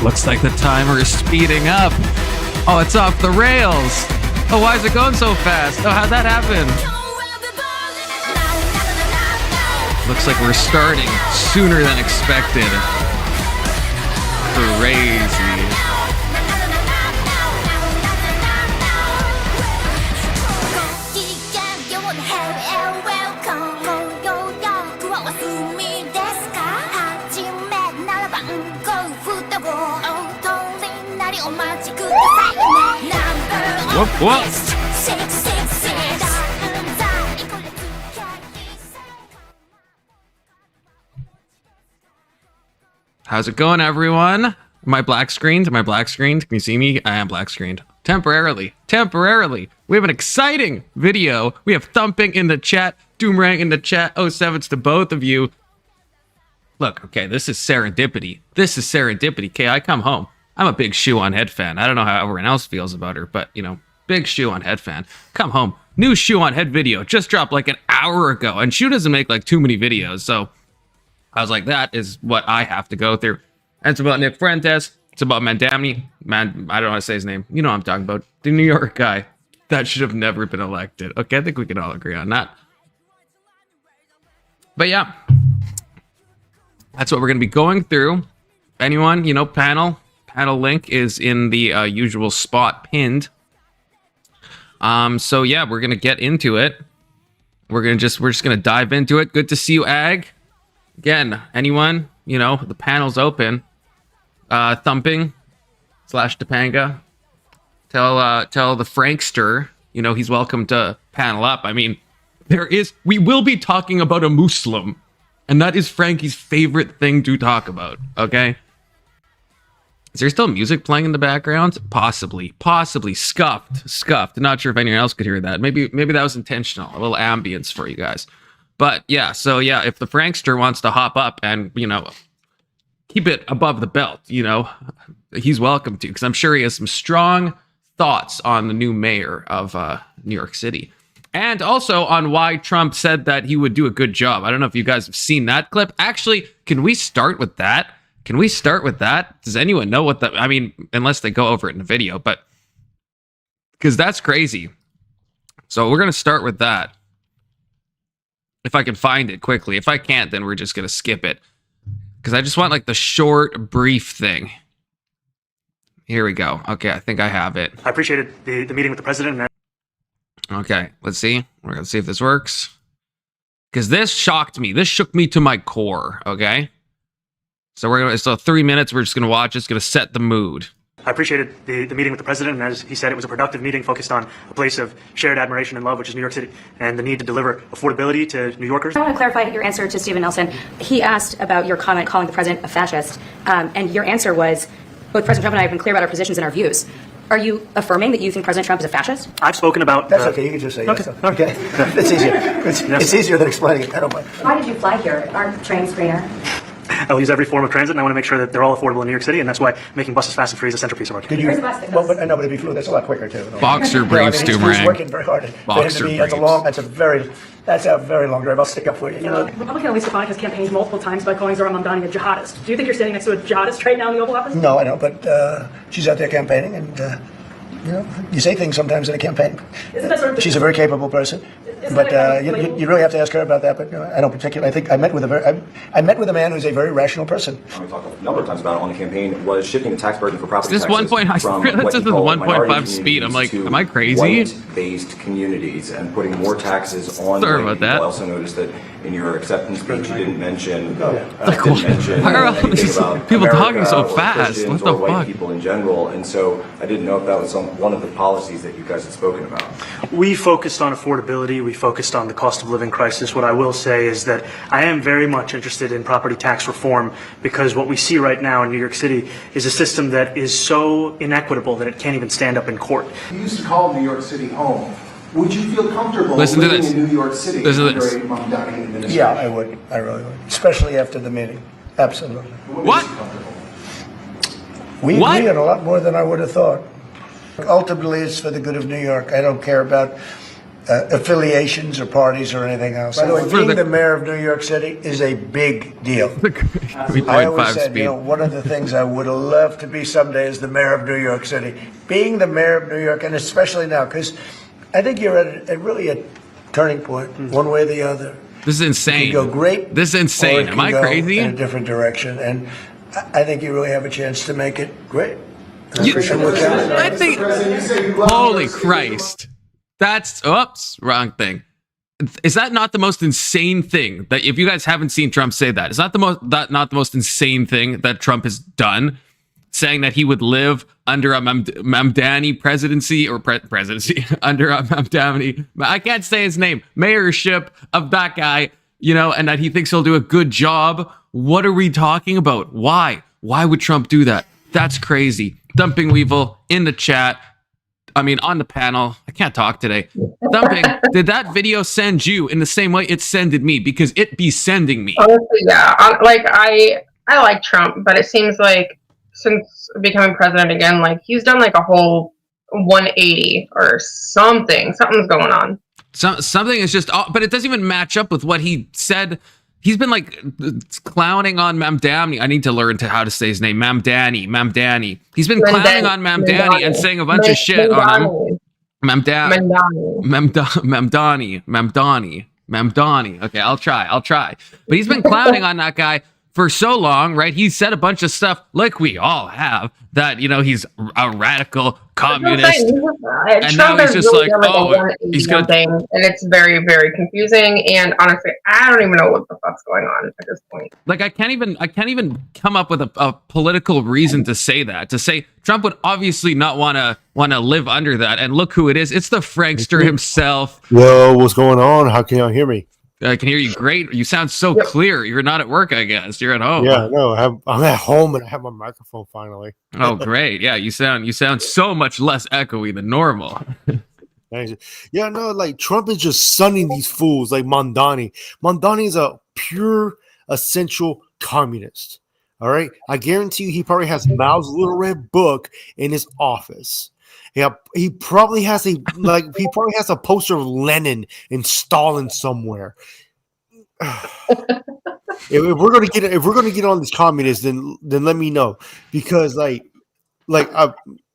Looks like the timer is speeding up. Oh, it's off the rails. Oh, why is it going so fast? Oh, how'd that happen? Looks like we're starting sooner than expected. Crazy. Whoop, whoop. How's it going, everyone? Am I black screened? Am I black screened? Can you see me? I am black screened. Temporarily. Temporarily. We have an exciting video. We have thumping in the chat, Doomerang in the chat. 07s to both of you. Look, okay, this is serendipity. This is serendipity. Okay, I come home. I'm a big ShoeOnHead fan. I don't know how everyone else feels about her, but, you know, big ShoeOnHead fan. Come home. New ShoeOnHead video just dropped like an hour ago, and Shoe doesn't make like too many videos, so I was like, that is what I have to go through. And it's about Nick Fuentes. It's about Mamdani. I don't know how to say his name. You know what I'm talking about. The New York guy that should have never been elected. Okay, I think we can all agree on that. But yeah, that's what we're going to be going through. Anyone, you know, panel link is in the usual spot pinned. So yeah, we're going to get into it. We're just going to dive into it. Good to see you, Ag. Again, anyone, you know, the panel's open. Thumping / Topanga. Tell the Frankster, you know, he's welcome to panel up. I mean, we will be talking about a Muslim. And that is Frankie's favorite thing to talk about, okay? Is there still music playing in the background? Possibly. Scuffed. Not sure if anyone else could hear that. Maybe that was intentional. A little ambience for you guys. But yeah, so yeah, if the Frankster wants to hop up and, you know, keep it above the belt, you know, he's welcome to, because I'm sure he has some strong thoughts on the new mayor of New York City. And also on why Trump said that he would do a good job. I don't know if you guys have seen that clip. Actually, can we start with that? Does anyone know what that... I mean, unless they go over it in the video, but... because that's crazy. So we're going to start with that. If I can find it quickly. If I can't, then we're just going to skip it. Because I just want, like, the short, brief thing. Here we go. Okay, I think I have it. I appreciated the meeting with the president. Okay, let's see. We're going to see if this works. Because this shocked me. This shook me to my core, okay? So 3 minutes, we're just going to watch. It's going to set the mood. I appreciated the meeting with the president, and as he said, it was a productive meeting focused on a place of shared admiration and love, which is New York City, and the need to deliver affordability to New Yorkers. I want to clarify your answer to Stephen Nelson. He asked about your comment calling the president a fascist, and your answer was, both President Trump and I have been clear about our positions and our views. Are you affirming that you think President Trump is a fascist? I've spoken about... That's okay, you can just say yes. Okay. It's easier. It's easier than explaining it. I don't mind. Why did you fly here? Aren't trains greener? I'll use every form of transit, and I want to make sure that they're all affordable in New York City, and that's why making buses fast and free is a centerpiece of our campaign. Where's the bus that Well, goes? but I know, but it'd be fluid. That's a lot quicker too. Boxer briefs, He's Doomerang. working very hard. Boxer briefs. That's a very long drive. I'll stick up for you. You know. Republican Elise Stefanik has campaigned multiple times by calling Zohran Mamdani a jihadist. Do you think you're standing next to a jihadist right now in the Oval Office? No, I don't. But she's out there campaigning, and you know, you say things sometimes in a campaign. Isn't that sort of She's a very capable person, but you really have to ask her about that. But I don't particularly. I think I met with a man who's a very rational person. We talked a number of times about it on the campaign, was shifting the tax burden for property This taxes 1.5 from that's what just you call 1.5 minority speed. I'm like, communities am I to crazy? white-based communities and putting more taxes on Sorry white about that. people. I also noticed that in your acceptance speech you didn't mention, Why are all anything these about people America talking so or fast? Christians What the or white fuck? people in general, and so I didn't know if that was one of the policies that you guys had spoken about. We focused on affordability. We focused on the cost of living crisis. What I will say is that I am very much interested in property tax reform, because what we see right now in New York City is a system that is so inequitable that it can't even stand up in court. You used to call New York City home. Would you feel comfortable Listen to living this. in New York City Listen to under this. a Mamdani administration? Yeah, I would. I really would, especially after the meeting. Absolutely. What? We What? agree on a lot more than I would have thought. Ultimately, it's for the good of New York. I don't care about affiliations or parties or anything else. By the way, For being the- the mayor of New York City is a big deal. I 3.5 always said, speed. you know, one of the things I would have loved to be someday is the mayor of New York City. Being the mayor of New York, and especially now, because I think you're at really a turning point, one way or the other. This is insane. You go great. This is or insane. it Am can I go crazy? in a different direction, and I think you really have a chance to make it great. You- appreciate what you're saying. I think. President, you say you love Holy New York City. Christ! That's oops, wrong thing. Is that not the most insane thing that if you guys haven't seen Trump say that? Is not the most insane thing that Trump has done? Saying that he would live under a Mamdani presidency or presidency under a Mamdani. I can't say his name. Mayorship of that guy, you know, and that he thinks he'll do a good job. What are we talking about? Why? Why would Trump do that? That's crazy. Dumping Weevil in the chat. I mean, on the panel, I can't talk today. Thumping, did that video send you in the same way it sended me? Because it be sending me. Honestly, yeah. Like I like Trump, but it seems like since becoming president again, like he's done like a whole 180 or something. Something's going on. Something is just, but it doesn't even match up with what he said. He's been like clowning on Mamdani. I need to learn how to say his name. Mamdani. He's been clowning on Mamdani and saying a bunch of shit on him. Mamdani. Okay, I'll try. But he's been clowning on that guy for so long, right? He said a bunch of stuff, like we all have, that, you know, he's a radical communist. And now he's just like, oh, he's gonna thing, and it's very, very confusing. And honestly, I don't even know what the fuck's going on at this point. Like, I can't even come up with a political reason to say that. To say Trump would obviously not want to live under that. And look who it is. It's the Frankster himself. Yo, what's going on? How can y'all hear me? I can hear you great. You sound so clear. You're not at work, I guess. You're at home. Yeah, no, I'm at home and I have my microphone finally. Oh, great. Yeah, you sound so much less echoey than normal. Yeah, no, like Trump is just sunning these fools like Mamdani. Mamdani is a pure, essential communist. All right, I guarantee you, he probably has Mao's little red book in his office. Yeah, he probably has a poster of Lenin and Stalin somewhere. if we're gonna get on these communists, then let me know, because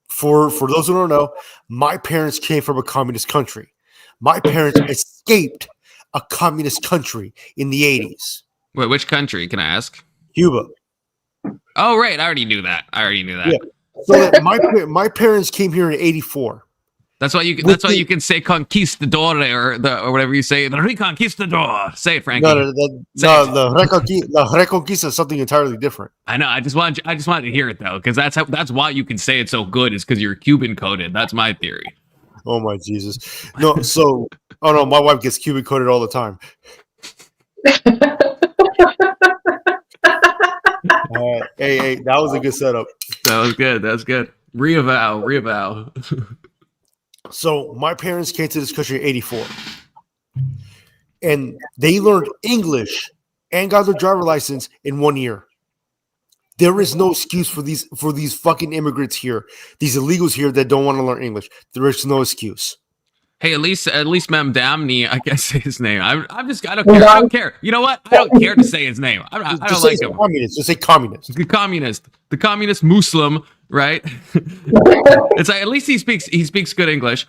for those who don't know, my parents came from a communist country. My parents escaped a communist country in the 80s. Wait, which country? Can I ask? Cuba. Oh, right. I already knew that. Yeah. So my parents came here in '84. That's why you can say conquistador or whatever you say. The reconquistador. Say it, Frankie. The reconquista is something entirely different. I know. I just wanted to hear it though, because that's why you can say it so good, is because you're Cuban coded. That's my theory. Oh my Jesus. No. So no, my wife gets Cuban coded all the time. Hey, that was a good setup. That was good. Reavow. So my parents came to this country in '84, and they learned English and got their driver license in 1 year. There is no excuse for these fucking immigrants here, these illegals here that don't want to learn English. There is no excuse. Hey, at least Mamdani, I can't say his name. I don't care. You know what? I don't care to say his name. I don't like him. Communist. Just say communist. The communist Muslim, right? It's like, at least he speaks good English.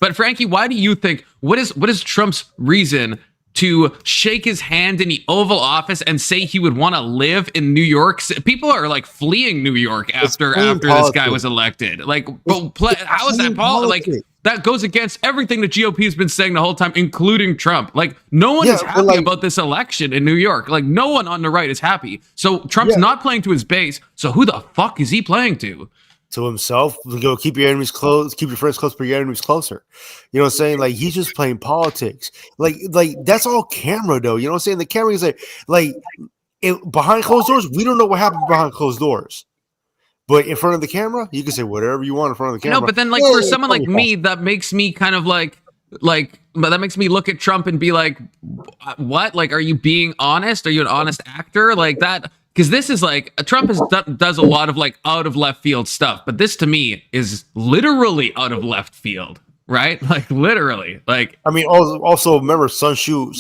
But Frankie, why do you think, what is Trump's reason to shake his hand in the Oval Office and say he would want to live in New York? People are like fleeing New York after this guy was elected. Like, how is that politics? Like, that goes against everything the GOP has been saying the whole time, including Trump. Like, no one is happy about this election in New York. Like, no one on the right is happy. So Trump's not playing to his base. So who the fuck is he playing to? To himself. Go keep your enemies close, keep your friends close, but your enemies closer. You know what I'm saying? Like, he's just playing politics. Like that's all camera though. You know what I'm saying? The camera is behind closed doors, we don't know what happened behind closed doors. But in front of the camera, you can say whatever you want in front of the camera. No, but then for someone like me, that makes me kind of but that makes me look at Trump and be like, what? Like, are you being honest? Are you an honest actor? Like that? Because this is like, Trump does a lot of like out of left field stuff, but this to me is literally out of left field, right? Like literally. Like, I mean, also remember Sun Tzu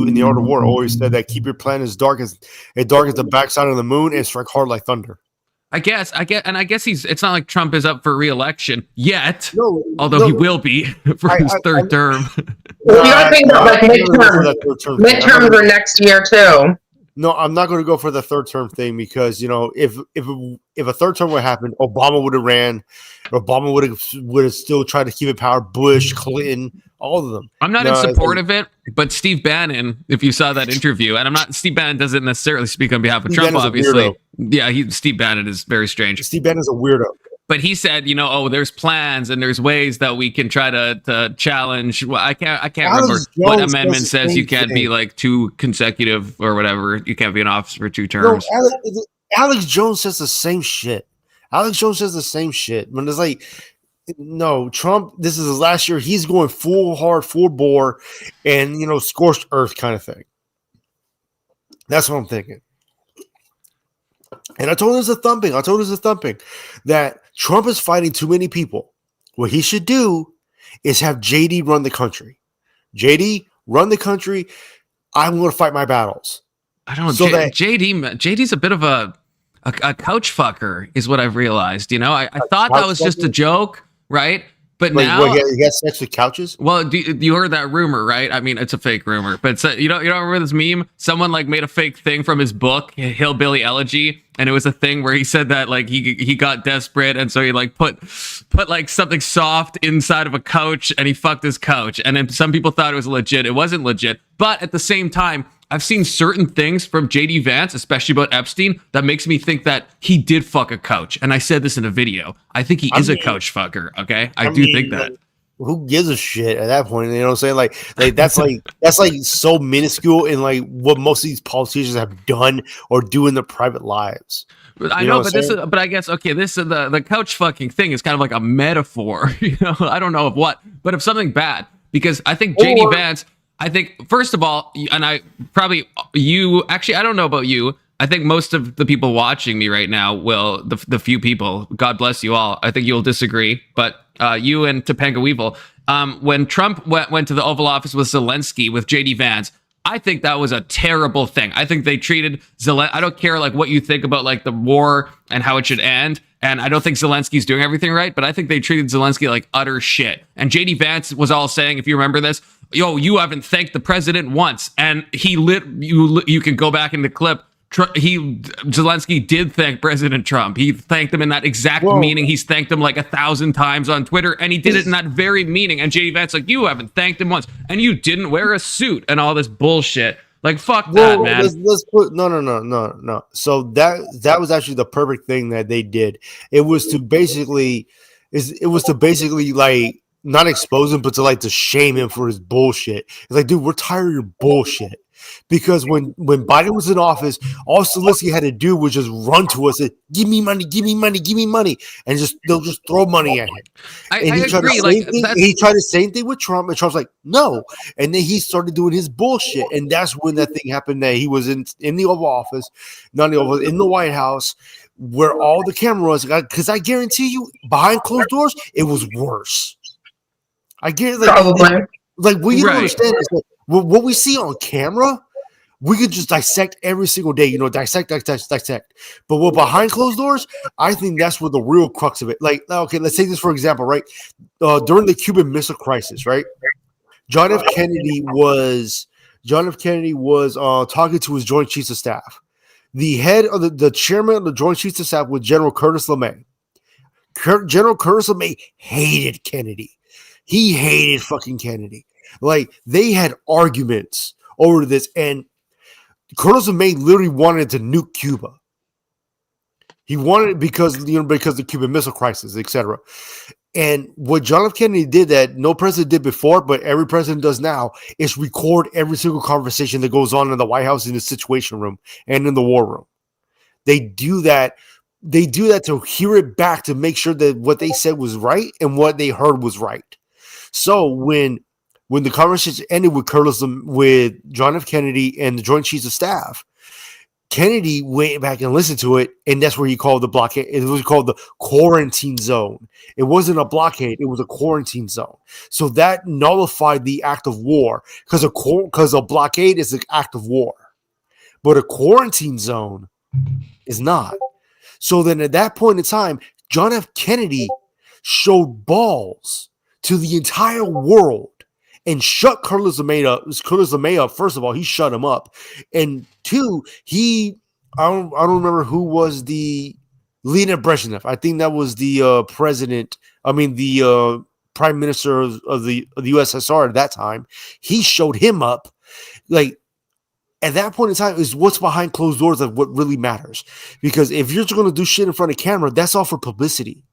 in the Art of War always said that keep your plan as dark as the backside of the moon and strike hard like thunder. I guess it's not like Trump is up for re-election yet, although he will be for his third term. You don't think that like midterms are next year too? No, I'm not going to go for the third term thing because, you know, if a third term would happen, Obama would have ran. Obama would have still tried to keep it power. Bush, Clinton, all of them. I'm not in support of it, but Steve Bannon, if you saw that interview, and Steve Bannon doesn't necessarily speak on behalf of Trump, obviously. Yeah, Steve Bannon is very strange. Steve Bannon is a weirdo. But he said, you know, there's plans and there's ways that we can try to challenge. Well, I can't remember what amendment says you can't be like two consecutive or whatever. You can't be in office for 2 terms. No, Alex Jones says the same shit. When it's like, No, Trump. This is his last year. He's going full hard, full bore, and scorched earth kind of thing. That's what I'm thinking. And I told him a thumping that Trump is fighting too many people. What he should do is have JD run the country. JD, run the country. I'm going to fight my battles. I don't know. So JD's a bit of a couch fucker, is what I've realized. I thought that was just a joke, right? But now he has sex with couches. Well, you heard that rumor, right? I mean, it's a fake rumor, but you don't remember this meme? Someone made a fake thing from his book, Hillbilly Elegy, and it was a thing where he said that he got desperate, and so he put something soft inside of a couch, and he fucked his couch, and then some people thought it was legit. It wasn't legit, but at the same time, I've seen certain things from JD Vance, especially about Epstein, that makes me think that he did fuck a couch. And I said this in a video. I think he is a couch fucker. Okay, I do think that. Who gives a shit at that point? You know what I'm saying? That's so minuscule in what most of these politicians have done or do in their private lives. I know, but I guess this is the couch fucking thing is kind of like a metaphor. I don't know of what, but of something bad, because I think JD Vance. I think, first of all, and I don't know about you. I think most of the people watching me right now the few people, God bless you all, I think you'll disagree, but you and Topanga Weevil, when Trump went to the Oval Office with Zelensky, with JD Vance, I think that was a terrible thing. I think they treated Zelensky, I don't care what you think about the war and how it should end, and I don't think Zelensky's doing everything right, but I think they treated Zelensky like utter shit. And JD Vance was all saying, if you remember this, you haven't thanked the president once. And you can go back in the clip. Zelensky did thank President Trump. He thanked him in that exact meaning. He's thanked him 1,000 times on Twitter, and he did it in that very meaning. And JD Vance you haven't thanked him once, and you didn't wear a suit, and all this bullshit. Fuck that, man. Let's put no. So that was actually the perfect thing that they did. It was to basically not expose him, but to shame him for his bullshit. It's dude, we're tired of your bullshit. Because when Biden was in office, all Zelensky had to do was just run to us and give me money, and they'll just throw money at him. I agree. He tried the same thing with Trump, and Trump's no. And then he started doing his bullshit, and that's when that thing happened. That he was in the Oval Office, not the Oval, in the White House, where all the cameras. Because I guarantee you, behind closed doors, it was worse. I guarantee. What you don't understand is what we see on camera, we could just dissect every single day, dissect. But what behind closed doors, I think that's where the real crux of it. Okay, let's take this for example, right? During the Cuban Missile Crisis, right? John F. Kennedy was talking to his Joint Chiefs of Staff. The head of the chairman of the Joint Chiefs of Staff was General Curtis LeMay. General Curtis LeMay hated Kennedy. He hated fucking Kennedy. They had arguments over this, and Curtis LeMay literally wanted to nuke Cuba. He wanted it because of the Cuban Missile Crisis, etc. And what John F. Kennedy did that no president did before, but every president does now, is record every single conversation that goes on in the White House, in the Situation Room, and in the War Room. They do that. They do that to hear it back, to make sure that what they said was right and what they heard was right. So when the conversation ended with John F. Kennedy and the Joint Chiefs of Staff, Kennedy went back and listened to it, and that's where he called the blockade. It was called the quarantine zone. It wasn't a blockade; it was a quarantine zone. So that nullified the act of war, because a blockade is an act of war, but a quarantine zone is not. So then, at that point in time, John F. Kennedy showed balls to the entire world and shut Curtis LeMay up. First of all, he shut him up, and two, I don't remember who was the Leonid Brezhnev. I think that was the prime minister of the USSR at that time. He showed him up. At that point in time, is what's behind closed doors of what really matters. Because if you're just going to do shit in front of camera, that's all for publicity.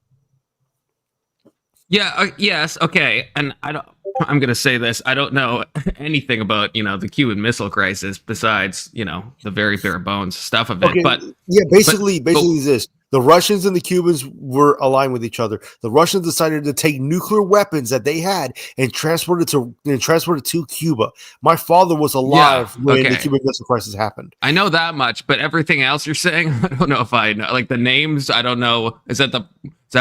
Yeah. Yes. Okay. And I'm going to say this. I don't know anything about, the Cuban Missile Crisis besides, the very bare bones stuff of it. Okay. But yeah, basically this. The Russians and the Cubans were aligned with each other. The Russians decided to take nuclear weapons that they had and transport it to Cuba. My father was alive when the Cuban Missile Crisis happened. I know that much, but everything else you're saying, I don't know if I know. Like the names, I don't know. Is that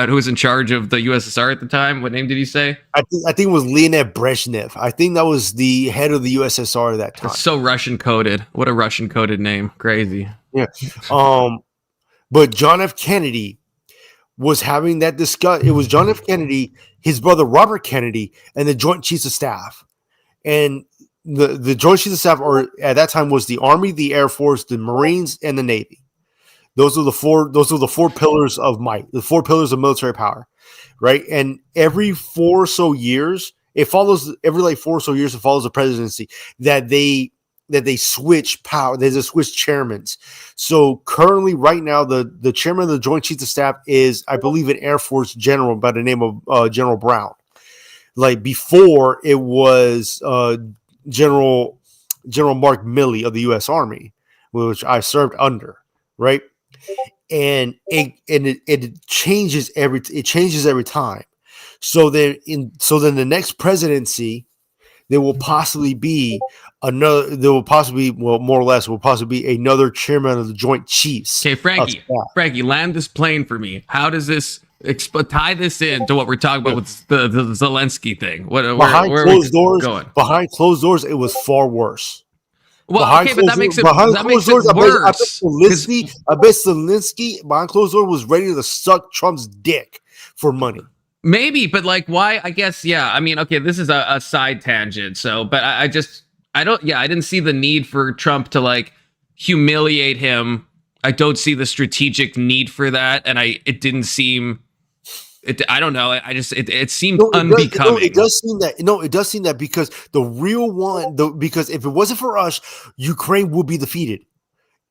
who was in charge of the USSR at the time? What name did he say? I think it was Leonid Brezhnev. I think that was the head of the USSR at that time. It's so Russian coded. What a Russian coded name. Crazy. Yeah. But John F. Kennedy was having that discussion. It was John F. Kennedy, his brother Robert Kennedy, and the Joint Chiefs of Staff. And the Joint Chiefs of Staff at that time was the Army, the Air Force, the Marines, and the Navy. Those are the four pillars of might, the 4 pillars of military power, right? And every 4 or so years, it follows the presidency that they switch power. There's a switch chairmen. So currently, right now, the chairman of the Joint Chiefs of Staff is, I believe, an Air Force general by the name of General Brown. Like before, it was General Mark Milley of the U.S. Army, which I served under, right? And it changes every time. So then the next presidency, there will possibly be more or less be another chairman of the Joint Chiefs. Okay, Frankie, land this plane for me. How does this tie this in to what we're talking about with the Zelensky thing? Behind closed doors, it was far worse. Well, but that makes it worse. I bet Zelensky behind closed doors was ready to suck Trump's dick for money. Maybe, but like, why? I guess, yeah. I mean, okay, this is a side tangent. So, but I didn't see the need for Trump to like humiliate him. I don't see the strategic need for that, and it didn't seem. I don't know. It seemed unbecoming. It does seem that because because if it wasn't for us, Ukraine would be defeated.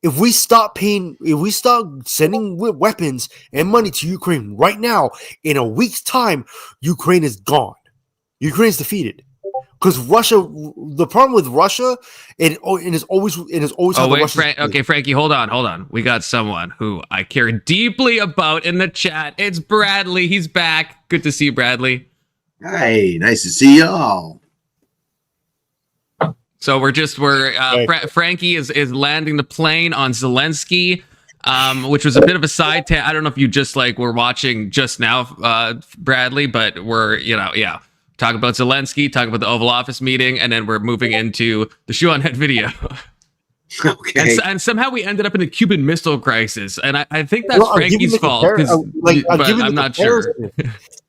If we stop sending weapons and money to Ukraine right now, in a week's time, Ukraine is gone. Ukraine's defeated. Because Russia, the problem with Russia, it is always. Oh wait, Frankie, hold on. We got someone who I care deeply about in the chat. It's Bradley. He's back. Good to see you, Bradley. Hey, nice to see y'all. So Frankie is landing the plane on Zelensky, which was a bit of a side tangent. I don't know if you just were watching just now, Bradley, but we're talk about Zelensky, talk about the Oval Office meeting, and then we're moving into the ShoeOnHead video. Okay. And somehow we ended up in the Cuban Missile Crisis, and I think that's Frankie's fault. I'm not sure.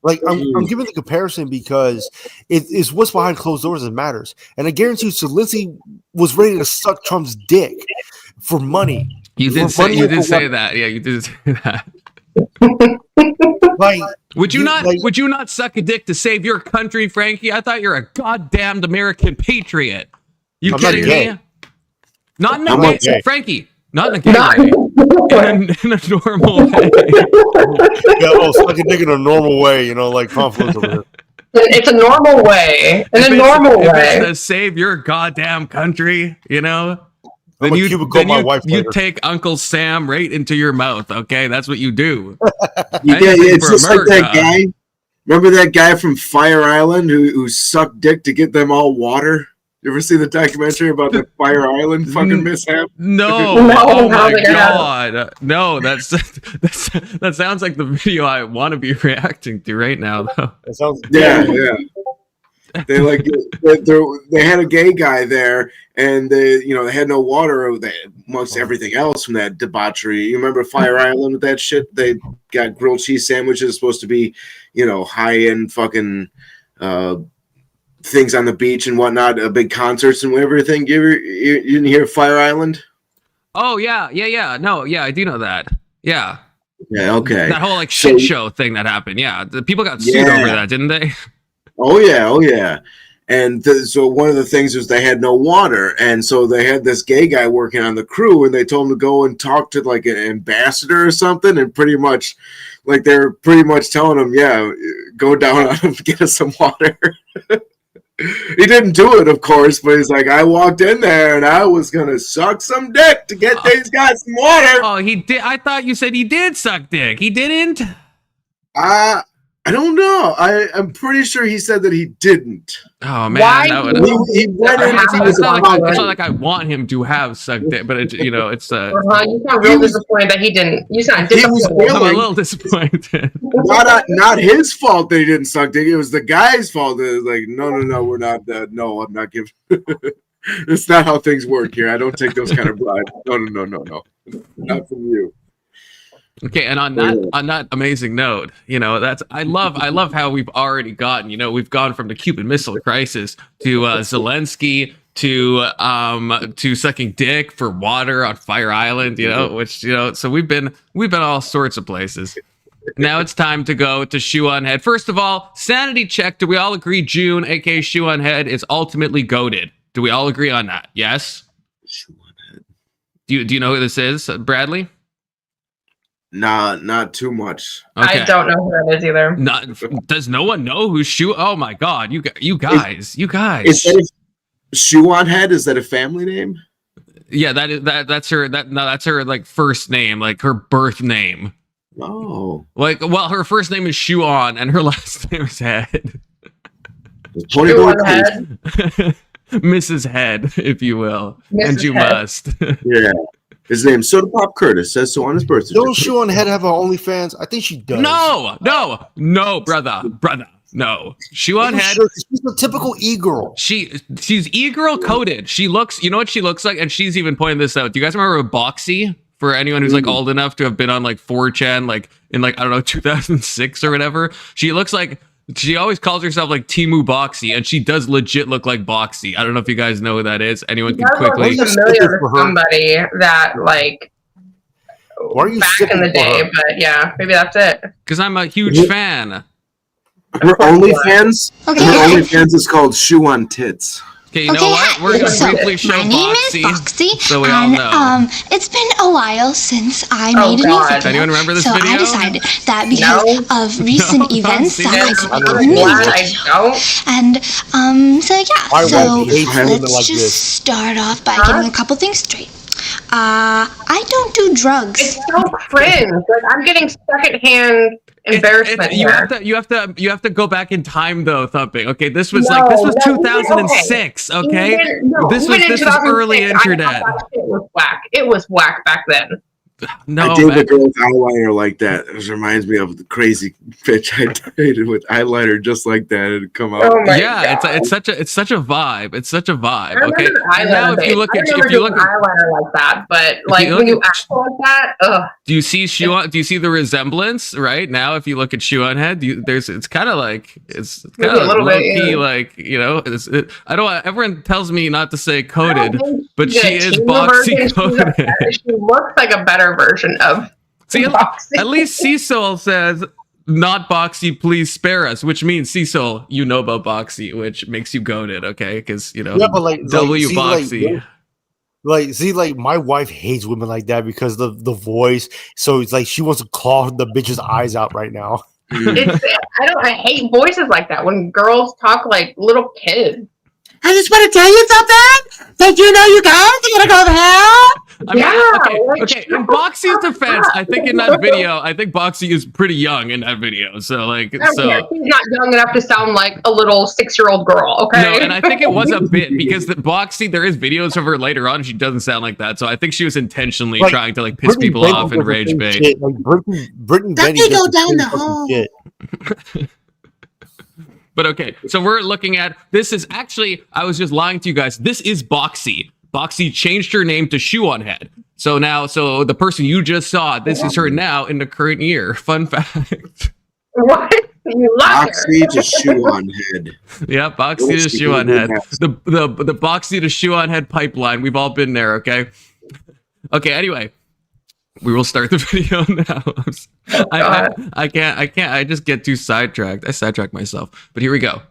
I'm giving the comparison because it's what's behind closed doors that matters. And I guarantee you, Zelensky was ready to suck Trump's dick for money. You did say that. Yeah, you did say that. Would you not suck a dick to save your country, Frankie? I thought you're a goddamned American patriot. You kidding me? Not in a way, Frankie. Not in a gay way. In a normal way. Suck a dick in a normal way. Like conflict over here. It's a normal way. If it's to save your goddamn country, then you take Uncle Sam right into your mouth, okay? That's what you do. It's just like that guy. Remember that guy from Fire Island who sucked dick to get them all water? You ever see the documentary about the Fire Island fucking mishap? No. Oh my god. No, that sounds like the video I want to be reacting to right now, though. Yeah. They had a gay guy there, and they had no water amongst everything else from that debauchery. You remember Fire Island with that shit? They got grilled cheese sandwiches supposed to be, high end fucking things on the beach and whatnot, big concerts and everything. You didn't hear Fire Island? Oh yeah. No, yeah, I do know that. Yeah. Yeah. Okay. That whole shit show thing that happened. Yeah, the people got sued over that, didn't they? Oh yeah. And so one of the things was they had no water, and so they had this gay guy working on the crew, and they told him to go and talk to an ambassador or something, and pretty much they're pretty much telling him, go down on him, get us some water. He didn't do it, of course, but he's like, I walked in there and I was gonna suck some dick to get these guys some water. Oh, he did. I thought you said he did suck dick. He didn't. I don't know. I'm pretty sure he said that he didn't. Oh man, Why that would. He went in. It's not like I want him to have sucked dick, but it's You sound real disappointed that he didn't. You sound disappointed. I'm a little disappointed. Not his fault that he didn't suck dick. It was the guy's fault. That was like, no, we're not. No, I'm not giving. That's not how things work here. I don't take those kind of bribes. No, not from you. Okay, and on that amazing note, I love how we've already gotten, we've gone from the Cuban Missile Crisis to Zelensky to sucking dick for water on Fire Island, which so we've been all sorts of places. Now it's time to go to ShoeOnHead. First of all, sanity check. Do we all agree June, aka ShoeOnHead, is ultimately goated? Do we all agree on that? Yes. ShoeOnHead. Do you know who this is, Bradley? Nah, not too much. Okay. I don't know who that is either. Does no one know who's Shoe? Oh my God, you guys. Is that ShoeOnHead? Is that a family name? Yeah, that's her. That's her like first name, like her birth name. Oh, her first name is Shoe On, and her last name is Head. ShoeOnHead. Mrs. Head, if you will, Mrs. and you Head. must. Yeah. His name's Soda Pop Curtis. Says so on his birth certificate. Don't ShoeOnHead have her OnlyFans? I think she does. No, brother. No. ShoeOnHead. Sure, she's a typical e-girl. She's e-girl coded. She looks, you know what she looks like? And she's even pointing this out. Do you guys remember Boxy? For anyone who's like old enough to have been on like 4chan, like in like, I don't know, 2006 or whatever. She looks like, she always calls herself like Timu Boxy, and she does legit look like Boxy. I don't know if you guys know who that is. Anyone can quickly. I'm familiar with somebody that like Why are you back in the day, but yeah, maybe that's it. Because I'm a huge fan. Her OnlyFans? Her OnlyFans is called Shoe on Tits. Okay, you know what? We're going to briefly show my name is Boxy, so we all know. It's been a while since I made a new video. Anyone remember this so video? I decided that because of recent events that I don't. And so yeah, so let's like just this. start off by getting a couple things straight. I don't do drugs. It's so cringe. Like I'm getting secondhand embarrassment. You have to go back in time though, Thumping. Okay, this was 2006. Okay, this was early internet. It was whack. It was whack back then. No, I dated a girl with eyeliner like that. It reminds me of the crazy bitch I dated with eyeliner just like that. It'd come out. Oh my yeah, God. it's such a vibe. It's such a vibe. I Okay, and now if you look at eyeliner like that, but like when you act like that, ugh. Do you see Do you see the resemblance right now? If you look at ShoeOnHead, it's kind of like it's kind of low key, like I don't. Everyone tells me not to say coded, but she is Boxy coded. She looks like a better version of Boxy. At least Cecil says not Boxy, please spare us, which means Cecil, you know about Boxy, which makes you goaded, okay? Because but Boxy. Like my wife hates women like that because the voice. So it's like she wants to claw the bitch's eyes out right now. I hate voices like that when girls talk like little kids. I just want to tell you something. Did you know you guys are gonna go to hell? I mean, okay. In Boxy's defense, I think in that video, Boxy is pretty young in that video. So like, she's not young enough to sound like a little 6-year-old girl. Okay. No, and I think it was a bit because the Boxy, there is videos of her later on. She doesn't sound like that. So I think she was intentionally trying to like piss people off and rage bait. Like Brittany Don't they go down the hole? But okay, so we're looking at this is actually, I was just lying to you guys. This is Boxy. Boxy changed her name to ShoeOnHead. So now, the person you just saw, this is her now in the current year. Fun fact. What? Boxy to ShoeOnHead. Yeah, Boxy to ShoeOnHead. The Boxy to ShoeOnHead pipeline. We've all been there, okay? Okay, anyway. We will start the video now. I can't. I just get too sidetracked. I sidetrack myself. But here we go.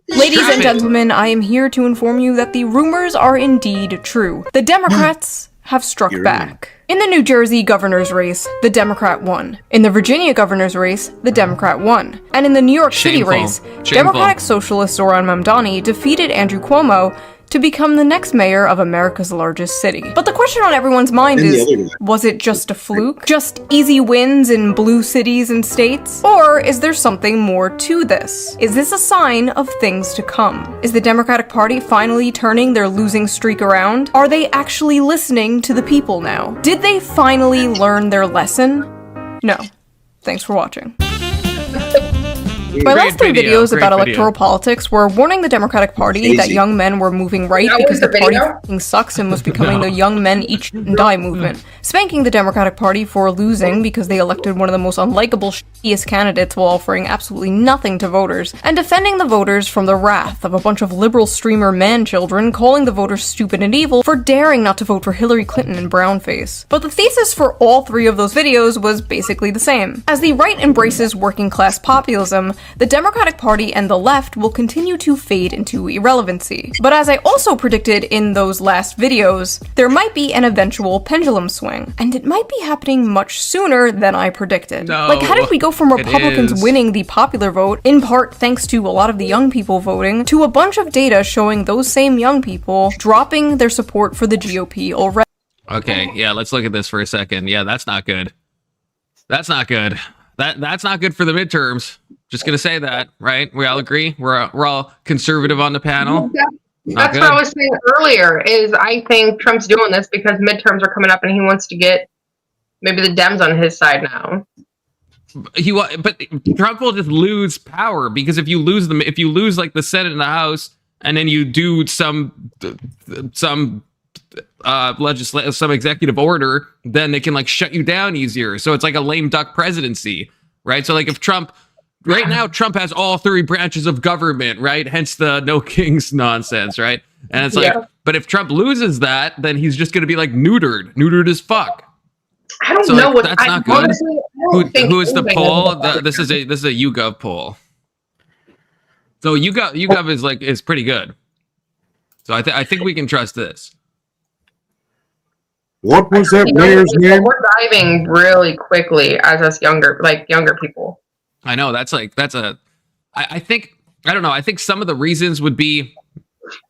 Ladies and gentlemen, I am here to inform you that the rumors are indeed true. The Democrats have struck back. In the New Jersey governor's race, the Democrat won. In the Virginia governor's race, the Democrat won. And in the New York City race, Democratic Socialist Zoran Mamdani defeated Andrew Cuomo to become the next mayor of America's largest city. But the question on everyone's mind is, was it just a fluke? Just easy wins in blue cities and states? Or is there something more to this? Is this a sign of things to come? Is the Democratic Party finally turning their losing streak around? Are they actually listening to the people now? Did they finally learn their lesson? No. Thanks for watching. My last three videos about electoral politics were warning the Democratic Party that young men were moving right because the party f***ing sucks and was becoming the young men each and die movement, spanking the Democratic Party for losing because they elected one of the most unlikable shittiest candidates while offering absolutely nothing to voters, and defending the voters from the wrath of a bunch of liberal streamer man-children calling the voters stupid and evil for daring not to vote for Hillary Clinton and brownface. But the thesis for all three of those videos was basically the same. As the right embraces working-class populism, the Democratic Party and the left will continue to fade into irrelevancy. But as I also predicted in those last videos, there might be an eventual pendulum swing, and it might be happening much sooner than I predicted. Like, how did we go from Republicans winning the popular vote, in part thanks to a lot of the young people voting, to a bunch of data showing those same young people dropping their support for the GOP already? Okay, yeah, let's look at this for a second. Yeah, that's not good. That's not good. That's not good for the midterms. Just gonna say that, right? We all agree. We're all conservative on the panel. That's what I was saying earlier. Is I think Trump's doing this because midterms are coming up, and he wants to get maybe the Dems on his side now. But Trump will just lose power because if you lose like the Senate and the House, and then you do some executive order, then they can like shut you down easier. So it's like a lame duck presidency, right? So like if Trump right now, Trump has all three branches of government, right? Hence the no kings nonsense, right? And it's like, but if Trump loses that, then he's just going to be like neutered as fuck. I don't know what that's not good. Honestly, who is the poll? This is a YouGov poll. So YouGov is pretty good. So I think we can trust this. What was that mayor's name? We're diving really quickly as us younger people. I know I think some of the reasons would be,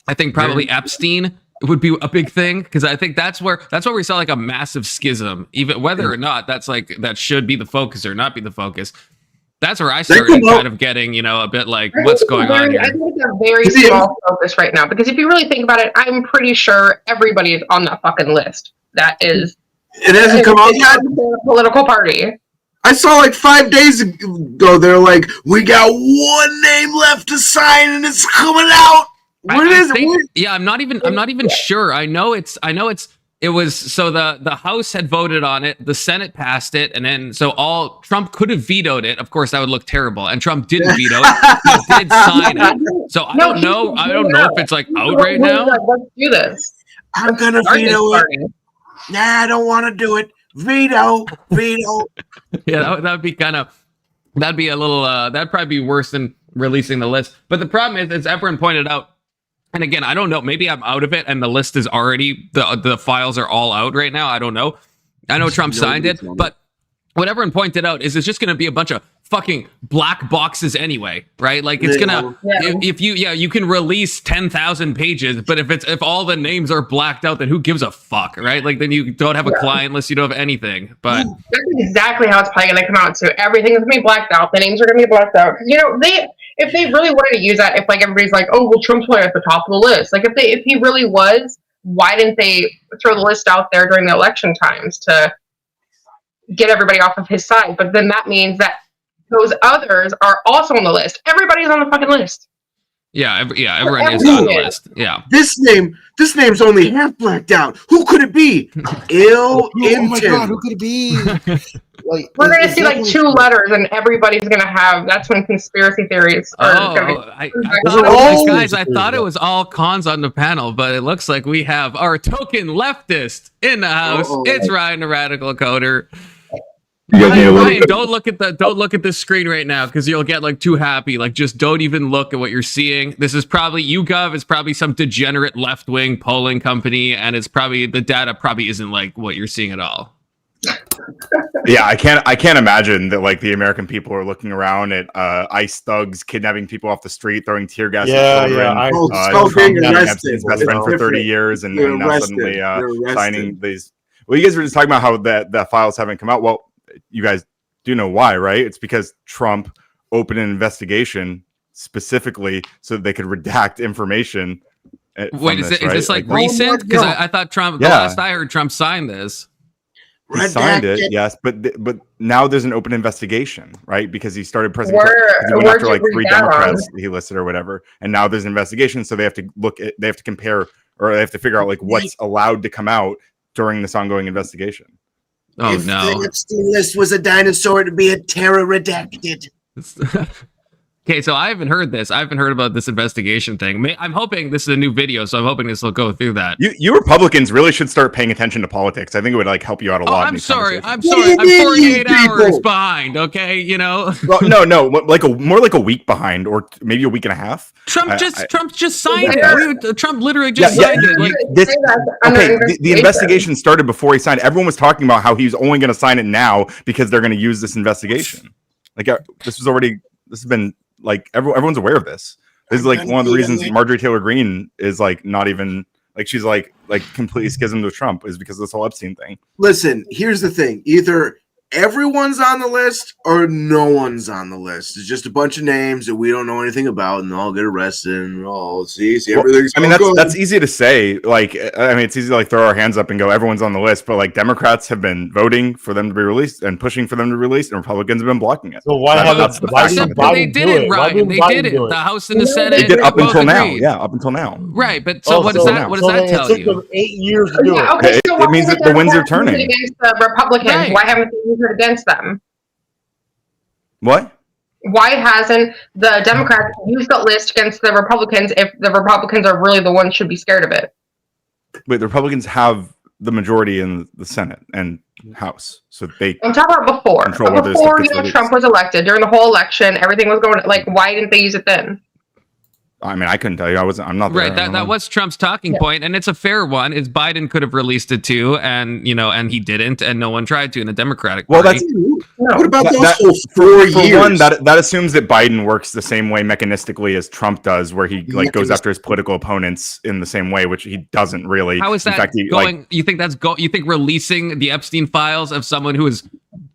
I think probably Epstein would be a big thing, because I think that's where we saw like a massive schism, even whether or not that should be the focus or not be the focus. That's where I started kind of getting, a bit like what's going on here. I think it's a very small focus right now, because if you really think about it, I'm pretty sure everybody is on that fucking list. It hasn't come out yet. Political party. I saw like 5 days ago. They're like, we got one name left to sign, and it's coming out. What is it? Yeah, I'm not even sure. I know it was so the House had voted on it, the Senate passed it, and then Trump could have vetoed it. Of course, that would look terrible, and Trump didn't veto it. He did sign it. So I don't know if it's like out right now. Let's do this. I'm gonna veto it. Nah, I don't want to do it. Veto. Yeah, that'd be a little. That'd probably be worse than releasing the list. But the problem is, as everyone pointed out, and again, I don't know. Maybe I'm out of it, and the list is already the files are all out right now. I don't know. I know Trump signed it, but what everyone pointed out is it's just going to be a bunch of fucking black boxes anyway, right? Like it's gonna if you can release 10,000 pages, but if all the names are blacked out, then who gives a fuck, right? Like then you don't have a client unless you don't have anything. But that's exactly how it's probably gonna come out. So everything is gonna be blacked out. The names are gonna be blacked out because if they really wanted to use that, if like everybody's like, oh well, Trump's probably at the top of the list. Like if he really was, why didn't they throw the list out there during the election times to get everybody off of his side? But then that means that those others are also on the list. Everybody's on the fucking list. Everyone is on the list. Yeah. This name's only half blacked out. Who could it be? Oh my god, who could it be? We're gonna see like 2 letters, and everybody's gonna have. That's when conspiracy theories are I thought it was all cons on the panel, but it looks like we have our token leftist in the house. It's Ryan, the Radical Coder. Ryan, don't look at this screen right now because you'll get like too happy. Like, just don't even look at what you're seeing. This is probably YouGov is probably some degenerate left-wing polling company, and it's probably the data probably isn't like what you're seeing at all. Yeah, I can't imagine that like the American people are looking around at ICE thugs kidnapping people off the street, throwing tear gas at children. Trump his best friend for 30 years, and now suddenly signing these. Well, you guys were just talking about how the files haven't come out. Well, you guys do know why, right? It's because Trump opened an investigation specifically so that they could redact information. Wait, is this like recent? Because I thought Trump. The last I heard, Trump signed this. He signed it, yes, but now there's an open investigation, right? Because he started pressing after like 3 Democrats he listed or whatever, and now there's an investigation, so they have to compare, or they have to figure out like what's allowed to come out during this ongoing investigation. Oh if no! the Epstein list was a dinosaur, it'd be a terror redacted. Okay, so I haven't heard this. I haven't heard about this investigation thing. I'm hoping this is a new video, so I'm hoping this will go through that. You Republicans really should start paying attention to politics. I think it would like help you out a lot. I'm sorry. I'm 48 hours behind. Okay, you know. Well, no, like more like a week behind, or maybe a week and a half. Trump just signed it. Trump literally just signed it. The investigation started before he signed it. Everyone was talking about how he was only going to sign it now because they're going to use this investigation. Like this has been. Like everyone's aware of this. This is like one of the reasons Marjorie Taylor Greene is like not even like she's like completely schismed with Trump is because of this whole Epstein thing. Listen, here's the thing: either everyone's on the list or no one's on the list. It's just a bunch of names that we don't know anything about, and they'll all get arrested. And see everything's. I mean, that's easy to say. Like, I mean, it's easy to like throw our hands up and go, everyone's on the list. But like, Democrats have been voting for them to be released and pushing for them to be released, and Republicans have been blocking it. So why they did it, Ryan? They did it. The House and the Senate. They did up until now. Yeah, up until now. Right, but so what does that? What does that tell you? It took them 8 years to do it. Okay, so it means that the winds are turning against the Republicans. Right. Why haven't they used it against them? What? Why hasn't the Democrats used the list against the Republicans if the Republicans are really the ones who should be scared of it? Wait, the Republicans have the majority in the Senate and House, so they. I'm talking about before. Before Trump was elected, during the whole election, everything was going like. Why didn't they use it then? I mean, I couldn't tell you. I'm not there. Right. That was Trump's talking point, and it's a fair one. Is Biden could have released it too, and and he didn't, and no one tried to in the Democratic Party. Well, that's what about those 4 years? For one, that assumes that Biden works the same way mechanistically as Trump does, where he like goes after his political opponents in the same way, which he doesn't really. How is that going? You think you think releasing the Epstein files of someone who is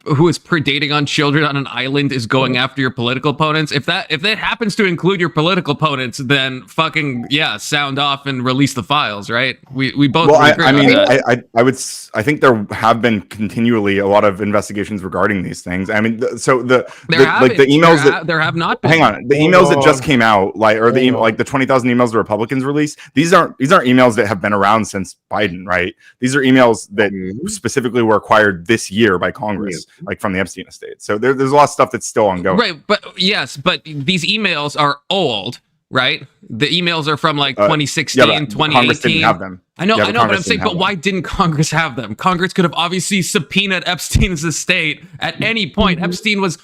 predating on children on an island is going after your political opponents? If that happens to include your political opponents, then fucking sound off and release the files, right? We both. Well, I think there have been continually a lot of investigations regarding these things. I mean, the emails there have not been. Hang on, the emails that just came out, the 20,000 emails the Republicans released. These aren't emails that have been around since Biden, right? These are emails that specifically were acquired this year by Congress. Like from the Epstein estate. So there's a lot of stuff that's still ongoing. Right, but these emails are old, right? The emails are from like 2016, 2018. Congress didn't have them. I know, but I'm saying, but why didn't Congress have them? Congress could have obviously subpoenaed Epstein's estate at any point. Epstein was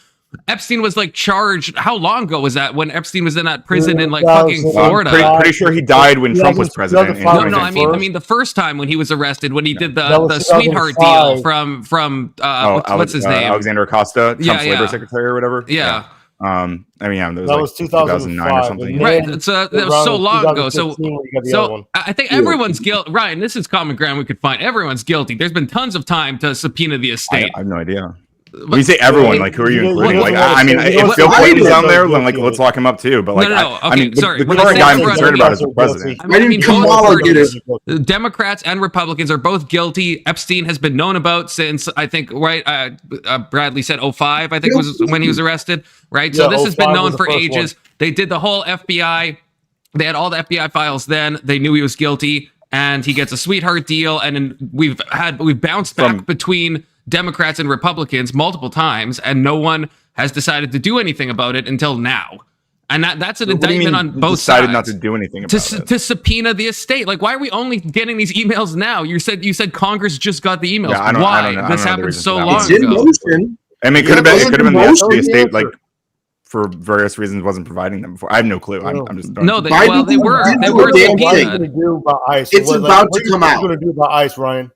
like charged. How long ago was that when Epstein was in that prison in like fucking Florida? Pretty sure he died when Trump was president. No, I mean the first time when he was arrested, when he did the sweetheart deal from what's his name? Alexander Acosta, Trump's labor secretary or whatever. Yeah. I mean, that was 2009 or something. Right. That was so long ago. So I think everyone's guilty. Ryan, this is common ground we could find. Everyone's guilty. There's been tons of time to subpoena the estate. I have no idea. When you say everyone, like who are you including? Like, I mean, if Bill Clinton's down there, then like let's lock him up too. But like, I mean, the current guy I'm concerned about is the president. I mean, the Democrats and Republicans are both guilty. Epstein has been known about since I think Bradley said 2005. I think was when he was arrested. Right. So this has been known for ages. They did the whole FBI. They had all the FBI files then. They knew he was guilty, and he gets a sweetheart deal. And we've bounced back between Democrats and Republicans multiple times, and no one has decided to do anything about it until now. And that's an indictment on both sides. Decided not to do anything about it. To subpoena the estate. Like, why are we only getting these emails now? You said Congress just got the emails. Yeah, why? I don't know. This happened so long ago. I mean, it could have been the state, like, for various reasons, wasn't providing them before. I have no clue. I'm just no. They were. They were. What are you going to do about ICE? It's about to come out. What are you going to do about ICE, Ryan?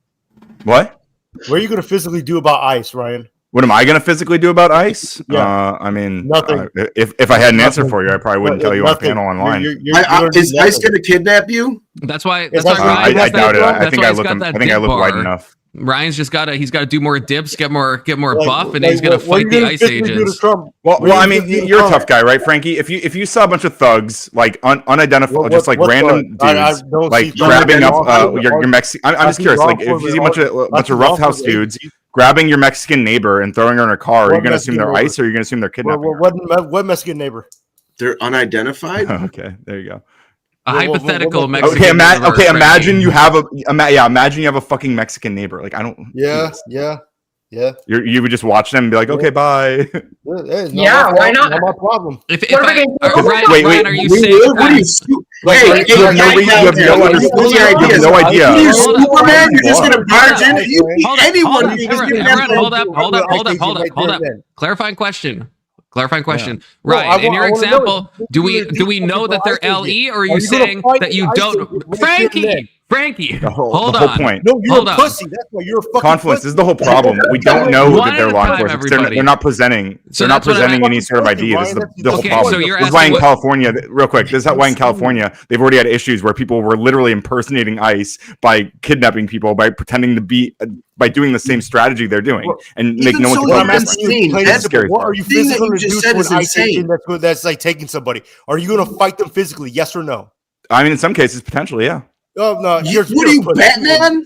What? What are you going to physically do about ICE, Ryan? What am I going to physically do about ICE? Yeah. I mean, nothing. If I had an answer for you, I probably wouldn't tell you on panel online. Is ICE going to kidnap you? That's why. I doubt it. I think I look white enough. Ryan's just got to do more dips, get more buff, and he's gonna fight the ICE agents. Well, I mean, you're a tough guy, right, Frankie? If you saw a bunch of thugs, like unidentified, just like random dudes, like grabbing up your Mexican. I'm just curious, like if you see a bunch of roughhouse dudes grabbing your Mexican neighbor and throwing her in a car, are you gonna assume they're ICE or are you gonna assume they're kidnapping? What Mexican neighbor? They're unidentified. Okay, there you go. A hypothetical Mexican. Okay, imagine you have a fucking Mexican neighbor. Like I don't. Yeah. You would just watch them and be like, okay, bye. Yeah, why not? Not my problem. Ryan, are you saying? You have no idea. You're Superman. You're just gonna barge in. Anyone. Hold up. Clarifying question. Ryan, in your example, do we know that they're LE, or are you saying that you don't? Frankie, hold on. Point. No, you're a pussy. That's why you're a fucking Confluence. This is the whole problem. We don't know that they're law enforcement. They're not presenting. They're not presenting any sort of ID. This is the whole problem. This is why in California, real quick. This is why in California they've already had issues where people were literally impersonating ICE by kidnapping people, by pretending to be, by doing the same strategy they're doing, and make no one. That's scary. What are you physically going to do to an ICE agent that's like taking somebody? Are you going to fight them physically? Yes or no? I mean, in some cases, potentially, yeah. Oh no! What are you, Batman?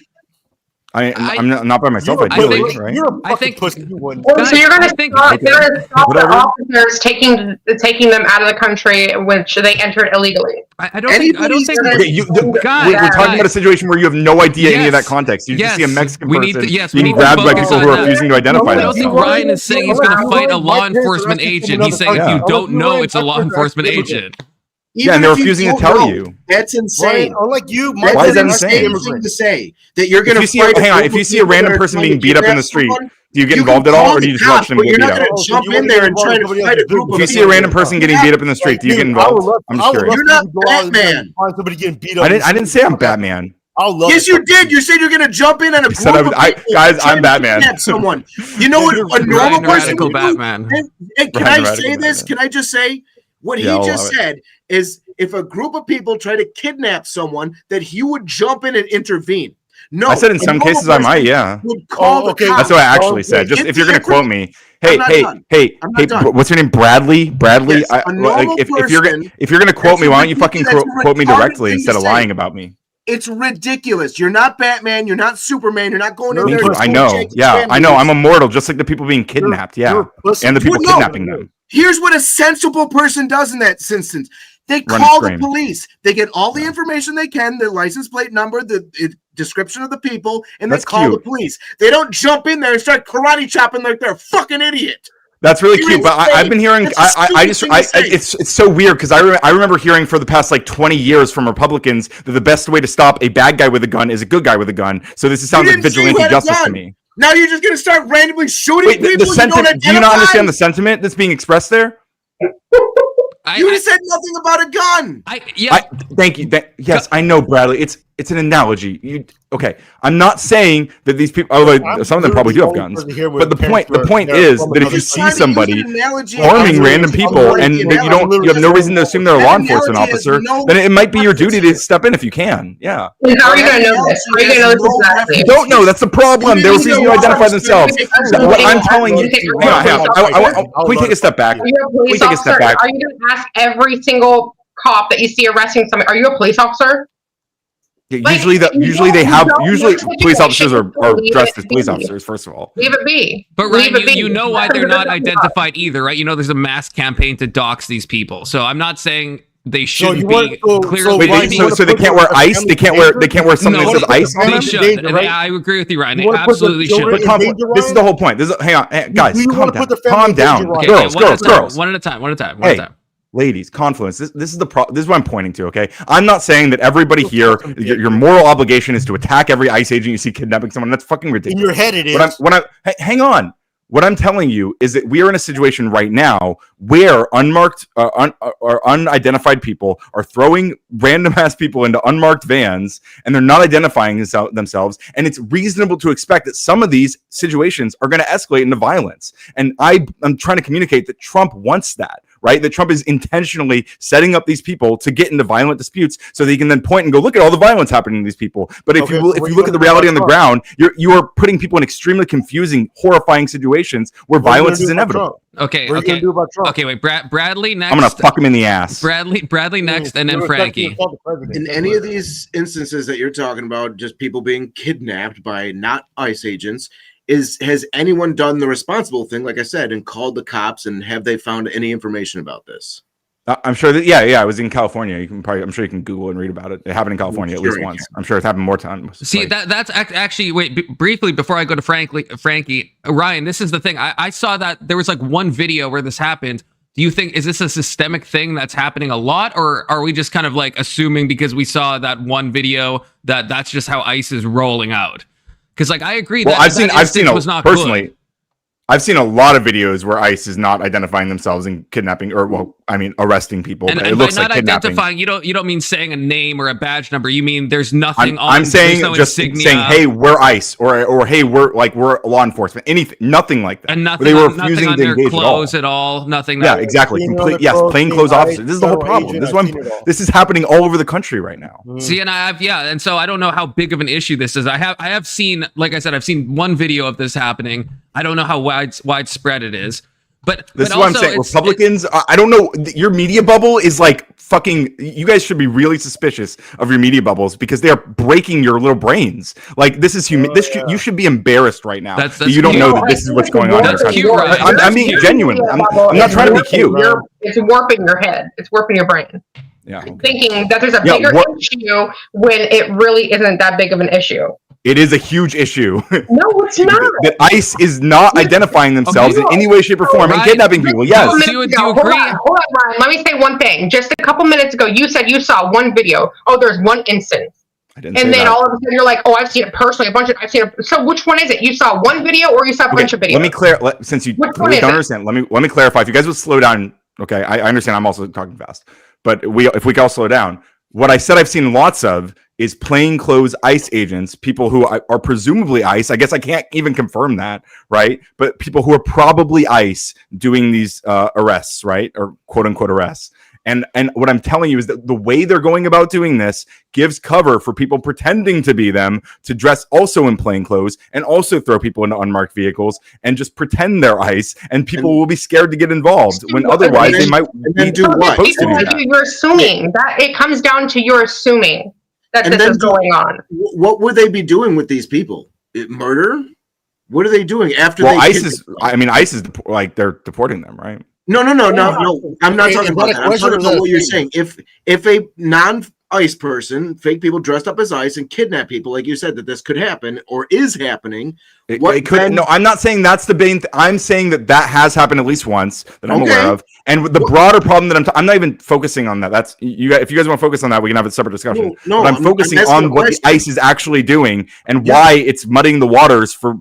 I'm not by myself. Ideally, right? I think. So you're going to stop the officers taking them out of the country, which they entered illegally. I don't think. We're talking about a situation where you have no idea any of that context. You just see a Mexican person being grabbed by people who are refusing to identify themselves. I don't think Ryan is saying he's going to fight a law enforcement agent. He's saying if you don't know, it's a law enforcement agent. Yeah, and they're refusing to tell you. That's insane. Unlike you, why is that insane? To say that you're going to fight. Hang on, if you see a random person being beat up in the street, do you get involved at all, or do you just watch them get beat up? You're not going to jump in there and try to fight a group. If you see a random person getting beat up in the street, do you get involved? I'm just curious. You're not Batman. Somebody getting beat up. I didn't say I'm Batman. Yes, you did. You said you're going to jump in on a group of people. Guys, I'm Batman. Someone. You know what a normal person would do? Batman. And can I say this? Can I just say what he just said is if a group of people try to kidnap someone, that he would jump in and intervene. No, I said in some cases I might, yeah. That's what I actually said. Just if you're going to quote me, hey, what's your name? Bradley. Yes, if you're going to quote me, why don't you fucking quote me directly instead of lying about me? It's ridiculous. You're not Batman. You're not Superman. You're not going in there. I know. Yeah, I know. I'm immortal, just like the people being kidnapped. Yeah, and the people kidnapping them. Here's what a sensible person does in that instance. They call the police. They get all the information they can, the license plate number, the description of the people, and they call the police. They don't jump in there and start karate chopping like they're a fucking idiot. That's really cute, but I've been hearing. It's so weird because I remember hearing for the past like 20 years from Republicans that the best way to stop a bad guy with a gun is a good guy with a gun. So this sounds like vigilante justice to me. Now you're just going to start randomly shooting people. Do you not understand the sentiment that's being expressed there? You said nothing about a gun. Thank you. Yes, I know, Bradley. It's an analogy. Okay, I'm not saying that these people, although some of them probably do have guns, but the point is that if you see somebody harming random people and you have no reason to assume they're a law enforcement officer, then it might be your duty to step in if you can. Yeah. How are you going to know this? How are you going to know this exactly? You don't know. That's the problem. They're refusing to identify themselves. What I'm telling you. Hang on. We take a step back. We take a step back. Are you going to ask every single cop that you see arresting somebody? Are you a police officer? Usually police officers are dressed as police officers, first of all. Leave it be. But Ryan, you know why they're not identified either, right? You know there's a mass campaign to dox these people. So I'm not saying they shouldn't be clearly. So they can't wear ice? They can't wear something that says ice on them? They should. I agree with you, Ryan. They absolutely should. This is the whole point. Hang on, guys, calm down. Girls. One at a time. Hey, ladies, confluence. This is this is what I'm pointing to. Okay, I'm not saying that everybody here, your moral obligation is to attack every ICE agent you see kidnapping someone. That's fucking ridiculous. In your head, it is. Hang on. What I'm telling you is that we are in a situation right now where unmarked or unidentified people are throwing random ass people into unmarked vans, and they're not identifying themselves. And it's reasonable to expect that some of these situations are going to escalate into violence. And I'm trying to communicate that Trump wants that. Right, that Trump is intentionally setting up these people to get into violent disputes, so that he can then point and go, "Look at all the violence happening to these people." But if you look at the reality on the ground, you are putting people in extremely confusing, horrifying situations where violence is inevitable. Okay, wait, Bradley next. I'm gonna fuck him in the ass. Bradley next, and then Frankie. In any of these instances that you're talking about, just people being kidnapped by not ICE agents. Has anyone done the responsible thing, like I said, and called the cops, and have they found any information about this? I'm sure that I was in California. I'm sure you can Google and read about it. It happened in California at least once. I'm sure it's happened more times. See, that's actually briefly before I go to Frankie, Ryan. This is the thing. I saw that there was like one video where this happened. Do you think is this a systemic thing that's happening a lot, or are we just kind of like assuming because we saw that one video that that's just how ICE is rolling out? Because like I agree that I've seen was not personally. Good. I've seen a lot of videos where ICE is not identifying themselves and kidnapping, or arresting people. And it by looks not like identifying, you don't mean saying a name or a badge number. You mean there's nothing on. I'm saying no just insignia. saying, hey, we're ICE, or hey, we're law enforcement. Anything, nothing like that. And nothing. They were nothing on their clothes at all. Nothing. Yeah, exactly. Plain clothes officers. This is the whole problem. This is happening all over the country right now. See, and so I don't know how big of an issue this is. I have seen, like I said, I've seen one video of this happening. I don't know how widespread it is, but this is what I'm saying. Republicans, I don't know. Your media bubble is like fucking. You guys should be really suspicious of your media bubbles because they are breaking your little brains. Like this is you should be embarrassed right now. That's you don't know that this is what's going on. That's cute, right? I'm being genuine. I'm not trying to be cute. It's warping your head. It's warping your brain. Yeah. Okay. Thinking that there's a bigger issue when it really isn't that big of an issue. It is a huge issue. No, it's not. That ICE is not identifying themselves in any way, shape, or form and kidnapping people. Yes. Do you agree? Hold on, Ryan. Let me say one thing. Just a couple minutes ago, you said you saw one video. Oh, there's one instance. And then all of a sudden you're like, oh, I've seen it personally. I've seen it. So which one is it? You saw one video or you saw a bunch of videos? Let me clarify. Since you really don't understand, let me clarify. If you guys would slow down, okay? I understand. I'm also talking fast, but if we can all slow down. What I said I've seen lots of is plainclothes ICE agents, people who are presumably ICE. I guess I can't even confirm that, right? But people who are probably ICE doing these arrests, right? Or quote unquote arrests. And what I'm telling you is that the way they're going about doing this gives cover for people pretending to be them to dress also in plainclothes and also throw people into unmarked vehicles and just pretend they're ICE, and people will be scared to get and when otherwise they might be supposed to do that. You're assuming that it comes down to you're assuming that this is going on. What would they be doing with these people? Murder? What are they doing after ICE is like they're deporting them, right? No. I'm not talking about that. I'm talking about what you're saying. If a non-ICE person, fake people dressed up as ICE and kidnap people, like you said, that this could happen or is happening. It could. No, I'm not saying that's the main. I'm saying that has happened at least once that I'm aware of. And the broader problem that I'm not even focusing on that. That's you guys. If you guys want to focus on that, we can have a separate discussion. No, but I'm focusing on what the ICE is actually doing and why it's muddying the waters for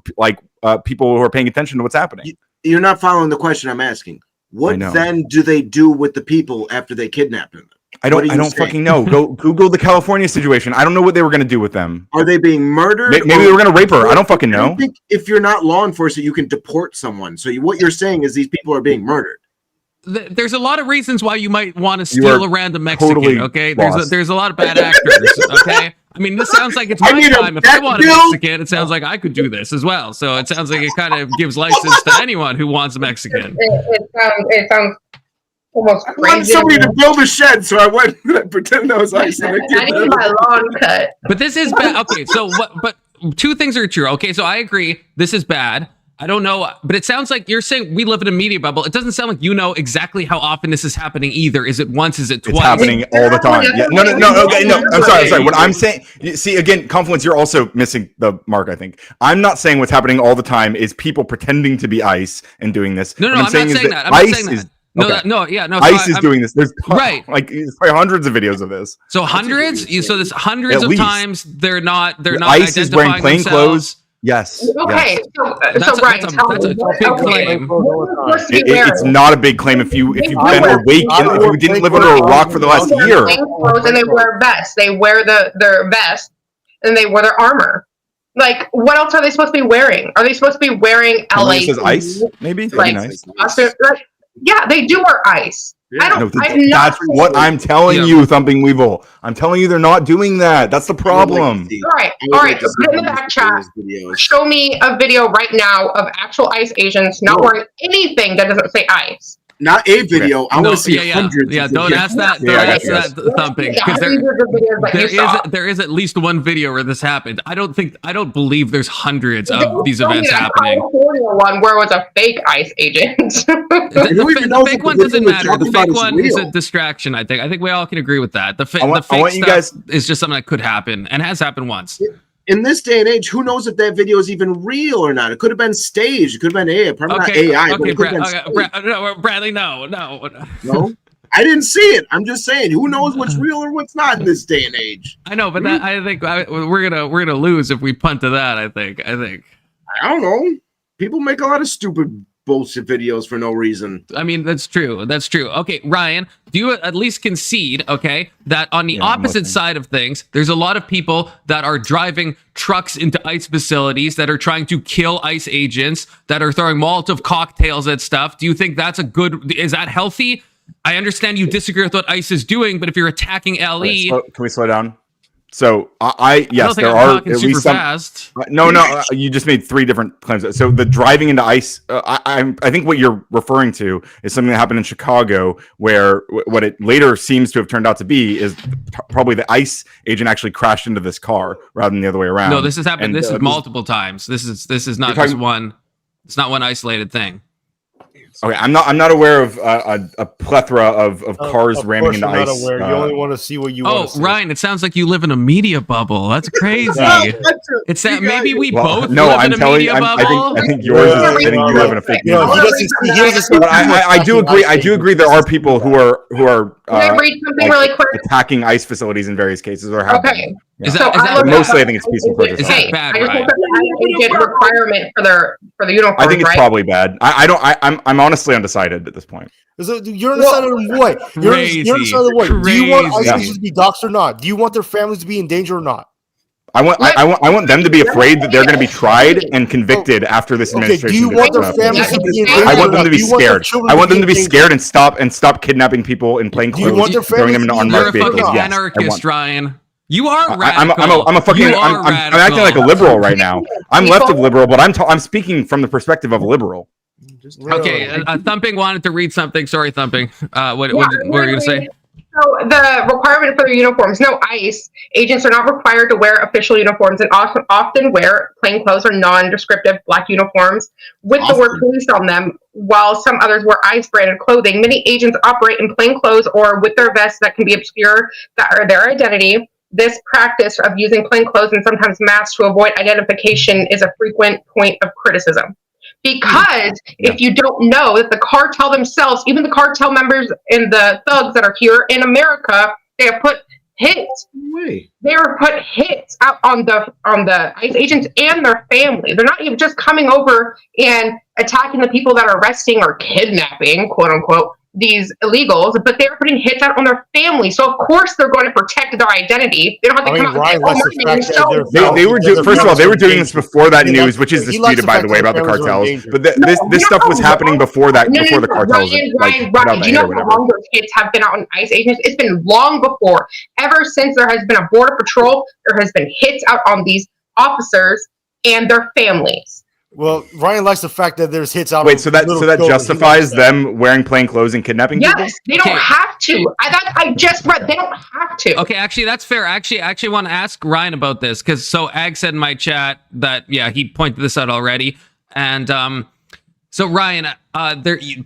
people who are paying attention to what's happening. You're not following the question I'm asking. What then do they do with the people after they kidnap them? I don't fucking know. Go Google the California situation. I don't know what they were going to do with them. Are they being murdered? Maybe they were going to rape her. I don't fucking know. I think if you're not law enforcement, you can deport someone. So what you're saying is these people are being murdered. There's a lot of reasons why you might want to steal a random Mexican. Totally okay, there's a lot of bad actors. Okay, I mean this sounds like it's my time. If I want a Mexican, it sounds like I could do this as well. So it sounds like it kind of gives license to anyone who wants a Mexican. It sounds almost crazy. I wanted somebody to build a shed, so I went and pretend I was ICE. I need my lawn cut. But this is bad. Okay, so what? But two things are true. Okay, so I agree. This is bad. I don't know, but it sounds like you're saying we live in a media bubble. It doesn't sound like you know exactly how often this is happening either. Is it once? Is it twice? It's happening all the time. Yeah. No. Okay, no. I'm sorry. What I'm saying, see, again, Confluence, you're also missing the mark, I think. I'm not saying what's happening all the time is people pretending to be ICE and doing this. No, I'm not saying that. I'm not saying that. No. ICE is doing this. There's probably hundreds of videos of this. So hundreds? So there's hundreds of times they're not ICE is wearing plain clothes. Yes. Okay, yes. so Ryan, tell that's me. a big claim. It's not a big claim if you've been awake and if you didn't live under a rock for the last year. And they wear vests. They wear their vest and they wear their armor. Like, what else are they supposed to be wearing? Are they supposed to be wearing LA? It says ice, maybe. Like, Nice. yeah, they do wear ice. No, that's what I'm telling you, Thumping Weevil. I'm telling you, they're not doing that. That's the problem. All right. Put in the back chat. Show me a video right now of actual ICE agents not wearing anything that doesn't say ICE. Not a video. I want to see hundreds. Yeah, don't ask that. Don't ask that, Thumping. Because there is at least one video where this happened. I don't believe there's hundreds of these events happening. One where it was a fake ICE agent. The fake one doesn't matter. The fake one is a distraction. I think we all can agree with that. The fake stuff is just something that could happen and has happened once. In this day and age, who knows if that video is even real or not? It could have been staged. It could have been AI. Probably not AI. Okay, Bradley, no. No, I didn't see it. I'm just saying, who knows what's real or what's not in this day and age? I know, but I think we're gonna lose if we punt to that. I think. I don't know. People make a lot of stupid bullshit videos for no reason. I mean, that's true. Okay, Ryan, do you at least concede, okay, that on the opposite side of things, there's a lot of people that are driving trucks into ICE facilities that are trying to kill ICE agents, that are throwing Molotov cocktails at stuff? Do you think that's is that healthy? I understand you disagree with what ICE is doing, but if you're attacking LE... Can we slow down? So yes, I don't think there I'm are talking at super least some. Fast. No, you just made 3 different claims. So the driving into ICE, I think what you're referring to is something that happened in Chicago, where what it later seems to have turned out to be is probably the ICE agent actually crashed into this car rather than the other way around. No, this has happened. This is multiple times. This is not just one. It's not one isolated thing. Okay, I'm not aware of a plethora of cars ramming into ICE. Not aware. You only want to see what you want to see. Ryan, it sounds like you live in a media bubble. That's crazy. It's that maybe we both live in a media bubble. I think yours is. I think you live in a fake media bubble. I do agree. I do agree. There are people who are Can I read something really quick? attacking ICE facilities in various cases, or have okay. Is that mostly? I think it's peaceful protest. Is that bad, Ryan? Requirement for the uniform. I think it's probably bad. I'm honestly undecided at this point. You're undecided on what? You're undecided on what? Do you want ICE agents to be doxxed or not? Do you want their families to be in danger or not? I want them to be afraid that they're going to be tried and convicted after this administration. Do you want their families to be in danger? I want them to be scared. I want them to be scared and stop kidnapping people in plain clothes, throwing them into unmarked vehicles. You're a fucking anarchist, Ryan. You are radical. I'm acting like a liberal right now. I'm left of liberal, but I'm speaking from the perspective of a liberal. Okay, Thumping wanted to read something. Sorry, Thumping. What were you going to say? So the requirement for their uniforms, no ICE agents are not required to wear official uniforms and often wear plain clothes or non-descriptive black uniforms with the word police on them, while some others wear ICE branded clothing. Many agents operate in plain clothes or with their vests that can be obscure that are their identity. This practice of using plain clothes and sometimes masks to avoid identification is a frequent point of criticism. Because if you don't know that the cartel themselves, even the cartel members and the thugs that are here in America, they have put hits. They are put hits out on the ICE agents and their family. They're not even just coming over and attacking the people that are arresting or kidnapping, quote unquote, these illegals, but they're putting hits out on their family. So of course they're going to protect their identity. They don't have to come out. They were first of all, they were doing this before that news, which is disputed, by the way, about the cartels. But this stuff was happening before that, before the cartels. Ryan, do you know how long those hits have been out on ICE agents? It's been long before. Ever since there has been a border patrol, there has been hits out on these officers and their families. Well, Ryan likes the fact that there's hits out. Wait, so that justifies them wearing plain clothes and kidnapping people? Yes, they don't have to. I just read they don't have to. Okay, actually, that's fair. I actually want to ask Ryan about this because Ag said in my chat that he pointed this out already, and so Ryan,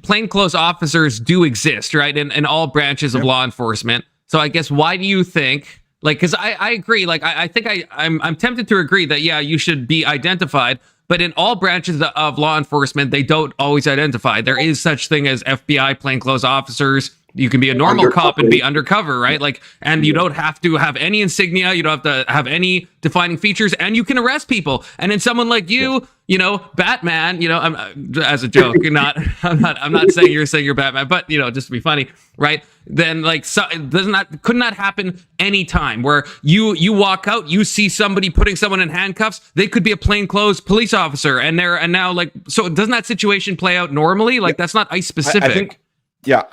plainclothes officers do exist, right, in all branches of law enforcement. So I guess why do you think? Because I agree. I think I'm tempted to agree that you should be identified. But in all branches of law enforcement, they don't always identify. There is such thing as FBI plainclothes officers. You can be a normal cop and be undercover, right? Like, and you don't have to have any insignia. You don't have to have any defining features, and you can arrest people. And then someone like you, you know, Batman, you know, as a joke, I'm not saying you're Batman, but you know, just to be funny, right? Then like, so, it could not happen anytime where you walk out, you see somebody putting someone in handcuffs. They could be a plainclothes police officer, and now like, so doesn't that situation play out normally? Like, that's not ICE specific.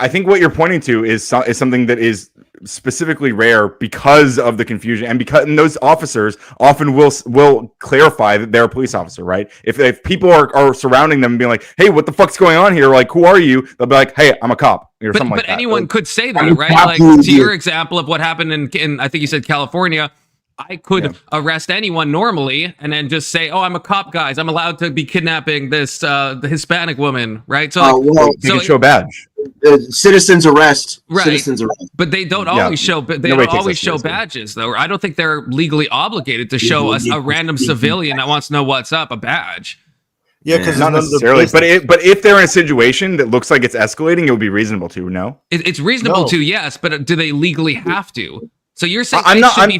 I think what you're pointing to is something that is specifically rare because of the confusion, and those officers often will clarify that they're a police officer, right? If people are surrounding them and being like, "Hey, what the fuck's going on here? Like, who are you?" They'll be like, "Hey, I'm a cop," or something like that. But anyone could say that, right? Like, to your example of what happened in I think you said California. I could arrest anyone normally and then just say, "Oh, I'm a cop, guys. I'm allowed to be kidnapping this the Hispanic woman," right? So, you can show a badge. Citizens arrest. Right. Citizens arrest. But they don't always show. They don't always show badges, though. I don't think they're legally obligated to show us a random civilian that wants to know what's up a badge. Yeah, because not necessarily. But if they're in a situation that looks like it's escalating, it would be reasonable to. No, it's reasonable to, yes. But do they legally have to? So you're saying I'm not talking.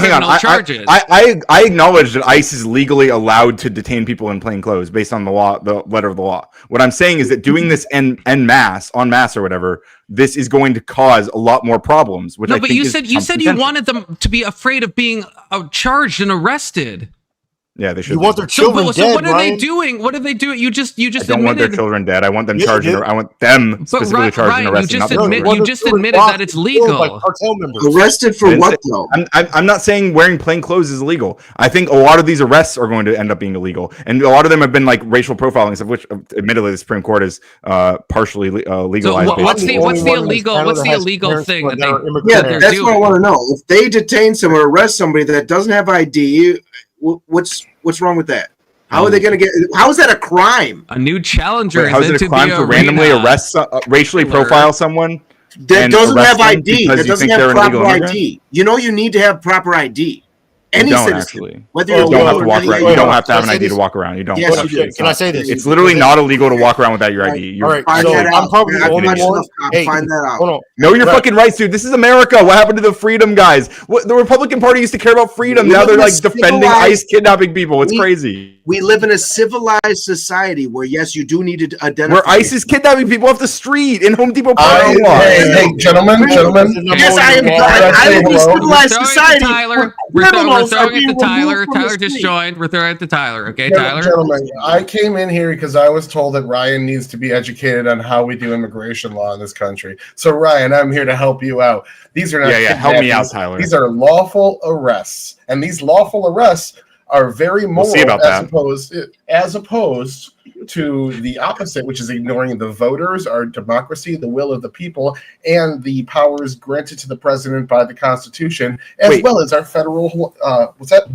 Hang on. Charges. I acknowledge that ICE is legally allowed to detain people in plain clothes based on the law, the letter of the law. What I'm saying is that doing this en masse or whatever, this is going to cause a lot more problems. Which but you said you wanted them to be afraid of being charged and arrested. Yeah, they should. You want their children dead, so what are they doing? What are they doing? You just I don't want their children dead. I want them charged. I want them specifically charged and arrested. You just admitted that it's legal. Like cartel members. Arrested for what though? I'm not saying wearing plain clothes is illegal. I think a lot of these arrests are going to end up being illegal, and a lot of them have been like racial profiling stuff, which admittedly the Supreme Court is partially legalized. So what's the illegal thing that they? Yeah, that's what I want to know. If they detain someone or arrest somebody that doesn't have ID. What's wrong with that? How are they going to get? How is that a crime? A new challenger. How is it a crime to randomly arrest, racially profile someone that doesn't have ID? That doesn't have proper ID. You know, you need to have proper ID. Any citizen, actually. Whether you don't have to walk around. You don't have to have an ID to walk around. You don't. Yes, you do. Can I say this? It's literally not illegal to walk around without your ID. All right, so I'm probably the only one. Hey, find that out. Know your fucking rights, dude. This is America. What happened to the freedom guys? The Republican Party used to care about freedom. Now they're like defending ICE kidnapping people. It's crazy. We live in a civilized society where, yes, you do need to identify. Where ICE is kidnapping people off the street in Home Depot parking lot. Hey, gentlemen. Yes, I live in a civilized society. We're throwing it to Tyler. Tyler just joined. We're throwing it to Tyler. Okay, Tyler. Gentlemen, I came in here because I was told that Ryan needs to be educated on how we do immigration law in this country. So, Ryan, I'm here to help you out. These are not help me out, Tyler. These are lawful arrests, and these lawful arrests are very moral as opposed to the opposite, which is ignoring the voters, our democracy, the will of the people, and the powers granted to the president by the Constitution, as well as our federal. What's that?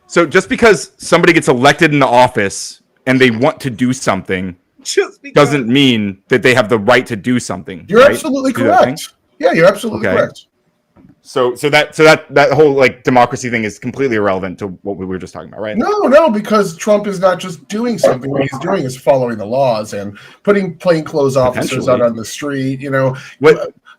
So just because somebody gets elected into office and they want to do something doesn't mean that they have the right to do something. You're absolutely correct. Yeah, you're absolutely correct. So that whole like democracy thing is completely irrelevant to what we were just talking about, right? No, because Trump is not just doing something. What he's doing is following the laws and putting plainclothes officers out on the street. You know,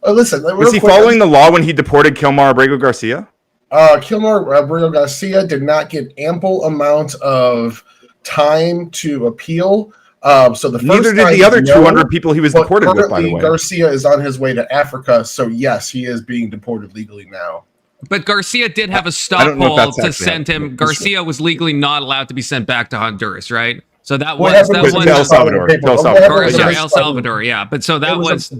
listen. Was he following the law when he deported Kilmar Abrego Garcia? Kilmar Abrego Garcia did not get ample amount of time to appeal. So neither did the other 200 people he was deported with, by the way. Garcia is on his way to Africa, so yes, he is being deported legally now. But Garcia did have a stop hold to send him. Garcia was legally not allowed to be sent back to Honduras, right? So that was El Salvador. El Salvador, yeah. But so that was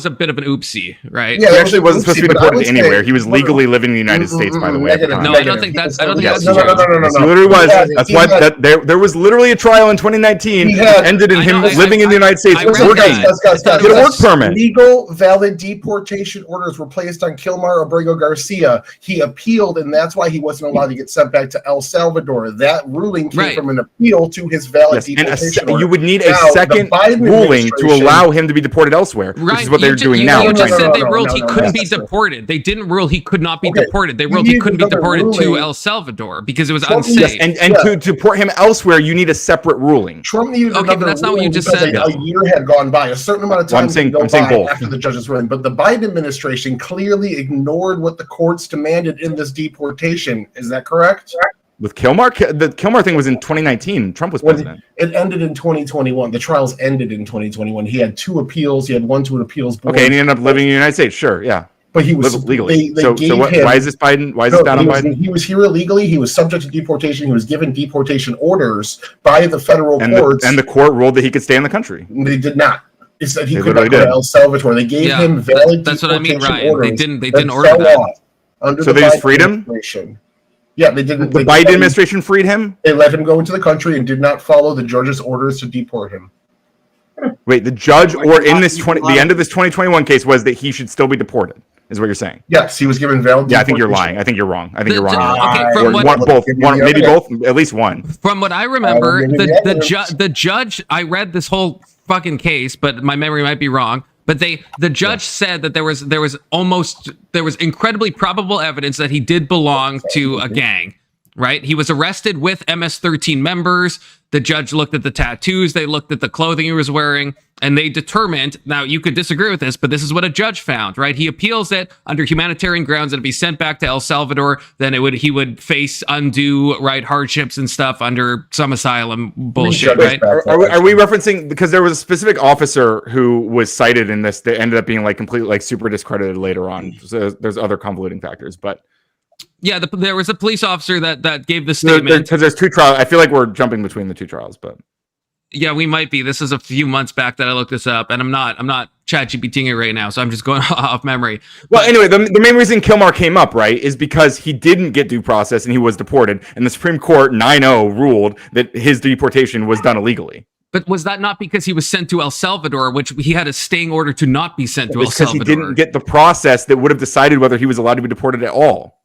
a bit of an oopsie, right? Yeah, he actually wasn't supposed to be deported anywhere. He was legally living in the United States, by the way. No, I don't think that's true. No. He literally was. That's why there was literally a trial in 2019 that ended in him living in the United States working. Get a work permit. Legal, valid deportation orders were placed on Kilmar Abrego Garcia. He appealed, and that's why he wasn't allowed to get sent back to El Salvador. That ruling came from an appeal to to his valid Yes, deportation and order. you would need a Now, the second Biden ruling to administration- allow him to be deported elsewhere, which is what they're doing now. You just No, said no, they no, ruled no, he no, couldn't be that's true. deported. They didn't rule he could not be Okay, deported. They you ruled he need couldn't be another deported to ruling. El Salvador because it was Trump- unsafe. Yes, and to deport him elsewhere, you need a separate ruling. Trump needed Okay, but another that's not what you ruling just because said, a year had gone by. A certain amount of Well, time I'm saying- had gone I'm saying by both. after the judge's ruling. But the Biden administration clearly ignored what the courts demanded in this deportation. Is that correct? With Kilmar, the Kilmar thing was in 2019. Trump was president. It ended in 2021. The trials ended in 2021. He had 2 appeals. He had one to an appeals board. Okay, and he ended up living in the United States. Sure, yeah. But he was legally. They so gave what, him, why is this Biden? Why is this bad on Biden? He was here illegally. He was subject to deportation. He was given deportation orders by the federal courts. And the court ruled that he could stay in the country. They did not. It said he They could not go literally to El Salvador. They gave him valid that's what I mean, deportation Ryan. orders. They didn't order fell that. off under So the they just Biden freed him? administration. Yeah, they didn't. The Biden administration freed him? They let him go into the country and did not follow the judge's orders to deport him. Wait, the judge or in this the end of this 2021 case was that he should still be deported, is what you're saying? Yes, he was given valid Yeah, I think you're deportation. lying. I think you're wrong. I think you're wrong. Okay, Or from what, maybe both, at least one. From what I remember, give you the the judge. I read this whole fucking case, but my memory might be wrong. But the judge said that there was incredibly probable evidence that he did belong to a gang. Right? He was arrested with MS-13 members. The judge looked at the tattoos. They looked at the clothing he was wearing, and they determined. Now, you could disagree with this, but this is what a judge found. Right? He appeals it under humanitarian grounds, and if he's sent back to El Salvador, then he would face undue hardships and stuff under some asylum bullshit. Right? Are we referencing because there was a specific officer who was cited in this that ended up being completely super discredited later on? So there's other convoluting factors, but. Yeah, there was a police officer that gave the statement. Because there's 2 trials. I feel like we're jumping between the 2 trials, but yeah, we might be. This is a few months back that I looked this up, and I'm not ChatGPTing it right now, so I'm just going off memory. Well, anyway, the main reason Kilmar came up, right, is because he didn't get due process and he was deported, and the Supreme Court 9-0 ruled that his deportation was done illegally. But was that not because he was sent to El Salvador, which he had a staying order to not be sent to El Salvador? Because he didn't get the process that would have decided whether he was allowed to be deported at all.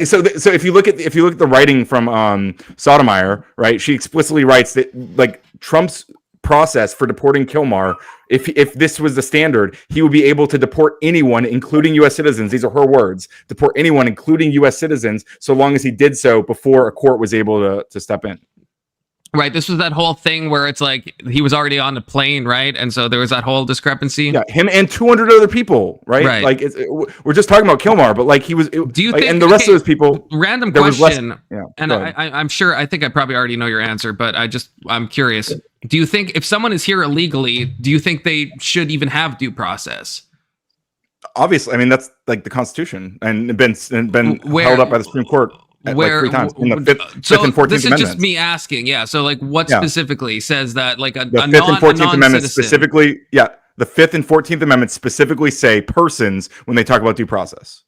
So if you look at the writing from Sotomayor, right, she explicitly writes that Trump's process for deporting Kilmar, if this was the standard, he would be able to deport anyone, including U.S. citizens. These are her words: deport anyone, including U.S. citizens, so long as he did so before a court was able to step in. Right. This was that whole thing where it's he was already on the plane, right? And so there was that whole discrepancy. Yeah, him and 200 other people, right? Right. We're just talking about Kilmar, but he was. Do you think? And the rest of those people. Random question. And I'm sure. I think I probably already know your answer, but I'm curious. Do you think if someone is here illegally, do you think they should even have due process? Obviously, I mean that's the Constitution and been held up by the Supreme Court. 3 times in the 5th and 14th Amendments. This is just me asking. Yeah. So what specifically says that the 5th and 14th Amendments specifically? Yeah. The 5th and 14th Amendments specifically say persons when they talk about due process.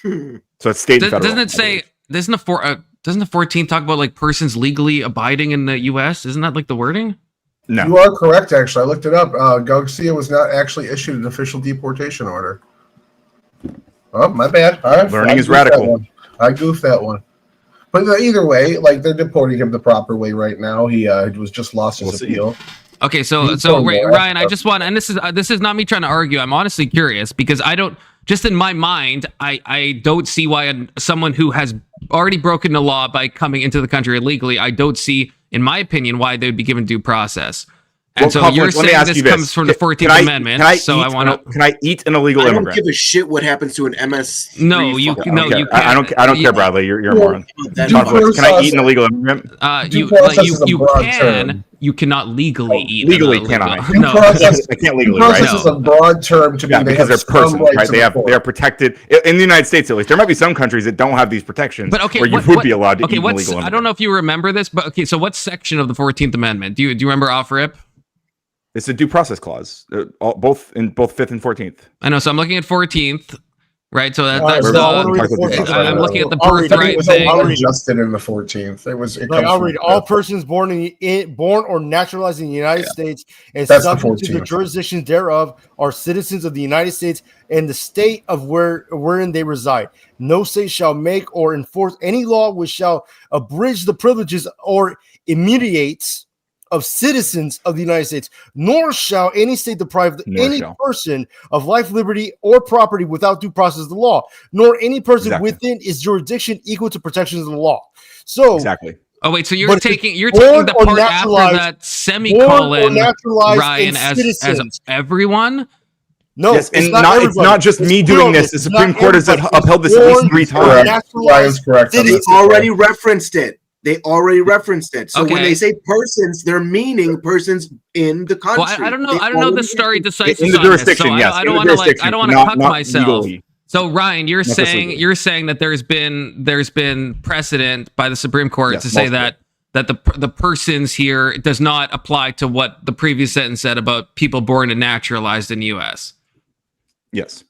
So it's state and federal. Doesn't it say? Doesn't the 14th talk about persons legally abiding in the U.S.? Isn't that the wording? No. You are correct. Actually, I looked it up. Garcia was not actually issued an official deportation order. Oh, my bad. Learning is radical. I goofed that one. But either way, they're deporting him the proper way right now. He was just lost his appeal. Okay, so Ryan, I just want, and this is not me trying to argue. I'm honestly curious because I don't, just in my mind, I don't see why someone who has already broken the law by coming into the country illegally, I don't see, in my opinion, why they would be given due process. And so you're saying this comes from the 14th Amendment. Can I eat an illegal immigrant? I don't give a shit what happens to an MS. No, you can't. I don't care, Bradley. You're a moron. Can I eat an illegal immigrant? You cannot legally eat. Legally, can I? No, I can't legally. Due process is a broad term to mean because they're persons, right? They are protected in the United States at least. There might be some countries that don't have these protections, but where you would be allowed to eat an illegal immigrant. I don't know if you remember this, but so what section of the 14th Amendment do you remember off rip? It's a due process clause, both 5th and 14th. I know. So I'm looking at 14th. right? So that's I'm looking at the birthright thing. Adjusted in the 14th. I'll read all persons born or naturalized in the United States and subject to the jurisdiction thereof are citizens of the United States and the state of wherein they reside. No state shall make or enforce any law which shall abridge the privileges or immunities of citizens of the United States, nor shall any state deprive any person of life, liberty, or property without due process of the law, nor any person within its jurisdiction equal to protections of the law. So Oh wait, so you're taking the part after that semicolon, Ryan, as everyone? No, yes, and it's not just me doing this. The Supreme Court has upheld this at least 3 times. Ryan's correct. They already referenced it. So when they say persons, they're meaning persons in the country. Well, I don't know. I don't know the stare decisis in the jurisdiction. So yes, I don't want to I don't want to cuck myself. Legally. So Ryan, you're saying that there's been precedent by the Supreme Court to say that the persons here does not apply to what the previous sentence said about people born and naturalized in the U.S. Yes.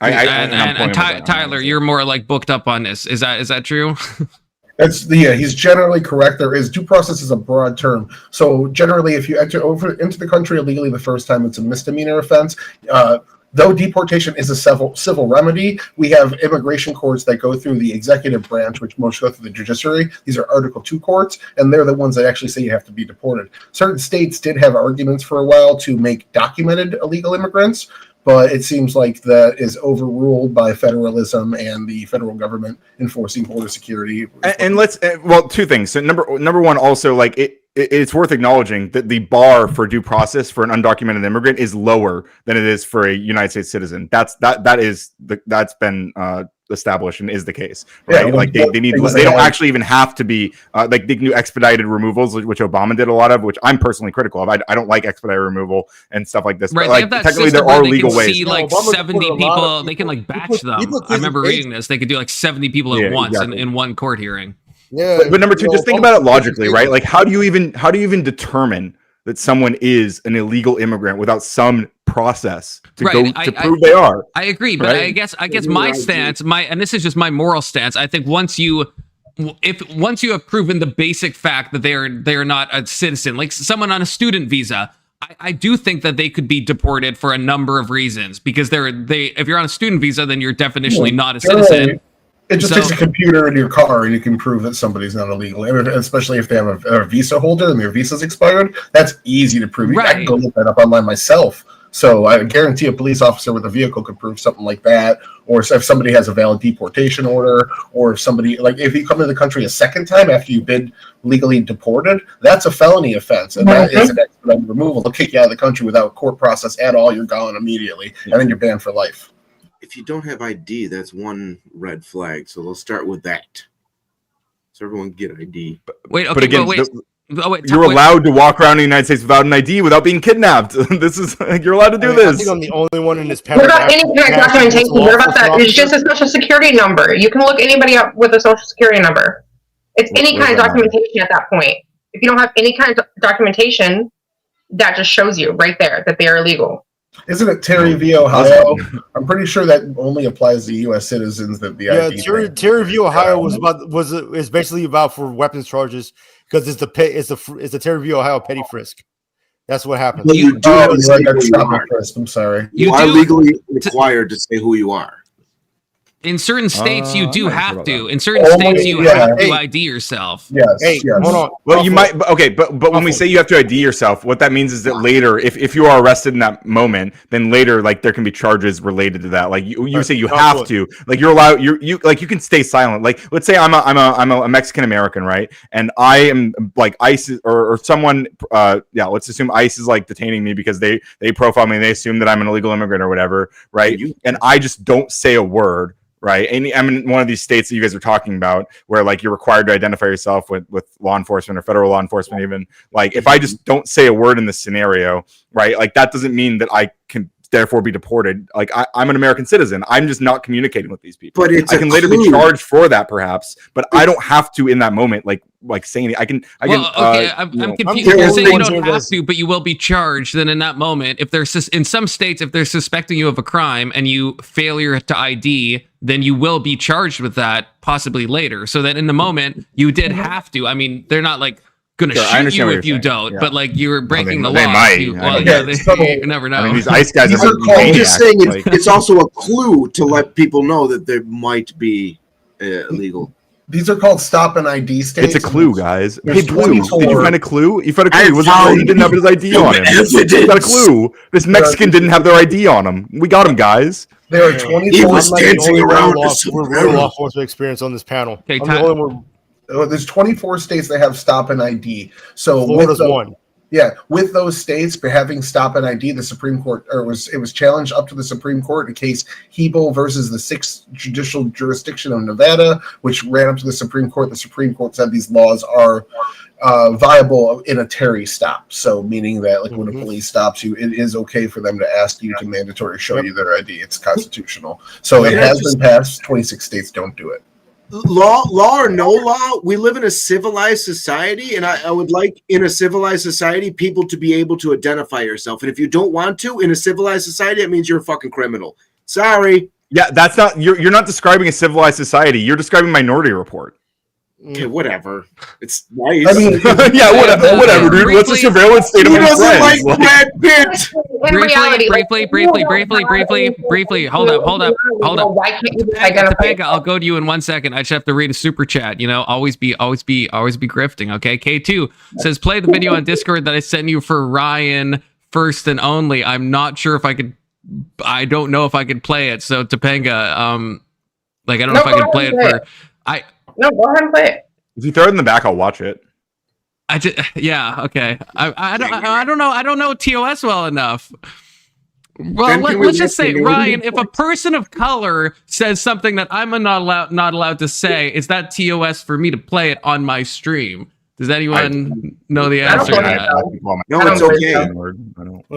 And Tyler, you're more like booked up on this. Is that true? He's generally correct. There is due process is a broad term. So generally, if you enter into the country illegally the first time, it's a misdemeanor offense. Though deportation is a civil remedy, we have immigration courts that go through the executive branch, which most go through the judiciary. These are Article 2 courts, and they're the ones that actually say you have to be deported. Certain states did have arguments for a while to make documented illegal immigrants, but it seems like that is overruled by federalism and the federal government enforcing border security. And let's two things. So number one, also it's worth acknowledging that the bar for due process for an undocumented immigrant is lower than it is for a United States citizen. That's been established and is the case, right? Yeah, they don't actually even have to be they can do expedited removals, which Obama did a lot of, which I'm personally critical of. I don't like expedited removal and stuff like this. Right, but technically there are legal ways. See 70 people. They can batch them. I remember reading this. They could do 70 people at once in one court hearing. Yeah, but number two, just think about it logically, right? Like, how do you even determine that someone is an illegal immigrant without some process to prove they are? I agree, but I guess my stance, and this is just my moral stance. I think once you have proven the basic fact that they are not a citizen, like someone on a student visa, I do think that they could be deported for a number of reasons, because if you're on a student visa, then you're definitionally not a citizen. It just takes a computer in your car and you can prove that somebody's not illegal, especially if they have a visa holder and their visa's expired. That's easy to prove. Right. I can go look that up online myself. So I guarantee a police officer with a vehicle could prove something like that. Or if somebody has a valid deportation order, or if you come to the country a second time after you've been legally deported, that's a felony offense. And that is an expedited removal. They'll kick you out of the country without court process at all. You're gone immediately. And then you're banned for life. If you don't have ID, that's one red flag. So they'll start with that. So everyone get ID. You're allowed to walk around the United States without an ID without being kidnapped. You're allowed to do this. I think I'm the only one in this panel. What about any kind of documentation? What about that? It's just a social security number. You can look anybody up with a social security number. It's any kind of documentation at that point. If you don't have any kind of documentation, that just shows you right there that they are illegal. Isn't it Terry v. Ohio? I'm pretty sure that only applies to U.S. citizens. That the ID Terry v. Ohio is basically about for weapons charges, because it's the Terry v. Ohio petty frisk. That's what happened. You do I'm sorry. You are legally required to say who you are. In certain states, you do have to. In certain states, you have to ID yourself. Yes. Hold on. Well, you might. Okay, but when we say you have to ID yourself, what that means is that later, if you are arrested in that moment, then later, there can be charges related to that. Like you say, you have to. Like you're allowed. You can stay silent. Like let's say I'm a Mexican American, right? And I am ICE or someone. Let's assume ICE is detaining me because they profile me and they assume that I'm an illegal immigrant or whatever, right? And I just don't say a word. Right. And I'm in one of these states that you guys are talking about where you're required to identify yourself with law enforcement or federal law enforcement, even if I just don't say a word in this scenario. Right. That doesn't mean that I can therefore be deported. Like I'm an American citizen. I'm just not communicating with these people. But I can later be charged for that, perhaps. But I don't have to in that moment. Like saying I can. Okay, I'm confused. You're saying you don't have to, but you will be charged. Then in that moment, if there's in some states, if they're suspecting you of a crime and you failure to ID, then you will be charged with that possibly later. So that in the moment you did have to. I mean, they're not like going to shoot you if you don't, but like you're breaking the law. They might. You never know. I mean, these ICE guys are I'm just saying it's also a clue to let people know that there might be illegal. These are called stop and ID states. It's a clue, guys. Hey, There's Clue. 24. Did you find a clue? You found a clue. He didn't have his ID on him. You got a clue. This Mexican didn't have their ID on him. We got him, guys. There are 24. He was dancing around. We're real law enforcement experience on this panel. Okay, there's 24 states that have stop and ID. So Florida's one. Yeah, with those states having stop and ID, the Supreme Court, it was challenged up to the Supreme Court in case Hebel versus the 6th Judicial Jurisdiction of Nevada, which ran up to the Supreme Court. The Supreme Court said these laws are viable in a Terry stop. So meaning that like when a police stops you, it is okay for them to ask you to mandatory show you their ID. It's constitutional. So it has been passed. 26 states don't do it. Law or no law, we live in a civilized society, and I would like in a civilized society people to be able to identify yourself. And if you don't want to in a civilized society, it means you're a fucking criminal. Sorry. Yeah, that's not you're not describing a civilized society. You're describing Minority Report. Okay, whatever. It's nice. I mean, yeah, whatever, dude. What's the surveillance state of my friends? Like Brad Pitt. Briefly. Hold up. Why can't you Topanga, I'll go to you in 1 second. I just have to read a super chat. You know, always be grifting. Okay. K2 says play the video on Discord that I sent you for Ryan first and only. I'm not sure if I could. I don't know if I could play it. So Topanga, I don't know if I could play it for. No, go ahead and play it. If you throw it in the back, I'll watch it. Okay. I don't know. I don't know TOS well enough. Well, let's just say, Ryan, if a person of color says something that I'm not allowed to say, is that TOS for me to play it on my stream? Does anyone know the answer to that? No, it's okay.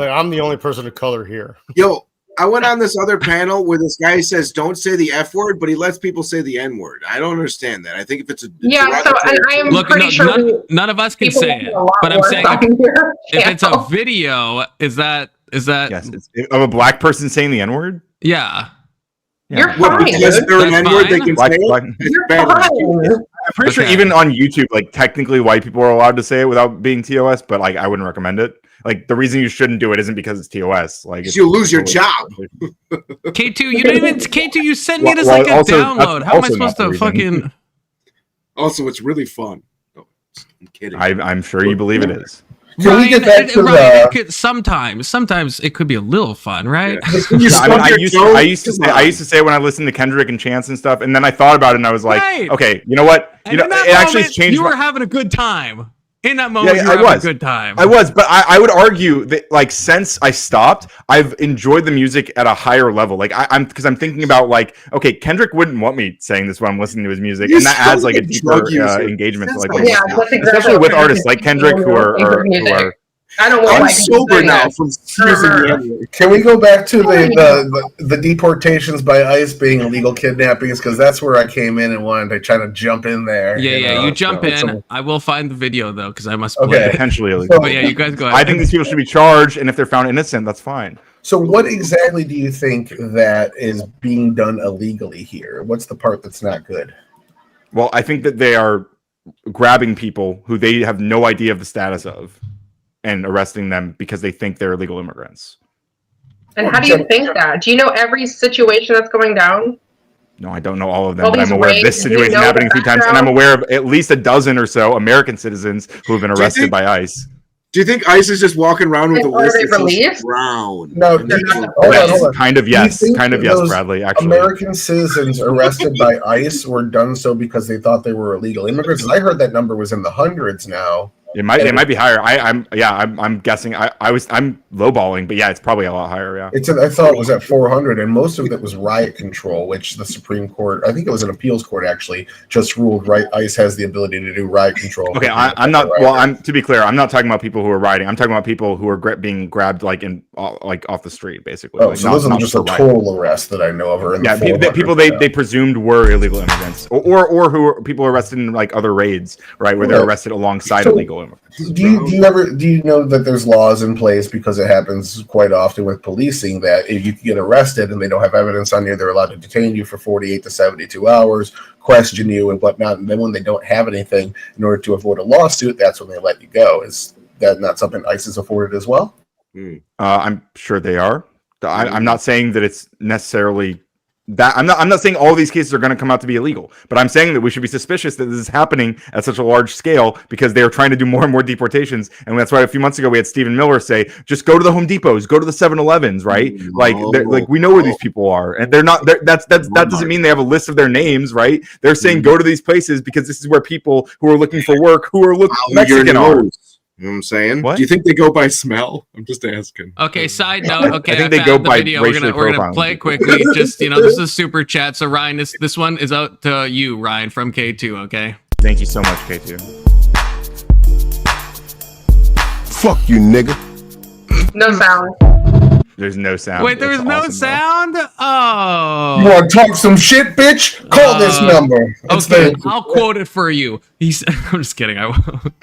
I'm the only person of color here. Yo, I went on this other panel where this guy says don't say the F word, but he lets people say the N word. I don't understand that. I think if it's a and I am pretty sure none of us can say it, but I'm saying if it's a video, is that yes, of a black person saying the N word? Yeah. You're fine. Because they're an N word, they can say it. You're fine. I'm pretty sure even on YouTube, like technically white people are allowed to say it without being TOS, but like I wouldn't recommend it. Like the reason you shouldn't do it isn't because it's TOS. Like you lose your job. K2, you didn't even K2. You sent me this like a download. How am I supposed to fucking? Also, it's really fun. Oh, I'm kidding. I'm sure you believe it is. Can we get back to sometimes it could be a little fun, right? I used to say when I listened to Kendrick and Chance and stuff, and then I thought about it and I was like, okay, you know what? It actually changed. You were having a good time. In that moment, you were having a good time. I was, but I would argue that like since I stopped, I've enjoyed the music at a higher level. Like I'm thinking about like, okay, Kendrick wouldn't want me saying this when I'm listening to his music, and that adds like a deeper engagement. To, like, especially with artists like Kendrick who are. I don't want. I'm sober now from using the. Can we go back to the deportations by ICE being illegal kidnappings? Because that's where I came in and wanted to try to jump in there. Yeah, you jump in. I will find the video though, because I must play potentially illegal. But yeah, you guys go ahead. I think these people should be charged, and if they're found innocent, that's fine. So, what exactly do you think that is being done illegally here? What's the part that's not good? Well, I think that they are grabbing people who they have no idea of the status of, and arresting them because they think they're illegal immigrants. And how do you think that? Do you know every situation that's going down? No, I don't know all of them, but I'm aware of this situation happening a few times, and I'm aware of at least a dozen or so American citizens who have been arrested by ICE. Do you think ICE is just walking around with a list released? Brown? No, hold on. Kind of yes, Bradley. Actually, American citizens arrested by ICE were done so because they thought they were illegal immigrants. I heard that number was in the hundreds now. It might be higher. I'm guessing. I'm lowballing, but yeah, it's probably a lot higher. Yeah, I thought it was at 400, and most of it was riot control, which the Supreme Court, I think it was an appeals court actually, just ruled ICE has the ability to do riot control. Okay, I'm not. Well, to be clear, I'm not talking about people who are rioting. I'm talking about people who are being grabbed like off the street, basically. Oh, so those are just a total arrest that I know of. People they presumed were illegal immigrants, or who are people arrested in like other raids, right, where they're arrested alongside illegal immigrants. Do you know that there's laws in place, because it happens quite often with policing, that if you get arrested and they don't have evidence on you, they're allowed to detain you for 48 to 72 hours, question you and whatnot, and then when they don't have anything, in order to avoid a lawsuit, that's when they let you go. Is that not something ICE is afforded as well? I'm sure they are. I'm not saying that it's necessarily that. I'm not saying all of these cases are going to come out to be illegal, but I'm saying that we should be suspicious that this is happening at such a large scale, because they are trying to do more and more deportations. And that's why a few months ago we had Stephen Miller say, just go to the Home Depots, go to the 7-Elevens, right? Like we know where these people are, and they're not. That doesn't mean they have a list of their names, right? They're saying go to these places because this is where people who are looking for work, who are Mexican are. You know what I'm saying? What? Do you think they go by smell? I'm just asking. Okay, side note. Okay, I think they go the by video. We're gonna play it quickly. Just this is a super chat. So Ryan, this one is out to you, Ryan, from K2. Okay. Thank you so much, K2. Fuck you, nigga. No sound. There's no sound. Wait, there was no sound? Oh. You want to talk some shit, bitch? Call this number. Okay, I'll quote it for you. I'm just kidding. I won't.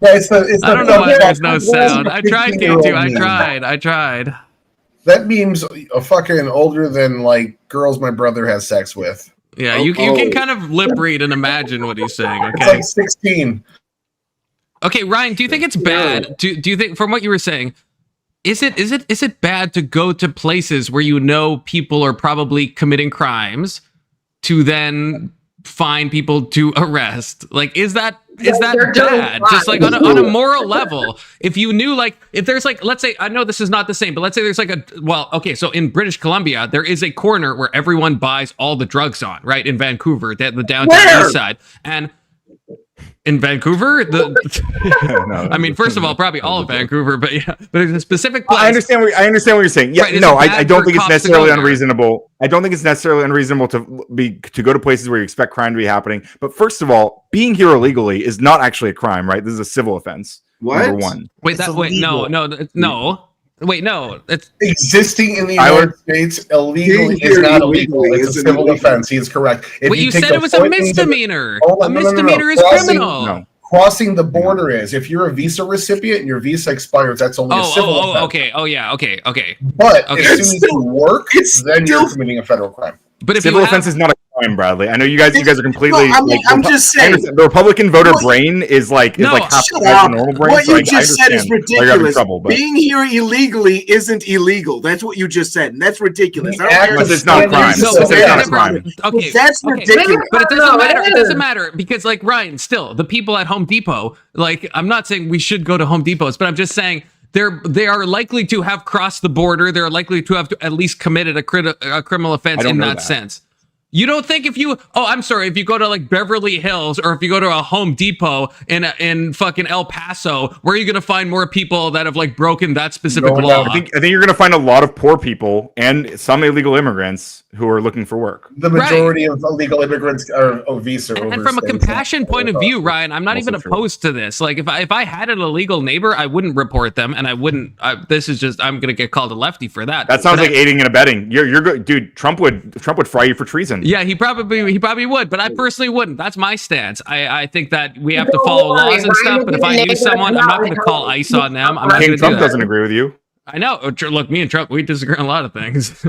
I don't know why there's no sound. I tried, K2. I tried. That meme's a fucking older than like girls my brother has sex with. Yeah, you can kind of lip read and imagine what he's saying. Okay, it's like 16. Okay, Ryan, do you think it's bad? Do you think, from what you were saying, is it bad to go to places where you know people are probably committing crimes to then find people to arrest? Like, is that bad? Just like on a moral level, if you knew, like, if there's like, let's say, I know this is not the same, but let's say there's like so in British Columbia, there is a corner where everyone buys all the drugs on, right? In Vancouver, the downtown east side. And in Vancouver, I mean, first of all, probably all of Vancouver, but yeah, but there's a specific place. I understand what you're saying. Yeah, right, no, I don't think it's necessarily unreasonable. I don't think it's necessarily unreasonable to go to places where you expect crime to be happening. But first of all, being here illegally is not actually a crime, right? This is a civil offense. What? Number one. No. Wait, no. It's existing in the United States illegally is not illegal. It's a civil offense. He is correct. Wait, you said it was a misdemeanor. A misdemeanor is criminal. No. Crossing the border is. If you're a visa recipient and your visa expires, that's only a civil offense. Okay. Oh, yeah. Okay. But as soon as you work, then you're committing a federal crime. But if civil offense is not a crime, Bradley. I know you guys are completely. I'm just saying. The Republican voter brain is like half the normal brain. What you just said is ridiculous. Being here illegally isn't illegal. That's what you just said, and that's ridiculous. It's not a crime. It's not a crime. Okay, that's ridiculous. But it doesn't matter. It doesn't matter because, like, Ryan, still the people at Home Depot. Like, I'm not saying we should go to Home Depots, but I'm just saying. They are likely to have crossed the border. They're likely to have at least committed a criminal offense in that sense. You don't think if you go to like Beverly Hills or if you go to a Home Depot in fucking El Paso, where are you going to find more people that have like broken that specific law? I think you're going to find a lot of poor people and some illegal immigrants who are looking for work. The majority of illegal immigrants are visa. And from a compassion point of view, Ryan, I'm not even opposed to this. Like if I had an illegal neighbor, I wouldn't report them, and I wouldn't. I'm going to get called a lefty for that. That sounds like aiding and abetting. You're good, dude. Trump would fry you for treason. Yeah, he probably would, but I personally wouldn't. That's my stance. I think that we have to follow laws and stuff. But if I knew someone, I'm not going to call ICE on them. I'm not going to do that. Trump doesn't agree with you. I know. Look, me and Trump, we disagree on a lot of things.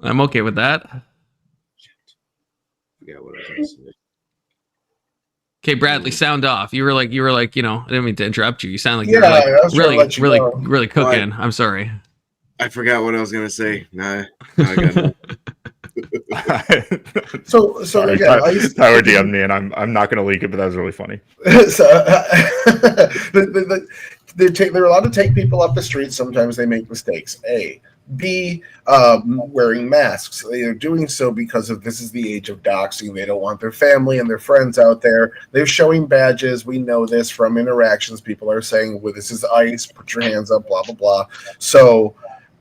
I'm okay with that. Okay, Bradley, sound off. You were like, I didn't mean to interrupt you. You sound like you're like really cooking. I'm sorry. I forgot what I was gonna say. Nah, I got it. So sorry, again, Tyler DM'd me, and I'm not going to leak it, but that was really funny. They're allowed to take people up the street. Sometimes they make mistakes. be wearing masks. They are doing so because of this is the age of doxing. They don't want their family and their friends out there. They're showing badges. We know this from interactions. People are saying, well, this is ICE, put your hands up, blah, blah, blah. So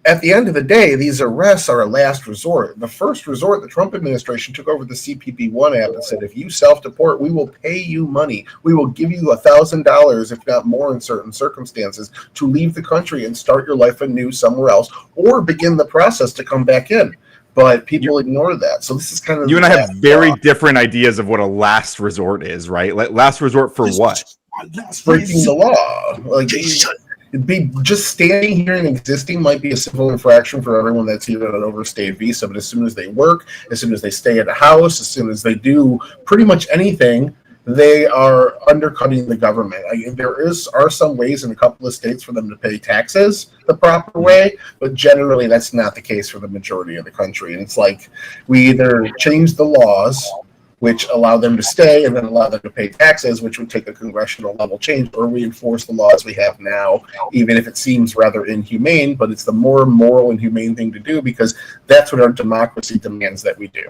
at the end of the day, these arrests are a last resort. The first resort, the Trump administration took over the CPP-1 app and said, if you self-deport, we will pay you money. We will give you $1,000, if not more in certain circumstances, to leave the country and start your life anew somewhere else or begin the process to come back in. But people ignore that. So this is kind of... You and I have very different ideas of what a last resort is, right? Like, last resort for what? Breaking the law. Like, it'd be just standing here and existing might be a civil infraction for everyone that's here on an overstayed visa, but as soon as they work, as soon as they stay at a house, as soon as they do pretty much anything, they are undercutting the government. There are some ways in a couple of states for them to pay taxes the proper way, but generally that's not the case for the majority of the country. And it's like we either change the laws, which allow them to stay and then allow them to pay taxes, which would take a congressional level change, or we enforce the laws we have now, even if it seems rather inhumane, but it's the more moral and humane thing to do because that's what our democracy demands that we do.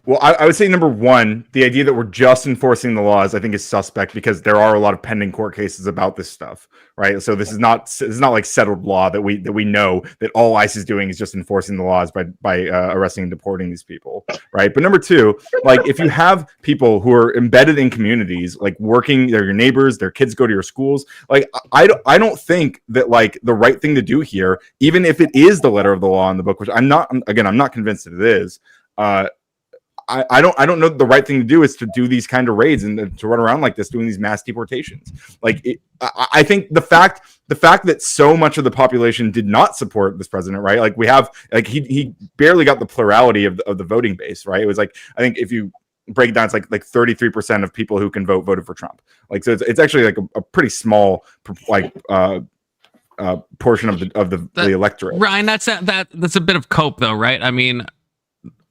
Well, I would say number one, the idea that we're just enforcing the laws, I think, is suspect because there are a lot of pending court cases about this stuff, right? So this is not like settled law that we know that all ICE is doing is just enforcing the laws by arresting and deporting these people, right? But number two, like if you have people who are embedded in communities, like working, they're your neighbors, their kids go to your schools, like I don't think that like the right thing to do here, even if it is the letter of the law in the book, which I'm not convinced that it is. I don't know the right thing to do is to do these kind of raids and to run around like this doing these mass deportations. Like I think the fact that so much of the population did not support this president, right? Like we have like he barely got the plurality of the voting base, right? It was like I think if you break it down, it's like 33% of people who can vote voted for Trump. Like so it's actually like a pretty small like portion of the electorate. Ryan, that's a bit of cope though, right? I mean,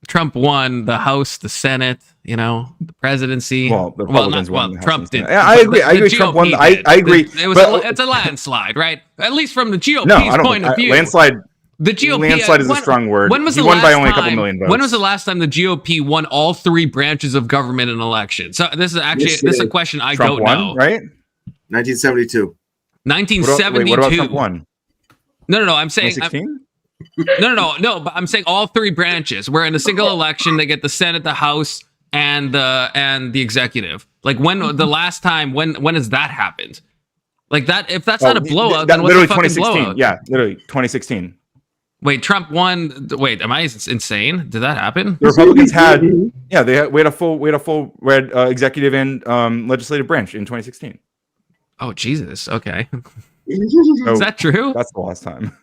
Trump won the House, the Senate, the presidency. Well, the Republicans won. Trump did. Yeah, I agree. I agree. Trump won. I agree. It's a landslide, right? At least from the GOP's point of view. Landslide. The GOP. Landslide is a strong word. When was he the won last by only time, a couple million votes. When was the last time the GOP won all three branches of government in an election? So this is a question I Trump don't won, know. Right? 1972. 1972. What about Trump won? No. I'm saying. 2016? No, but I'm saying all three branches. We're in a single election. They get the Senate, the House, and the executive. Like when the last time when has that happened? Like that if that's not a blowout, then what's a fucking blowout? Yeah, literally 2016. Wait, Trump won. Wait, am I insane? Did that happen? The Republicans had we had a full red executive and legislative branch in 2016. Oh Jesus, okay. So is that true? That's the last time.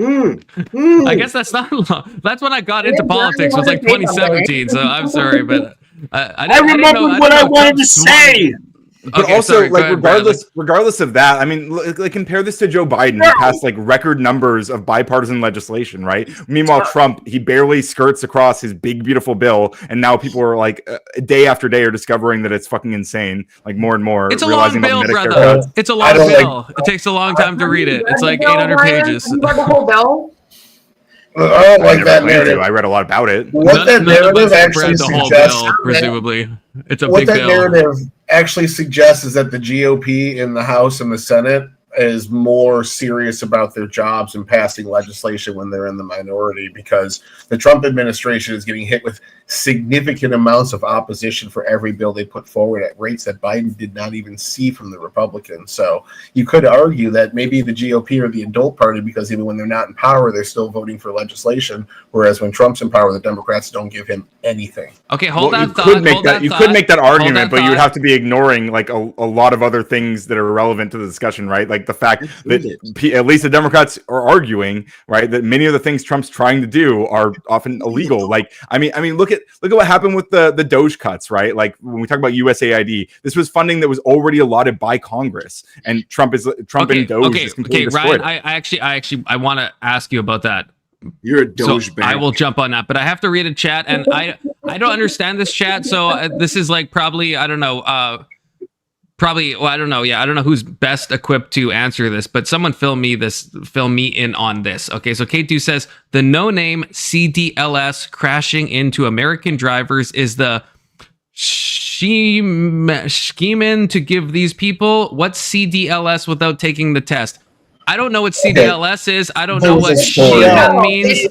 I guess that's not long. That's when I got into politics. Was like 2017. So I'm sorry, but I remember what I wanted to say. But okay, also, sorry, like, regardless of that, I mean, like, compare this to Joe Biden, who passed like record numbers of bipartisan legislation, right? Meanwhile, Trump, he barely skirts across his big, beautiful bill, and now people are like, day after day, are discovering that it's fucking insane, like more and more. It's a long bill, brother. It's a long bill. It takes a long time to read it. It's like 800 pages. You read the whole bill? I don't like that narrative. I read a lot about it. What that narrative actually suggests, presumably, it's a what big that bill. narrative actually suggests is that the GOP in the House and the Senate is more serious about their jobs and passing legislation when they're in the minority, because the Trump administration is getting hit with significant amounts of opposition for every bill they put forward at rates that Biden did not even see from the Republicans. So you could argue that maybe the GOP are the adult party because even when they're not in power, they're still voting for legislation, whereas when Trump's in power, the Democrats don't give him anything. Okay, hold that thought. You could make that argument, but you would have to be ignoring like a lot of other things that are relevant to the discussion, right? Like the fact that at least the Democrats are arguing, right, that many of the things Trump's trying to do are often illegal. Like, I mean, look at what happened with the Doge cuts, right? Like when we talk about USAID, this was funding that was already allotted by Congress, and Trump and Doge is completely destroyed. Ryan, I want to ask you about that. You're a Doge I will jump on that, but I have to read a chat, and I don't understand this chat, so this is like probably, I don't know, probably, well, I don't know. Yeah, I don't know who's best equipped to answer this, but someone fill me in on this. Okay, so K2 says the no-name CDLS crashing into American drivers is the scheming to give these people what's CDLS without taking the test. I don't know what CDLS is. I don't know what scheming means.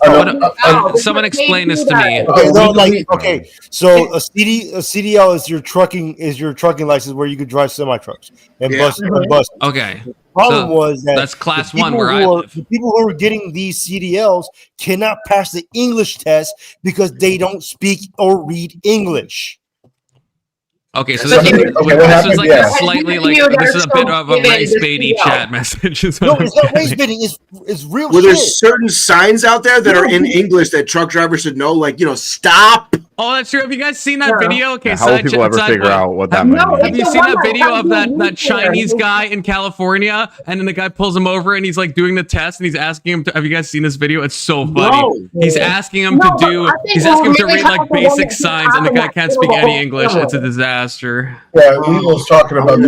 Someone explain this to me. Okay, so a CDL is your trucking license where you could drive semi trucks and bus. Okay. The problem was that's class 1 where I live. The people who are getting these CDLs cannot pass the English test because they don't speak or read English. Okay, so this is like a slightly like this is a bit of a race baity chat message. No, it's not race baiting. It's real. Well, there's certain signs out there that are in English that truck drivers should know, like stop. Oh, that's true. Have you guys seen that video? Okay, how will people ever figure out what that means? Have you seen that video of that Chinese guy in California, and then the guy pulls him over and he's like doing the test, and he's asking him to. Have you guys seen this video? It's so funny. He's asking him to do. He's asking him to read like basic signs, and the guy can't speak any English. It's a disaster. Yeah, Eagle's talking about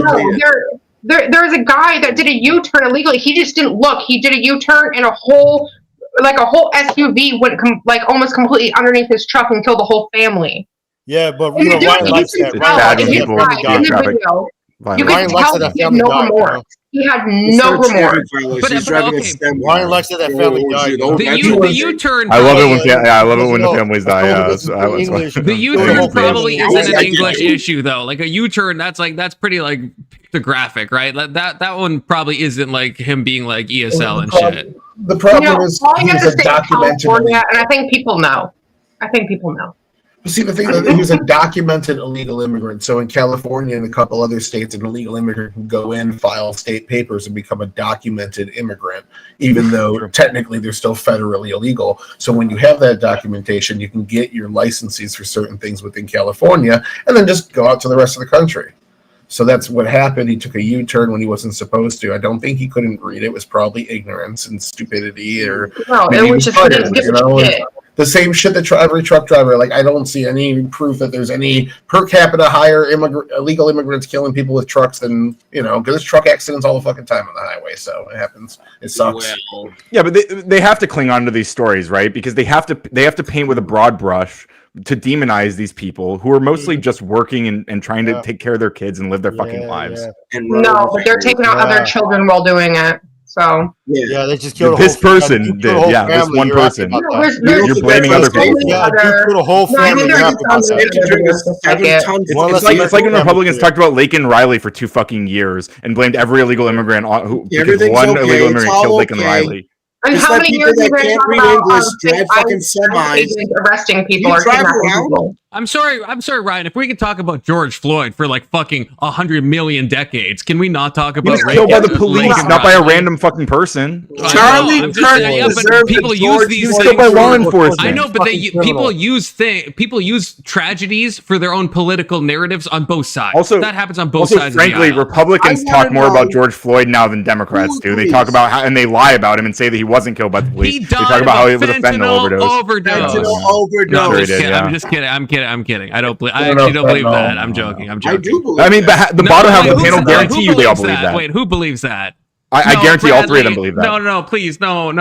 there's a guy that did a U-turn illegally. He just didn't look. He did a U-turn and a whole SUV went almost completely underneath his truck and killed the whole family. Yeah, but Ryan likes that. You can tell he had no remorse. He had no remorse. Ryan likes that family died. The U-turn. I love it when the families die. The U-turn probably isn't an English issue though. Like a U-turn, that's pretty like pictographic, right? That one probably isn't like him being like ESL and shit. The problem is he's a documented, and I think people know. See, the thing is, he was a documented illegal immigrant. So in California and a couple other states, an illegal immigrant can go in, file state papers, and become a documented immigrant, even though technically they're still federally illegal. So when you have that documentation, you can get your licenses for certain things within California, and then just go out to the rest of the country. So that's what happened. He took a U-turn when he wasn't supposed to. I don't think he couldn't read. It was probably ignorance and stupidity, or it was just the same shit that every truck driver. Like, I don't see any proof that there's any per capita higher illegal immigrants killing people with trucks than because there's truck accidents all the fucking time on the highway. So it happens. It sucks. Well, yeah, but they have to cling on to these stories, right? Because they have to paint with a broad brush to demonize these people who are mostly just working and trying to take care of their kids and live their fucking lives. No, but they're taking out other children while doing it. So they just killed this person did. Yeah, this one person. You're blaming other people. Yeah, you killed a whole family. It's like when Republicans talked about Laken Riley for 2 fucking years and blamed every illegal immigrant because one illegal immigrant killed Laken Riley. And how many years are they talking about fucking semis arresting people or kidnapping people? I'm sorry, Ryan. If we could talk about George Floyd for like fucking 100 million decades, can we not talk about? He was killed by the police, not by a random fucking person. Charlie Kirk but people use these things by law enforcement. I know, but people use tragedies for their own political narratives on both sides. Also, that happens on both sides. Frankly, Republicans talk more about George Floyd now than Democrats do. They talk about how, and they lie about him and say that he wasn't killed by the police. He died they talk about how he was a fentanyl overdose. No, I'm just kidding. I'm kidding. I actually don't believe that. I'm joking. I do believe. I mean, the bottom half of the panel guarantee you they all believe that. Wait, who believes that? I guarantee all 3 of them believe that. No, please, no.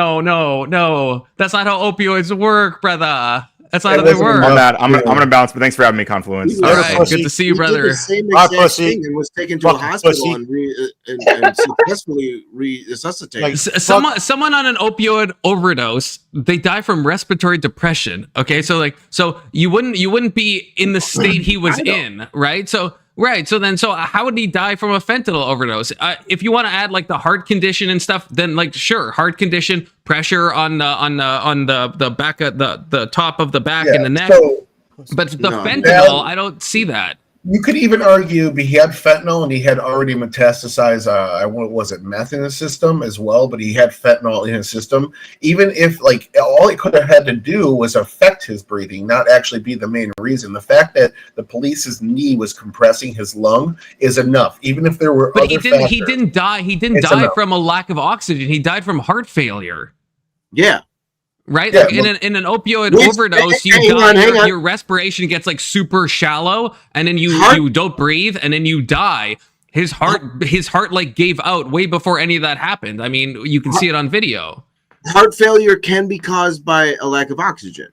That's not how opioids work, brother. That's not how they work. On that, I'm gonna bounce. But thanks for having me, Confluence. All right, good to see you, brother. He did the same exact thing and was taken to a hospital and successfully resuscitated. Someone on an opioid overdose, they die from respiratory depression. Okay, so you wouldn't be in the state he was in, right? So how would he die from a fentanyl overdose? If you want to add like the heart condition and stuff, then like sure, heart condition, pressure on the back of the top of the back and the neck. But the fentanyl, I don't see that. You could even argue he had fentanyl and he had already metastasized, what was it, meth in his system as well, but he had fentanyl in his system. Even if, like, all it could have had to do was affect his breathing, not actually be the main reason. The fact that the police's knee was compressing his lung is enough, even if there were other factors. He didn't die from a lack of oxygen. He died from heart failure. Yeah. Right? Yeah, like in an opioid overdose, your respiration gets like super shallow, and then you don't breathe, and then you die. His heart like gave out way before any of that happened. I mean, you can see it on video. Heart failure can be caused by a lack of oxygen.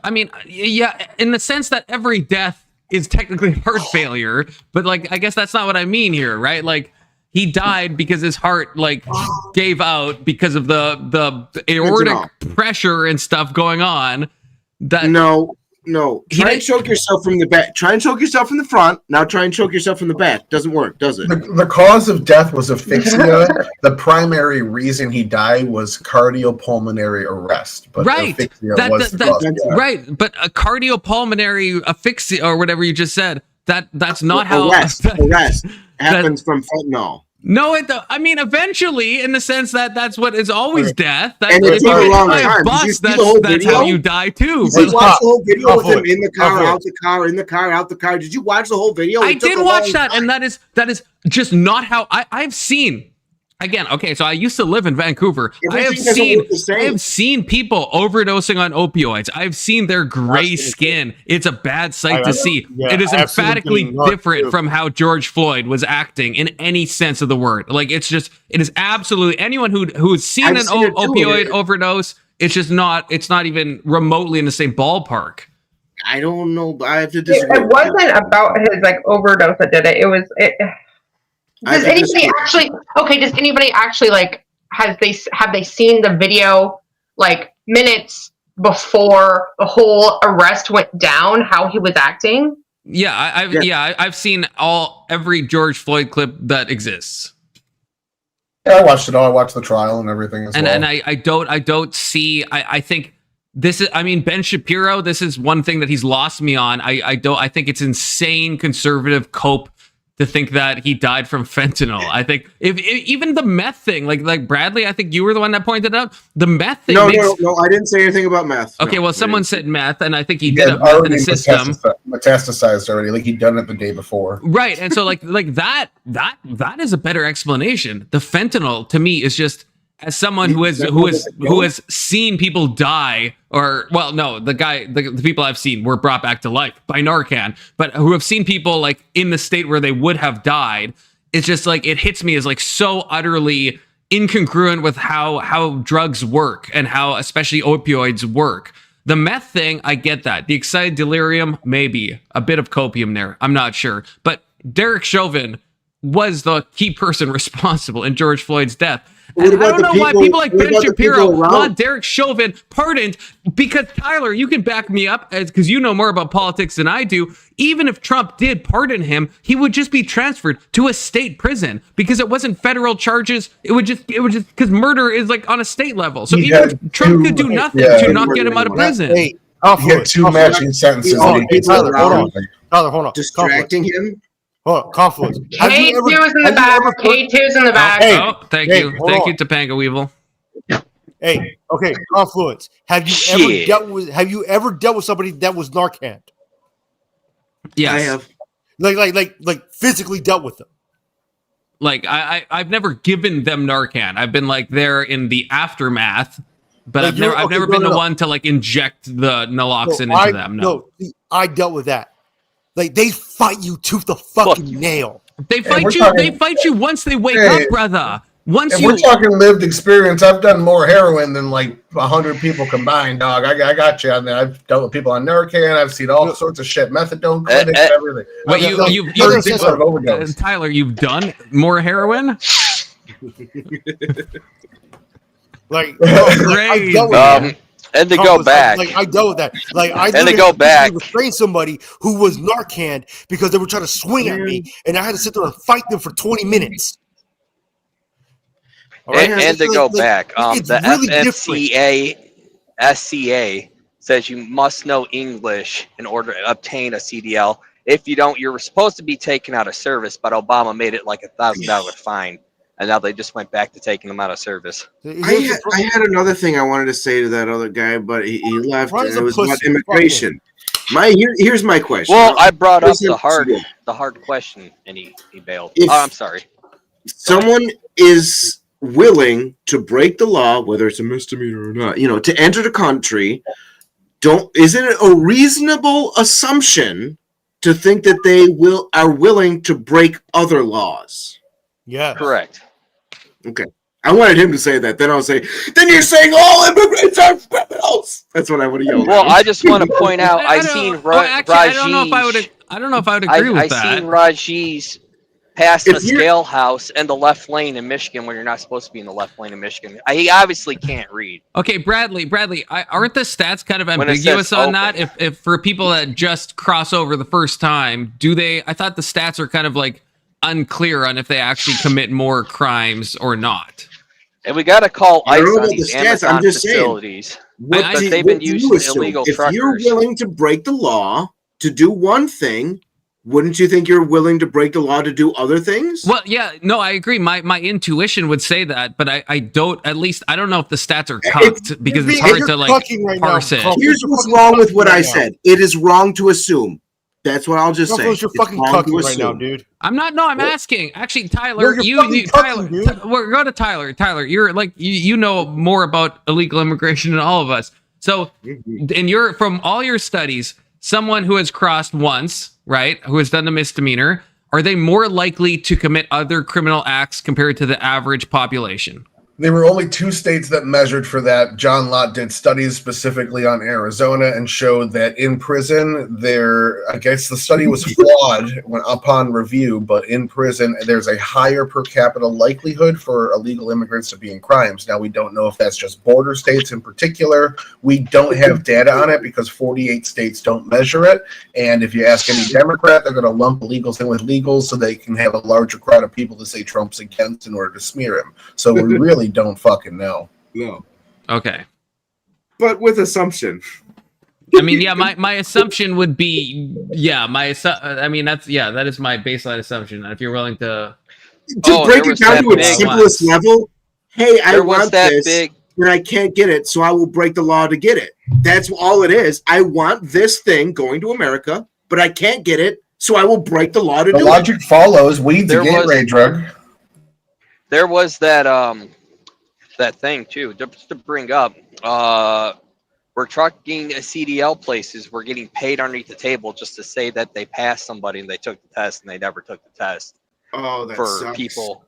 I mean, yeah, in the sense that every death is technically heart failure, but like, I guess that's not what I mean here, right? Like, he died because his heart like gave out because of the aortic pressure and stuff going on. That no. Try and choke yourself from the back. Try and choke yourself from the front. Now try and choke yourself from the back. Doesn't work, does it? The cause of death was asphyxia. The primary reason he died was cardiopulmonary arrest. But right. Right. But a cardiopulmonary asphyxia or whatever you just said, that's not how arrest happens from fentanyl. No, I mean, eventually, in the sense that that's what is always death. That's and it's a long time. Bus, that's how you die too. Did you watch the whole video with him in the car, out the car, in the car, out the car? Did you watch the whole video? I did watch that, and that is just not how I've seen. Again, okay, so I used to live in Vancouver. I have seen people overdosing on opioids. I've seen their gray skin. It's a bad sight to see. It is emphatically different from how George Floyd was acting in any sense of the word. Like, it is absolutely anyone who's seen an opioid overdose. It's just not. It's not even remotely in the same ballpark. I don't know. I have to disagree. It wasn't about his like overdose that did it. It was. Does anybody actually like have they seen the video like minutes before the whole arrest went down, how he was acting? Yeah, I've seen every George Floyd clip that exists. Yeah, I watched it all. I watched the trial and everything as well. And I don't see. I think this is. I mean, Ben Shapiro. This is one thing that he's lost me on. I think it's insane conservative cope to think that he died from fentanyl. I think if even the meth thing, like Bradley, I think you were the one that pointed out the meth thing. No, I didn't say anything about meth. Okay, well, someone said meth, and I think he did have meth in the system. Metastasized already, like he'd done it the day before. Right, and so like that is a better explanation. The fentanyl to me is just, as someone who has seen people die, or well, no, the people I've seen were brought back to life by Narcan, but who have seen people like in the state where they would have died, it's just like it hits me as like so utterly incongruent with how drugs work and how especially opioids work. The meth thing, I get that. The excited delirium, maybe a bit of copium there. I'm not sure, but Derek Chauvin was the key person responsible in George Floyd's death. And I don't know why people like Ben Shapiro want Derek Chauvin pardoned, because Tyler, you can back me up because you know more about politics than I do. Even if Trump did pardon him, he would just be transferred to a state prison because it wasn't federal charges. It would just because murder is like on a state level. So even if Trump could do nothing to not get him out of prison. You get two matching sentences. Tyler, hold on. Distracting him. Oh, Confluence. K2's in the back. K2's in the back. Thank you, Topanga Weevil. Hey, okay, Confluence. Have you ever dealt with somebody that was Narcan? Yes, I have. Like physically dealt with them. Like I've never given them Narcan. I've been like there in the aftermath, but I've never been the one to like inject the naloxone into them. No, I dealt with that. Like, they fight you tooth to fucking nail. They fight you. They fight you once they wake up, brother. We're talking lived experience. I've done more heroin than like 100 people combined, dog. I got you on there. I've dealt with people on Narcan. I've seen all sorts of shit, methadone clinics, everything. What Tyler, you've done more heroin? Great. And to go back. I dealt with that. And to go back. Restrain somebody who was Narcan because they were trying to swing at me, and I had to sit there and fight them for 20 minutes. And to go back, the FMCA SCA says you must know English in order to obtain a CDL. If you don't, you're supposed to be taken out of service, but Obama made it like $1,000 fine. And now they just went back to taking them out of service. I had another thing I wanted to say to that other guy, but he left. And it was about immigration. Here's my question. Well, I brought up the hard question, and he bailed. I'm sorry. Someone is willing to break the law, whether it's a misdemeanor or not, to enter the country. Isn't it a reasonable assumption to think that they are willing to break other laws. Yeah. Correct. Okay. I wanted him to say that. Then I'll say, then you're saying all immigrants are criminals. That's what I would have yelled. Well, I just want to point out, I don't know if I would agree with that. I've seen Raji's pass the scale house and the left lane in Michigan when you're not supposed to be in the left lane in Michigan. He obviously can't read. Okay, Bradley, aren't the stats kind of ambiguous on that? If for people that just cross over the first time, I thought the stats are kind of like unclear on if they actually commit more crimes or not. And we got to call ICE on these Amazon facilities. Because they've been using illegal truckers. If you're willing to break the law to do one thing, wouldn't you think you're willing to break the law to do other things? Well, yeah, no, I agree. My intuition would say that, but I don't. At least I don't know if the stats are cucked because it's hard to like parse it. Here's what's wrong with what I said. It is wrong to assume. That's what I'll just say. You're fucking cucking right now, dude. I'm not. No, I'm asking. Actually, Tyler, Tyler, we're going to Tyler. Tyler, you're like you know more about illegal immigration than all of us. So, from all your studies, someone who has crossed once, right, who has done a misdemeanor, are they more likely to commit other criminal acts compared to the average population? There were only 2 states that measured for that. John Lott did studies specifically on Arizona and showed that in prison, I guess the study was flawed upon review, but in prison, there's a higher per capita likelihood for illegal immigrants to be in crimes. Now, we don't know if that's just border states in particular. We don't have data on it because 48 states don't measure it. And if you ask any Democrat, they're going to lump illegals in with legals so they can have a larger crowd of people to say Trump's against in order to smear him. So we really don't fucking know. No. Okay. But with assumption. I mean, yeah, my assumption would be, that is my baseline assumption. If you're willing to break it down to its simplest level, hey, I want this, and I can't get it, so I will break the law to get it. That's all it is. I want this thing going to America, but I can't get it, so I will break the law to do it. The logic follows. Weed's a gateway drug. There was that thing too, just to bring up. We're trucking CDL places. We're getting paid underneath the table just to say that they passed somebody and they took the test and they never took the test. Oh, that for sucks. People.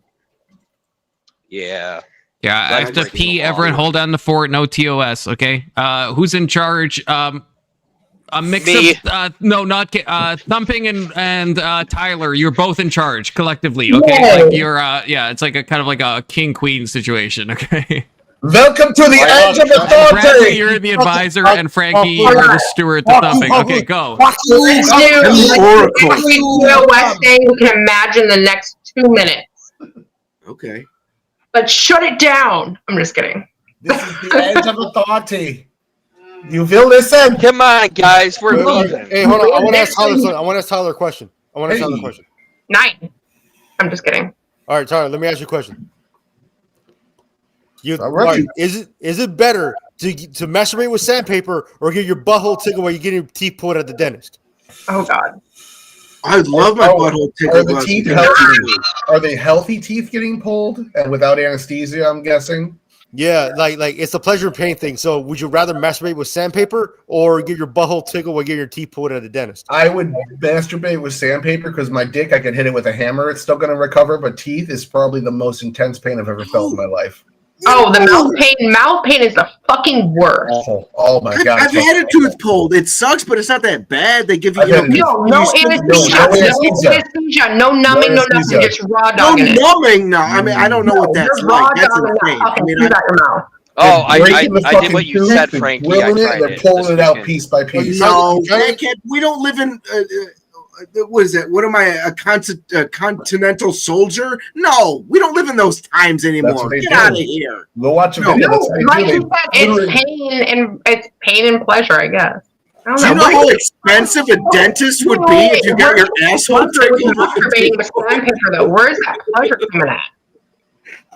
Yeah. Yeah, I have to pee. Everyone, hold down the fort. No TOS. Okay. Who's in charge? A mix of Thumping and Tyler. You're both in charge collectively. Okay, Yay. like you're it's like a kind of like a king queen situation. Okay. Welcome to the edge of authority. Bradley, you're the advisor, and Frankie, you're the steward to Thumping. Okay, go. Let's do a West thing. We can imagine the next 2 minutes. Okay. Let's shut it down. I'm just kidding. This is the edge of authority. You feel listen? Come on, guys. We're leaving. Hey, hold on. I want to ask Tyler a question. 9. I'm just kidding. All right, Tyler, let me ask you a question. Right, is it better to masturbate with sandpaper or get your butthole tickled while you get your teeth pulled at the dentist? Oh God. I love my butthole tickled. Are the teeth healthy? Are they healthy teeth getting pulled and without anesthesia? I'm guessing. Yeah, like it's a pleasure and pain thing. So, would you rather masturbate with sandpaper or get your butthole tickled while getting your teeth pulled at the dentist? I would masturbate with sandpaper because my dick, I could hit it with a hammer. It's still going to recover, but teeth is probably the most intense pain I've ever felt in my life. Oh, the mouth pain. Mouth pain is the fucking worst. Awful. Oh my God. I've had a tooth pulled. It sucks, but it's not that bad. They give you, no anesthesia, no numbing, no nothing, just raw dogging it. No numbing, no. I mean, I don't know what that's like. That's insane. Okay, Oh, I did what you said, Frankie. They're pulling it out piece by piece. No, we don't live in. What is it? What am I, a continental soldier? No, we don't live in those times anymore. Get out of here. Go watch a video. It's pain and pleasure, I guess. Do you know how expensive a dentist would be if you got your asshole tickled? Where's that pleasure coming at?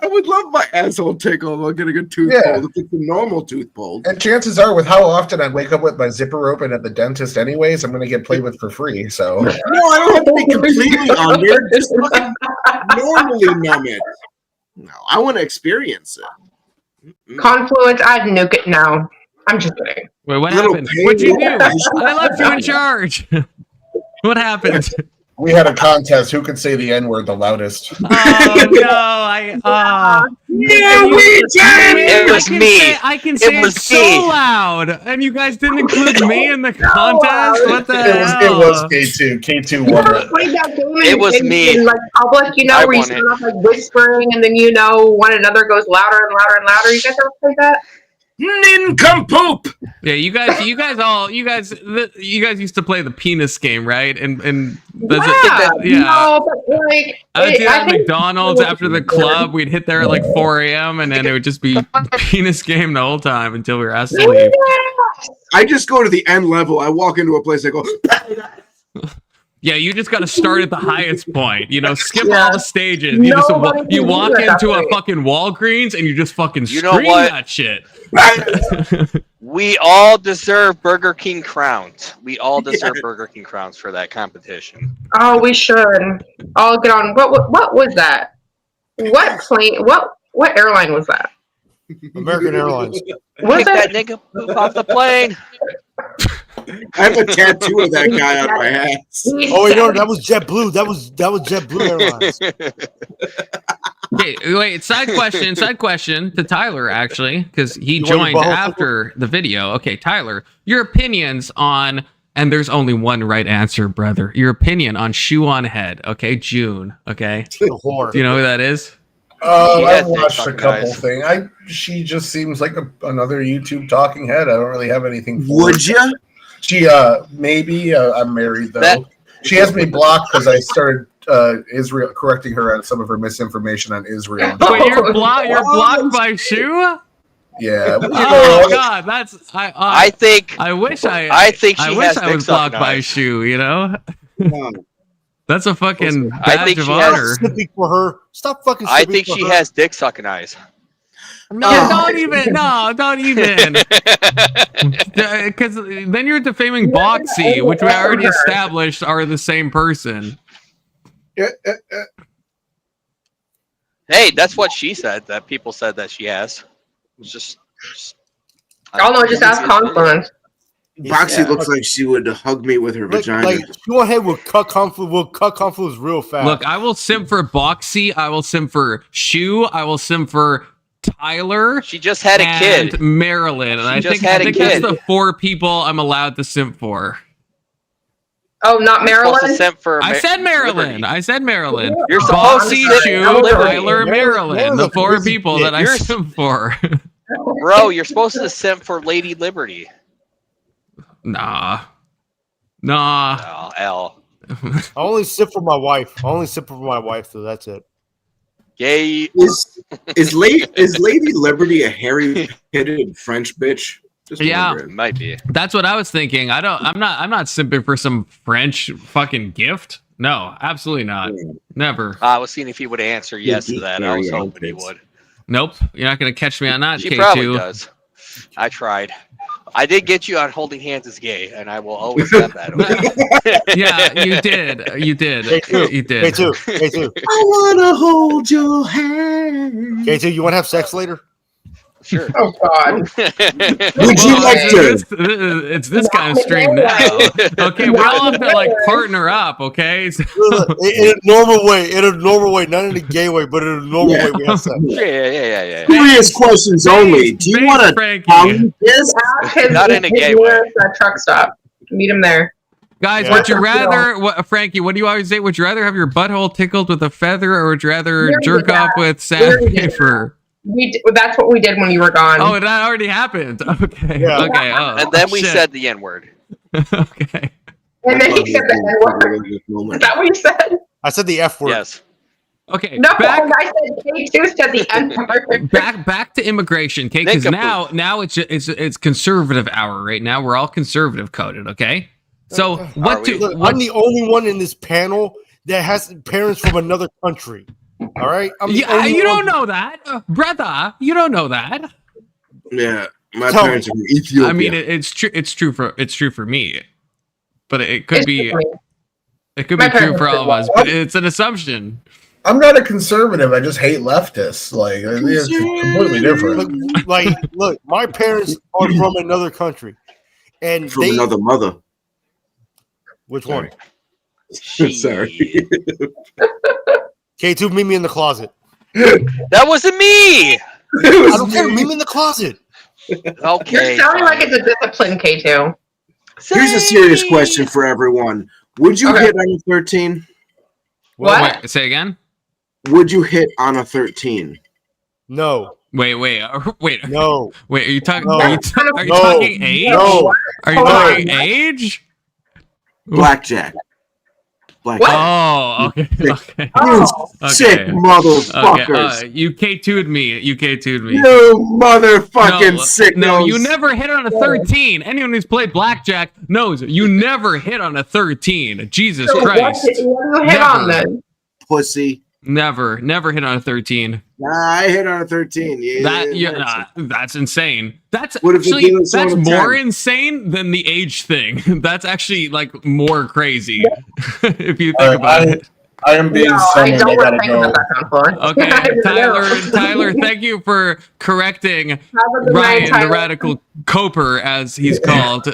I would love my asshole tickled while getting a tooth pulled if it's a normal tooth pulled. And chances are, with how often I wake up with my zipper open at the dentist anyways, I'm going to get played with for free. So no, I don't have to be completely under. Just fucking normally numb it. No, I want to experience it. Confluence, I'd nuke it now. I'm just kidding. Wait, what happened? What'd you do? I left you in charge. What happened? We had a contest. Who could say the N-word the loudest? Oh no! It was me. I can say it so loud, and you guys didn't include me in the contest. What the hell? It was K2. K2 won it. It was me. In like public, where you start off like whispering, and then one another goes louder and louder and louder. You guys ever played that? Nincompoop! Yeah, you guys used to play the penis game, right? And yeah. No, but like I would do that at McDonald's after the club. We'd hit there at like 4 a.m. and then it would just be penis game the whole time until we were asked to leave. I just go to the end level. I walk into a place. I go. Yeah, you just got to start at the highest point. Skip all the stages. You walk into a fucking Walgreens and you just fucking scream that shit. We all deserve Burger King crowns. We all deserve Burger King crowns for that competition. Oh, we should. I'll get on. What was that? What plane? What airline was that? American Airlines. Kick that nigga off the plane. I have a tattoo of that guy on my ass. Oh, that was JetBlue. That was JetBlue Airlines. Okay, wait. Side question to Tyler, actually, because he joined after the video. Okay, Tyler, your opinions on, and there's only one right answer, brother. Your opinion on ShoeOnHead. Okay, June. Okay, do you know who that is? I've watched a couple things. She just seems like another YouTube talking head. I don't really have anything for her. Would you? She maybe I'm married though. She has me blocked because I started correcting her on some of her misinformation on Israel. Wait, you're blocked by Shoe? Yeah. Oh God, I think I wish I was blocked by Shoe. That's a fucking badge of honor. For her. Stop fucking. I think she has dick sucking eyes. No, don't even. Because then you're defaming Boxy, which we already established are the same person. Hey, that's what she said. That people said that she has. It's just. Just ask Confluence. Boxy looks like she would hug me with her vagina. Like, ShoeOnHead will cut Confluence real fast. Look, I will simp for Boxy. I will simp for Shoe. I will simp for Tyler. She just had a kid. Marilyn. And I think that's the 4 people I'm allowed to simp for. Oh, not Marilyn? I said Marilyn. You're supposed Boxy, to Shoe, Tyler, Marilyn. The 4 people that I simp for. Bro, you're supposed to simp for Lady Liberty. Nah. Oh, L. I only sip for my wife. So that's it. Gay. Is Lady Liberty a hairy-headed French bitch? It might be. That's what I was thinking. I'm not simping for some French fucking gift. No, absolutely not. Never. I was seeing if he would answer yes to that. I was hoping he would. Nope. You're not gonna catch me on that. She K2. Probably does. I tried. I did get you on holding hands is gay, and I will always have that. Yeah, you did. You did. K2. I wanna hold your hand. K2, you wanna have sex later? Sure. Oh God. Would you like to? It's this kind of stream now. Okay, we all have to like partner up. Okay. In a normal way, not in a gay way, but in a normal way. We have sex. Yeah. Serious questions only. Do you want to tongue this? Not in a gay way. That truck stop. Meet him there. Guys, would you rather, Frankie? What do you always say? Would you rather have your butthole tickled with a feather, or would you rather jerk off with sandpaper? That's what we did when you were gone. Oh, that already happened. Okay. Yeah. Okay. Oh, and then we said the N-word. Okay. And then he said the N-word. Is that what you said? I said the F word. Yes. Okay. No, I said K2 said the N-word. Back to immigration, okay? Because now it's conservative hour right now. We're all conservative coded, okay? So I'm the only one in this panel that has parents from another country. All right. You don't know that, brother. You don't know that. Yeah, my parents are from Ethiopia. I mean, it's true. It's true for me, but it could be true for all of us. But it's an assumption. I'm not a conservative. I just hate leftists. Like it's completely different. Look, my parents are from another country, and from another mother. Which one? Sorry. K2, meet me in the closet. That wasn't me. I don't care. Meet me in the closet. Okay. You're sounding like it's a discipline, K2. Here's a serious question for everyone. Would you hit on a 13? What? Wait, say again? Would you hit on a 13? No. Wait. No. Wait, are you talking? No. Are you talking age? No. Are you talking age? Blackjack. Oh, okay. Okay. Sick motherfuckers. Okay. You K2'd me. You motherfucking sick. No, you never hit on a 13. Anyone who's played blackjack knows you never hit on a 13. Jesus Christ. What did you hit on then? Pussy. Never hit on a 13. Nah, I hit on a 13. Yeah, that's insane. That's what if actually that's more insane than the age thing. That's actually like more crazy if you think about it. I am being summoned. I gotta go. Okay, Tyler, thank you for correcting Ryan, the radical coper, as he's called.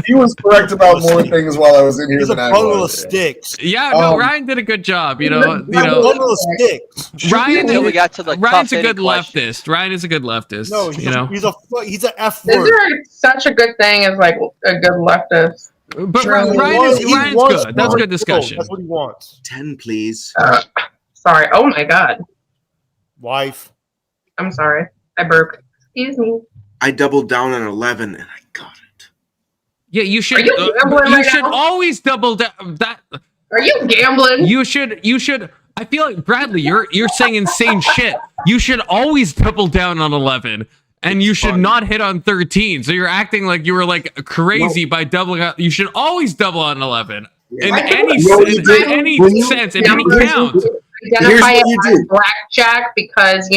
He was correct about more things while I was in here than I was. Bundle of sticks. Yeah, no, Ryan did a good job. Bundle of sticks. Until we got to the Ryan's a good leftist. Ryan is a good leftist. No, he's an F word. Is there such a good thing as like a good leftist? But Ryan's good. That's good discussion. That's what he wants. 10, please. Sorry. Oh my God. Wife. I'm sorry. I burped. Excuse me. I doubled down on 11 and I got it. Yeah, you should. You should always double down. Are you gambling? You should. I feel like Bradley, you're saying insane shit. You should always double down on 11. And you should not hit on 13. So you're acting like you were like crazy by doubling out. You should always double on 11. In any sense, in any count. Identify it as blackjack because,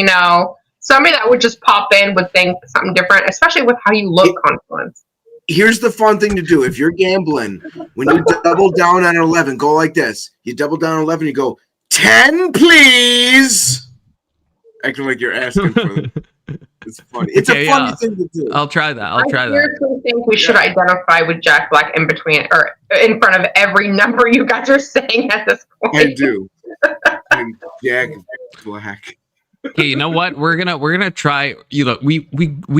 somebody that would just pop in would think something different, especially with how you look, Confluence. Here's the fun thing to do. If you're gambling, when you double down on 11, go like this. You double down on 11, you go, 10, please. Acting like you're asking for them. It's funny. It's a funny thing to do. I'll try that. I seriously think we should identify with Jack Black in between or in front of every number you guys are saying at this point. I do. I'm Jack Black. Okay, you know what? We're gonna try. We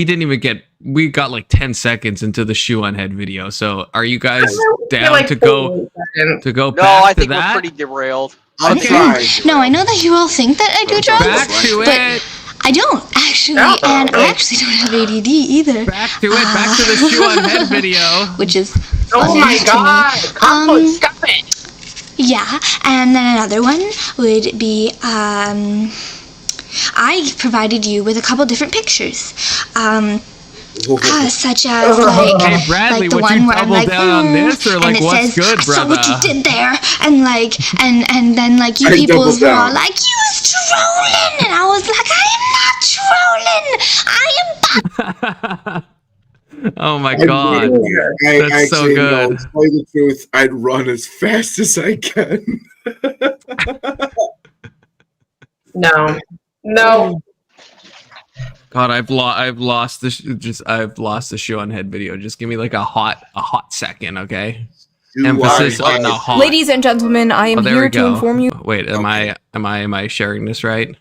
didn't even get. We got like 10 seconds into the ShoeOnHead video. So are you guys down to go back to that? No, I think we're pretty derailed. Okay. No, I know that you all think that I do drugs. Back to it. I don't actually, and I actually don't have ADD either. Back to it. Back to the ShoeOnHead video, which is oh my God! Stop it! Yeah, and then another one would be I provided you with a couple different pictures. Such as hey Bradley, the would one you where I'm double like, down on this, or like what's says, good, brother? I saw what you did there, and and then like you people were all like, you was trolling, and I was like, I am not trolling, I am. Oh my God, that's so good. To tell you the truth, I'd run as fast as I can. No. God, I've lost the ShoeOnHead video. Just give me like a hot second, okay? Emphasis on the hot. Ladies and gentlemen, I am here to inform you. Wait, am I sharing this right?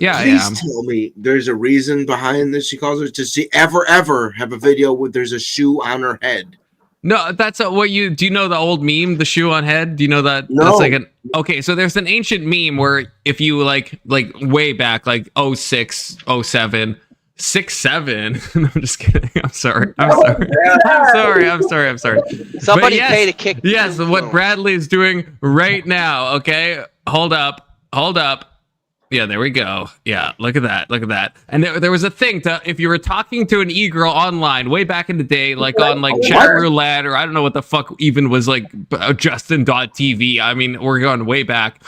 Yeah, Please I am. tell me there's a reason behind this. She calls her to see ever have a video where there's a shoe on her head. No, that's what you do. You know the old meme, the shoe on head? Do you know that? No. That's like okay, so there's an ancient meme where if you like way back, like 06, 07, 6'7". I'm just kidding. I'm sorry. Somebody pay to kick. Yes, what Bradley is doing right now. Okay, hold up. Yeah, there we go. Yeah, look at that. And there was a thing if you were talking to an e-girl online way back in the day, like on like chat roulette, or I don't know what the fuck even was like Justin.tv. I mean, we're going way back.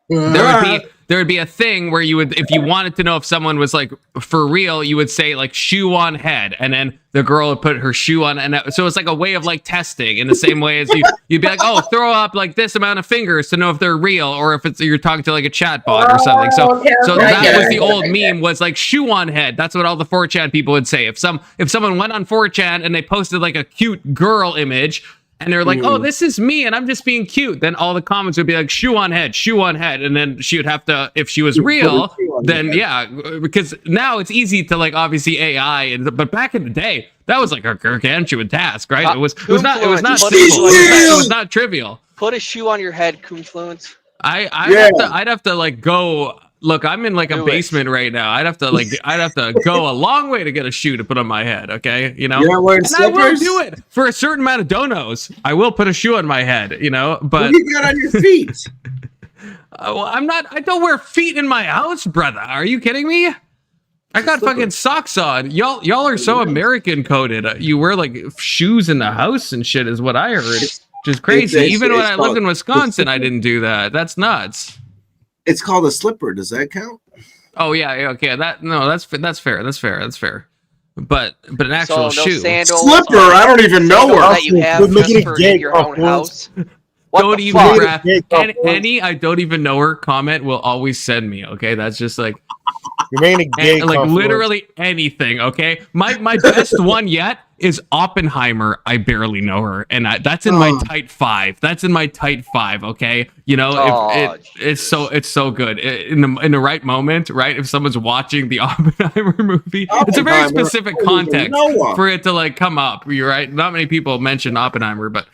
There would be a thing where you would, if you wanted to know if someone was like for real, you would say like ShoeOnHead, and then the girl would put her shoe on, and so it's like a way of like testing in the same way as you'd be like, oh, throw up like this amount of fingers to know if they're real, or if you're talking to like a chat bot or something. So that was the old meme, was like ShoeOnHead. That's what all the 4chan people would say. If someone went on 4chan and they posted like a cute girl image, and they're like, oh, this is me, and I'm just being cute, then all the comments would be like, shoe on head, and then she would have to, if she was real, then yeah, because now it's easy to like obviously AI, but back in the day, that was like a gargantuan task, right? It was not simple. It was not trivial. Put a shoe on your head, Confluence. I'd have to like go. Look, I'm in like a basement right now. I'd have to go a long way to get a shoe to put on my head. Okay, you know. You're wearing and I will do it for a certain amount of donos. I will put a shoe on my head. You know, but what do you got on your feet? Well, I don't wear feet in my house, brother. Are you kidding me? I got fucking socks on. Y'all are so American coded. You wear like shoes in the house and shit is what I heard. Which is crazy. Even when I lived in Wisconsin, I didn't do that. That's nuts. It's called a slipper. Does that count? Oh yeah, okay. That's fair. But an actual shoe. Slipper. I don't even know her. That you have just for in your own house. Don't even any I don't even know her comment will always send me. Okay, that's just like. You're making a gay like literally anything, okay? My best one yet is Oppenheimer. I barely know her, and that's in my tight 5. That's in my tight 5, okay? You know, it's so good in the right moment, right? If someone's watching the Oppenheimer movie, it's a very specific context for it to like come up. You're right. Not many people mention Oppenheimer, but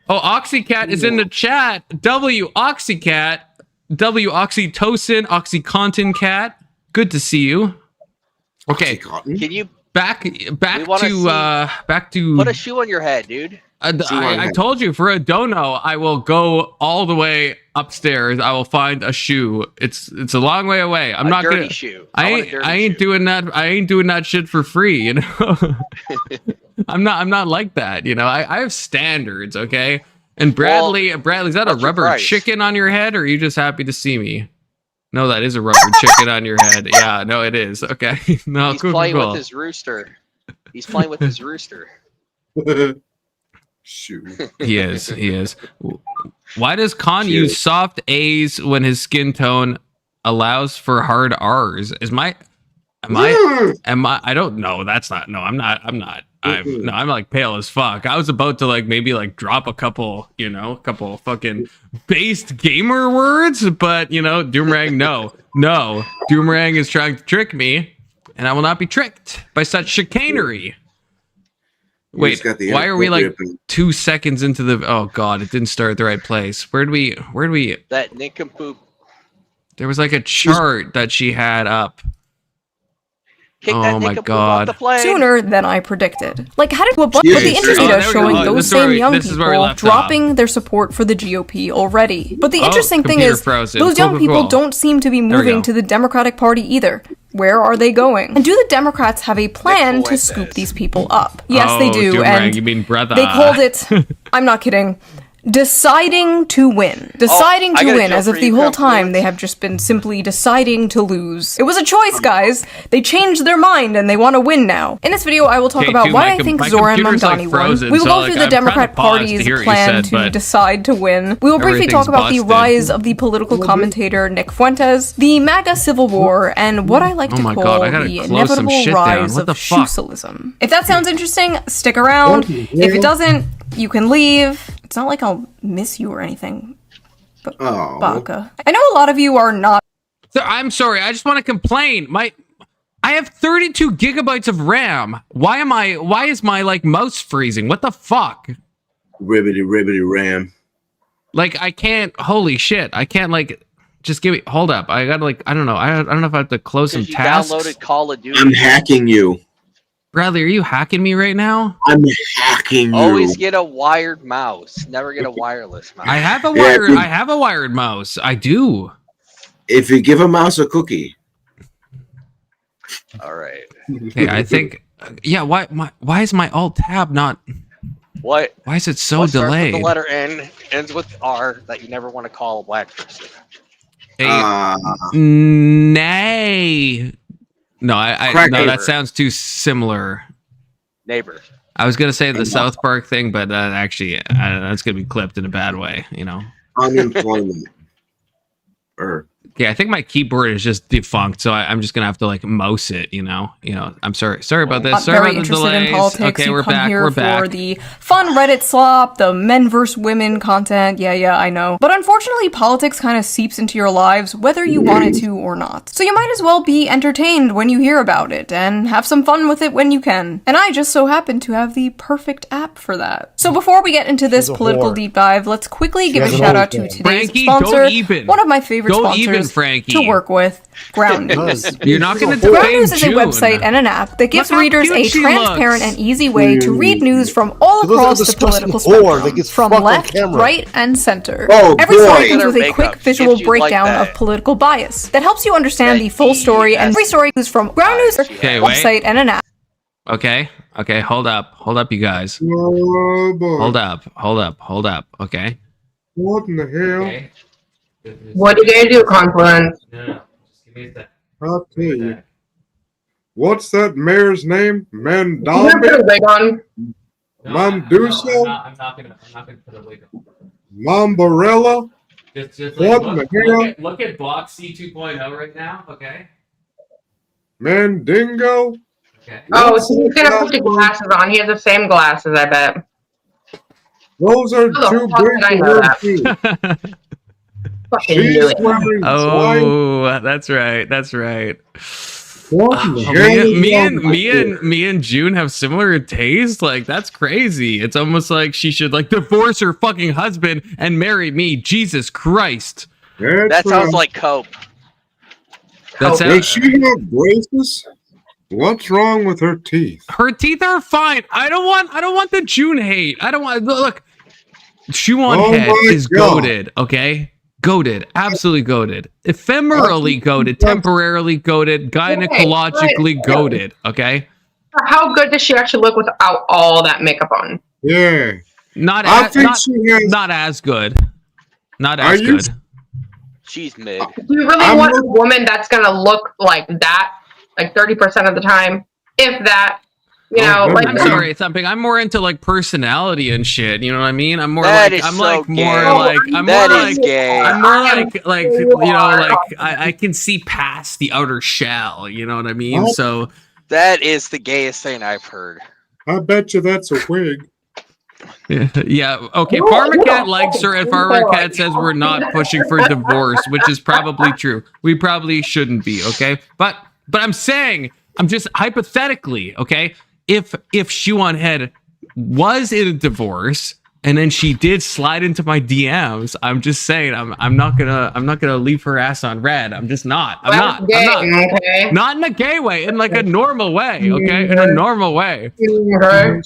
Oxycat is in the chat. Oxycat. Oxytocin, Oxycontin cat. Good to see you. Okay. Can you back to put a shoe on your head, dude? I told you for a dono, I will go all the way upstairs. I will find a shoe. It's a long way away. I'm not gonna. Shoe. I ain't doing that. I ain't doing that shit for free. You know. I'm not like that. You know. I have standards. Okay. And Bradley, is that a rubber chicken on your head, or are you just happy to see me? No, that is a rubber chicken on your head. Yeah, no, it is. Okay. No, he's playing with his rooster. He's playing with his rooster. Shoot. He is. Why does Khan use soft A's when his skin tone allows for hard R's? I don't know. That's not. No, I'm not. I'm like pale as fuck. I was about to like maybe like drop a couple fucking based gamer words, but Doomerang, no. Doomerang is trying to trick me, and I will not be tricked by such chicanery. Wait, why are we like 2 seconds into the? Oh god, it didn't start at the right place. Where do we? That nincompoop. There was like a chart that she had up. Oh my god. Sooner than I predicted. Like, how did but the interest data showing those same young people dropping their support for the GOP already. But the interesting thing is, those young people don't seem to be moving to the Democratic Party either. Where are they going? And do the Democrats have a plan to scoop these people up? Yes, they do. And you mean brother. They called it, I'm not kidding, deciding to win. Deciding to win, as if the whole time they have just been simply deciding to lose. It was a choice, guys. They changed their mind and they want to win now. In this video, I will talk about why I think Zoran Mamdani won. We will go through the Democrat Party's plan to decide to win. We will briefly talk about the rise of the political commentator Nick Fuentes, the MAGA civil war, and what I like to call the inevitable rise of shoesalism. If that sounds interesting, stick around. If it doesn't, you can leave. It's not like I'll miss you or anything. But Baka. I know a lot of you are not. I'm sorry, I just want to complain. I have 32 gigabytes of RAM. Why is my like mouse freezing? What the fuck? Ribbity RAM. Like I can't, holy shit. I can't like just give me, hold up. I gotta like, I don't know. I don't know if I have to close some tasks. Downloaded Call of Duty. I'm hacking you. Bradley, are you hacking me right now? I'm hacking you. Always get a wired mouse. Never get a wireless mouse. I have a wired mouse. I do. If you give a mouse a cookie. All right. Hey, I think why is my alt tab not What? Why is it so delayed? The letter N ends with R that you never want to call a black person. Nay. No, no, that sounds too similar. Neighbor. I was gonna say the South Park thing, but actually, that's gonna be clipped in a bad way. Unemployment. Okay, I think my keyboard is just defunct, so I'm just gonna have to like mouse it. I'm sorry about this. Sorry Very about the interested delays. in politics. Okay, You we're come back. here We're for back. the fun Reddit slop, the men versus women content. Yeah, I know. But unfortunately, politics kind of seeps into your lives, whether you want it to or not. So you might as well be entertained when you hear about it, and have some fun with it when you can. And I just so happen to have the perfect app for that. So before we get into this political deep dive, let's quickly give a shout out to today's Frankie, sponsor, don't even. one of my favorite Don't sponsors even, Frankie. to work with, Ground News. You're not going to Ground defame News is a June. website and an app that gives Look how readers a cute she transparent looks. and easy way to read news from all She looks like a across the disgusting political whore that spectrum, gets from fucked on left, camera. right, and center. Oh, Every story boy. comes with a Makeup quick visual gives you like breakdown that. of political bias that helps you understand the full story, and every story is from Ground News Okay, wait. website and an app. Okay, hold up, you guys. Oh, boy. Hold up. Okay. What in the hell? Okay. What are you gonna do, Confluence? No, just give me a sec. I'll tell you. What's that mayor's name? You gonna put a Mandami? wig on? Mamduso? I'm not gonna put a wig on. Mambarella? Just What in the hell? look at Box C 2.0 right now, okay? Mandingo? Okay. Oh, so he's gonna put the glasses on. He has the same glasses, I bet. Those are How the too fuck big did I for know her that? feet. Fucking knew She's it. wearing white. Oh, that's right. What in the hell? Me and June have similar tastes. Like, that's crazy. It's almost like she should like divorce her fucking husband and marry me. Jesus Christ. That sounds like cope. That's Does she have braces? What's wrong with her teeth? her teeth are fine. I don't want the June hate. I don't want look. ShoeOnHead my is God. goated, okay? Goated, absolutely goated. Ephemerally goated, temporarily goated, gynecologically goated, okay? How good does she actually look without all that makeup on? Yeah. Not I as think not, she has. not as good. Not Are as you good. She's mid. Do you really want a woman that's gonna look like that, like 30% of the time, if that? You know, like I'm sorry, Thumping. I'm more into like personality and shit. You know what I mean? I'm more That like is I'm so like gay. more like I'm That more is like gay. I'm more like you know like I can see past the outer shell. You know what I mean? What? So That is the gayest thing I've heard. I bet you that's a wig. yeah. Okay. Pharmacat likes her, and Pharmacat says we're not pushing for divorce, which is probably true. We probably shouldn't be. Okay. But I'm saying I'm just hypothetically okay. If ShoeOnHead was in a divorce and then she did slide into my DMs, I'm just saying I'm not gonna leave her ass on red. I'm just not. I'm not. Okay. Not in a gay way, in like a normal way. Okay, in a normal way. Okay.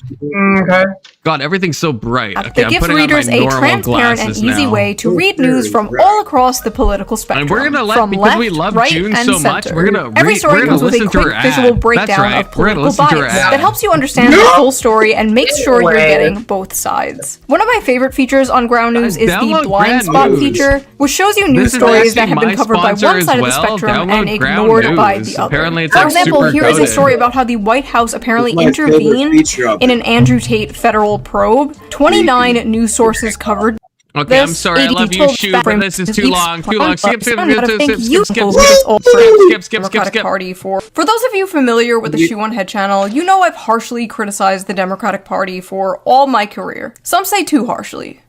God, everything's so bright. Okay, That I'm gives putting on my readers a normal transparent and glasses easy now. way to read news from all across the political spectrum. And we're gonna let from because left, we love right, June and so much. center. We're gonna Every story we're comes gonna with a listen to quick her visual ad. breakdown That's right. of We're gonna political listen to her bias ad. that helps you understand the full story and makes sure you're getting both sides. One of my favorite features on Ground News is the Download blind Ground spot News. feature, which shows you news This is stories that actually have been my covered by sponsor one as side of the well. spectrum Download and Ground ignored by News. the other. Apparently it's For like example, super here is a goated. story about how the White House apparently My favorite intervened feature of in it. an Andrew Tate federal probe. 29 news sources covered. Okay, I'm This sorry. I love you, told Shoe, back but from this is his too week's long. Too long. Skip. For those of you familiar with the ShoeOnHead channel, you know I've harshly criticized the Democratic Party for all my career. Some say too harshly.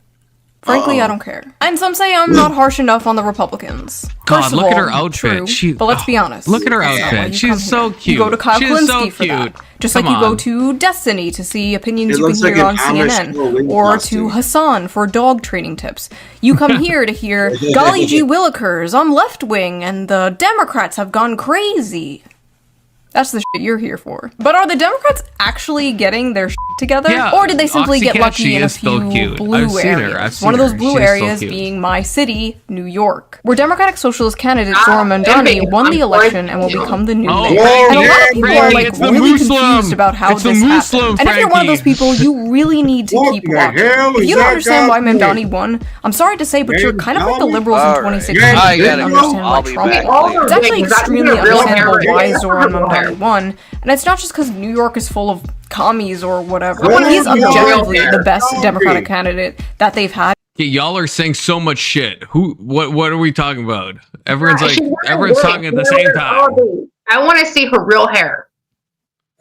Frankly, I don't care. And some say I'm not harsh enough on the Republicans. God, First of look at all, her outfit. True, but let's be honest. Look at her That's not why outfit. you She's come so here. cute. You go to Kyle She's Kalinske so for that. cute. Just Come like you go on. to Destiny to see opinions It you can looks like hear an on Amish CNN, Halloween or costume. to Hassan for dog training tips. You come here to hear, golly gee willikers, I'm left wing and the Democrats have gone crazy. That's the shit you're here for. But are the Democrats actually getting their shit together? Yeah, Or did they simply get Oxycat, lucky she in a is so few cute. blue I've seen her. areas? I've seen One of those her. blue She is so areas cute. being my city, New York, where Democratic Socialist candidate Zora Mamdani won the election and will become the new mayor. And a lot of people are like it's the really Muslim. confused about how It's the this Muslim, happened. And if you're one of those Frankie. people, you really need to What keep the watching. hell If is you don't that understand why guy Mamdani doing? won, I'm sorry to say, but you're kind of like the Mamdani? liberals in All right. 2016. Yeah, I You gotta don't go. understand why I'll be Trump back won. later. It's actually Is that extremely even a real understandable heritage? why Zora Mamdani won, and it's not just because New York is full of commies or whatever. Well, He's yeah, objectively yeah. the best Okay. Democratic candidate that they've had. Okay, y'all are saying so much shit. What are we talking about? Everyone's talking at the same time. I want to see her real hair.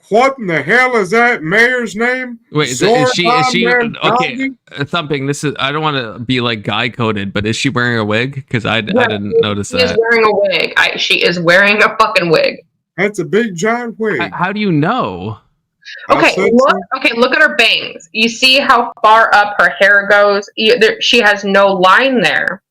What in the hell is that mayor's name? Wait, is she okay? Thumping. This is. I don't want to be like guy coded, but is she wearing a wig? Because I didn't notice that. She is wearing a wig. She is wearing a fucking wig. That's a big giant wig. How do you know? Okay, look at her bangs. You see how far up her hair goes? She has no line there.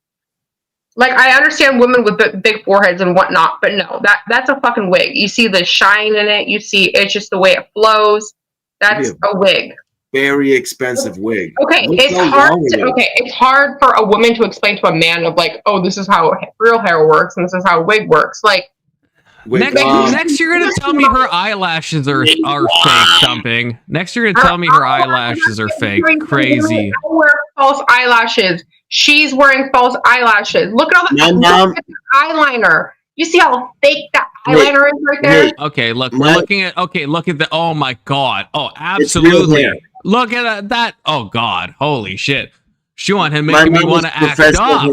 Like, I understand women with big foreheads and whatnot, but no, that's a fucking wig. You see the shine in it. You see it's just the way it flows. That's a wig. Very expensive wig. Okay, it's hard for a woman to explain to a man of like, oh, this is how real hair works and this is how a wig works. Like, next you're gonna tell me her eyelashes are fake. Thumping. Next you're gonna tell me her eyelashes are fake. Crazy. I wear false eyelashes. She's wearing false eyelashes. Look at all the eyeliner. You see how fake that eyeliner is right there? Okay, look, we're looking at. Okay, look at the. Oh my god. Oh, absolutely. Look at that. Oh god. Holy shit. ShoeOnHead making me want to act up.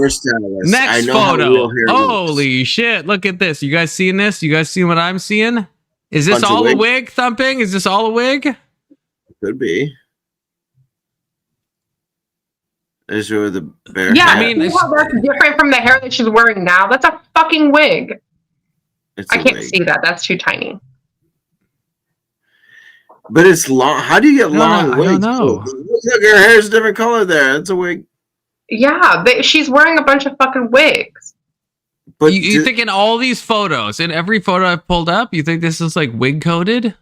Next photo. Holy shit. Look at this. You guys seeing this? You guys seeing what I'm seeing? Is this all a wig, Thumping? Is this all a wig? Could be. Is her the bear? Yeah, I mean, that's different from the hair that she's wearing now. That's a fucking wig. I can't see that. That's too tiny. But it's long. How do you get long wigs? I don't know. Look, her hair's a different color there. It's a wig. Yeah, she's wearing a bunch of fucking wigs. But you think in all these photos, in every photo I've pulled up, you think this is like wig coded?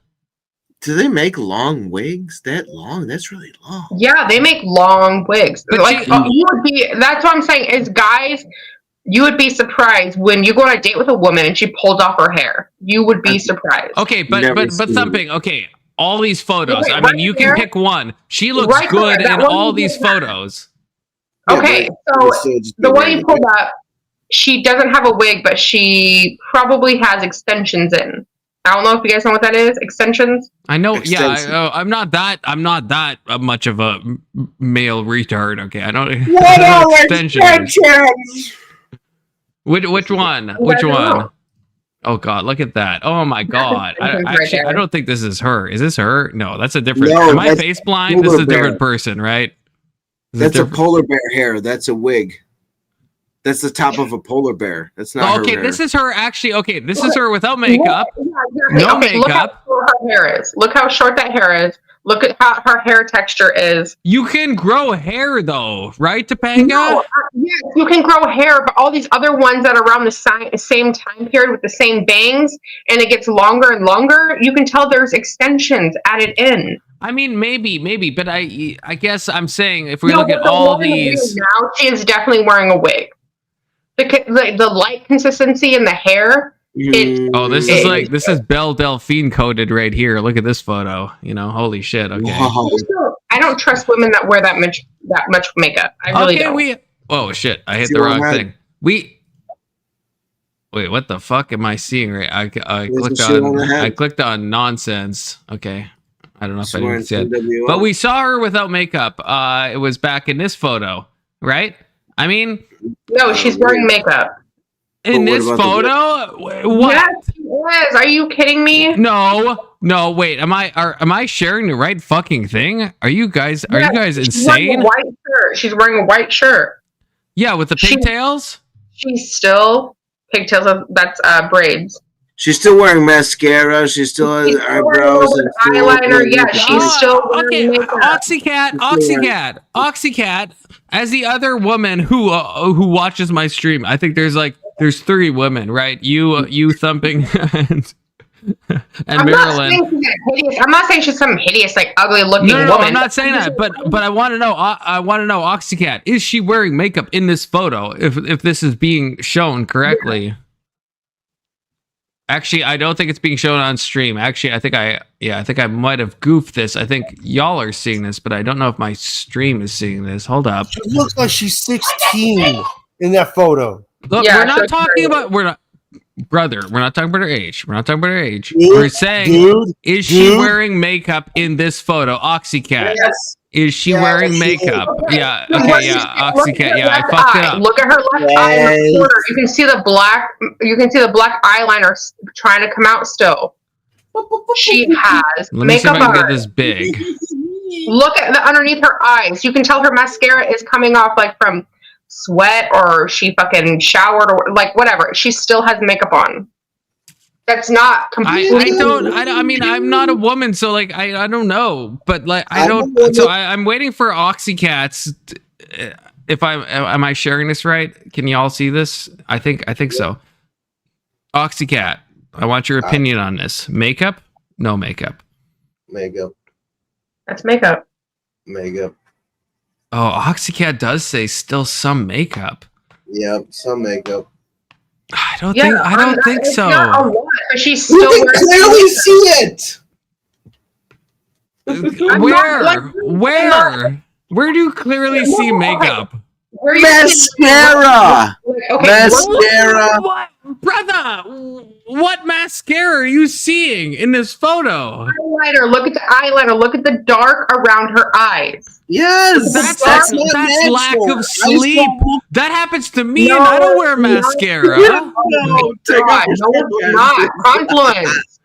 Do they make long wigs that long? That's really long. Yeah, they make long wigs. But like you would be. That's what I'm saying. Is guys, you would be surprised when you go on a date with a woman and she pulled off her hair. You would be surprised. Okay, but Thumping. Okay, all these photos. I mean, you can pick one. She looks good in all these photos. Okay, so the one you pulled up, she doesn't have a wig, but she probably has extensions in. I don't know if you guys know what that is. Extensions. I know. Yeah, I'm not that much of a male retard. Okay, I don't. What are extensions? Which one? Which one? Oh god, look at that! Oh my god! I don't think this is her. Is this her? No, that's a different. Am I face blind? This is a different person, right? That's a polar bear hair. That's a wig. That's the top of a polar bear. That's not her hair. This is her actually. Okay, this is her without makeup. No makeup. Look how short her hair is. Look how short that hair is. Look at how her hair texture is. You can grow hair though, right, Topanga? No, yes, you can grow hair, but all these other ones that are around the same time period with the same bangs, and it gets longer and longer, you can tell there's extensions added in. I mean, maybe, but I guess I'm saying if we look at all these, now she is definitely wearing a wig. The light consistency in the hair. This is Belle Delphine coded right here. Look at this photo. You know, holy shit. Okay. I don't trust women that wear that much makeup. I really don't. Oh shit! I hit the wrong thing. Wait, what the fuck am I seeing? Right, I clicked on nonsense. Okay, I don't know if I see it, but we saw her without makeup. It was back in this photo, right? I mean, no, she's wearing makeup. In this photo? What? Yes, she is. Are you kidding me? No, wait. Am I sharing the right fucking thing? Are you guys insane? She's wearing a white shirt. Yeah, with the pigtails? She's still pigtails. That's braids. She's still wearing mascara. She still has eyebrows and eyeliner. Yeah, she's still wearing makeup. Oxycat. As the other woman who watches my stream, I think there's 3 women, right? You Thumping and Marilyn. I'm not saying she's some hideous, like ugly looking woman. No, I'm not saying that. But I want to know. Oxycat, is she wearing makeup in this photo? If this is being shown correctly. Actually, I don't think it's being shown on stream. Actually, I think I might have goofed this. I think y'all are seeing this, but I don't know if my stream is seeing this. Hold up. She looks like she's 16 in that photo. Look, we're not talking about her age. We're saying, is she wearing makeup in this photo, Oxycat? Yes. Is she wearing makeup? Yeah. Okay. Yeah. Oxycat. Yeah. I fucked it up. Look at her left eye in the corner. You can see the black. You can see the black eyeliner trying to come out still. She has Let me see if makeup I can on. get this big. Look at the underneath her eyes. You can tell her mascara is coming off like from sweat or she fucking showered or like whatever. She still has makeup on. That's not completely. I mean, I'm not a woman, so like, I don't know, but like, I'm waiting for Oxycats. If am I sharing this right? Can you all see this? I think so. Oxycat, I want your opinion on this. Makeup? No makeup. Makeup. That's makeup. Makeup. Oh, Oxycat does say still some makeup. Yep, some makeup. I don't think so. Not a lot, but she's still. You can clearly see it. Where do you clearly see makeup? Mascara. Mascara. What, brother? What mascara are you seeing in this photo? Eyeliner. Look at the eyeliner. Look at the dark around her eyes. Yes, that's lack of sleep. That happens to me, and I don't wear mascara. No, it's not. Confluence.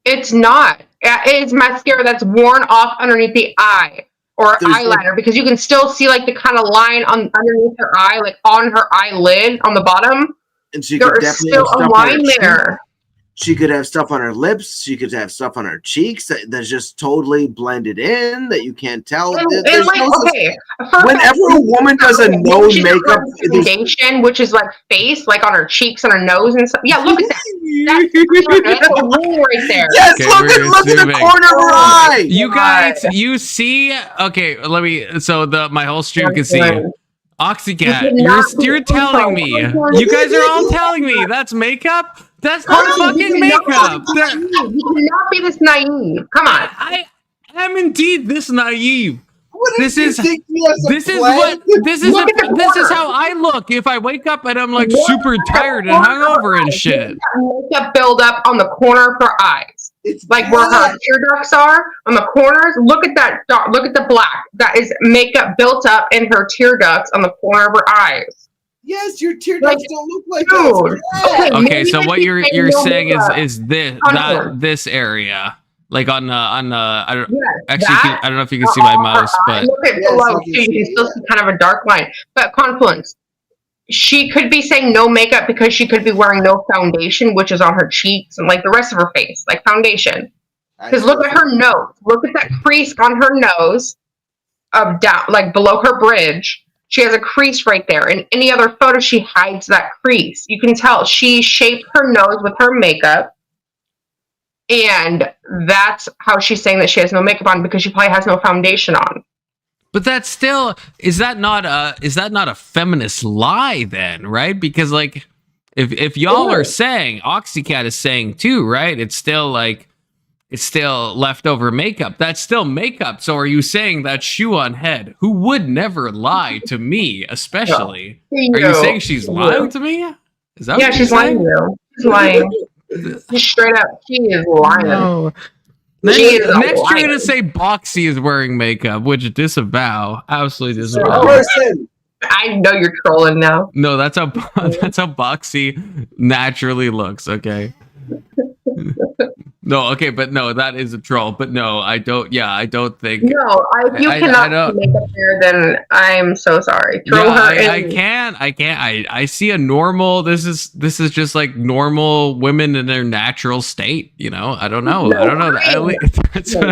It's not. It's mascara that's worn off underneath the eye or eyeliner because you can still see like the kind of line underneath her eye, like on her eyelid on the bottom. And she there could is definitely still have a line there. She could have stuff on her lips. She could have stuff on her cheeks that's just totally blended in that you can't tell. Whenever a woman does a no makeup foundation, which is like face, like on her cheeks and her nose and stuff. Yeah, look at that. That's a rule right there. Yes, okay, look at the corner of her eye. You guys, you see? Okay, let me. So my whole stream can see. Oxycat, you're telling me. You guys are all telling me that's makeup. That's not fucking makeup. You cannot be this naive. Come on. I am indeed this naive. This is how I look if I wake up and I'm like super tired and hungover and shit. Makeup build up on the corner of her eyes. It's like where her tear ducts are on the corners. Look at that. Look at the black. That is makeup built up in her tear ducts on the corner of her eyes. Yes, your tear ducts don't look like that. Okay, so what you're saying is this area. Like I don't know if you can see my mouse, but look at below too. You can still see kind of a dark line. But confluence, she could be saying no makeup because she could be wearing no foundation, which is on her cheeks and like the rest of her face, like foundation. Because look at her nose. Look at that crease on her nose, down like below her bridge. She has a crease right there. In any other photo, she hides that crease. You can tell she shaped her nose with her makeup. And that's how she's saying that she has no makeup on because she probably has no foundation on. But that's still is that not a feminist lie then, right? Because like if y'all are saying Oxycat is saying too, right? It's still leftover makeup. That's still makeup. So are you saying that ShoeOnHead, who would never lie to me, especially? Are you saying she's lying to me? Is that what she's lying to you? She's lying. Straight up, she is lying. No. Next, you're gonna say Boxy is wearing makeup, which disavow, absolutely disavow. I know you're trolling now. No, that's how Boxy naturally looks. Okay. No, okay, but no, that is a troll. But no, I don't. Yeah, I don't think. No, if you cannot make up there, then I'm so sorry. Troll her. I can't. I see a normal. This is just like normal women in their natural state. You know, I don't know. I don't know. I don't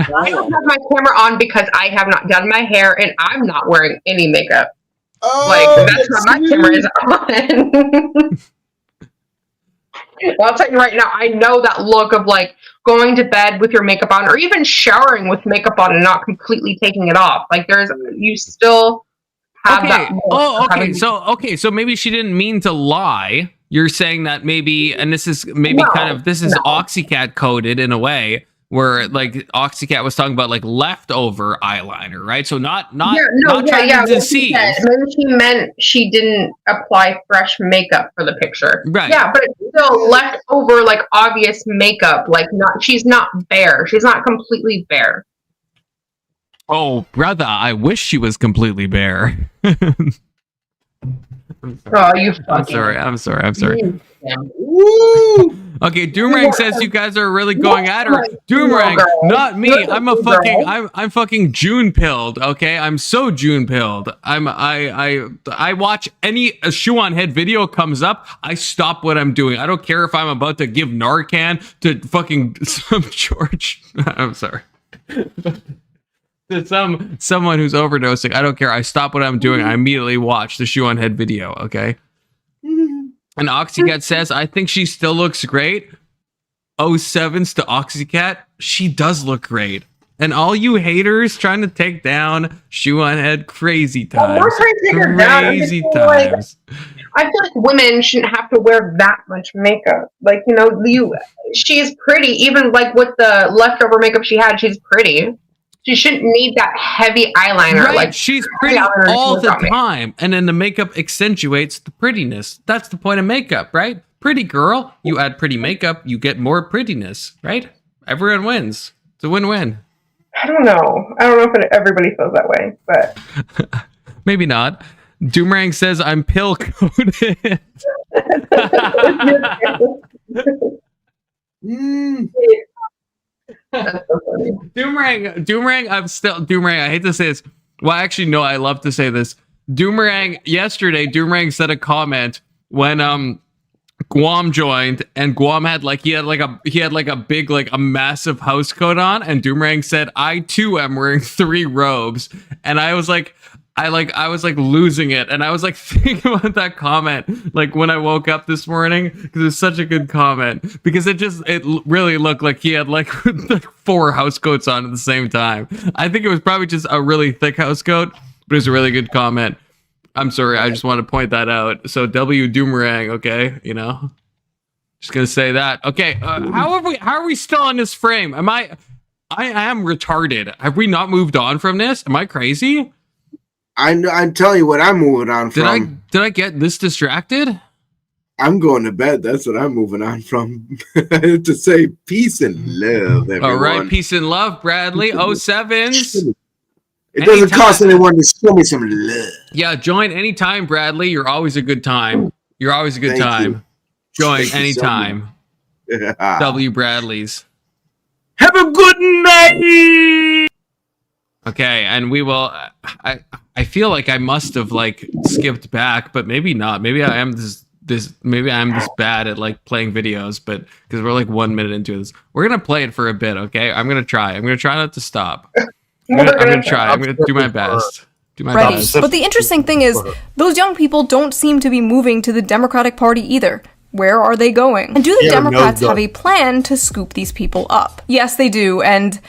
have my camera on because I have not done my hair and I'm not wearing any makeup. That's why my camera is on. Well, I'll tell you right now, I know that look of like going to bed with your makeup on or even showering with makeup on and not completely taking it off. Like you still have that look. So maybe she didn't mean to lie. You're saying that maybe, and this is maybe this is Oxycat coded in a way where like Oxycat was talking about like leftover eyeliner, right? So not trying to deceive. Maybe she meant she didn't apply fresh makeup for the picture. Right. Yeah, but it's still leftover like obvious makeup. Like she's not bare. She's not completely bare. Oh, brother, I wish she was completely bare. Oh, you fucking. I'm sorry. Woo! Okay, Doomerang says you guys are really going at her. Doomerang, not me. I'm fucking June pilled. Okay, I'm so June pilled. I watch any ShoeOnHead video comes up. I stop what I'm doing. I don't care if I'm about to give Narcan to fucking some George. I'm sorry. To someone who's overdosing. I don't care. I stop what I'm doing. I immediately watch the ShoeOnHead video. Okay. And Oxycat says, I think she still looks great. 07s to Oxycat, she does look great. And all you haters trying to take down ShoeOnHead, crazy times. We're trying to take her down. Crazy times. I feel like women shouldn't have to wear that much makeup. Like, you know, she's pretty. Even like with the leftover makeup she had, she's pretty. She shouldn't need that heavy eyeliner. Right, like she's pretty all the time, and then the makeup accentuates the prettiness. That's the point of makeup, right? Pretty girl, you add pretty makeup, you get more prettiness, right? Everyone wins. It's a win-win. I don't know if everybody feels that way, but maybe not. Doomerang says I'm pill coded. Doomerang, I hate to say this. Well, actually, no, I love to say this. Yesterday, Doomerang said a comment when Guam joined, and Guam had he had a big, a massive house coat on, and Doomerang said, I too am wearing 3 robes. And I was like, I was losing it, and I was thinking about that comment when I woke up this morning, because it's such a good comment, because it really looked like he had 4 house coats on at the same time. I think it was probably just a really thick house coat, but it was a really good comment. I'm sorry, I just want to point that out. So W Doomerang, okay, just gonna say that. Okay, how are we still on this frame? I am retarded. Have we not moved on from this? Am I crazy? I'm telling you what I'm moving on from. Did I get this distracted? I'm going to bed. That's what I'm moving on from. To say peace and love, everyone. All right, peace and love, Bradley. 07s. It doesn't cost anyone to show me some love. Yeah, join anytime, Bradley. You're always a good time. You're always a good time. You. Join anytime. W Bradleys. Have a good night. Okay, and we will. I feel like I must have skipped back, but maybe not. Maybe I am maybe I'm this bad at playing videos, but because we're 1 minute into this, we're gonna play it for a bit. Okay, I'm gonna try not to stop. I'm gonna try. I'm gonna do my best. Best. But the interesting thing is, those young people don't seem to be moving to the Democratic Party either. Where are they going? And do the Democrats have a plan to scoop these people up? Yes, they do, and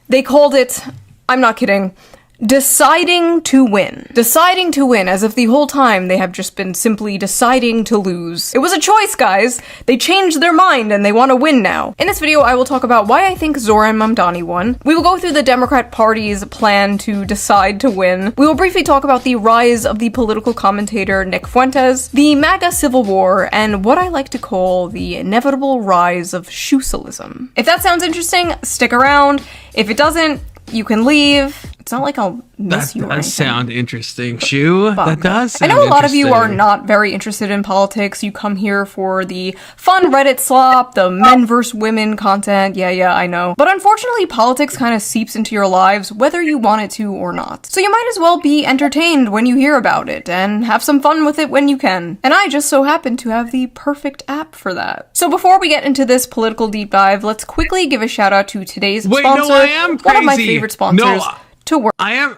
they called it, I'm not kidding, deciding to win. Deciding to win, as if the whole time they have just been simply deciding to lose. It was a choice, guys. They changed their mind and they want to win now. In this video, I will talk about why I think Zoran Mamdani won. We will go through the Democrat Party's plan to decide to win. We will briefly talk about the rise of the political commentator Nick Fuentes, the MAGA civil war, and what I like to call the inevitable rise of shoesalism. If that sounds interesting, stick around. If it doesn't, you can leave. It's not like I'll miss you or anything. That does sound interesting, Shoe. That does sound I know a lot of you are not very interested in politics. You come here for the fun Reddit slop, the men versus women content. Yeah, I know. But unfortunately, politics kind of seeps into your lives, whether you want it to or not. So you might as well be entertained when you hear about it, and have some fun with it when you can. And I just so happen to have the perfect app for that. So before we get into this political deep dive, let's quickly give a shout out to today's sponsor. No, I am crazy. One of my favorite sponsors. No, to work. I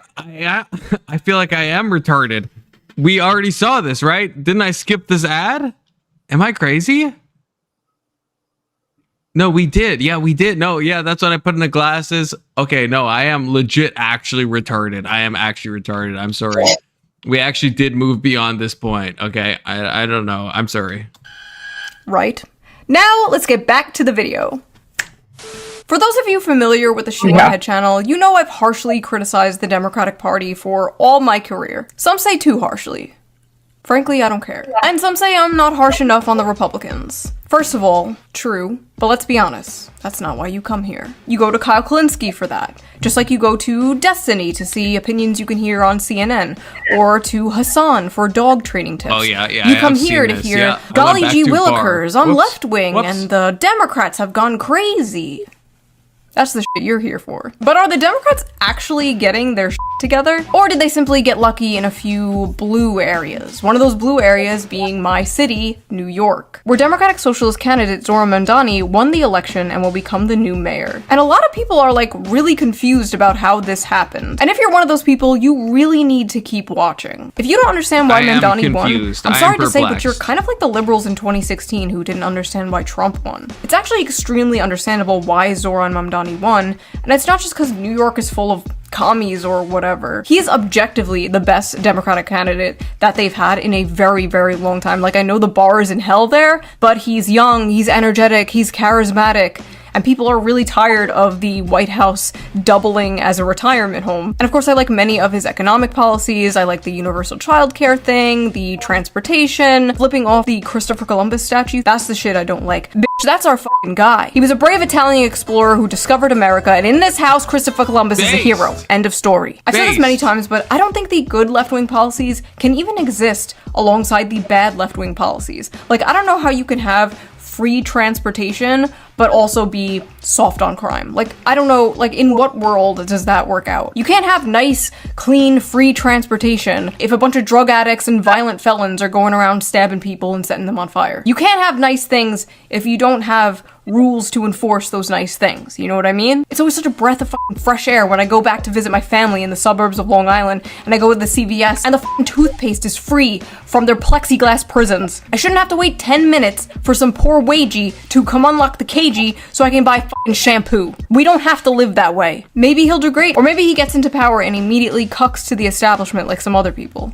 feel like I am retarded. We already saw this, right? Didn't I skip this ad? Am I crazy? No, we did. Yeah, we did. No, yeah, that's what I put in the glasses. Okay, no, I am legit actually retarded. I am actually retarded. I'm sorry. We actually did move beyond this point. Okay, I don't know. I'm sorry. Right. Now, let's get back to the video. For those of you familiar with the ShoeOnHead channel, you know I've harshly criticized the Democratic Party for all my career. Some say too harshly. Frankly, I don't care. And some say I'm not harsh enough on the Republicans. First of all, true, but let's be honest, that's not why you come here. You go to Kyle Kalinske for that, just like you go to Destiny to see opinions you can hear on CNN, or to Hassan for dog training tips. Oh yeah, You come here to hear Golly Gee Willikers, I'm left wing, and the Democrats have gone crazy. That's the shit you're here for. But are the Democrats actually getting their shit together? Or did they simply get lucky in a few blue areas? One of those blue areas being my city, New York, where Democratic Socialist candidate Zohran Mamdani won the election and will become the new mayor. And a lot of people are like really confused about how this happened. And if you're one of those people, you really need to keep watching. If you don't understand why Mamdani won, I'm sorry to say, but you're kind of like the liberals in 2016 who didn't understand why Trump won. It's actually extremely understandable why Zohran Mamdani won, and it's not just because New York is full of commies or whatever. He is objectively the best Democratic candidate that they've had in a very, very long time. Like, I know the bar is in hell there, but he's young, he's energetic, he's charismatic, and people are really tired of the White House doubling as a retirement home. And of course, I like many of his economic policies. I like the universal childcare thing, the transportation, flipping off the Christopher Columbus statue. That's the shit I don't like. Bitch, that's our fucking guy. He was a brave Italian explorer who discovered America, and in this house, Christopher Columbus is a hero. End of story. I've said this many times, but I don't think the good left-wing policies can even exist alongside the bad left-wing policies. Like, I don't know how you can have free transportation, but also be soft on crime. Like, I don't know, like, in what world does that work out? You can't have nice, clean, free transportation if a bunch of drug addicts and violent felons are going around stabbing people and setting them on fire. You can't have nice things if you don't have rules to enforce those nice things. You know what I mean? It's always such a breath of fucking fresh air when I go back to visit my family in the suburbs of Long Island and I go to the CVS and the fucking toothpaste is free from their plexiglass prisons. I shouldn't have to wait 10 minutes for some poor wagey to come unlock the cagey so I can buy fucking shampoo. We don't have to live that way. Maybe he'll do great, or maybe he gets into power and immediately cucks to the establishment like some other people.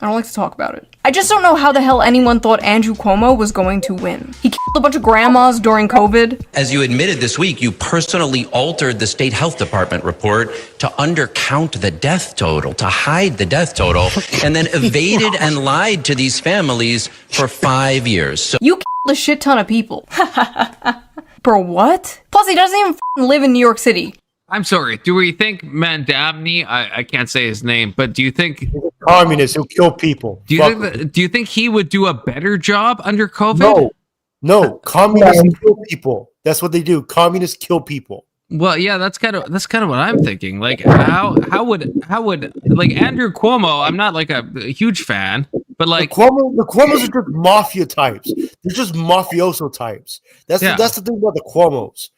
I don't like to talk about it. I just don't know how the hell anyone thought Andrew Cuomo was going to win. He killed a bunch of grandmas during COVID. As you admitted this week, you personally altered the state health department report to undercount the death total, to hide the death total, and then evaded and lied to these families for 5 years. So you killed a shit ton of people. For what? Plus, he doesn't even live in New York City. I'm sorry. Do we think Mamdani? I can't say his name, but do you think he's a communist who kill people? Do you think he would do a better job under COVID? No. Communists kill people. That's what they do. Communists kill people. Well, yeah, that's kind of what I'm thinking. Like, how would like Andrew Cuomo? I'm not like a huge fan, but like the Cuomos are just mafia types. They're just mafioso types. That's the thing about the Cuomos.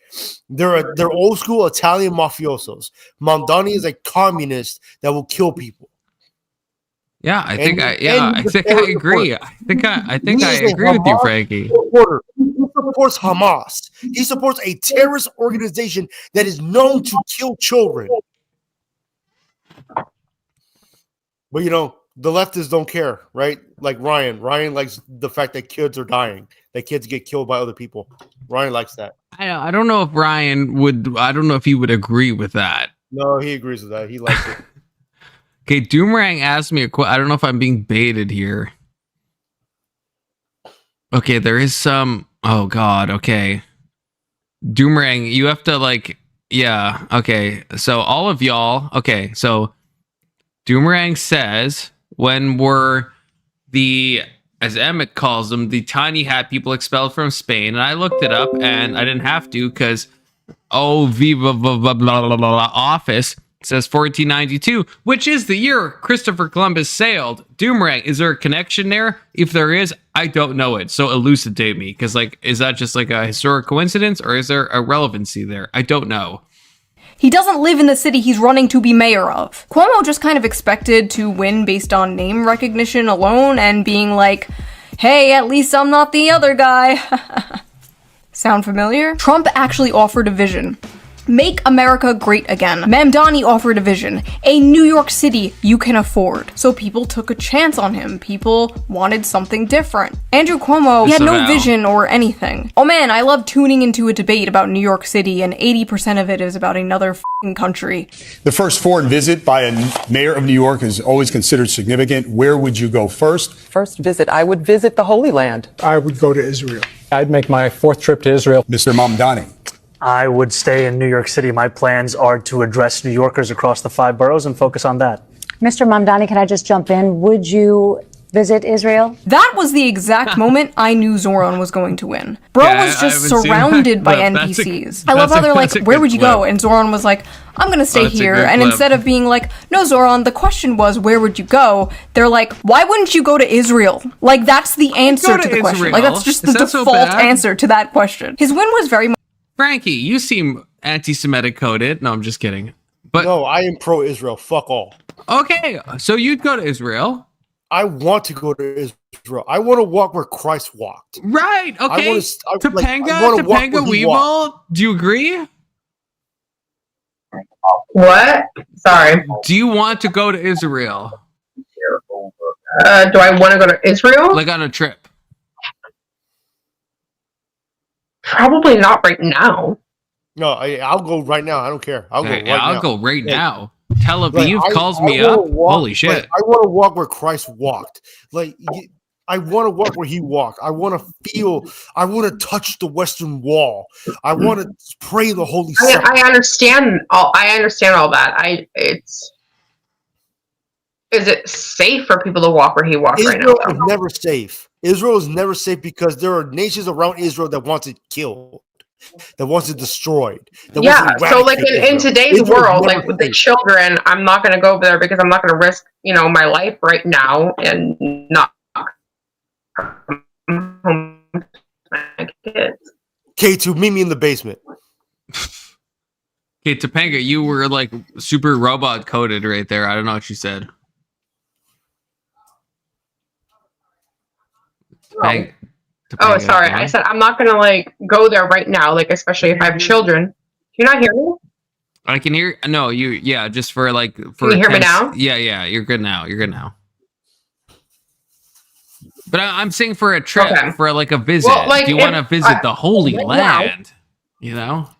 They're old school Italian mafiosos. Mamdani is a communist that will kill people. Yeah, I think I agree. I think I agree with you, Frankie. He supports Hamas. He supports a terrorist organization that is known to kill children. But you know, the leftists don't care, right? Like Ryan. Ryan likes the fact that kids are dying, that kids get killed by other people. Ryan likes that. I don't know if Ryan would. I don't know if he would agree with that. No, he agrees with that. He likes it. Okay, Doomerang asked me a question. I don't know if I'm being baited here. Okay, there is some. Oh God. Okay, Doomerang, you have to like. Yeah. Okay. So all of y'all. Okay. So Doomerang says when we're the, as Emmett calls them, the tiny hat people expelled from Spain, and I looked it up, and I didn't have to because Viva blah, blah, blah, blah, office says 1492, which is the year Christopher Columbus sailed. Doomerang, is there a connection there? If there is, I don't know it. So elucidate me, because like, is that just like a historic coincidence, or is there a relevancy there? I don't know. He doesn't live in the city he's running to be mayor of. Cuomo just kind of expected to win based on name recognition alone and being like, hey, at least I'm not the other guy. Sound familiar? Trump actually offered a vision. Make America great again. Mamdani offered a vision, a New York City you can afford. So people took a chance on him. People wanted something different. Andrew Cuomo, he had no vision or anything. Oh man, I love tuning into a debate about New York City, and 80% of it is about another f***ing country. The first foreign visit by a mayor of New York is always considered significant. Where would you go first? First visit, I would visit the Holy Land. I would go to Israel. I'd make my 4th trip to Israel. Mr. Mamdani. I would stay in New York City. My plans are to address New Yorkers across the 5 boroughs and focus on that. Mr. Mamdani, can I just jump in? Would you visit Israel? That was the exact moment I knew Zoran was going to win. Bro was just surrounded by NPCs. I love how they're like, where would you go? And Zoran was like, I'm going to stay here. And instead of being like, no, Zoran, the question was, where would you go? They're like, why wouldn't you go to Israel? Like, that's the answer to the question. Like, that's just the default answer to that question. His win was very much. Frankie, you seem anti-Semitic coded. No, I'm just kidding. But no, I am pro-Israel. Fuck all. Okay, so you'd go to Israel. I want to go to Israel. I want to walk where Christ walked. Right. Okay. Topanga Weevil. Do you agree? What? Sorry. Do you want to go to Israel? Do I want to go to Israel? Like on a trip? Probably not right now. No, I'll go right now. I don't care. I'll go right now. Tel Aviv calls me up. Holy shit. Like, I want to walk where Christ walked. Like, I want to walk where he walked. I want to touch the Western Wall. I want to pray the Holy Spirit. I understand all that. Is it safe for people to walk where he walked right now? Israel is never safe. Israel is never safe because there are nations around Israel that wants it killed, that wants it destroyed. Yeah, so like in today's world, like with the children, I'm not going to go over there because I'm not going to risk, my life right now and not home to my kids. K2, meet me in the basement. Okay, Topanga, you were like super robot coded right there. I don't know what you said. Topanga, sorry. I said I'm not gonna like go there right now, like especially if I have children. Do you not hear me? I can hear. No, you. Yeah, just for like. For can you hear me now? Yeah. You're good now. But I'm saying for a trip, for like a visit. Well, like, do you want to visit the Holy Land? No.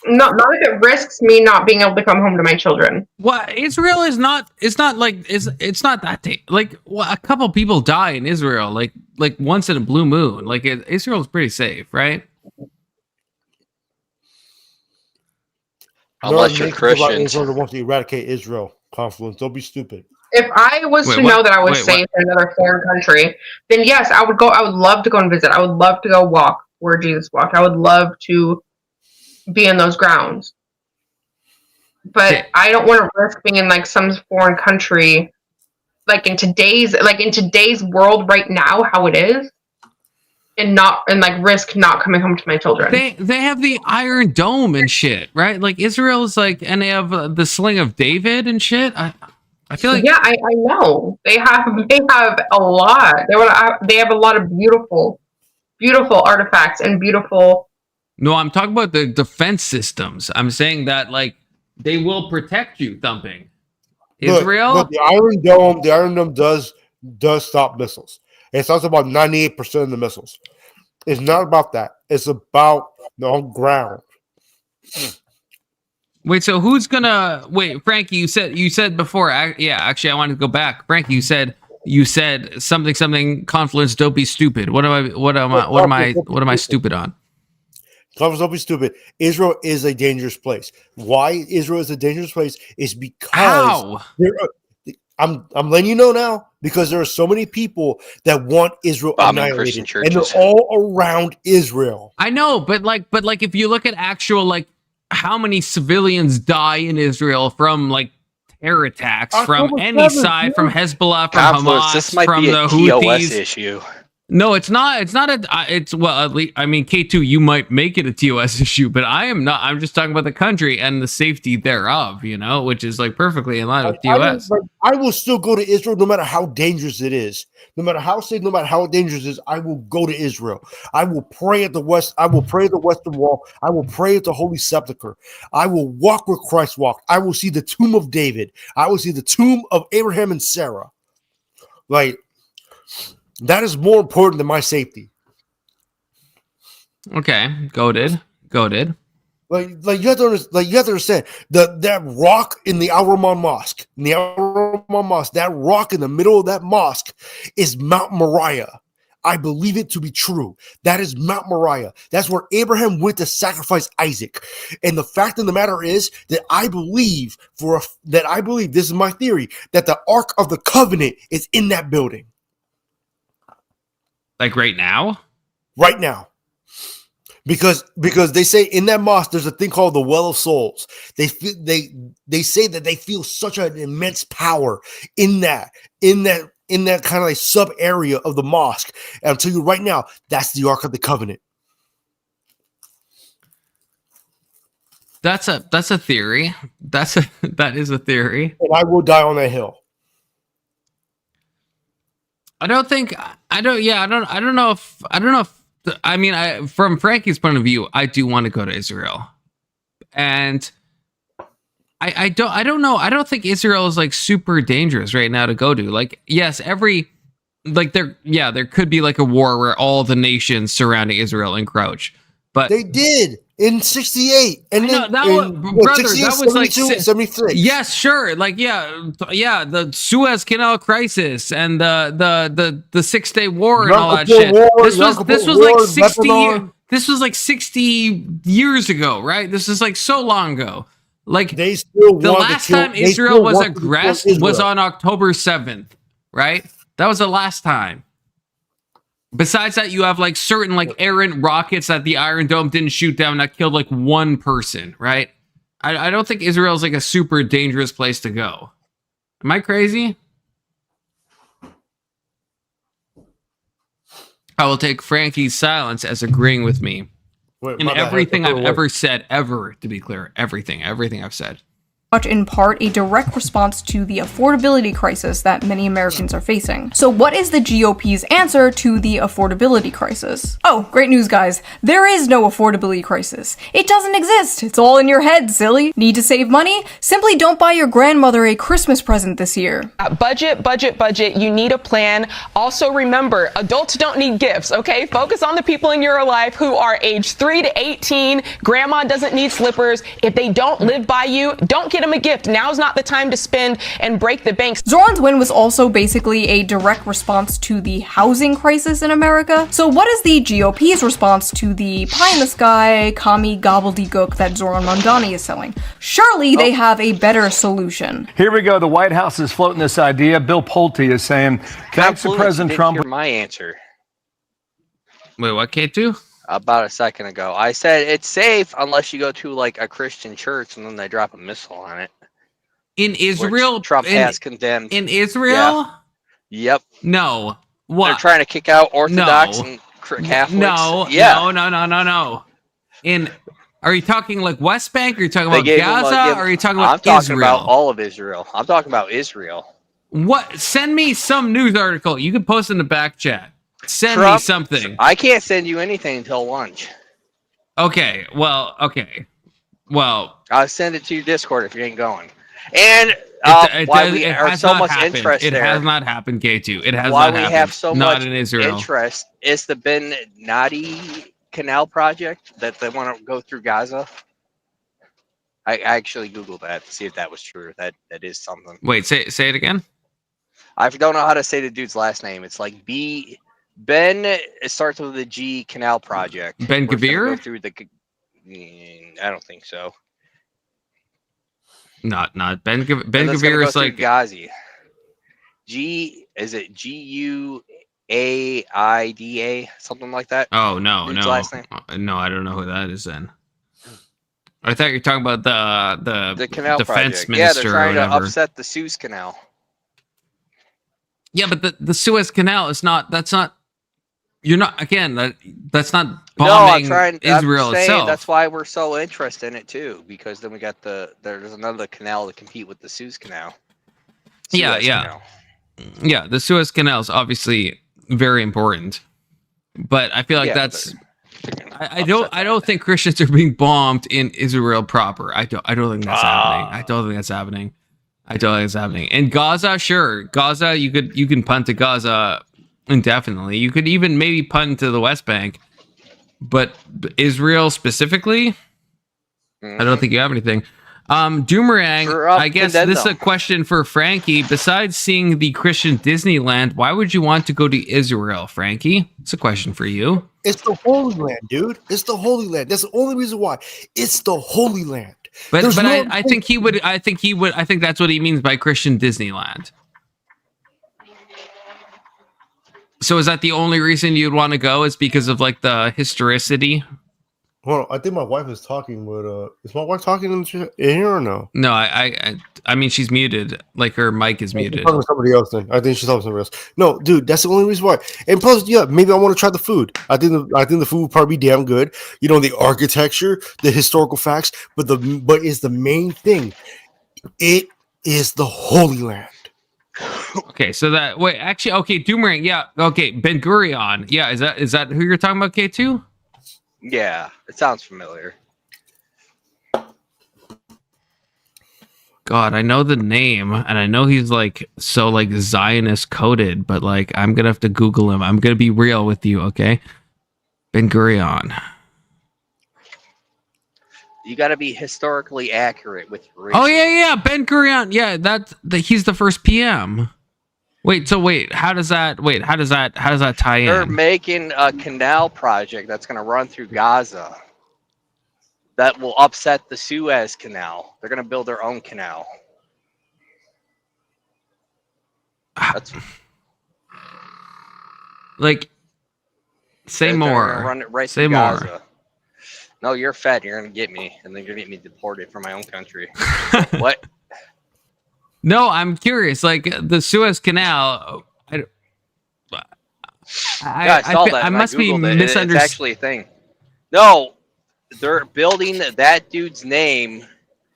Not if it risks me not being able to come home to my children. Well, Israel is not. It's not like it's not that like a couple people die in Israel like once in a blue moon. Like Israel's pretty safe, right? Unless you're Christian. Israel wants to eradicate Israel. Confluence. Don't be stupid. If I was to know that I was safe in another foreign country, then yes, I would go. I would love to go and visit. I would love to go walk where Jesus walked. I would love to be in those grounds, but I don't want to risk being in like some foreign country, like in today's world right now, how it is, and risk not coming home to my children. They have the Iron Dome and shit, right? Like Israel's like, and they have the Sling of David and shit. I feel like I know they have a lot. They have a lot of beautiful artifacts and beautiful. No, I'm talking about the defense systems. I'm saying that like they will protect you, Thumping. Israel? Look, the Iron Dome does stop missiles. It stops about 98% of the missiles. It's not about that. It's about the ground. Wait, so who's gonna wait, Frankie? You said before. Actually, I wanted to go back. Frankie, you said something. Confluence, don't be stupid. What am I stupid on? Confluence, don't be stupid. Israel is a dangerous place. Why Israel is a dangerous place is because I'm letting you know now, because there are so many people that want Israel annihilated, and they're all around Israel. I know, but if you look at actual like how many civilians die in Israel from like terror attacks from any side, from Hezbollah, from Hamas, this might from be the a TOS Houthis issue. No, it's not. It's not it's well, at least, I mean, K2, you might make it a TOS issue, but I am not. I'm just talking about the country and the safety thereof, which is like perfectly in line with TOS. I will still go to Israel no matter how dangerous it is. No matter how safe, no matter how dangerous it is, I will go to Israel. I will pray at the West. I will pray at the Western Wall. I will pray at the Holy Sepulchre. I will walk where Christ walked. I will see the tomb of David. I will see the tomb of Abraham and Sarah. Like, that is more important than my safety. Okay, goated. Like you have to understand that rock in the Al Rahman Mosque, that rock in the middle of that mosque is Mount Moriah. I believe it to be true. That is Mount Moriah. That's where Abraham went to sacrifice Isaac. And the fact of the matter is that I believe this is my theory, that the Ark of the Covenant is in that building. Like right now? Right now. Because they say in that mosque there's a thing called the Well of Souls. They say that they feel such an immense power in that kind of like sub area of the mosque. And I'll tell you right now, that's the Ark of the Covenant. That's a theory. That is a theory. And I will die on that hill. I don't know if I mean, from Frankie's point of view, I do want to go to Israel, and I don't know. I don't think Israel is like super dangerous right now to go to. Like, yes, there could be like a war where all the nations surrounding Israel encroach, but they did in 68, and that was like 76. Yes, sure. Like, the Suez Canal crisis and the 6-Day War and all that shit. This was like 60. This was like 60 years ago, right? This is like so long ago. Like, they still the last time Israel was aggressed was on October 7th, right? That was the last time. Besides that, you have like certain like errant rockets that the Iron Dome didn't shoot down that killed like one person, right? I don't think Israel is like a super dangerous place to go. Am I crazy? I will take Frankie's silence as agreeing with me. In everything I've ever said, to be clear, everything I've said. Much in part a direct response to the affordability crisis that many Americans are facing. So what is the GOP's answer to the affordability crisis? Oh, great news, guys. There is no affordability crisis. It doesn't exist. It's all in your head, silly. Need to save money? Simply don't buy your grandmother a Christmas present this year. Budget. You need a plan. Also remember, adults don't need gifts, okay? Focus on the people in your life who are age 3 to 18. Grandma doesn't need slippers. If they don't live by you, don't get them a gift. Now's not the time to spend and break the banks. Zoran's win was also basically a direct response to the housing crisis in America. So what is the GOP's response to the pie-in-the-sky, commie gobbledygook that Zoran Mamdani is selling? Surely they have a better solution. Here we go. The White House is floating this idea. Bill Pulte is saying, thanks to President Trump. Hear my answer. Wait, what, K2? About a second ago, I said it's safe unless you go to like a Christian church and then they drop a missile on it. In Israel, Trump has condemned. In Israel? Yeah. Yep. No. What? They're trying to kick out Orthodox and Catholics. No. Are you talking like West Bank? Are you talking about Gaza? Or are you talking about Israel? I'm talking about all of Israel. I'm talking about Israel. What? Send me some news article. You can post in the back chat. Send me something. I can't send you anything until lunch. Okay. Well. I'll send it to your Discord if you ain't going. And why we are so much interest there. It has not happened, K2. It has not happened. Why we have so much in Israel. Interest is the Ben Nadi Canal project that they want to go through Gaza. I actually Googled that to see if that was true. That is something. Wait, say it again. I don't know how to say the dude's last name. It's like Ben. It starts with the G Canal project. Ben Gavir. I don't think so. Not Ben Gavir is like Ghazi. Is it Guaida something like that? Oh no. Last name? No, I don't know who that is then. I thought you were talking about the canal defense project. minister. They're trying to upset the Suez Canal. Yeah, but the Suez Canal is not. That's not. you're not again. That's not No, I'm bombing trying. Israel I'm saying itself. that's why we're so interested in it too, because then we got there's another canal to compete with the Suez Canal. Suez Canal. Yeah. The Suez Canal is obviously very important, but I feel like that's. I don't think Christians are being bombed in Israel proper. I don't think that's happening. I don't think that's happening. In Gaza, sure. Gaza, you can punt to Gaza indefinitely. You could even maybe punt to the West Bank. But Israel specifically, I don't think you have anything. Doomerang, I guess this is a question for Frankie. Besides seeing the Christian Disneyland, why would you want to go to Israel, Frankie? It's a question for you. It's the Holy Land, dude. It's the Holy Land. That's the only reason why. It's the Holy Land. But I think he would. I think that's what he means by Christian Disneyland. So is that the only reason you'd want to go? Is because of like the historicity? Well, I think my wife is talking, but is my wife talking in here or no? No, I mean she's muted. Like her mic is muted. She's talking to somebody else then. I think she's talking to somebody else. No, dude, that's the only reason why. And plus, yeah, maybe I want to try the food. I think the food would probably be damn good. You know, the architecture, the historical facts, but is the main thing. It is the Holy Land. Okay, so Doomerang, yeah, okay, Ben Gurion, yeah, is that who you're talking about, K2? Yeah, it sounds familiar. God, I know the name, and I know he's like so like Zionist coded, but like I'm gonna have to Google him. I'm gonna be real with you, okay? Ben Gurion. You got to be historically accurate with your Oh yeah, Ben Gurion. Yeah, he's the first PM. Wait, how does that tie in? They're making a canal project that's going to run through Gaza that will upset the Suez Canal. They're going to build their own canal. That's like say more. Run it right say through more. Gaza. No, you're fed. You're going to get me, and then you're going to get me deported from my own country. What? No, I'm curious. Like the Suez Canal, I must be misunderstanding. It's actually a thing. No, they're building that dude's name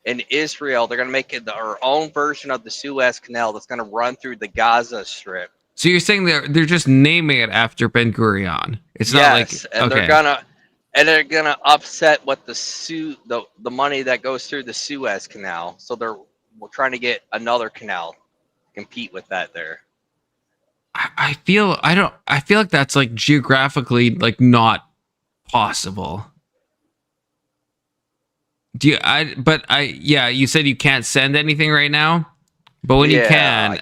in Israel. They're going to make it their own version of the Suez Canal that's going to run through the Gaza Strip. So you're saying they're just naming it after Ben Gurion? It's not like and they're gonna upset what the money that goes through the Suez Canal. So we're trying to get another canal to compete with that there. I feel like that's like geographically like not possible. You said you can't send anything right now, but when you can,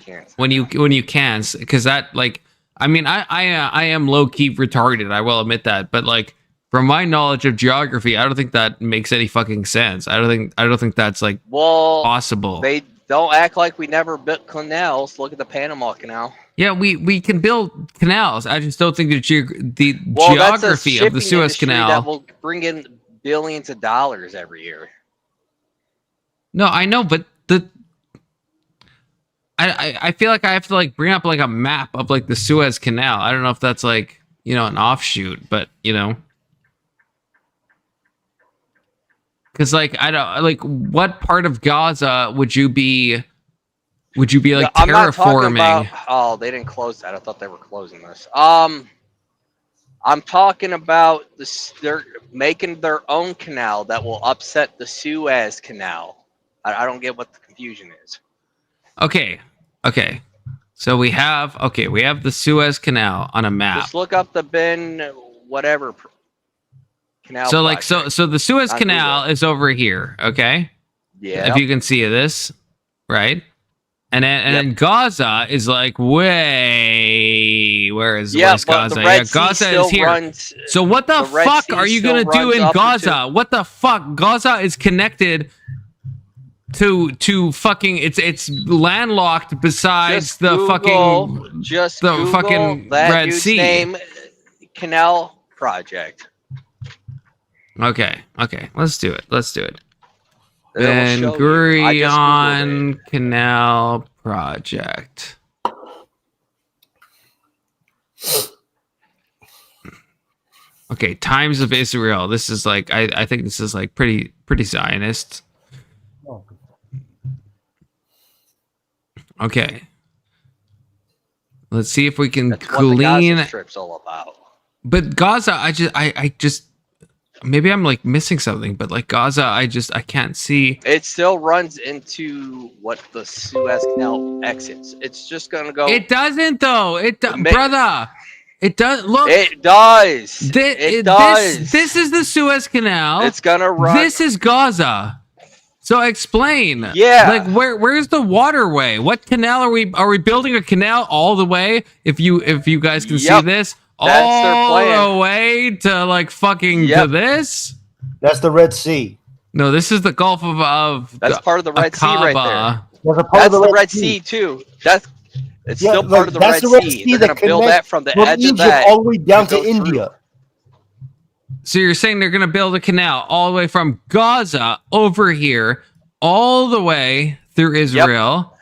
because that like, I mean, I am low key retarded. I will admit that, but like from my knowledge of geography, I don't think that makes any fucking sense. I don't think that's like possible. They don't act like we never built canals. Look at the Panama Canal. Yeah, we can build canals. I just don't think the geography of the Suez Canal that will bring in billions of dollars every year. No, I know, but I feel like I have to like bring up like a map of like the Suez Canal. I don't know if that's like, you know, an offshoot, but you know. Because like I don't like what part of Gaza would you be like terraforming? I'm not talking about, they didn't close that. I thought they were closing this. I'm talking about this. They're making their own canal that will upset the Suez Canal. I don't get what the confusion is. Okay. So we have the Suez Canal on a map. Just look up the whatever. Canal so like so the Suez Canal is over here, okay? Yeah. If you can see this, right? And then Gaza is like way where's Gaza? Yeah, Gaza is here. So what the fuck are you gonna do in Gaza? What the fuck? Gaza is connected to fucking it's landlocked besides Google fucking that Red dude's Sea. Name, Canal Project. Okay, let's do it. Ben Gurion Canal Project. Okay, Times of Israel. This is like I think this is like pretty Zionist. Okay. Let's see if we can That's what the glean. Gaza Strip's all about. But Gaza, I just maybe I'm like missing something, but like Gaza, I can't see. It still runs into what the Suez Canal exits. It's just gonna go. It doesn't though. Brother. It does. Look. It does. It does. This is the Suez Canal. It's gonna run. This is Gaza. So explain. Yeah. Like where's the waterway? What canal are we building a canal all the way? If you guys can see this, that's their plan. All the way to like fucking to this. That's the Red Sea. No, this is the Gulf of. That's part of the Red Sea right there. That's the Red Sea too. It's still part of the Red Sea. They're gonna build that from the edge of that all the way down to India. So you're saying they're going to build a canal all the way from Gaza over here, all the way through Israel.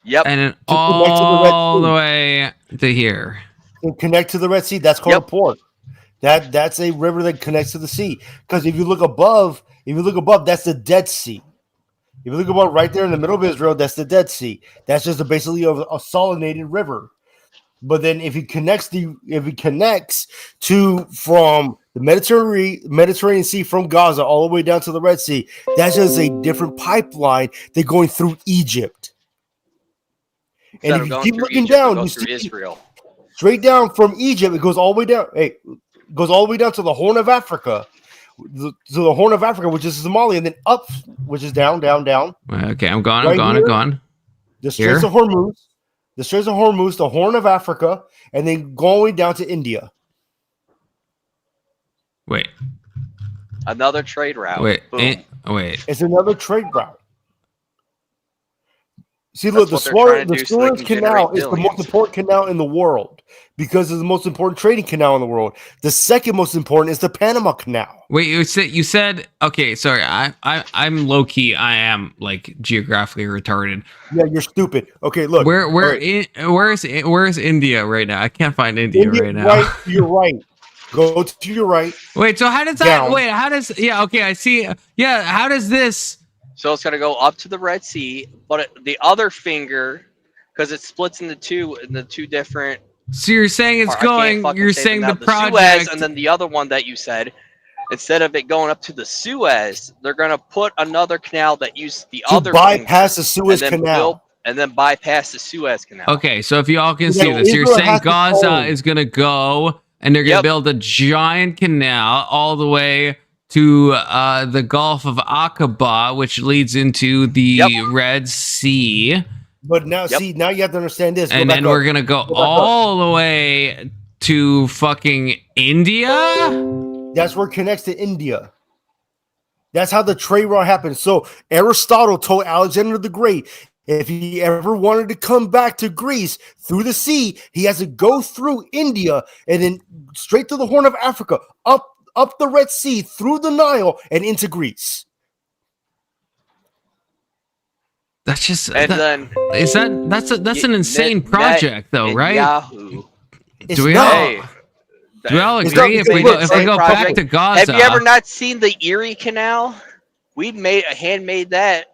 Yep. And then all the way to here. And connect to the Red Sea. That's called a port. That's a river that connects to the sea. Because if you look above, that's the Dead Sea. If you look above right there in the middle of Israel, that's the Dead Sea. That's just basically a salinated river. But then if it connects to from the Mediterranean Sea from Gaza all the way down to the Red Sea, that's just a different pipeline than going through Egypt. And if you keep looking down, you see Israel. Straight down from Egypt, it goes all the way down. It goes all the way down to the Horn of Africa. To the Horn of Africa, which is Somalia, and then up, which is down. Okay, I'm gone. The Straits of Hormuz. The Straits of Hormuz, the Horn of Africa, and then going down to India. Wait. Another trade route. Wait. Wait. It's another trade route. See, look, the Suez Canal is the most important canal in the world because it's the most important trading canal in the world. The second most important is the Panama Canal. Wait, you said okay. Sorry, I'm low key. I am like geographically retarded. Yeah, you're stupid. Okay, look. Where's India right now? I can't find India right now. Right, you're right. Go to your right. Wait, so how does that? Down. Wait, how does? Yeah, okay, I see. Yeah, how does this? So it's going to go up to the Red Sea, but the other finger, because it splits into two different. So you're saying it's going. You're saying the project, Suez, and then the other one that you said, instead of it going up to the Suez, they're going to put another canal that uses the other bypass the Suez Canal, and then bypass the Suez Canal. Okay, so if you all can see this, you're saying Gaza is going to go, and they're going to build a giant canal all the way to the Gulf of Aqaba, which leads into the Red Sea. But now, see, now you have to understand this. And then we're going to go all the way to fucking India? That's where it connects to India. That's how the trade route happens. So Aristotle told Alexander the Great, if he ever wanted to come back to Greece through the sea, he has to go through India and then straight to the Horn of Africa, up the Red Sea, through the Nile, and into Greece. That's just and then that's an insane project, though, right? Yahoo. Do we all agree if we go back to Gaza? Have you ever not seen the Erie Canal? We handmade that.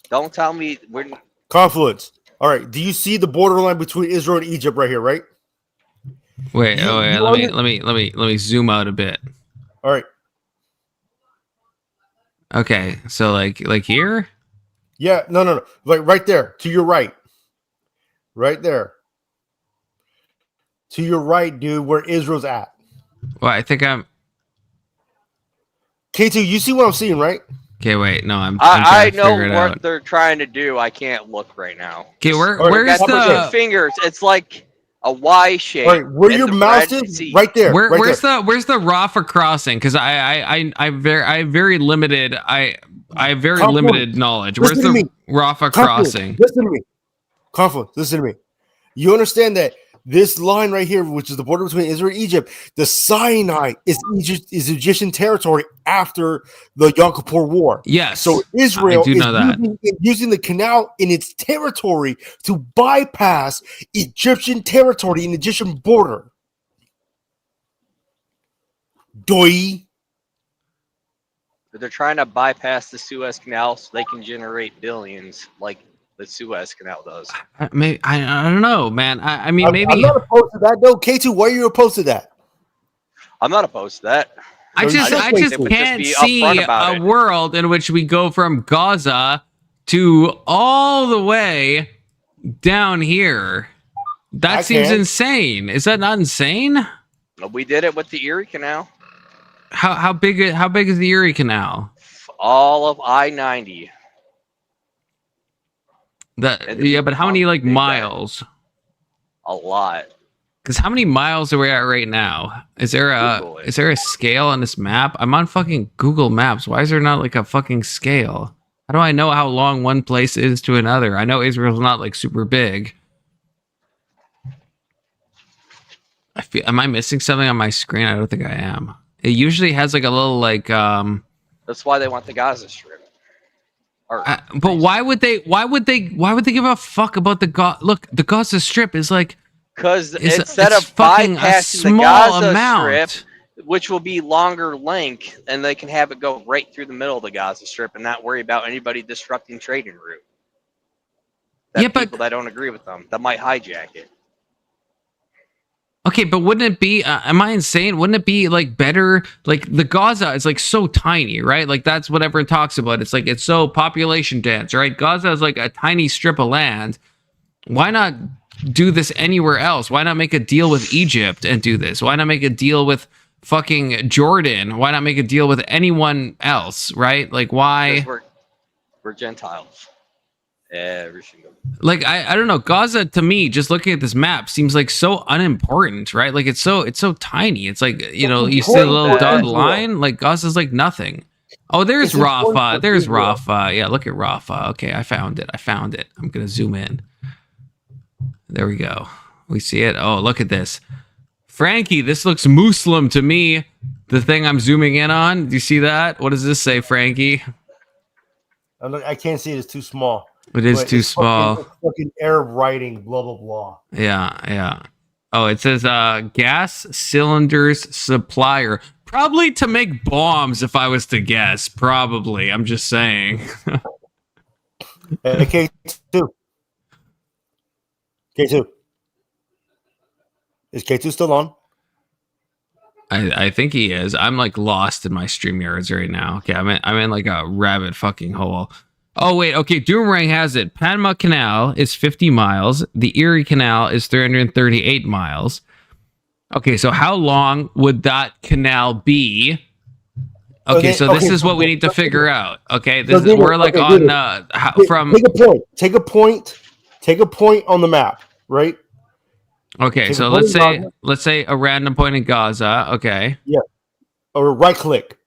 Don't tell me we're confluence. All right. Do you see the borderline between Israel and Egypt right here? Right. Wait, let me zoom out a bit. All right. Okay, so like here? Yeah, no. Like right there, to your right. Right there. To your right, dude, where Israel's at. Well, I think I'm K2, you see what I'm seeing, right? Okay, wait, no, I know what they're trying to do. I can't look right now. Okay, where's the fingers? It's like a Y shape. Right, where your mouse is, right there. Where's the Rafah crossing? Because I have very limited limited knowledge. Where's the Rafah crossing? Listen to me. Confluence, listen to me. You understand that this line right here, which is the border between Israel and Egypt, the Sinai is Egyptian territory after the Yom Kippur War. Yes. So Israel is using the canal in its territory to bypass Egyptian territory and Egyptian border. Doi. They're trying to bypass the Suez Canal so they can generate billions like the Suez Canal does. I don't know, man. I mean, maybe I'm not opposed to that though. K2, why are you opposed to that? I'm not opposed to that. I just can't see a world in which we go from Gaza to all the way down here. That seems insane. Is that not insane? We did it with the Erie Canal. How big is the Erie Canal? All of I-90. Yeah, but how many like miles? A lot. Because how many miles are we at right now? Is there a scale on this map? I'm on fucking Google Maps. Why is there not like a fucking scale? How do I know how long one place is to another? I know Israel's not like super big. Am I missing something on my screen? I don't think I am. It usually has like a little like That's why they want the Gaza Strip. But why would they give a fuck about the Gaza Strip is like, because instead of bypassing the Gaza Strip, which will be longer length, and they can have it go right through the middle of the Gaza Strip and not worry about anybody disrupting trading route. People that don't agree with them that might hijack it. Okay, but wouldn't it be? Am I insane? Wouldn't it be like better? Like the Gaza is like so tiny, right? Like that's what everyone talks about. It's like it's so population dense, right? Gaza is like a tiny strip of land. Why not do this anywhere else? Why not make a deal with Egypt and do this? Why not make a deal with fucking Jordan? Why not make a deal with anyone else? Right? Like why? We're Gentiles. Every single. Like I don't know. Gaza to me, just looking at this map, seems like so unimportant, right? Like it's so tiny. It's like you see the little dotted line. Like Gaza's like nothing. Oh, there's Rafah. There's Rafah. Yeah, look at Rafah. Okay, I found it. I'm gonna zoom in. There we go. We see it. Oh, look at this. Frankie, this looks Muslim to me. The thing I'm zooming in on. Do you see that? What does this say, Frankie? I can't see it. It's too small. It is too small. Fucking Arab writing, blah, blah, blah. Yeah. Oh, it says gas cylinders supplier. Probably to make bombs, if I was to guess. Probably. I'm just saying. K2. K2. Is K2 still on? I think he is. I'm like lost in my StreamYards right now. Okay, I'm in like a rabbit fucking hole. Oh, wait. Okay. Doomerang has it. Panama Canal is 50 miles. The Erie Canal is 338 miles. Okay. So how long would that canal be? Okay. So this is what we need to figure out. Okay. We're like on from. Take a point on the map, right? Okay. So let's say a random point in Gaza. Okay. Yeah. Or right click.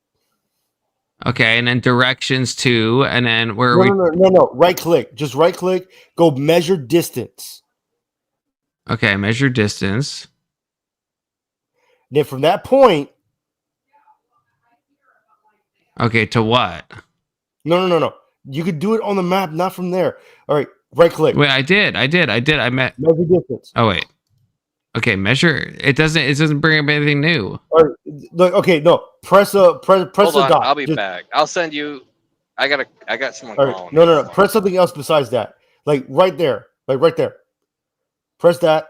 Okay, and then directions to, and then where No. Right click. Just right click. Go measure distance. Okay, measure distance. Then from that point. Okay, to what? No. You could do it on the map, not from there. All right, right click. Wait, I did. I met measure distance. Oh wait. Okay, measure. It doesn't bring up anything new. All right, look. Okay, no. Press the dot. I'll be back. I'll send you. I got someone calling. No. Press something else besides that. Like right there. Press that.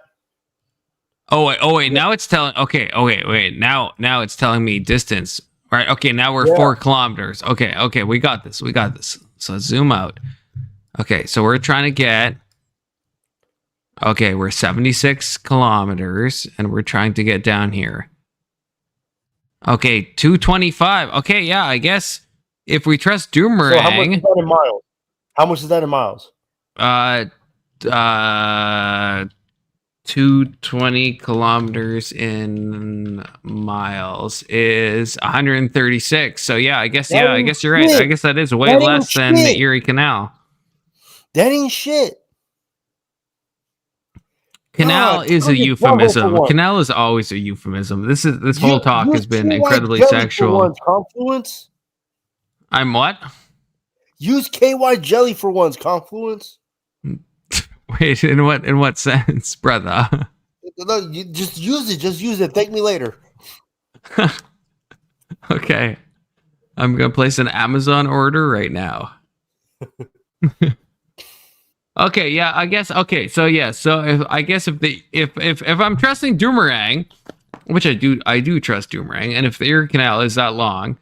Oh wait. Now it's telling. Okay. Oh wait. Now it's telling me distance. Right. Okay. Now we're 4 kilometers. Okay. We got this. So zoom out. Okay. So we're trying to get. Okay, we're 76 kilometers, and we're trying to get down here. Okay, 225. Okay, yeah, I guess if we trust Doomerang... So how much is that in miles? 220 kilometers in miles is 136. So yeah, I guess you're right. I guess that is way less than the Erie Canal. That ain't shit. Canal is a euphemism. Canal is always a euphemism. This whole talk has been incredibly sexual. Confluence? I'm what? Use KY jelly for once. Confluence? Wait, in what sense, brother? No, you just use it. Thank me later. Okay. I'm going to place an Amazon order right now. Okay, yeah, I guess. Okay, so yeah, so if I'm trusting Doomerang, which I do trust Doomerang, and if the Erie Canal is that long,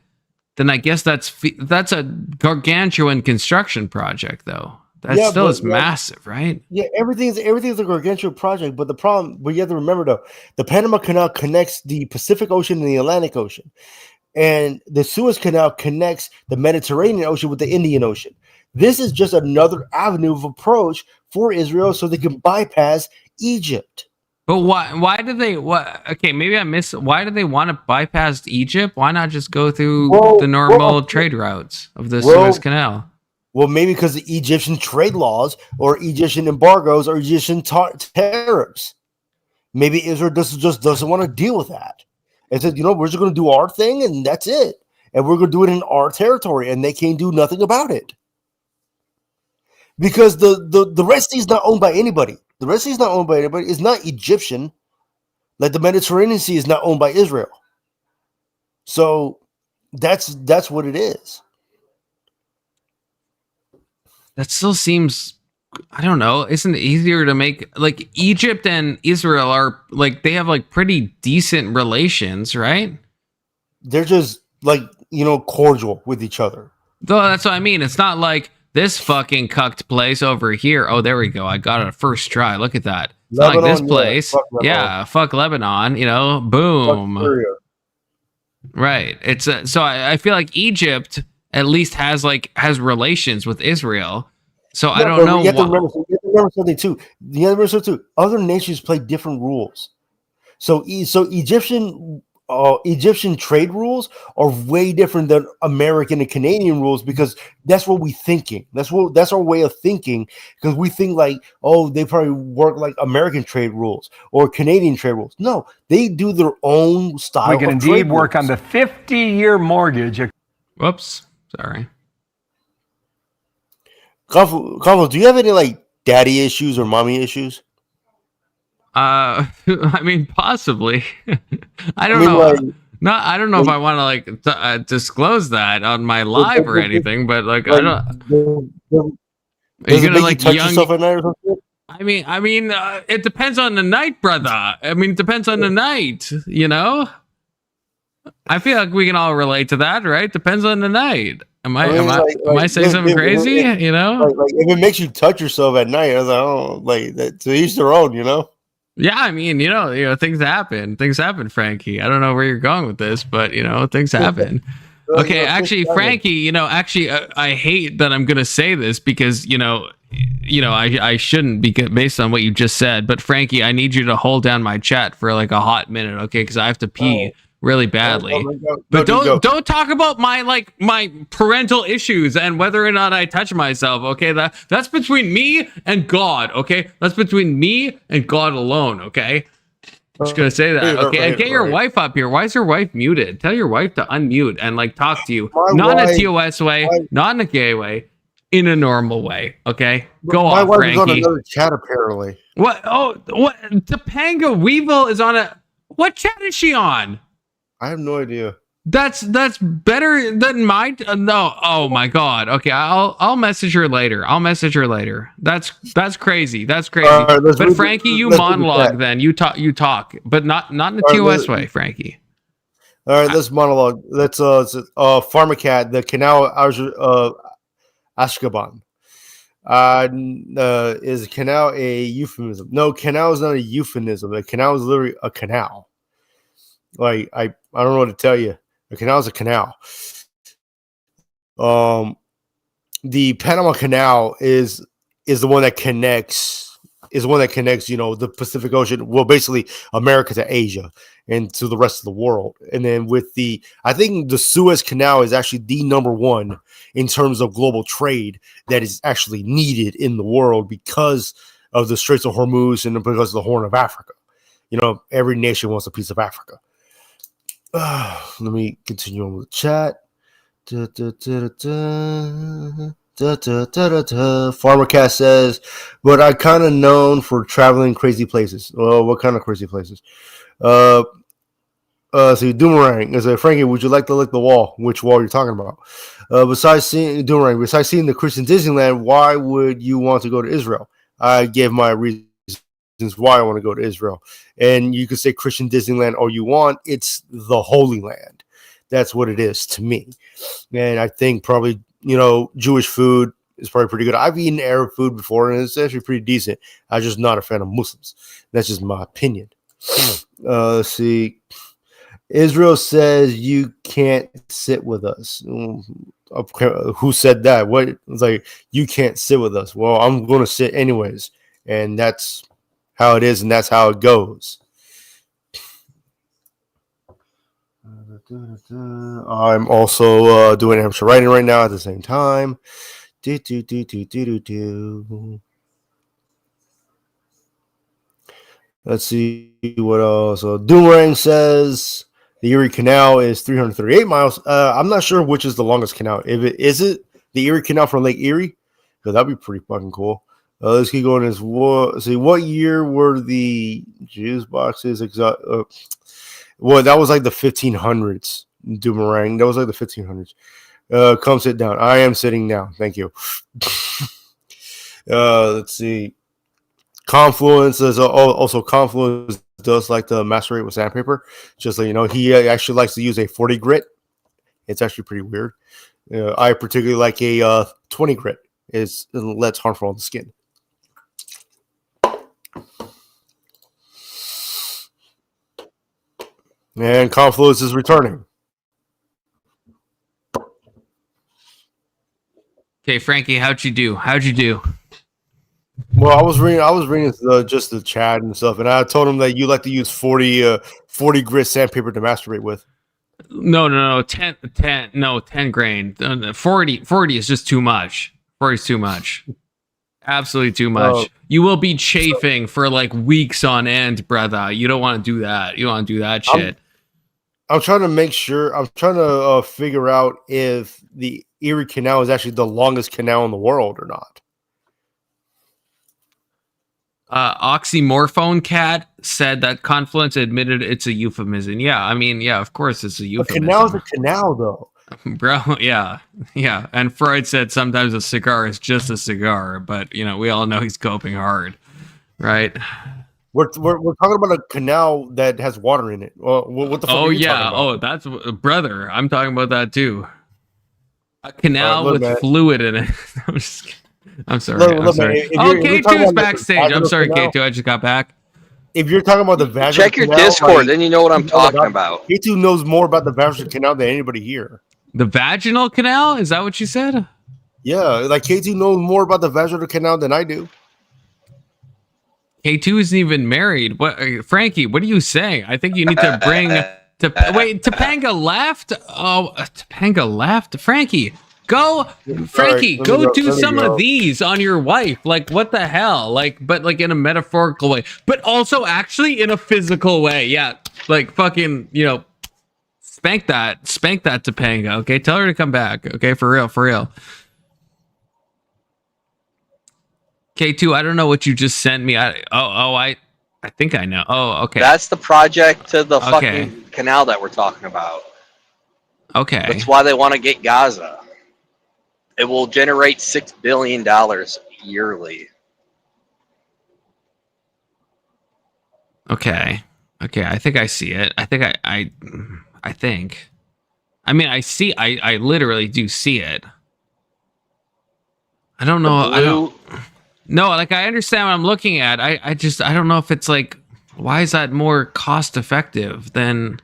then I guess that's a gargantuan construction project, though. That still is massive, right? Yeah, everything's a gargantuan project, but you have to remember though, the Panama Canal connects the Pacific Ocean and the Atlantic Ocean, and the Suez Canal connects the Mediterranean Ocean with the Indian Ocean. This is just another avenue of approach for Israel so they can bypass Egypt. But why do they okay, maybe I missed. Why do they want to bypass Egypt? Why not just go through the normal trade routes of the Suez Canal? Well, maybe because the Egyptian trade laws or Egyptian embargoes or Egyptian tariffs. Maybe Israel just doesn't want to deal with that. And said, we're just going to do our thing and that's it. And we're going to do it in our territory and they can't do nothing about it. Because the Red Sea is not owned by anybody. The Red Sea is not owned by anybody. It's not Egyptian. Like the Mediterranean Sea is not owned by Israel. So that's what it is. That still seems, I don't know. Isn't it easier to make, like, Egypt and Israel are like, they have like pretty decent relations, right? They're just like, cordial with each other. Though that's what I mean. It's not like this fucking cucked place over here. Oh, there we go. I got it a first try. Look at that. It's not like this place. Fuck Lebanon, boom. Right. It's so I feel like Egypt at least has relations with Israel. So I don't know. You have to remember something too. Other nations play different rules. So Egyptian trade rules are way different than American and Canadian rules because that's what we're thinking. That's our way of thinking because we think like, oh, they probably work like American trade rules or Canadian trade rules. No, they do their own style. We can indeed work on the 50-year mortgage. Whoops, sorry. Kavo, do you have any like daddy issues or mommy issues? I mean, possibly. I don't know. I don't know if I want to disclose that on my live or anything, but I don't. Are you gonna touch yourself at night or something? I mean, it depends on the night, brother. I mean, it depends on the night. I feel like we can all relate to that, right? Depends on the night. Am I saying something crazy? Like, if it makes you touch yourself at night, I was like, oh, like that. To each their own, Yeah, I mean, things happen. Things happen, Frankie. I don't know where you're going with this, but things happen. Okay, actually, Frankie, I hate that I'm gonna say this because I shouldn't based on what you just said. But Frankie, I need you to hold down my chat for like a hot minute, okay? Because I have to pee really badly. But don't talk about my parental issues and whether or not I touch myself, okay? That's between me and God, okay? That's between me and God alone, okay? I'm just gonna say that, okay? And get your wife up here. Why is your wife muted? Tell your wife to unmute and talk to you, not in a TOS way, not in a gay way, in a normal way, okay? Go on, Frankie. My wife is on another chat apparently. What? Oh, what? Topanga Weevil is on what chat is she on? I have no idea. That's better than mine. No. Oh my God. Okay, I'll message her later. That's crazy. That's crazy. But Frankie, you monologue then. You talk, but not in the TOS way, Frankie. All right, let's monologue. Let's Pharmacat, the Canal Ashgaban. Is canal a euphemism? No, canal is not a euphemism. A canal is literally a canal. Like I don't know what to tell you. A canal is a canal. The Panama Canal is the one that connects the Pacific Ocean, well, basically America to Asia and to the rest of the world. And then I think the Suez Canal is actually the number one in terms of global trade that is actually needed in the world because of the Straits of Hormuz and because of the Horn of Africa. Every nation wants a piece of Africa. Let me continue on with the chat. Pharmacast says, but I kind of known for traveling crazy places. Well, what kind of crazy places? See, Doomerang is Frankie. Would you like to lick the wall? Which wall you're talking about? Besides seeing the Christian Disneyland, why would you want to go to Israel? I gave my reasons why I want to go to Israel, and you can say Christian Disneyland all you want. It's the Holy Land. That's what it is to me, and I think probably Jewish food is probably pretty good. I've eaten Arab food before, and it's actually pretty decent. I'm just not a fan of Muslims. That's just my opinion. Let's see. Israel says you can't sit with us. Who said that? What? It's like you can't sit with us. Well, I'm going to sit anyways, and that's how it is, and that's how it goes. I'm also doing amateur writing right now at the same time. Let's see what else. So Doomerang says the Erie Canal is 338 miles. I'm not sure which is the longest canal. Is it the Erie Canal from Lake Erie? Because that'd be pretty fucking cool. Let's keep going. What year were the juice boxes? Well, that was like the 1500s. Doomerang. That was like the 1500s. Come sit down. I am sitting down. Thank you. Let's see. Confluence is also Confluence does like to macerate with sandpaper. Just so you know, he actually likes to use a 40 grit. It's actually pretty weird. I particularly like a 20 grit. It's less harmful on the skin. And Confluence is returning. Okay, Frankie, how'd you do? Well, I was reading just the chat and stuff, and I told him that you like to use 40 grit sandpaper to masturbate with. No, 10 grain. 40 is just too much. 40 is too much. Absolutely too much. You will be chafing for like weeks on end, brother. You don't want to do that. You don't want to do that shit. I'm trying to make sure. I'm trying to figure out if the Erie Canal is actually the longest canal in the world or not. Oxymorphone Cat said that Confluence admitted it's a euphemism. Yeah, I mean, yeah, of course it's a euphemism. A canal's a canal, though. Bro, yeah. And Freud said sometimes a cigar is just a cigar, but we all know he's coping hard, right? We're talking about a canal that has water in it. What the fuck are you talking about? Oh, that's brother. I'm talking about that too. A canal with fluid in it. I'm sorry. K2's backstage. I'm sorry, K2. I just got back. If you're talking about the vaginal check your canal, Discord, then you know what I'm talking about. K2 knows more about the vaginal canal than anybody here. The vaginal canal? Is that what you said? Yeah, like K2 knows more about the vaginal canal than I do. K2 isn't even married. What, Frankie? What are you saying? I think you need to bring. Topanga left. Oh, Topanga left. Frankie, go. Frankie, go do some of these on your wife. Like, what the hell? But in a metaphorical way, but also actually in a physical way. Yeah, like fucking, spank that Topanga. Okay, tell her to come back. Okay, for real. K2, I don't know what you just sent me. I think I know. Oh, okay. That's the project to the fucking canal that we're talking about. Okay. That's why they want to get Gaza. It will generate $6 billion yearly. Okay. I think I see it. I think I mean, I literally do see it. I don't know. No, like I understand what I'm looking at. I don't know if it's like, why is that more cost effective than?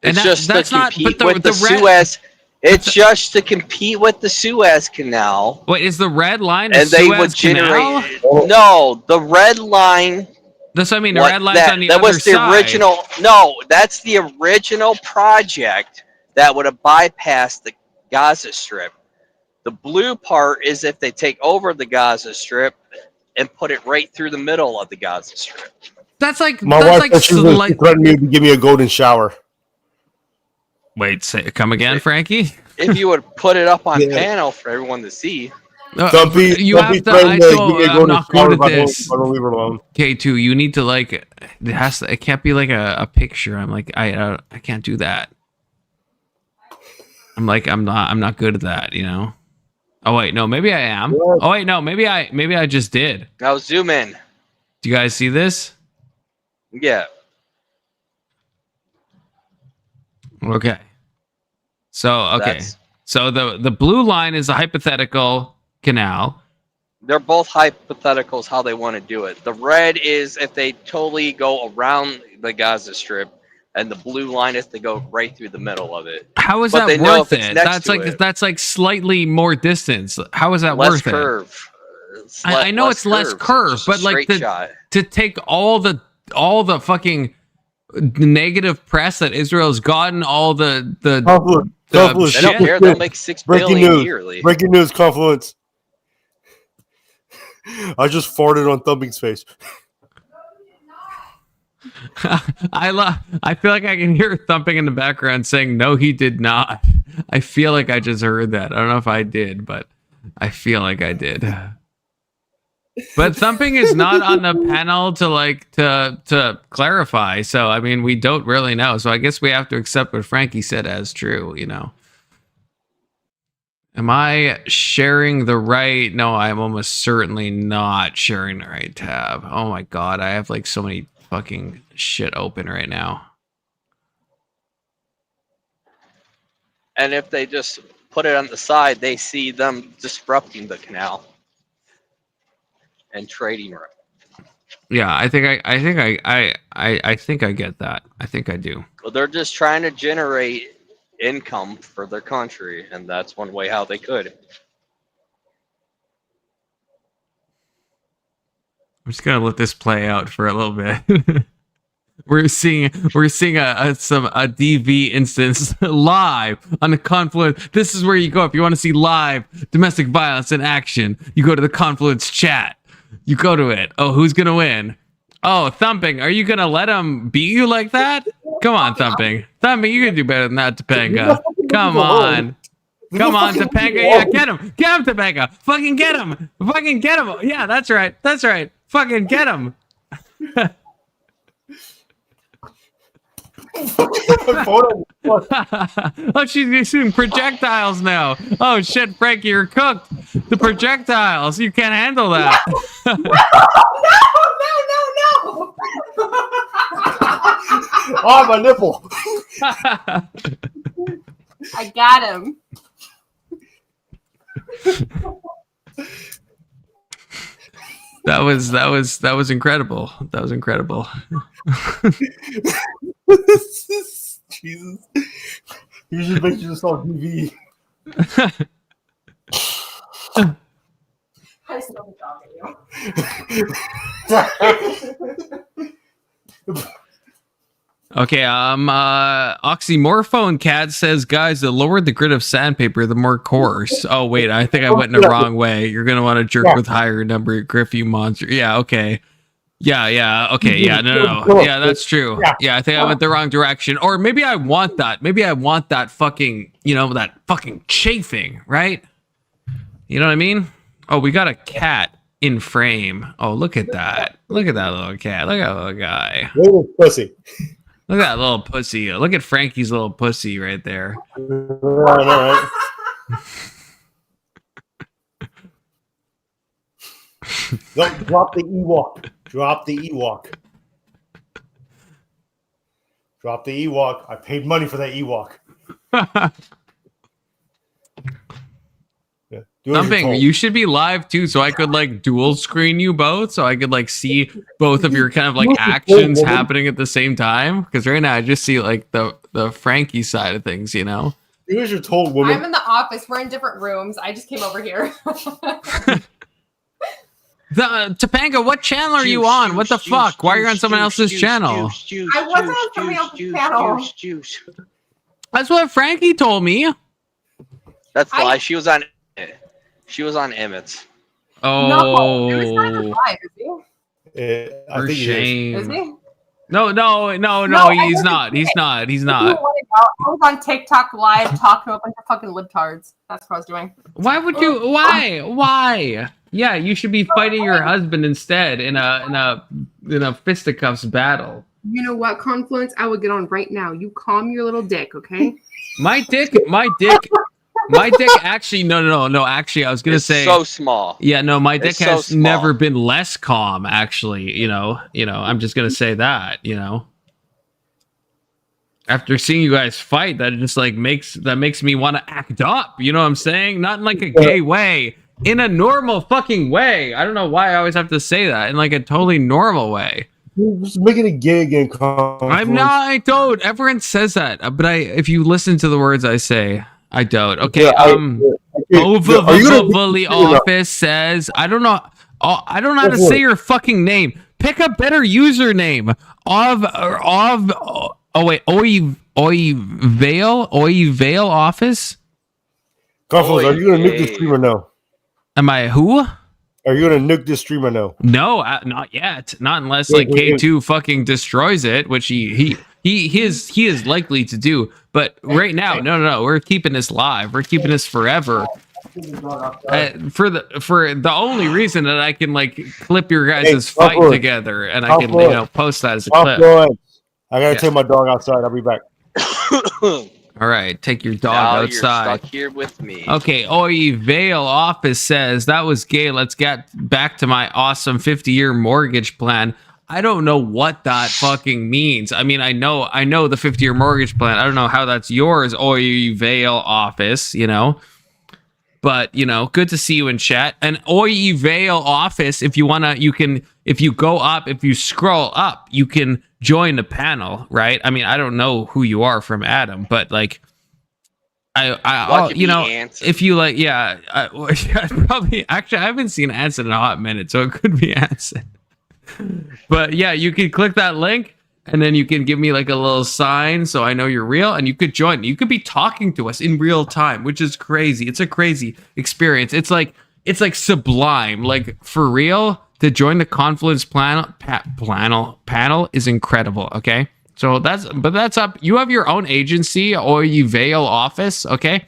It's just to compete with the Suez. It's just to compete with the Suez Canal. Wait, is the red line? And they would generate. No, the red line. That's what I mean. The red line's on the other side. That was the original. No, that's the original project that would have bypassed the Gaza Strip. The blue part is if they take over the Gaza Strip and put it right through the middle of the Gaza Strip. That's like my wife threatened me to give me a golden shower. Wait, come again, Frankie? If you would put it up on panel for everyone to see. You have to. I'm not good at this. I don't leave her alone. K2, you need to like. It can't be like a picture. I'm like, I can't do that. I'm not good at that. You know. Oh wait, no, maybe I am. Oh wait, no, maybe I just did. Now zoom in. Do you guys see this? Yeah. Okay. So the blue line is a hypothetical canal. They're both hypotheticals how they want to do it. The red is if they totally go around the Gaza Strip, and the blue line is they go right through the middle of it. How is that worth it? That's like slightly more distance. How is that worth it? I know it's less curve, but like to take all the fucking negative press that Israel's gotten, all the Confluence. They don't care. They'll make $6 billion yearly. Breaking news, Confluence. I just farted on Thumping's face. I feel like I can hear Thumping in the background saying, "No, he did not." I feel like I just heard that. I don't know if I did, but I feel like I did. But Thumping is not on the panel to clarify. So I mean, we don't really know. So I guess we have to accept what Frankie said as true. You know. Am I sharing the right? No, I'm almost certainly not sharing the right tab. Oh my god, I have like so many fucking shit open right now. And if they just put it on the side, they see them disrupting the canal and trading. Yeah, I think I think I get that. I think I do. Well, they're just trying to generate income for their country, and that's one way how they could. I'm just gonna let this play out for a little bit. we're seeing a DV instance live on the Confluence. This is where you go if you want to see live domestic violence in action. You go to the Confluence chat. You go to it. Oh, who's gonna win? Oh, Thumping, are you gonna let him beat you like that? Come on, Thumping. Thumping, you can do better than that, Topanga. Come on. Come on, Topanga. Yeah, get him. Get him, Topanga. Fucking get him. Fucking get him. Yeah, that's right. That's right. Fucking get him. Oh, she's shooting projectiles now. Oh shit, Frankie, you're cooked. The projectiles. You can't handle that. No. Oh, my nipple. I got him. That was incredible. That was incredible. Jesus. You should make this on TV. I still Okay, Oxymorphone Cat says, guys, the lower the grid of sandpaper, the more coarse. Oh, wait, I think I went in the wrong way. You're going to want to jerk with higher number, Griff, you monster. Yeah, okay. Yeah, okay, yeah, no. Yeah, that's true. Yeah, I think I went the wrong direction. Or maybe I want that. Maybe I want that fucking, that fucking chafing, right? You know what I mean? Oh, we got a cat in frame. Oh, look at that. Look at that little cat. Look at that little guy. Little pussy. Look at that little pussy. Look at Frankie's little pussy right there. Right. Don't drop the Ewok. Drop the Ewok. Drop the Ewok. I paid money for that Ewok. Something you should be live too, so I could dual screen you both, so I could see both of your kind of actions happening at the same time. Because right now I just see the Frankie side of things, You guys are told, woman. I'm in the office. We're in different rooms. I just came over here. Topanga, what channel are you on? What the fuck? Why are you on someone else's channel? I wasn't on somebody else's channel. That's what Frankie told me. That's why she was on. She was on Emmett's. Oh, no, he was not live, is he? For shame. Is he? No, he's not. He's not. You wanted I was on TikTok live talking to a bunch of fucking libtards. That's what I was doing. Why would you? Why? Yeah, you should be fighting your husband instead in a fisticuffs battle. You know what, Confluence? I would get on right now. You calm your little dick, okay? My dick. Actually, no. Actually, I was gonna say so small. Yeah, no, my dick so has small. never been less calm. Actually, I'm just gonna say that. After seeing you guys fight, that just like makes me want to act up. You know what I'm saying? Not in like a gay way, in a normal fucking way. I don't know why I always have to say that in like a totally normal way. Just making it gay again. I'm not. I don't. Everyone says that, but if you listen to the words I say, I don't. Okay. Overly office says I don't know. I don't know how to say your fucking name. Pick a better username. Oivale office. Confluence, are you gonna nuke this stream or no? Am I who? Are you gonna nuke this stream or no? No, not yet. Not unless like K2 fucking destroys it, which he is likely to do. But right now, no. We're keeping this live. We're keeping this forever. For the only reason that I can like clip your guys' fight together, and I can post that as a clip. I gotta take my dog outside. I'll be back. All right, take your dog outside. You're stuck here with me. Okay, Vale Office says that was gay. Let's get back to my awesome 50-year mortgage plan. I don't know what that fucking means. I mean, I know the 50-year mortgage plan. I don't know how that's yours, Vale Office. But good to see you in chat. And Vale Office, if you wanna, if you scroll up, you can join the panel, right? I mean, I don't know who you are from Adam, but like, if you like, probably actually I haven't seen Anson in a hot minute, so it could be Anson. But yeah, you can click that link. And then you can give me like a little sign so I know you're real, and you could join. You could be talking to us in real time, which is crazy. It's a crazy experience. It's like sublime. Like for real, to join the Confluence panel is incredible. Okay, so that's up. You have your own agency or you Vale Office. Okay,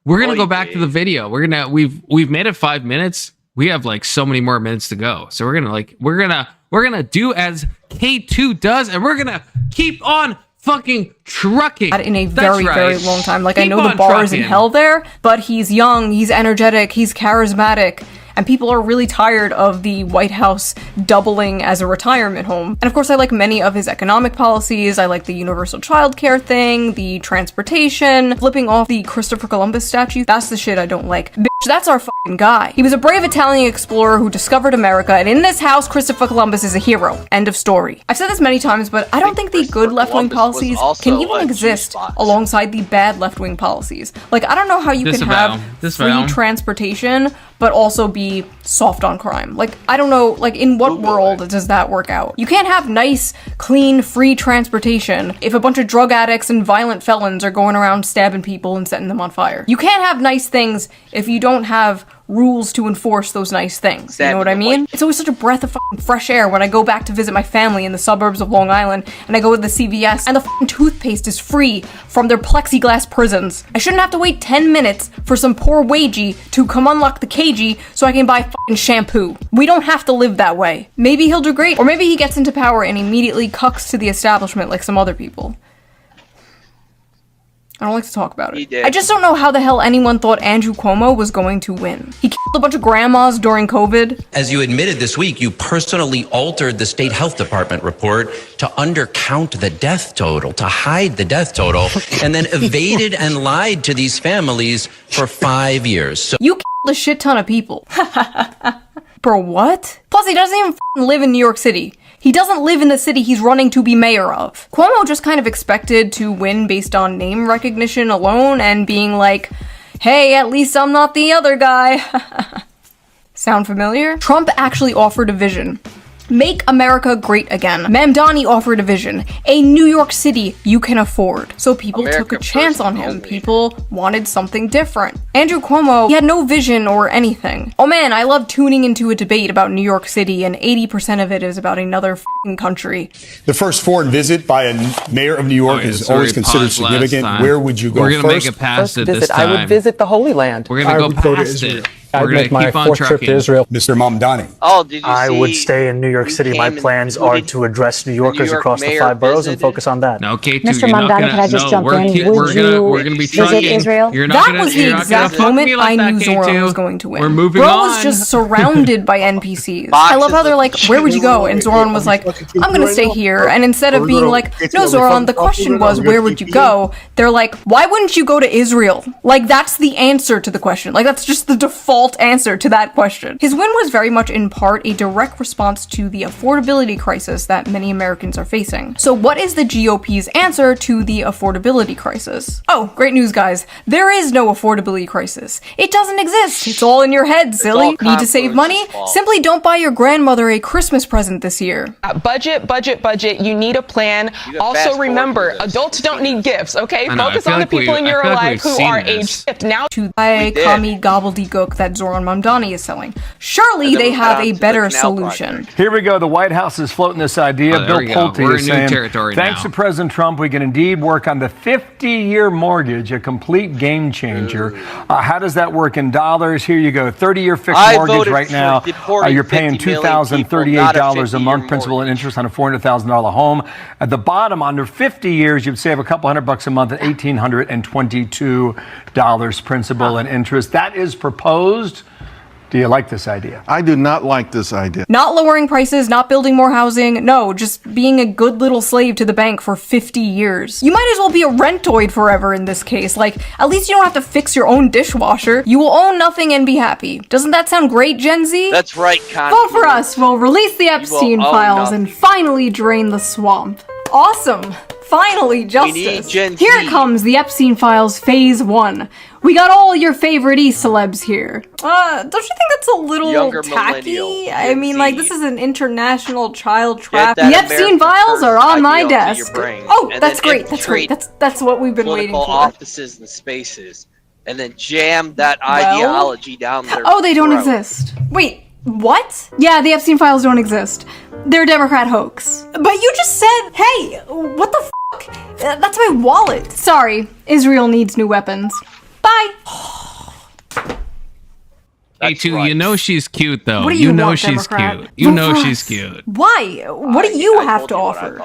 we're gonna go back to the video. We've made it 5 minutes. We have like so many more minutes to go. So we're gonna do as K2 does, and we're gonna keep on fucking trucking. In a very long time. Like, I know the bar is in hell there, but he's young, he's energetic, he's charismatic. And people are really tired of the White House doubling as a retirement home. And of course, I like many of his economic policies. I like the universal childcare thing, the transportation, flipping off the Christopher Columbus statue. That's the shit I don't like. Bitch, that's our fucking guy. He was a brave Italian explorer who discovered America, and in this house, Christopher Columbus is a hero. End of story. I've said this many times, but I don't think the good left-wing policies can even exist alongside the bad left-wing policies. Like, I don't know how you can have free transportation, but also be soft on crime. Like, I don't know, like, in what world does that work out? You can't have nice, clean, free transportation if a bunch of drug addicts and violent felons are going around stabbing people and setting them on fire. You can't have nice things if you don't have rules to enforce those nice things. You know what I mean? It's always such a breath of fucking fresh air when I go back to visit my family in the suburbs of Long Island and I go to the CVS and the fucking toothpaste is free from their plexiglass prisons. I shouldn't have to wait 10 minutes for some poor wagey to come unlock the KG so I can buy fucking shampoo. We don't have to live that way. Maybe he'll do great, or maybe he gets into power and immediately cucks to the establishment like some other people. I don't like to talk about it. I just don't know how the hell anyone thought Andrew Cuomo was going to win. He killed a bunch of grandmas during COVID. As you admitted this week, you personally altered the state health department report to undercount the death total, to hide the death total, and then evaded and lied to these families for 5 years. So you killed a shit ton of people. Bro, what? Plus, he doesn't even live in New York City. He doesn't live in the city he's running to be mayor of. Cuomo just kind of expected to win based on name recognition alone and being like, hey, at least I'm not the other guy. Sound familiar? Trump actually offered a vision Make America great again. Mamdani offered a vision, a New York City you can afford. So people took a chance on him. People wanted something different. Andrew Cuomo, he had no vision or anything. Oh man, I love tuning into a debate about New York City, and 80% of it is about another f***ing country. The first foreign visit by a mayor of New York is always considered significant. Where would you go We're gonna first? make it past it this Visit. time. I would visit the Holy Land. We're gonna go past it. I'd make my fourth trip to Israel. Mr. Mamdani. Oh, did you I see would stay in New York City. My plans are to address New Yorkers York across the mayor 5 boroughs and visited? focus on that. No, K2, Mr. you're not Mamdani, gonna, can I just no, jump we're, in? we're Would gonna you we're gonna be visit trucking. Israel? You're not That gonna, was the you're not exact gonna moment like I that, knew K2. Zoran was going to win. We're moving Bro on. was just surrounded by NPCs. I love how they're like, where would you go? And Zoran was like, I'm gonna stay here. And instead of being like, no, Zoran, the question was, where would you go? They're like, why wouldn't you go to Israel? Like, that's the answer to the question. Like, that's just the default answer to that question. His win was very much in part a direct response to the affordability crisis that many Americans are facing. So what is the GOP's answer to the affordability crisis? Oh, great news, guys. There is no affordability crisis. It doesn't exist. It's all in your head, silly. Need to save money? Simply don't buy your grandmother a Christmas present this year. Budget, budget, budget. You need a plan. Also remember, adults don't need gifts, okay? Focus on the people in your life who are age 50. Now to buy commie gobbledygook that Zoran Mamdani is selling. Surely they have a better solution. Here we go. The White House is floating this idea. Bill Pulte is saying, thanks to President Trump, we can indeed work on the 50-year mortgage, a complete game changer. How does that work in dollars? Here you go. 30-year fixed mortgage right now. You're paying $2,038 a month, principal and interest on a $400,000 home. At the bottom, under 50 years, you'd save a couple $100 a month at $1,822 principal and interest. That is proposed. Do you like this idea? I do not like this idea. Not lowering prices, not building more housing. No, just being a good little slave to the bank for 50 years. You might as well be a rentoid forever in this case. Like, at least you don't have to fix your own dishwasher. You will own nothing and be happy. Doesn't that sound great, Gen Z? That's right, Vote for us. We'll release the Epstein files and finally drain the swamp. Awesome. Finally, justice. Here it comes, the Epstein Files Phase 1. We got all your favorite E-celebs here. Don't you think that's a little tacky? I mean, like, this is an international child trap. The Epstein Files are on my desk. Oh, that's great. That's great. That's what we've been waiting for. Offices and spaces, and then jam that ideology down there. Oh, they don't exist. Wait, what? Yeah, the Epstein Files don't exist. They're a Democrat hoax. But you just said, hey, what the f***? That's my wallet. Sorry, Israel needs new weapons. Bye. K2, you know she's cute, though. What do you you know want, she's Democrat? cute. You know she's cute. Why? What do you have to offer?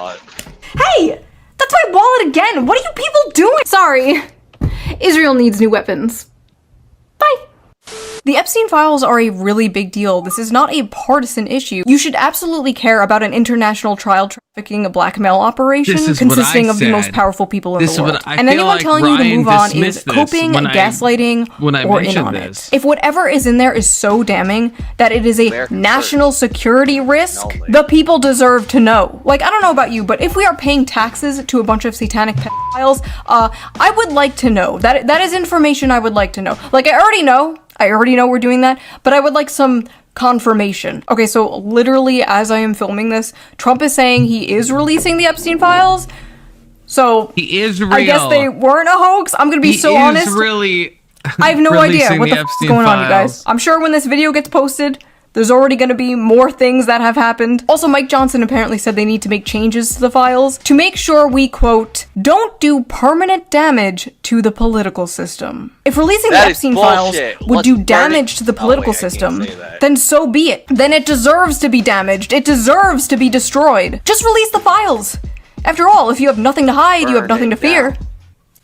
Hey, that's my wallet again. What are you people doing? Sorry. Israel needs new weapons. Bye. The Epstein Files are a really big deal. This is not a partisan issue. You should absolutely care about an international child trafficking blackmail operation consisting of the most powerful people in the world. And anyone telling you to move on is coping, gaslighting, or in on it. If whatever is in there is so damning that it is a national security risk, the people deserve to know. Like, I don't know about you, but if we are paying taxes to a bunch of satanic pedophiles, I would like to know. That is information I would like to know. Like, I already know we're doing that, but I would like some confirmation. Okay, so literally as I am filming this, Trump is saying he is releasing the Epstein Files. So he is real. I guess they weren't a hoax. I'm gonna be so honest. Really I have no idea what the f is going on, you guys. I'm sure when this video gets posted, there's already going to be more things that have happened. Also, Mike Johnson apparently said they need to make changes to the files to make sure we, quote, don't do permanent damage to the political system. If releasing the Epstein files would do damage to the political system, then so be it. Then it deserves to be damaged. It deserves to be destroyed. Just release the files. After all, if you have nothing to hide, you have nothing to fear.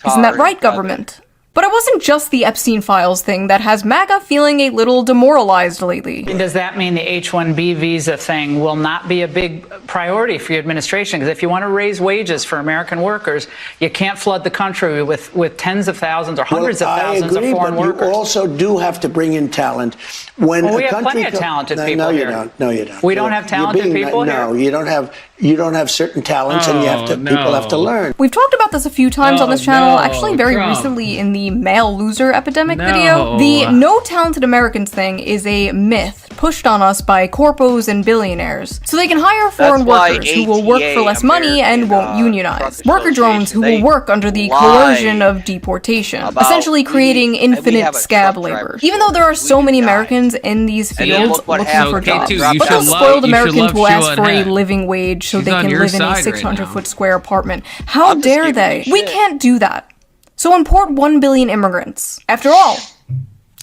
Isn't that right, government? But it wasn't just the Epstein Files thing that has MAGA feeling a little demoralized lately. Does that mean the H-1B visa thing will not be a big priority for your administration? Because if you want to raise wages for American workers, you can't flood the country with tens of thousands or hundreds of thousands of foreign workers. You also do have to bring in talent. When we have plenty of talented people here. No, you don't. We don't have talented people here? No, you don't have you don't have certain talents, and people have to learn. We've talked about this a few times on this channel, actually very recently in the male loser epidemic video. The no talented Americans thing is a myth pushed on us by corpos and billionaires, so they can hire foreign workers who will work for less money and won't unionize. Worker drones who will work under the coercion of deportation, essentially creating infinite scab labor. Even though there are so many Americans in these fields looking for jobs, but those spoiled Americans will ask for a living wage so they can live in a 600-foot square apartment. How dare they? We can't do that. So import 1 billion immigrants. After all,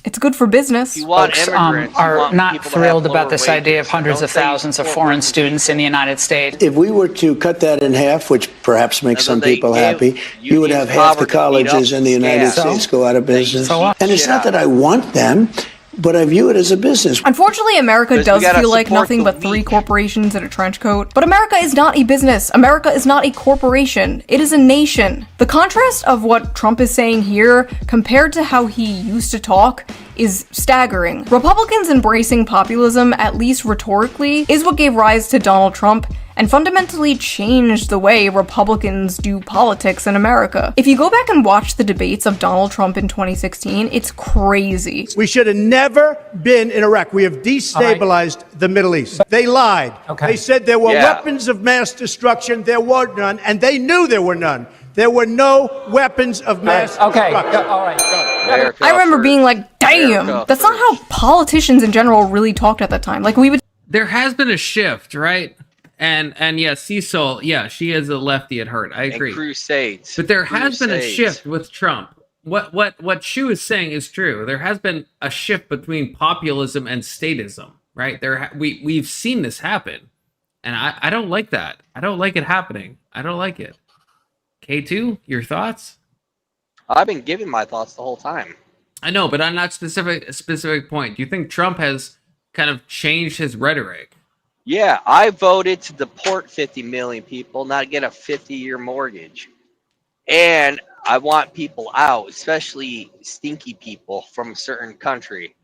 it's good for business. Folks are not thrilled about this idea of hundreds of thousands of foreign students in the United States. If we were to cut that in half, which perhaps makes some people happy, you would have half the colleges in the United States go out of business. And it's not that I want them, but I view it as a business. Unfortunately, America does feel like nothing but 3 corporations in a trench coat. But America is not a business. America is not a corporation. It is a nation. The contrast of what Trump is saying here compared to how he used to talk is staggering. Republicans embracing populism, at least rhetorically, is what gave rise to Donald Trump and fundamentally changed the way Republicans do politics in America. If you go back and watch the debates of Donald Trump in 2016, it's crazy. We should have never been in Iraq. We have destabilized the Middle East. They lied. They said there were weapons of mass destruction. There were none, and they knew there were none. There were no weapons of mass destruction. All right. I remember being like, damn, that's not how politicians in general really talked at that time. Like, we would... There has been a shift, right? And yeah, Cecil, yeah, she is a lefty at heart. I agree. And crusades. But there has been a shift with Trump. What Shue is saying is true. There has been a shift between populism and statism, right? We've seen this happen. And I don't like that. I don't like it happening. I don't like it. K2, your thoughts? I've been giving my thoughts the whole time. I know, but on that specific point, do you think Trump has kind of changed his rhetoric? Yeah, I voted to deport 50 million people, not get a 50-year mortgage. And I want people out, especially stinky people from a certain country.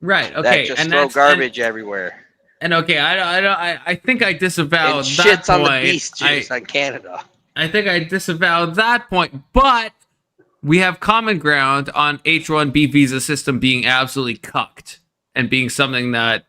Right, okay. That just throw garbage everywhere. And okay, I think I disavow and that shit's point. On the beast juice on Canada. I think I disavow that point, but we have common ground on H-1B visa system being absolutely cucked and being something that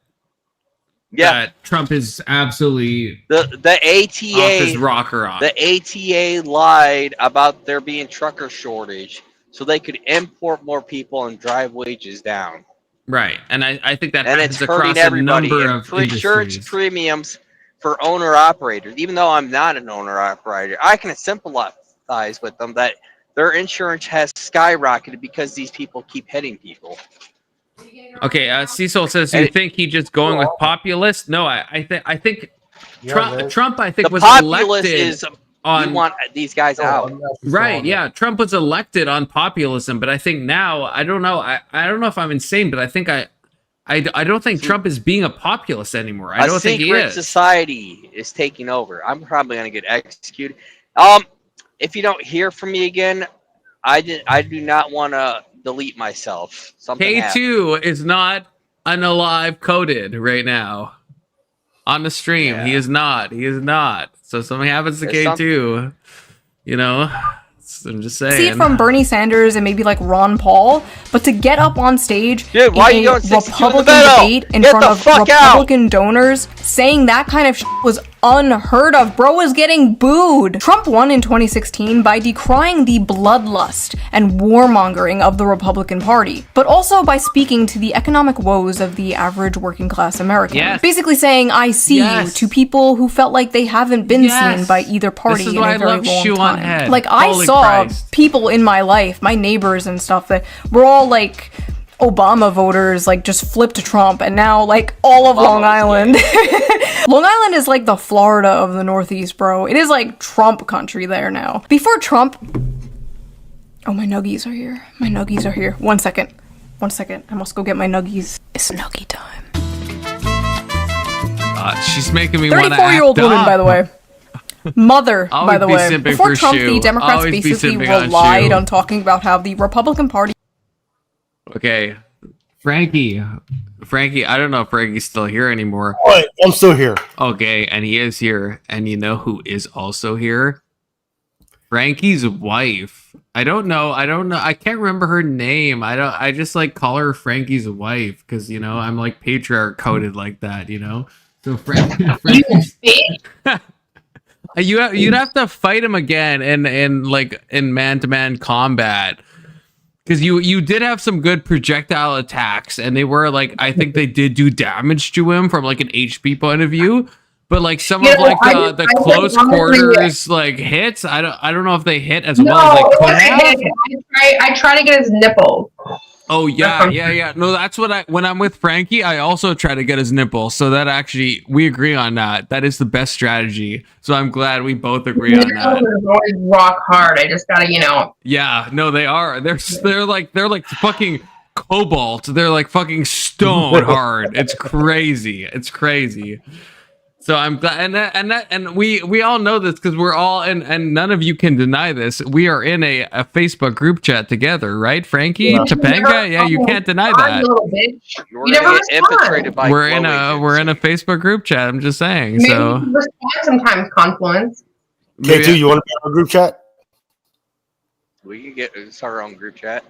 Trump is absolutely the ATA off his rocker on. The ATA lied about there being trucker shortage so they could import more people and drive wages down. Right, and I think that happens across a number of insurance premiums for owner-operators. Even though I'm not an owner-operator, I can sympathize with them that their insurance has skyrocketed because these people keep hitting people. Okay, Cecil says, you think he just going with populist? No, I think Trump I think was elected on. We want these guys out. Right, yeah. Trump was elected on populism, but I think now, I don't know. I don't know if I'm insane, but I think I don't think Trump is being a populist anymore. I don't think he is. A secret society is taking over. I'm probably going to get executed. If you don't hear from me again, I do not want to delete myself. K2 is not unalive coded right now on the stream. Yeah. He is not. So if something happens to K2, you know, I'm just saying. See it from Bernie Sanders and maybe like Ron Paul, but to get up on stage in a Republican debate in front of Republican donors saying that kind of shit was unheard of. Bro was getting booed. Trump won in 2016 by decrying the bloodlust and warmongering of the Republican Party, but also by speaking to the economic woes of the average working class American. Yes. Basically saying, I see you, to people who felt like they haven't been seen by either party in a very long time. Like, I saw people in my life, my neighbors and stuff, that were all like Obama voters, like just flipped to Trump, and now like all of Long Island. Long Island is like the Florida of the Northeast, bro. It is like Trump country there now. Before Trump... Oh, my nuggies are here. My nuggies are here. One second. I must go get my nuggies. It's nuggie time. She's making me want to 34-year-old woman, by the way. Mother, by the way. Before Trump, the Democrats basically relied on talking about how the Republican Party... Okay. Frankie, I don't know if Frankie's still here anymore. What? I'm still here. Okay, and he is here. And you know who is also here? Frankie's wife. I don't know. I can't remember her name. I just like call her Frankie's wife because I'm like patriarch coded like that, So Frankie's you'd have to fight him again in man-to-man combat. Because you did have some good projectile attacks, and they were like, I think they did do damage to him from like an HP point of view. But like some of the close quarters like hits, I don't know if they hit as well as they could have. I try to get his nipple. Oh yeah. No, that's what when I'm with Frankie, I also try to get his nipple. So that actually we agree on that. That is the best strategy. So I'm glad we both agree on that. Always rock hard. I just gotta, Yeah, no, they are. They're like fucking cobalt. They're like fucking stone hard. It's crazy. It's crazy. So I'm glad, and we all know this because we're all and none of you can deny this. We are in a Facebook group chat together, right, Frankie? Topanga? Yeah, you can't deny that. You never respond. We're in a Facebook group chat. I'm just saying. Maybe So you respond sometimes, Confluence. K2, you want to be on a group chat? We can it's our own group chat.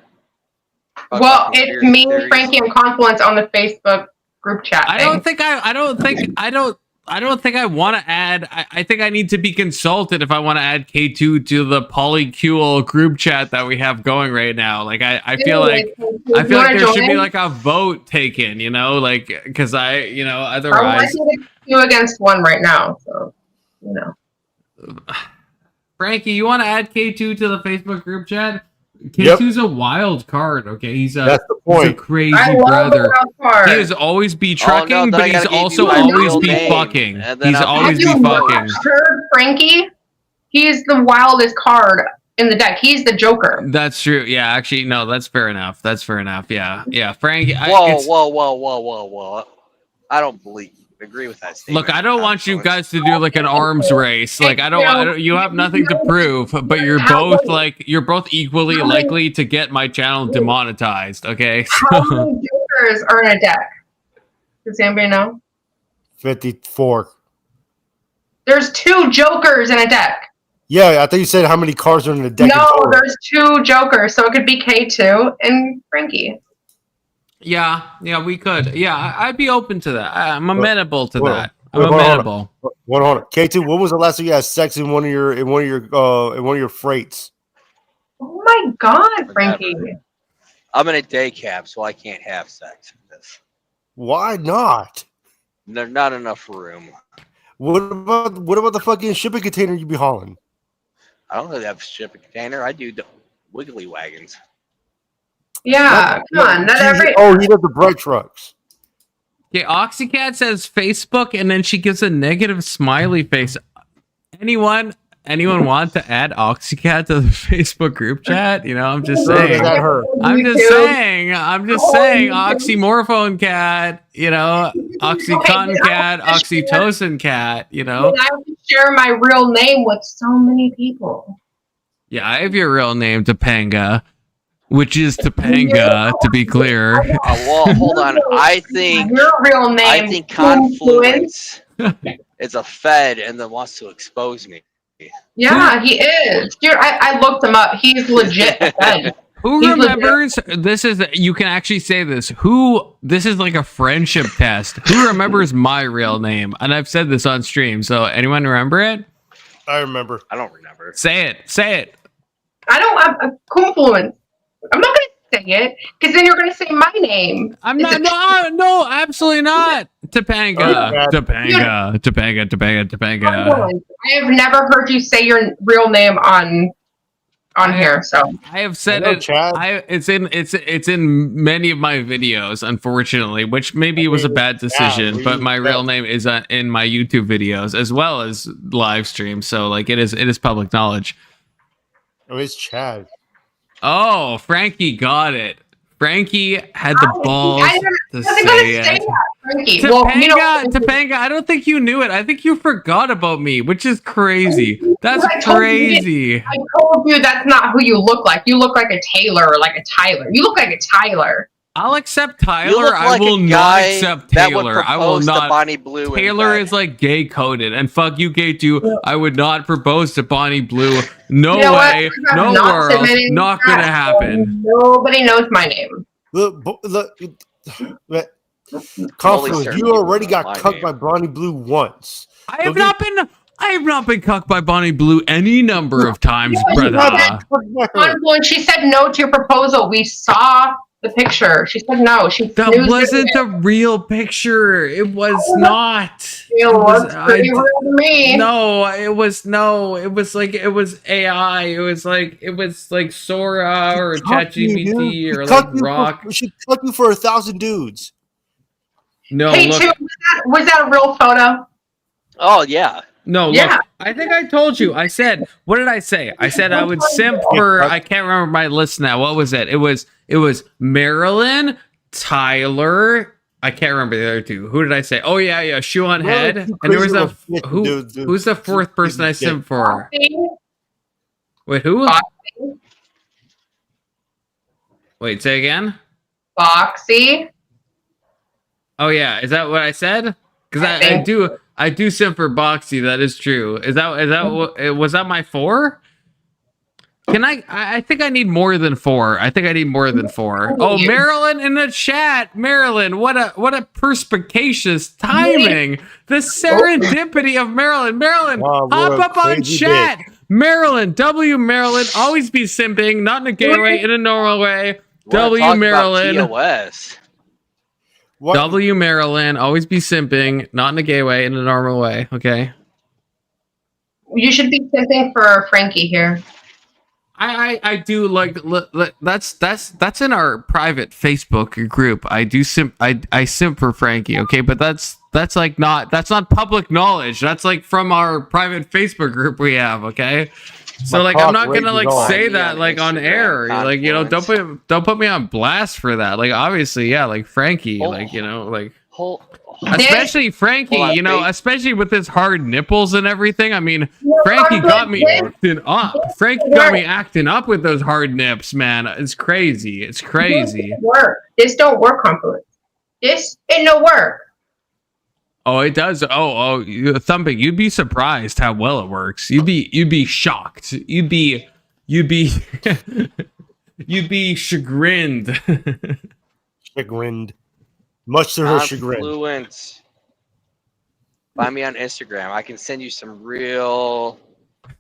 Well, it's me, Frankie, and Confluence on the Facebook group chat. I don't think I want to add. I think I need to be consulted if I want to add K2 to the polycule group chat that we have going right now. Like I feel like there should be like a vote taken, because otherwise. I'm 2 against 1 right now, so Frankie, you want to add K2 to the Facebook group chat? K2's a wild card, okay? He's a crazy brother. He is always be trucking, but he's also always be fucking. He's always be fucking. Frankie, he's the wildest card in the deck. He's the Joker. That's true. Yeah, actually, no, that's fair enough. Yeah, Frankie. Whoa. I don't agree with that statement. Look, I don't want you guys to do like an arms race. Like I don't you have nothing to prove, but you're both equally likely to get my channel demonetized, okay? How many Jokers are in a deck? Does anybody know? 54. There's 2 Jokers in a deck. Yeah, I thought you said how many cards are in the deck. No, there's 2 Jokers, so it could be K2 and Frankie. Yeah, we could. Yeah, I'd be open to that. I'm amenable to that. I'm amenable. Hold on. K2, when was the last time you had sex in one of your freights? Oh my God, Frankie! I'm in a day cab, so I can't have sex. Why not? There's not enough room. What about the fucking shipping container you be hauling? I don't really have a shipping container. I do the wiggly wagons. Yeah, come on. He does the bread trucks. Okay, Oxycat says Facebook, and then she gives a negative smiley face. Anyone want to add Oxycat to the Facebook group chat? I'm just saying. I'm just saying. Oxymorphone cat. Oxycontin cat. Oxytocin cat. I have to share my real name with so many people. Yeah, I have your real name, Topanga. Which is Topanga, to be clear. Well, hold on. I think your real name. I think Confluence is a Fed and then wants to expose me. Yeah, he is. Dude, I looked him up. He's legit a Fed. Who remembers? This is. You can actually say this. This is like a friendship test. Who remembers my real name? And I've said this on stream. So anyone remember it? I remember. I don't remember. Say it. I don't have a Confluence. I'm not going to say it because then you're going to say my name. I'm not. No, absolutely not. Topanga. I have never heard you say your real name on here. So I have said it. It's in many of my videos, unfortunately, which maybe it was a bad decision. But my real name is in my YouTube videos as well as live streams. So like it is public knowledge. Oh, it's Chad. Oh, Frankie got it. Frankie had the balls to say it. Topanga, I don't think you knew it. I think you forgot about me, which is crazy. That's crazy. I told you that's not who you look like. You look like a Taylor or like a Tyler. You look like a Tyler. I'll accept You Tyler. look I like will a not guy accept that would Taylor. I will propose to not. Bonnie Blue in Taylor bed. is like gay coded, and fuck you, K2. I would not propose to Bonnie Blue. No You know what? way. I'm Nowhere not else. submitting Not that, gonna happen. Nobody knows my name. Confidence, you already got cucked by Bonnie Blue once. I have not been cucked by Bonnie Blue any number of times, brother. When she said no to your proposal, we saw the picture. She said no. That wasn't the real picture. It was not. It looks pretty real to me. No, it was AI. It was like Sora or ChatGPT or like Rock. She cut you for 1,000 dudes. No, Hey, look. was that a real photo? Oh yeah. No, Yeah. look, I think I told you. I said, what did I say? I said I would simp for, I can't remember my list now. What was it? It was Marilyn, Tyler. I can't remember the other two. Who did I say? Oh yeah, ShoeOnHead. And there was who's the fourth person I simp for? Wait, who? Wait, say again? Foxy. Oh yeah, is that what I said? Because I do simp for Boxy. That is true. Was that my 4? Can I think I need more than 4. I think I need more than 4. Oh, Marilyn in the chat. Marilyn, what a perspicacious timing. The serendipity of Marilyn. Marilyn, hop up on chat. Marilyn, W Marilyn, always be simping, not in a gay way, in a normal way. W Marilyn. W Marilyn, always be simping, not in a gay way, in a normal way. Okay. You should be simping for Frankie here. I do like that's in our private Facebook group. I do simp. I simp for Frankie. Okay, but that's not public knowledge. That's like from our private Facebook group we have. Okay. So like I'm not gonna like say that like on air. Like, you know, don't put me on blast for that. Like obviously, yeah, like Frankie, like, you know, like especially Frankie, you know, especially with his hard nipples and everything. I mean, Frankie got me acting up. Frankie got me acting up with those hard nips, man. It's crazy. It's crazy. This don't work, Confluence. This ain't no work. Oh, it does. Oh, thumping. You'd be surprised how well it works. You'd be shocked. You'd be you'd be chagrined. Chagrined. Much to her chagrin. Confluence. Find me on Instagram. I can send you some real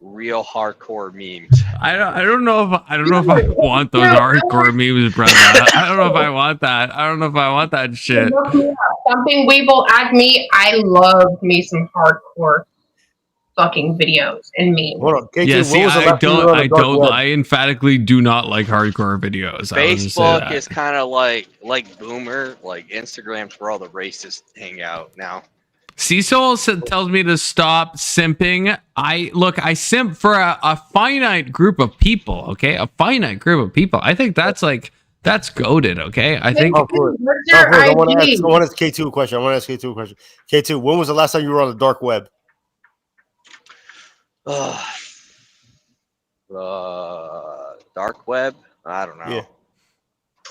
hardcore memes. I don't know if I want those hardcore memes, brother. I don't know if I want that. I don't know if I want that shit. Something Weeble add me. I love me some hardcore fucking videos and memes. Hold on, KT, yeah, see, I emphatically do not like hardcore videos. Facebook is kind of like Boomer, like Instagram's where all the racists hang out now. Cecil tells me to stop simping. I simp for a finite group of people. Okay, a finite group of people. I think that's goated. Okay, I think. I want to ask K2 a question. K2, when was the last time you were on the dark web? Dark web? I don't know.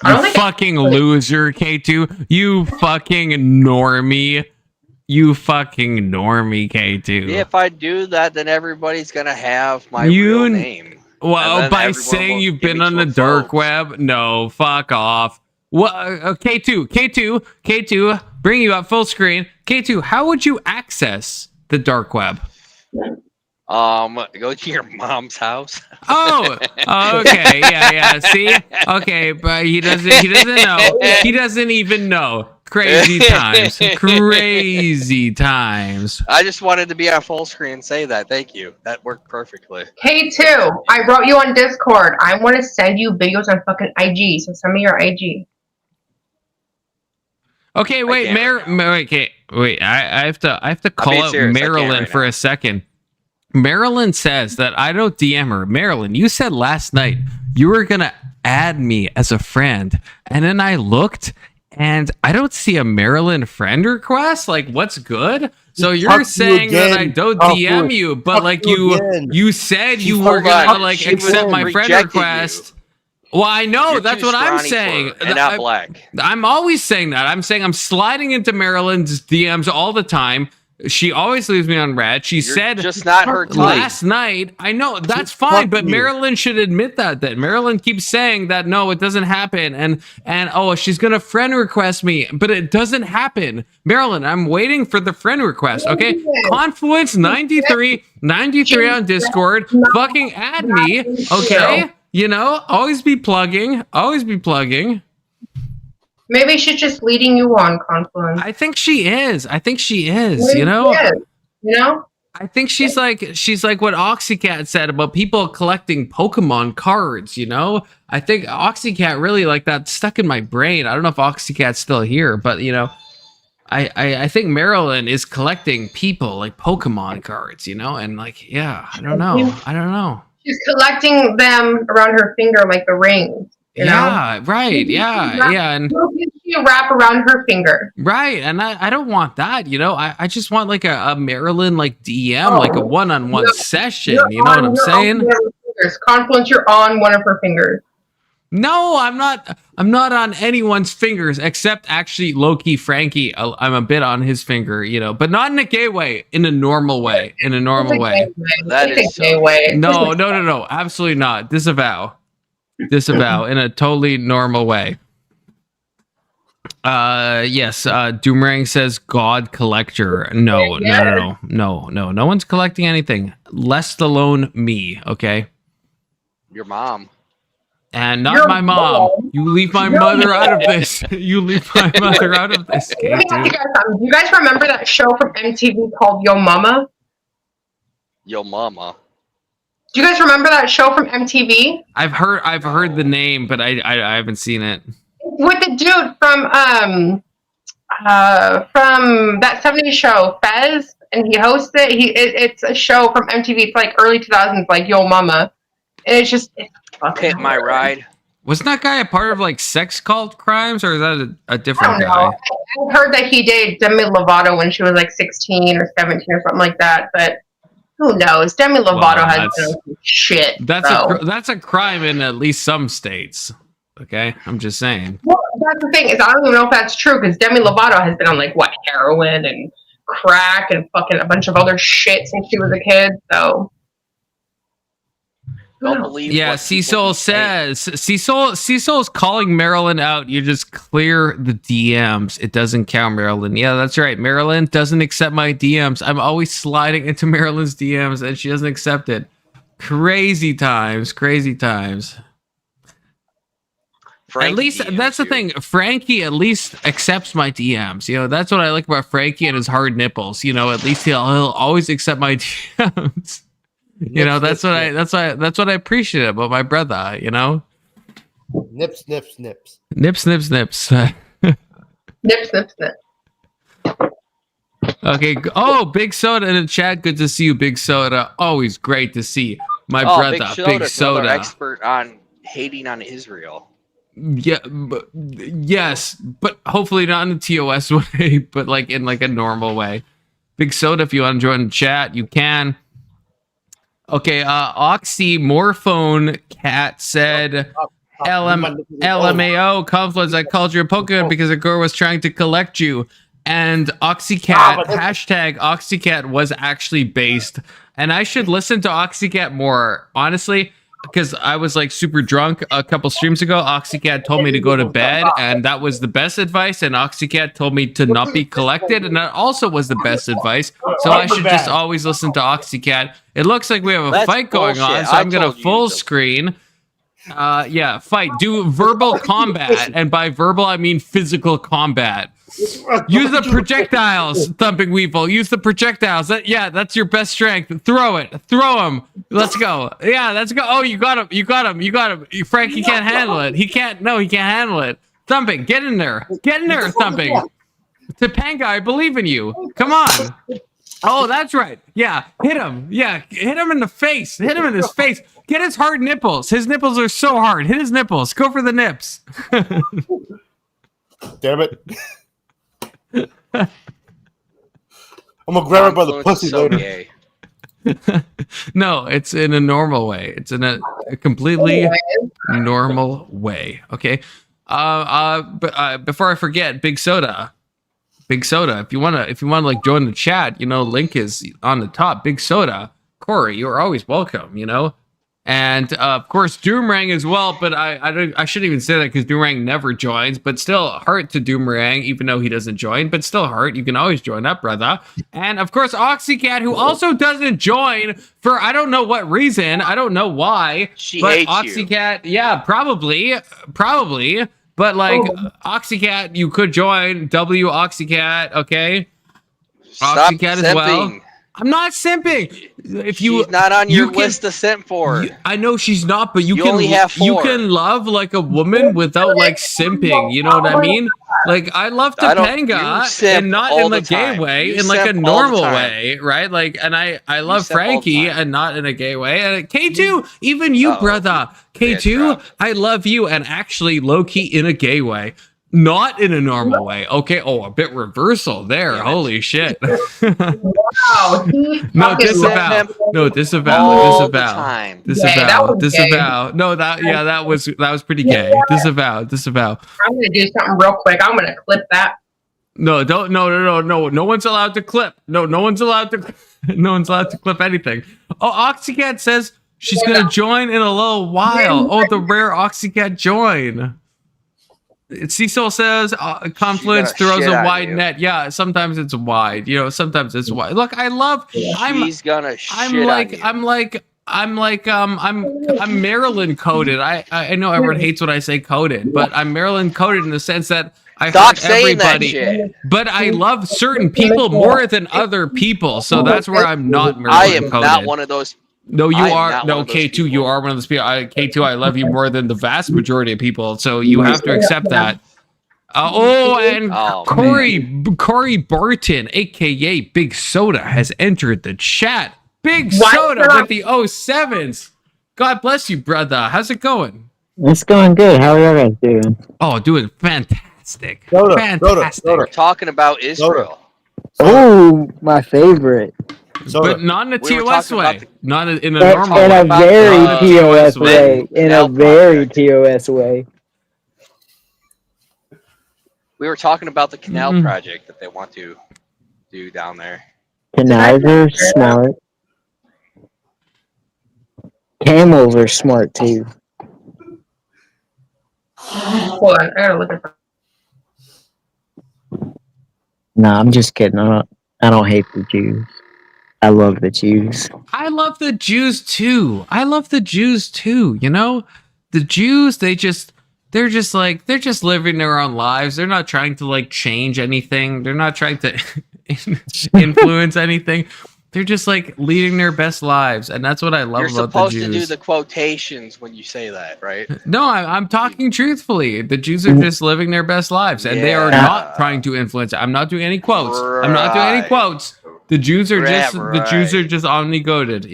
Yeah. You fucking loser, K2. You fucking normie. You fucking normie, K2. If I do that, then everybody's gonna have my real name. Well, by saying you've been on the dark web, no, fuck off. What? K2, bring you up full screen. K2, how would you access the dark web? Go to your mom's house. Oh, okay, yeah. See, okay, but he doesn't know. He doesn't even know. Crazy times. I just wanted to be on full screen and say that. Thank you. That worked perfectly. K2, I wrote you on Discord. I want to send you videos on fucking IG. So send me your IG. Okay, wait, I have to call out Marilyn for a second. Marilyn says that I don't DM her. Marilyn, you said last night you were gonna add me as a friend, and then I looked and I don't see a Marilyn friend request. Like, what's good? So you're saying that I don't DM you, but like you said you were gonna like accept my friend request. Well, I know. You're That's too what I'm scrawny saying. and not black. I'm always saying that. I'm saying I'm sliding into Marilyn's DMs all the time. She always leaves me on red. She said just not her type. last night. I know that's fine, but Marilyn should admit that. That Marilyn keeps saying that no, it doesn't happen, and oh, she's gonna friend request me, but it doesn't happen. Marilyn, I'm waiting for the friend request. Okay, Confluence 93 on Discord. Fucking add me. Okay, you know, always be plugging. Always be plugging. Maybe she's just leading you on, Confluence. I think she is. Maybe you know. she is, you know. I think she's like what Oxycat said about people collecting Pokemon cards. You know. I think Oxycat really like that stuck in my brain. I don't know if Oxycat's still here, but you know, I think Marilyn is collecting people like Pokemon cards. You know, and like yeah, I don't know. She's collecting them around her finger like the rings. You know? Right. Yeah. And you wrap around her finger. Right. And I don't want that, you know. I just want like a Marilyn like DM, like a one-on-one session. You know what I'm saying? Confluence, you're on one of her fingers. No, I'm not on anyone's fingers except actually Loki Frankie. I'm a bit on his finger, you know, but not in a gay way, in a normal way. That is gay way. No, absolutely not. Disavow in a totally normal way. Yes, Doomerang says God collector. No one's collecting anything, less alone me. Okay, your mom, and not my mom. You leave my mother out of this. You leave my mother out of this game, dude. Do you guys remember that show from MTV called Yo Mama? Yo Mama. Do you guys remember that show from MTV? I've heard the name, but I haven't seen it. With the dude from that 70s show, Fez, and he hosts it. It's a show from MTV. It's like early 2000s, like Yo Mama. And it's Hit My Ride. Wasn't that guy a part of like sex cult crimes, or is that a different guy? I heard that he dated Demi Lovato when she was like 16 or 17 or something like that, but who knows? Demi Lovato has done some shit. That's a crime in at least some states. Okay, I'm just saying. Well, that's the thing is, I don't even know if that's true because Demi Lovato has been on like what, heroin and crack and fucking a bunch of other shit since she was a kid. So, don't believe. Yeah, Cecil says Cecil's calling Marilyn out. You just clear the DMs. It doesn't count, Marilyn. Yeah, that's right. Marilyn doesn't accept my DMs. I'm always sliding into Marilyn's DMs and she doesn't accept it. Crazy times. Frankie, at least that's the thing. Frankie at least accepts my DMs. You know, that's what I like about Frankie and his hard nipples. You know, at least he'll always accept my DMs. You know, that's what I appreciate about my brother, you know? Nips. Nips. Nips. Okay. Oh, Big Soda in the chat. Good to see you, Big Soda. Always great to see my brother, Big Soda. Expert on hating on Israel. Yeah, yes, but hopefully not in the TOS way, but like in like a normal way. Big Soda, if you want to join the chat, you can. Okay, Oxymorphone Cat said, LMAO, Confluence, I called you a Pokemon because a girl was trying to collect you. And Oxycat, hashtag Oxycat was actually based. And I should listen to Oxycat more, honestly, because I was like super drunk a couple streams ago. Oxycat told me to go to bed, and that was the best advice. And Oxycat told me to not be collected, and that also was the best advice. So I should just always listen to Oxycat. It looks like we have a fight going on, so I'm gonna full screen. Yeah, fight. Do verbal combat, and by verbal I mean physical combat. Use the projectiles, Thumping Weevil. Use the projectiles. That's your best strength. Throw it. Throw him. Let's go. Yeah, let's go. Oh, you got him. You got him. Frankie can't handle it. He can't handle it. Thumping, get in there. Get in there, Thumping. Topanga, I believe in you. Come on. Oh, that's right. Yeah, hit him. Yeah, hit him in the face. Hit him in his face. Get his hard nipples. His nipples are so hard. Hit his nipples. Go for the nips. Damn it. I'm gonna grab her by the pussy later. No, it's in a normal way. It's in a completely normal way. Okay. But before I forget, Big Soda. If you wanna like join the chat, link is on the top. Big Soda, Corey, you're always welcome. And of course Doomerang as well. But I shouldn't even say that because Doomerang never joins. But still, heart to Doomerang, even though he doesn't join. But still, heart, you can always join up, brother. And of course Oxycat, who also doesn't join for I don't know what reason. I don't know why. She but hates Oxycat, yeah, probably. But like Oxycat, you could join Oxycat, okay? Stop Oxycat as well. simping. I'm not simping. She's not on your list to simp for. I know she's not, but you only have 4. you can love like a woman without like simping. You know what I mean? Like I love Topanga, and not in a gay way, in like a normal way, right? Like, and I love Frankie, and not in a gay way. And K2, even you, brother, K2, I love you, and actually low key in a gay way. Not in a normal way. Okay. Oh, a bit reversal there. Holy shit. Wow. No, disavow. No, disavow. No, that was pretty gay. Disavow. I'm gonna do something real quick. I'm gonna clip that. No, don't. No one's allowed to clip. No one's allowed to clip anything. Oh, Oxycat says she's gonna join in a little while. Oh, the rare Oxycat join. Cecil says confluence throws a wide net. Yeah, sometimes it's wide. Sometimes it's wide. Look, I love. I'm Maryland coded. I know everyone hates when I say coded, but I'm Maryland coded in the sense that I hurt everybody. But I love certain people more than other people, so that's where I'm not Maryland coded. I am not one of those. No, you are. No, K2, you are one of those people. K2, I love you more than the vast majority of people, so you have to accept that. Corey Barton, a.k.a. Big Soda, has entered the chat. Big Soda with the 07s. God bless you, brother. How's it going? It's going good. How are you guys doing? Oh, doing fantastic. Fantastic. We're talking about Israel. Oh, my favorite. But not in a TOS way. Not in a normal way. In a very TOS way. In a very TOS way. We were talking about the canal project that they want to do down there. Canals are smart. Camels are smart too. Hold on, I gotta look at that. Nah, I'm just kidding. I don't hate the Jews. I love the Jews. I love the Jews too. The Jews, they're just living their own lives. They're not trying to like change anything. They're not trying to influence anything. They're just like leading their best lives, and that's what I love about the Jews. You're supposed to do the quotations when you say that, right? No, I'm talking truthfully. The Jews are just living their best lives, and they are not trying to influence. I'm not doing any quotes. Right. I'm not doing any quotes. The Jews are the Jews are just omnigoted,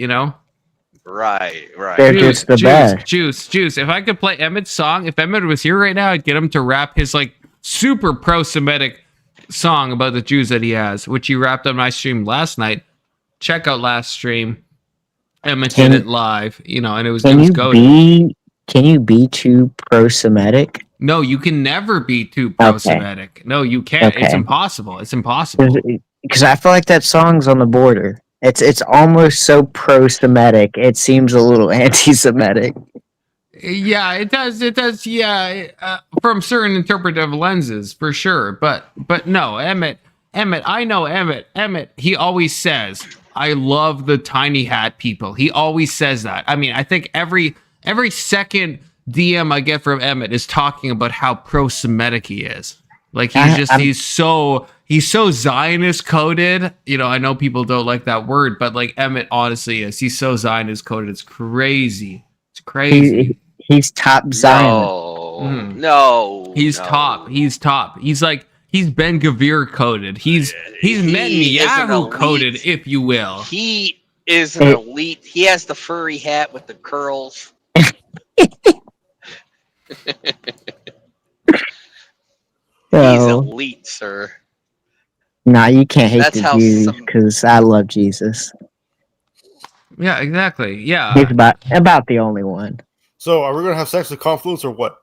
Right. They're just the best. Jews. If I could play Emmett's song, if Emmett was here right now, I'd get him to rap his like super pro-Semitic song about the Jews that he has, which he rapped on my stream last night. Check out last stream. Emmett did it live, and it was good. Can you be too pro-Semitic? No, you can never be too pro-Semitic. Okay. No, you can't. Okay. It's impossible. Because I feel like that song's on the border. It's almost so pro-Semitic. It seems a little anti-Semitic. Yeah, it does. Yeah, from certain interpretive lenses, for sure. But no, Emmett. I know Emmett. He always says, "I love the tiny hat people." He always says that. I mean, I think every second DM I get from Emmett is talking about how pro-Semitic he is. Like he's so Zionist coded. I know people don't like that word, but like Emmett honestly is. He's so Zionist coded. It's crazy. He's top Zionist. No. He's top. He's Ben Gavir coded. He's Netanyahu coded, if you will. He is an elite. He has the furry hat with the curls. He's elite, sir. Nah, you can't hate the Jews because I love Jesus. Yeah, exactly. Yeah. He's about the only one. So, are we gonna have sex with Confluence or what?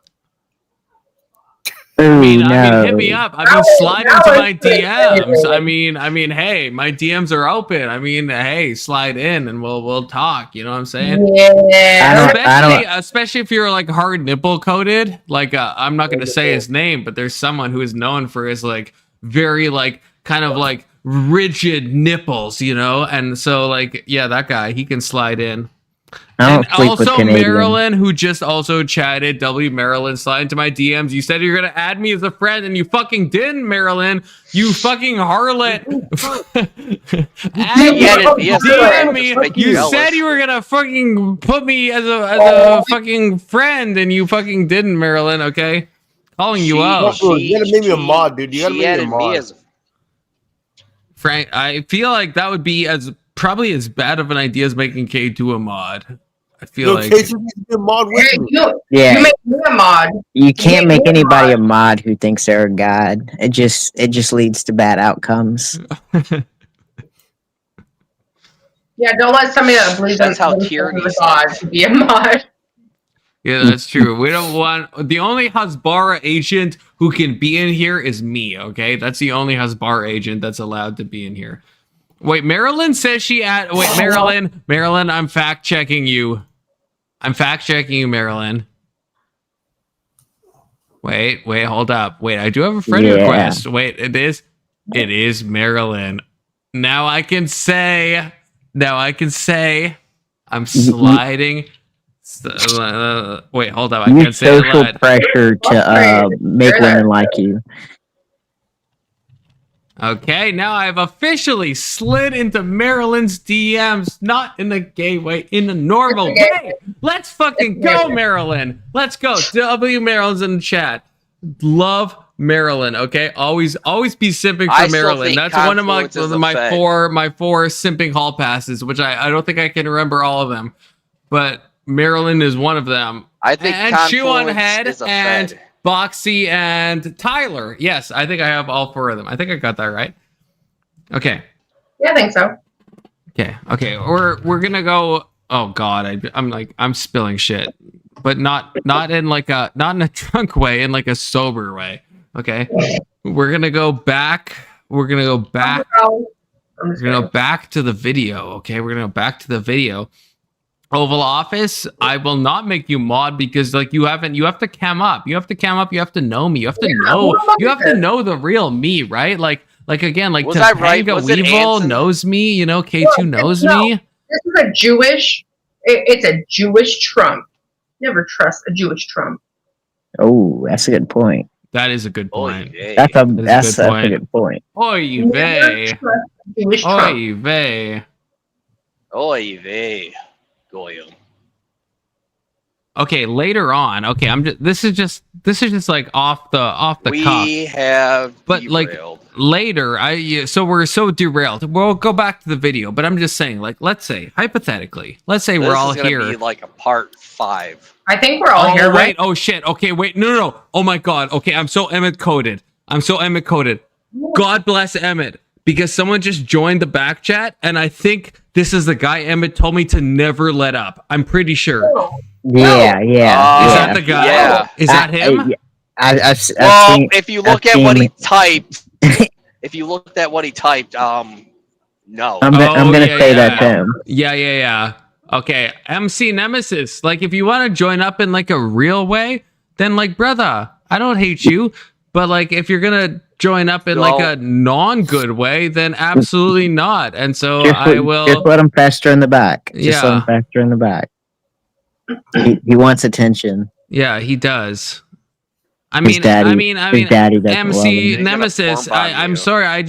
I mean, no. hit me up. I mean, slide into my DMs. I mean, hey, my DMs are open. I mean, hey, slide in and we'll talk. You know what I'm saying? Yeah. Especially if you're like hard nipple coated. Like, I'm not gonna say his name, but there's someone who is known for his like very like kind of like rigid nipples, you know. And so like, yeah, that guy, he can slide in. And also Marilyn, who just also chatted. W Marilyn, slide into my DMs. You said you're gonna add me as a friend, and you fucking didn't, Marilyn. You fucking harlot. DM me. You said you were gonna fucking put me as a fucking friend, and you fucking didn't, Marilyn. Okay, calling you out. You gotta make me a mod, dude. You gotta make me a mod. Frank, I feel like that would be probably as bad of an idea as making K2 a mod. I feel like K2 needs to be a mod with me. You make me a mod. You can't make anybody a mod who thinks they're a god. It just leads to bad outcomes. Yeah, don't let somebody that believes that's how tyranny is god to be a mod. Yeah, that's true. We don't want the only Hasbara agent who can be in here is me. Okay, that's the only Hasbara agent that's allowed to be in here. Wait, Marilyn says Marilyn, I'm fact checking you. I'm fact checking you, Marilyn. Wait, hold up. Wait, I do have a friend request. Wait, it is Marilyn. Now I can say I'm sliding. Wait, hold up. I can say social pressure to make women like you. Okay, now I've officially slid into Marilyn's DMs, not in a gay way, in a normal way. Let's fucking go, Marilyn. Let's go. W Marilyn's in the chat. Love Marilyn. Okay, always be simping for Marilyn. That's one of my four simping hall passes, which I don't think I can remember all of them, but Marilyn is one of them. I think and ShoeOnHead and Boxy and Tyler. Yes, I think I have all four of them. I think I got that right. Okay. Yeah, I think so. Okay. We're gonna go. Oh God, I'm spilling shit, but not in a drunk way, in like a sober way. Okay. We're gonna go back. We're gonna go back to the video. Okay, we're gonna go back to the video. Oval Office, I will not make you mod because like you have to cam up. You have to know me. You have to know the real me, right? Like again, like Topanga Weevil knows me, you know, K2 knows me. This is a Jewish it's a Jewish Trump. Never trust a Jewish Trump. Oh, that's a good point. That is a good point. That's a good point. Oy vey. Oy vey. Oy vey. Goyim. Okay, later on. Okay, this is just like off the cuff. We have but derailed. Like later, so we're so derailed. We'll go back to the video, but I'm just saying, like, let's say hypothetically, we're all here. This is gonna be like a part 5. I think we're all here, right? Oh shit. Okay, wait. No. Oh my God. Okay, I'm so Emmett coded. God bless Emmett. Because someone just joined the back chat, and I think this is the guy Emmett told me to never let up. I'm pretty sure. Yeah. Is that the guy? Yeah. Is that him? I've seen, if you look at what he typed, no. I'm gonna say that's him. Yeah. Okay, MC Nemesis. Like, if you want to join up in like a real way, then like, brother, I don't hate you. But like, if you're gonna join up in like a non-good way, then absolutely not. And so I will just let him fester in the back. Just let him fester in the back. He wants attention. Yeah, he does. His daddy doesn't MC Nemesis. I'm sorry.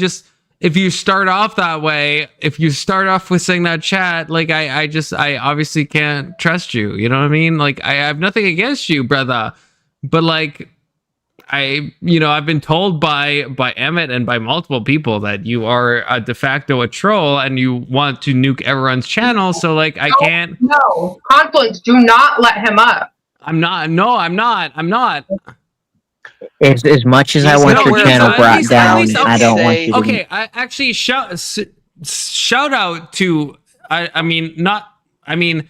If you start off that way, if you start off with saying that chat, like I obviously can't trust you. You know what I mean? Like I have nothing against you, brother, but like. I've been told by Emmett and by multiple people that you are de facto a troll and you want to nuke everyone's channel. So like, I can't. No, Confluence, do not let him up. I'm not. No, I'm not. As much as I want your channel brought down, I don't want you to. Okay, I actually shout out to. I mean, not I mean,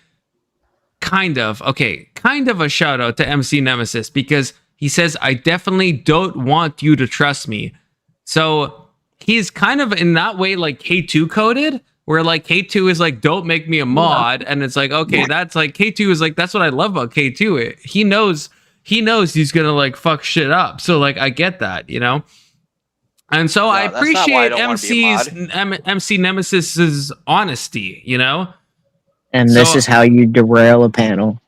kind of a shout out to MC Nemesis, because he says, I definitely don't want you to trust me. So he's kind of in that way like K2 coded, where like K2 is like, don't make me a mod. And it's like, okay, that's like K2 is like, that's what I love about K2. He knows he's gonna like fuck shit up. So like, I get that, you know? And so I appreciate MC Nemesis's honesty, you know? And this is how you derail a panel.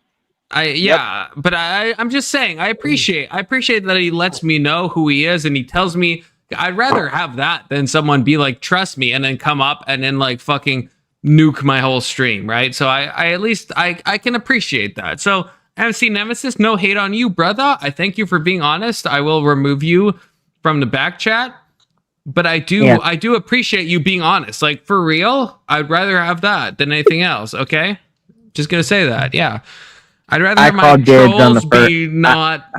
But I'm just saying, I appreciate that he lets me know who he is, and he tells me. I'd rather have that than someone be like, trust me, and then come up and then like fucking nuke my whole stream, right? So I at least I can appreciate that. So MC Nemesis, no hate on you, brother. I thank you for being honest. I will remove you from the back chat, but I do appreciate you being honest. Like, for real, I'd rather have that than anything else. Okay, just gonna say that. Yeah. I'd rather have my trolls be not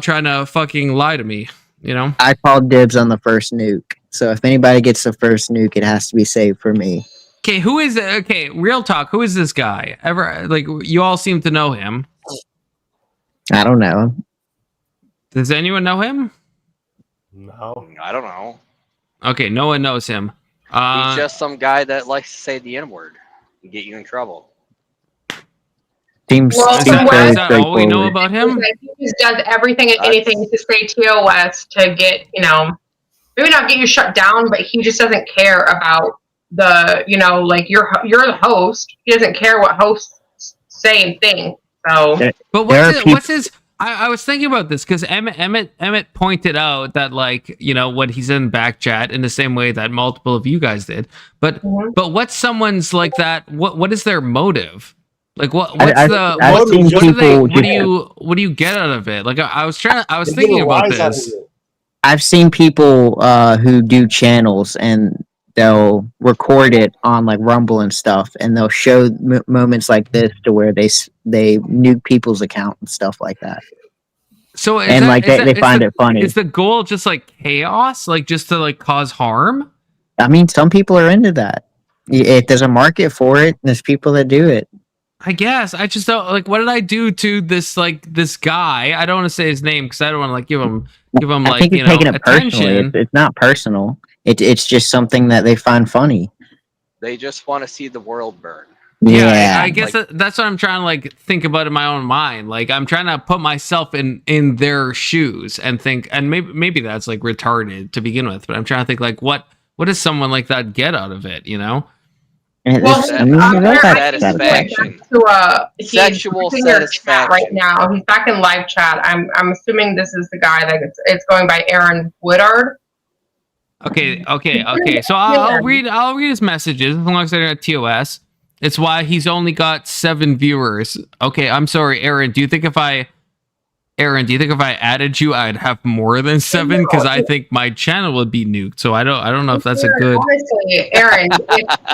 trying to fucking lie to me, you know? I called dibs on the first nuke. So if anybody gets the first nuke, it has to be saved for me. Okay, real talk. Who is this guy? Like, you all seem to know him. I don't know. Does anyone know him? No. I don't know. Okay, no one knows him. He's just some guy that likes to say the N-word and get you in trouble. Is that all we know about him? He just does everything and anything to say TOS to get, maybe not get you shut down, but he just doesn't care about the, like you're the host. He doesn't care what hosts say and think. So, but what's his? I was thinking about this because Emmett pointed out that, like, what he's in back chat in the same way that multiple of you guys did. But what's someone's like that? What is their motive? Like what do you get out of it? Like I was thinking about this. I've seen people who do channels and they'll record it on like Rumble and stuff, and they'll show moments like this to where they nuke people's account and stuff like that. So they find it funny. Is the goal just like chaos, like just to like cause harm? I mean, some people are into that. If there's a market for it, there's people that do it. I guess I just don't like. What did I do to this guy? I don't want to say his name because I don't want to like give him I think he's taking it personally. It's not personal. It's just something that they find funny. They just want to see the world burn. Yeah, I guess that's what I'm trying to like think about in my own mind. Like I'm trying to put myself in their shoes and think, and maybe that's like retarded to begin with. But I'm trying to think like what does someone like that get out of it? Satisfaction. Sexual satisfaction. Right now, he's back in live chat. I'm assuming this is the guy that it's going by Aaron Woodard. Okay. So I'll read his messages as long as they're at TOS. It's why he's only got 7 viewers. Okay, I'm sorry, Aaron. Do you think if I added you, I'd have more than 7? Because I think my channel would be nuked. So I don't know if that's a good. Honestly, Aaron,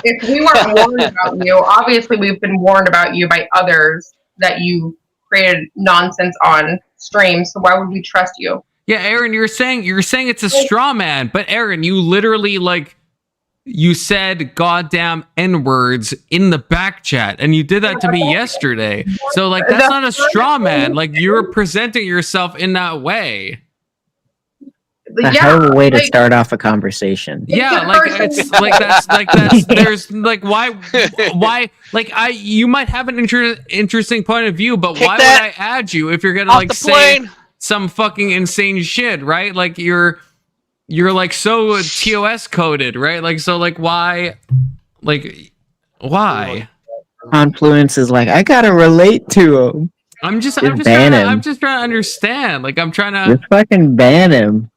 if we weren't warned about you, obviously we've been warned about you by others that you created nonsense on stream. So why would we trust you? Yeah, Aaron, you're saying it's a straw man, but Aaron, you literally you said goddamn N-words in the back chat, and you did that to me yesterday. So like that's not a straw man. Like you're presenting yourself in that way. A hell of a way to start off a conversation. Yeah, that's there's like why you might have an interesting point of view, but why would I add you if you're gonna like say some fucking insane shit, right? Like you're like so TOS coded, right? Like so like why? Confluence is like, I gotta relate to him. I'm just trying to understand. Like I'm trying to just fucking ban him.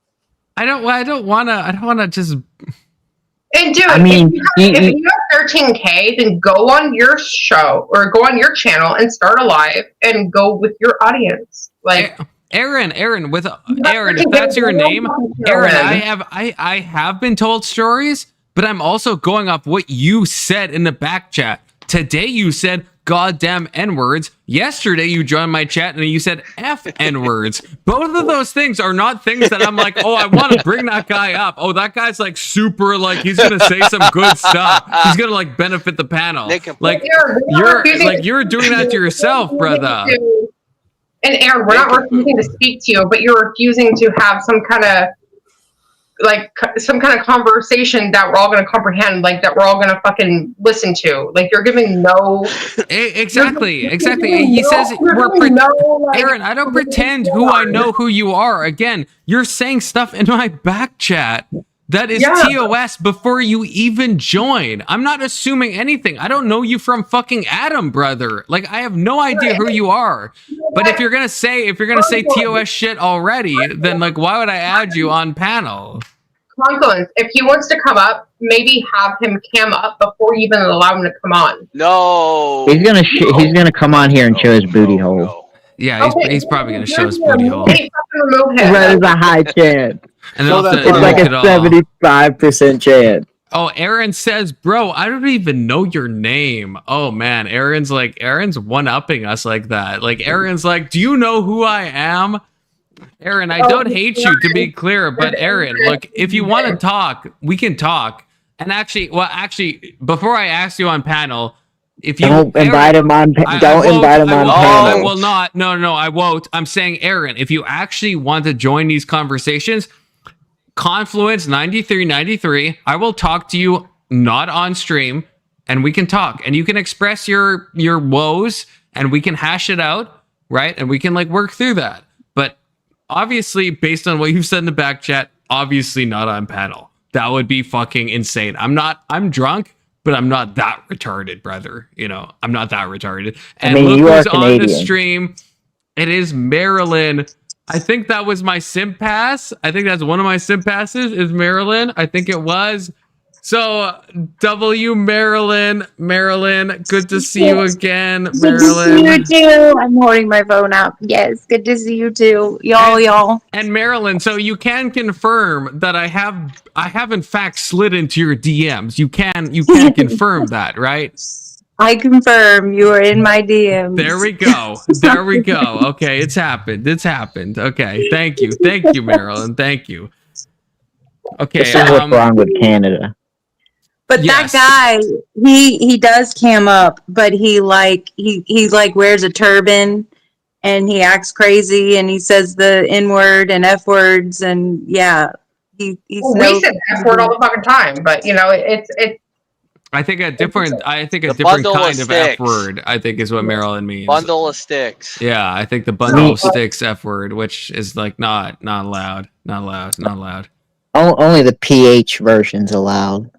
I don't wanna just. And dude, if you have 13K, then go on your show or go on your channel and start a live and go with your audience. Like Aaron, if that's your name, Aaron, I have been told stories, but I'm also going off what you said in the back chat. Today you said goddamn N-words. Yesterday, you joined my chat and you said F N-words. Both of those things are not things that I'm like, oh, I want to bring that guy up. Oh, that guy's like super, like, he's going to say some good stuff. He's going to like benefit the panel. Like, you're doing that to yourself, brother. And Aaron, we're not refusing to speak to you, but you're refusing to have some kind of conversation that we're all going to comprehend, like that we're all going to fucking listen to. Like you're giving no. Exactly. He says Aaron, I don't pretend I know who you are. Again, you're saying stuff in my back chat that is TOS before you even join. I'm not assuming anything. I don't know you from fucking Adam, brother. Like I have no idea who you are. But if you're gonna say TOS shit already, then like why would I add you on panel? Confluence. If he wants to come up, maybe have him cam up before you even allow him to come on. No. He's gonna come on here and show his booty hole. Yeah, he's probably gonna show his booty hole. That is a high chance. And it's like a 75% chance. Oh, Aaron says, bro, I don't even know your name. Oh man, Aaron's one-upping us like that. Like Aaron's like, do you know who I am? Aaron, I don't hate you, to be clear, but Aaron, look, if you want to talk, we can talk. And actually, before I ask you on panel, if you don't invite him on panel. I will not. No, I won't. I'm saying, Aaron, if you actually want to join these conversations, Confluence 9393, I will talk to you not on stream, and we can talk, and you can express your woes, and we can hash it out, right? And we can like work through that. But obviously, based on what you've said in the back chat, obviously not on panel. That would be fucking insane. I'm drunk, but I'm not that retarded, brother. You know, I'm not that retarded. And look who's on the stream. It is Marilyn. I think that was my sim pass. I think that's one of my sim passes is Marilyn. I think it was. So Marilyn, good to see you again, Marilyn. Good to see you too. I'm holding my phone up. Yes, good to see you too, y'all. And Marilyn, so you can confirm that I have in fact slid into your DMs. You can confirm that, right? I confirm you are in my DMs. There we go. Okay, it's happened. Okay, thank you, Marilyn. Thank you. Okay, this is what's wrong with Canada. But that guy, he does cam up, but he wears a turban and he acts crazy and he says the N-word and F-words and we said F-word all the fucking time, but you know it's. I think a different kind of F word, I think is what Marilyn means. Bundle of sticks. Yeah, I think the bundle of sticks F word, which is like not allowed. Only the PH version's allowed.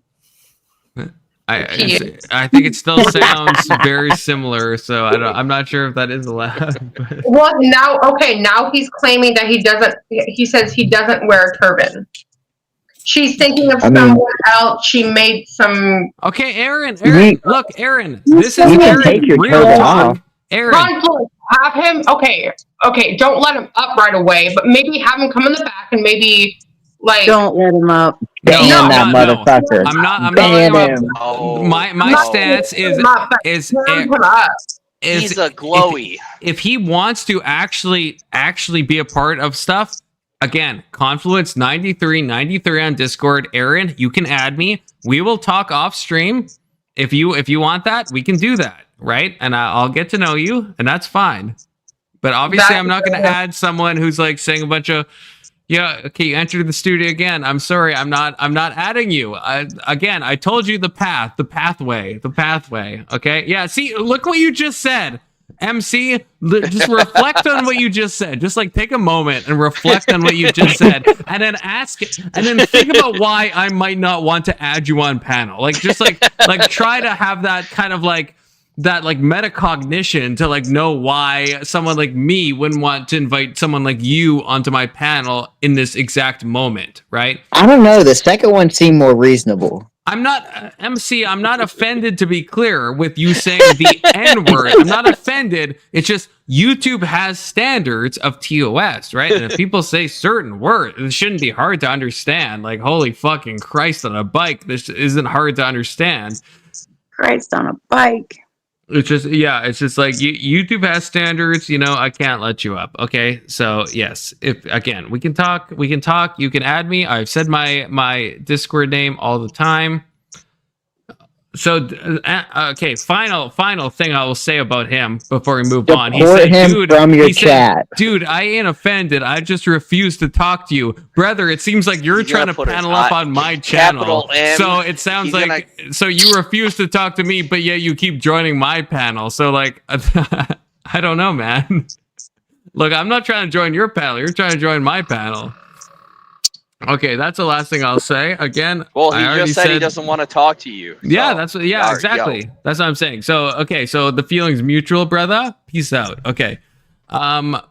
I think it still sounds very similar, so I'm not sure if that is allowed. But. Well, now he's claiming that he says he doesn't wear a turban. She's thinking of someone else. She made some. Okay, Aaron. Look, Aaron. This is Aaron. Real talk. Aaron. Have him. Okay. Don't let him up right away, but maybe have him come in the back and maybe like. Don't let him up. Ban that motherfucker. I'm not letting him up. My stance is he's a glowy. If he wants to actually be a part of stuff. Again, Confluence 9393 on Discord. Aaron, you can add me. We will talk off stream. If you want that, we can do that, right? And I'll get to know you, and that's fine. But obviously, I'm not going to add someone who's like saying a bunch of, okay, you entered the studio again. I'm sorry, I'm not adding you. I told you the pathway. Okay, yeah. See, look what you just said. MC, just reflect on what you just said. Just like take a moment and reflect on what you just said, and then think about why I might not want to add you on panel. Like try to have that kind of like that like metacognition to like know why someone like me wouldn't want to invite someone like you onto my panel in this exact moment, right? I don't know. The second one seemed more reasonable. I'm not, MC, I'm not offended, to be clear, with you saying the N-word. I'm not offended. It's just YouTube has standards of TOS, right? And if people say certain words, it shouldn't be hard to understand. Like, holy fucking Christ on a bike. This isn't hard to understand. Christ on a bike. It's just like YouTube has standards, I can't let you up. Okay. So yes, if again, we can talk, you can add me. I've said my Discord name all the time. So, okay, final thing I will say about him before we move on. He said, dude, from your chat. Dude, I ain't offended. I just refuse to talk to you. Brother, it seems like you're trying to panel up on my channel. So it sounds like, so you refuse to talk to me, but yet you keep joining my panel. So like, I don't know, man. Look, I'm not trying to join your panel. You're trying to join my panel. Okay, that's the last thing I'll say. Again, well, he just said he doesn't want to talk to you. So. Yeah, exactly. Yo. That's what I'm saying. So, okay, so the feeling's mutual, brother. Peace out. Okay. Yeah.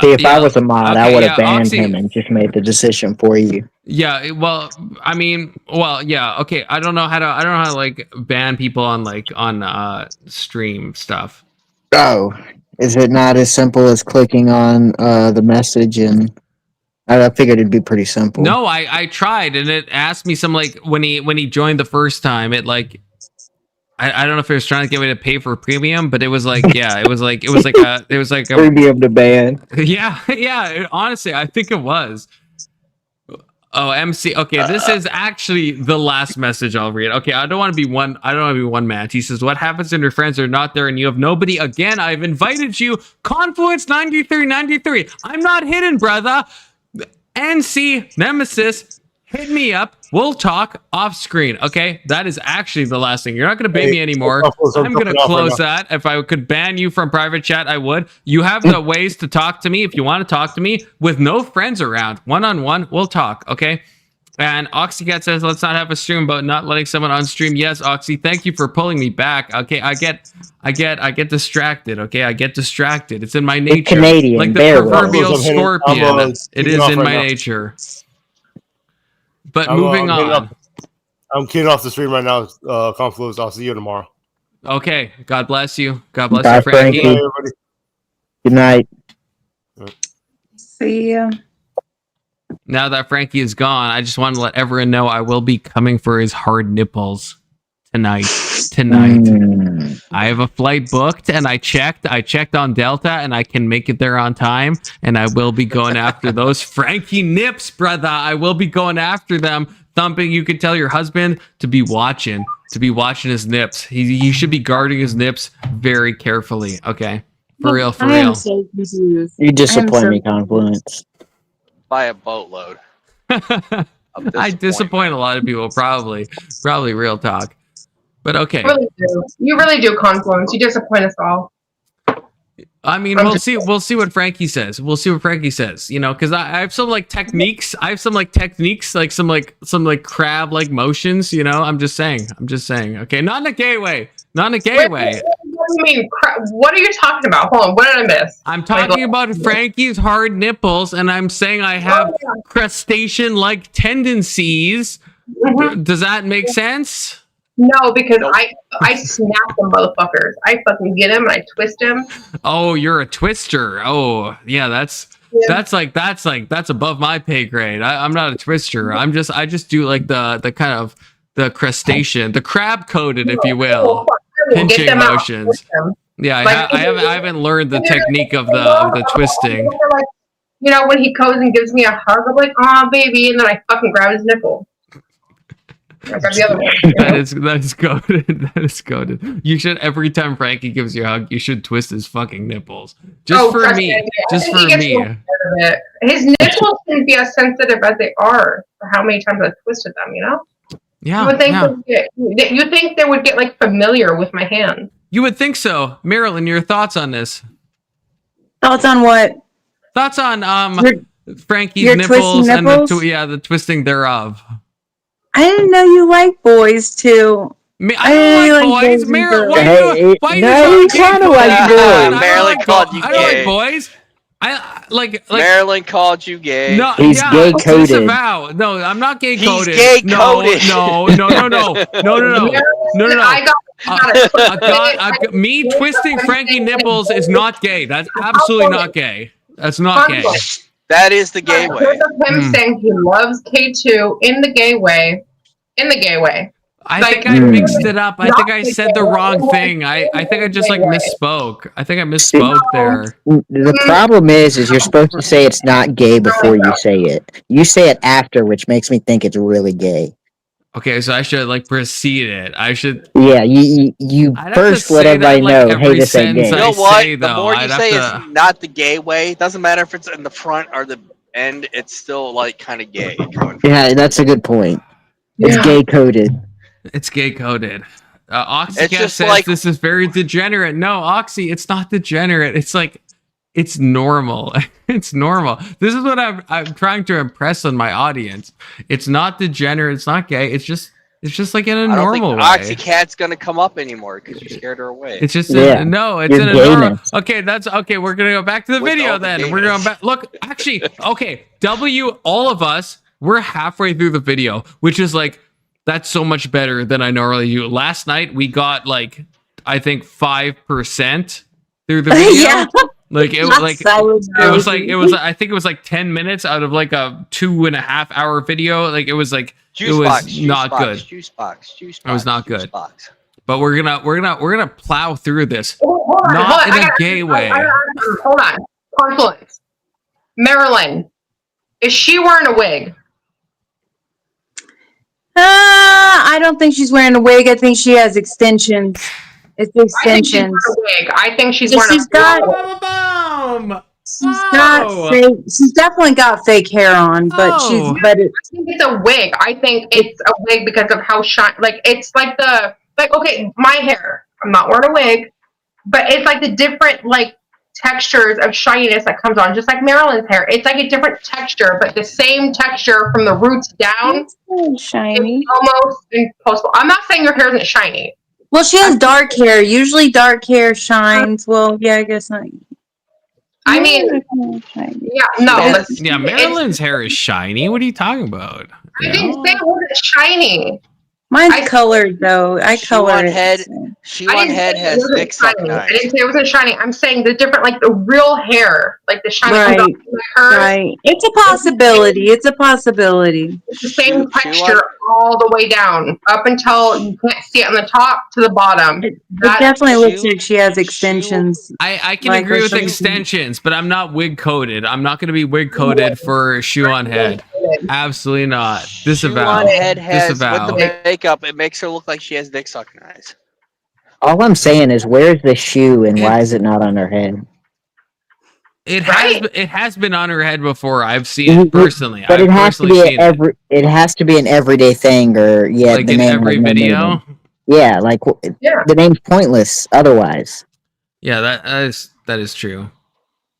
See, if I was a mod, I would have banned him and just made the decision for you. Yeah, well, I mean, yeah, okay. I don't know how to like ban people on stream stuff. Oh, is it not as simple as clicking on the message and I figured it'd be pretty simple. No, I tried and it asked me some like when he joined the first time, it like I don't know if it was trying to get me to pay for premium, but it was like it was like a premium to ban. Yeah. Honestly, I think it was. Oh, MC. Okay, this is actually the last message I'll read. Okay, I don't want to be one man. He says, "What happens when your friends are not there and you have nobody? Again, I've invited you. Confluence 9393. I'm not hidden, brother. NC Nemesis, hit me up. We'll talk off screen." Okay, that is actually the last thing. You're not going to pay me anymore. I'm going to close that. If I could ban you from private chat, I would. You have the ways to talk to me if you want to talk to me with no friends around. One-on-one, we'll talk. Okay. And Oxycat says, "Let's not have a stream about not letting someone on stream." Yes, Oxy, thank you for pulling me back. Okay, I get distracted. Okay, I get distracted. It's in my nature. Canadian, like the proverbial scorpion. It is in my nature. But moving on. I'm kidding off the stream right now. Confluence. I'll see you tomorrow. Okay. God bless you. God bless you, Frankie. Good night, everybody. Good night. See ya. Now that Frankie is gone, I just want to let everyone know I will be coming for his hard nipples tonight. I have a flight booked and I checked on Delta and I can make it there on time, and I will be going after those Frankie nips, brother. I will be going after them. Thumping, you can tell your husband to be watching his nips. He should be guarding his nips very carefully. Okay, for real. I am so confused. You disappoint me, Confluence. By a boatload. I disappoint a lot of people, probably real talk. But okay. You really do, Confluence. You disappoint us all. I mean, we'll see what Frankie says. Because I have some like techniques. Like some crab like motions. I'm just saying. Okay, not in a gay way. What do you mean? What are you talking about? Hold on. What did I miss? I'm talking about Frankie's hard nipples, and I'm saying I have crustacean-like tendencies. Mm-hmm. Does that make sense? No, because I snap them motherfuckers. I fucking get them and I twist them. Oh, you're a twister. Oh, yeah, that's above my pay grade. I'm not a twister. I just do like the kind of the crustacean, the crab coated, if you will, pinching motions. Yeah, I haven't learned the technique of the twisting. Like, when he goes and gives me a hug, I'm like, "Aw, baby," and then I fucking grab his nipple. That is goated. That is goated. You should, every time Frankie gives you a hug, you should twist his fucking nipples. Just for me. His nipples shouldn't be as sensitive as they are for how many times I've twisted them, Yeah. You think they would get like familiar with my hand. You would think so. Marilyn, your thoughts on this? Thoughts on what? Thoughts on Frankie's nipples and the twisting thereof. I didn't know you like boys too. I don't like boys. Marilyn, why you kind of like boys. Marilyn called you gay. I don't like boys. I like Marilyn called you gay. No, he's gay coded. No, I'm not gay coded. He's gay coded. No. Me twisting Frankie nipples is not gay. That's absolutely not gay. That's not gay. That is the gay way. Him saying he loves K2 in the gay way. I think I mixed it up. I think I said the wrong thing. I think I just like misspoke. I think I misspoke there. The problem is you're supposed to say it's not gay before you say it. You say it after, which makes me think it's really gay. Okay, so I should like precede it. I should. Yeah, you first let everybody know, hey, this ain't gay. You know what? The more you say it's not the gay way, it doesn't matter if it's in the front or the end. It's still like kind of gay. Yeah, that's a good point. It's gay coded. It's gay coded. Oxycat says like, this is very degenerate. No, Oxy, it's not degenerate. It's like, it's normal. It's normal. This is what I'm trying to impress on my audience. It's not degenerate. It's not gay. It's just like in a normal way. Oxycat's gonna come up anymore because you scared her away. It's just no. It's in a normal. Okay, that's okay. We're gonna go back to the video then. We're going back. Look, actually, okay. All of us. We're halfway through the video, which is like. That's so much better than I normally do. Last night we got like I think 5% through the video. Yeah. Like it was I think it was like 10 minutes out of like a 2.5 hour video. Like it was like it was not good. Juice box. It was not good. But we're gonna plow through this. Not in a gay way. Hold on. Confluence. Marilyn, is she wearing a wig? I don't think she's wearing a wig. I think she has extensions. It's extensions. I think she's wearing a wig. She's definitely got fake hair on, but I think it's a wig. I think it's a wig because of how shiny. Like it's like okay, my hair. I'm not wearing a wig, but it's like the different like textures of shininess that comes on, just like Marilyn's hair. It's like a different texture, but the same texture from the roots down. Shiny. Almost impossible. I'm not saying your hair isn't shiny. Well, she has dark hair. Usually dark hair shines. Well, yeah, I guess not. I mean, Marilyn's hair is shiny. What are you talking about? I didn't say it wasn't shiny. Mine's colored though. I colored it. ShoeOnHead has thick sucking eyes. I didn't say it wasn't shiny. I'm saying the different, like the real hair, like the shiny. Right. It's a possibility. It's a possibility. It's the same texture all the way down, up until you can't see it on the top to the bottom. It definitely looks like she has extensions. I can agree with extensions, but I'm not wig coated. I'm not going to be wig coated for ShoeOnHead. Absolutely not. Disavow. ShoeOnHead has with the makeup. It makes her look like she has dick sucking eyes. All I'm saying is, where's the shoe and why is it not on her head? It has been on her head before. I've seen it personally. But it has to be an everyday thing, or like the in name every video. Yeah, like the name's pointless otherwise. Yeah, that is true.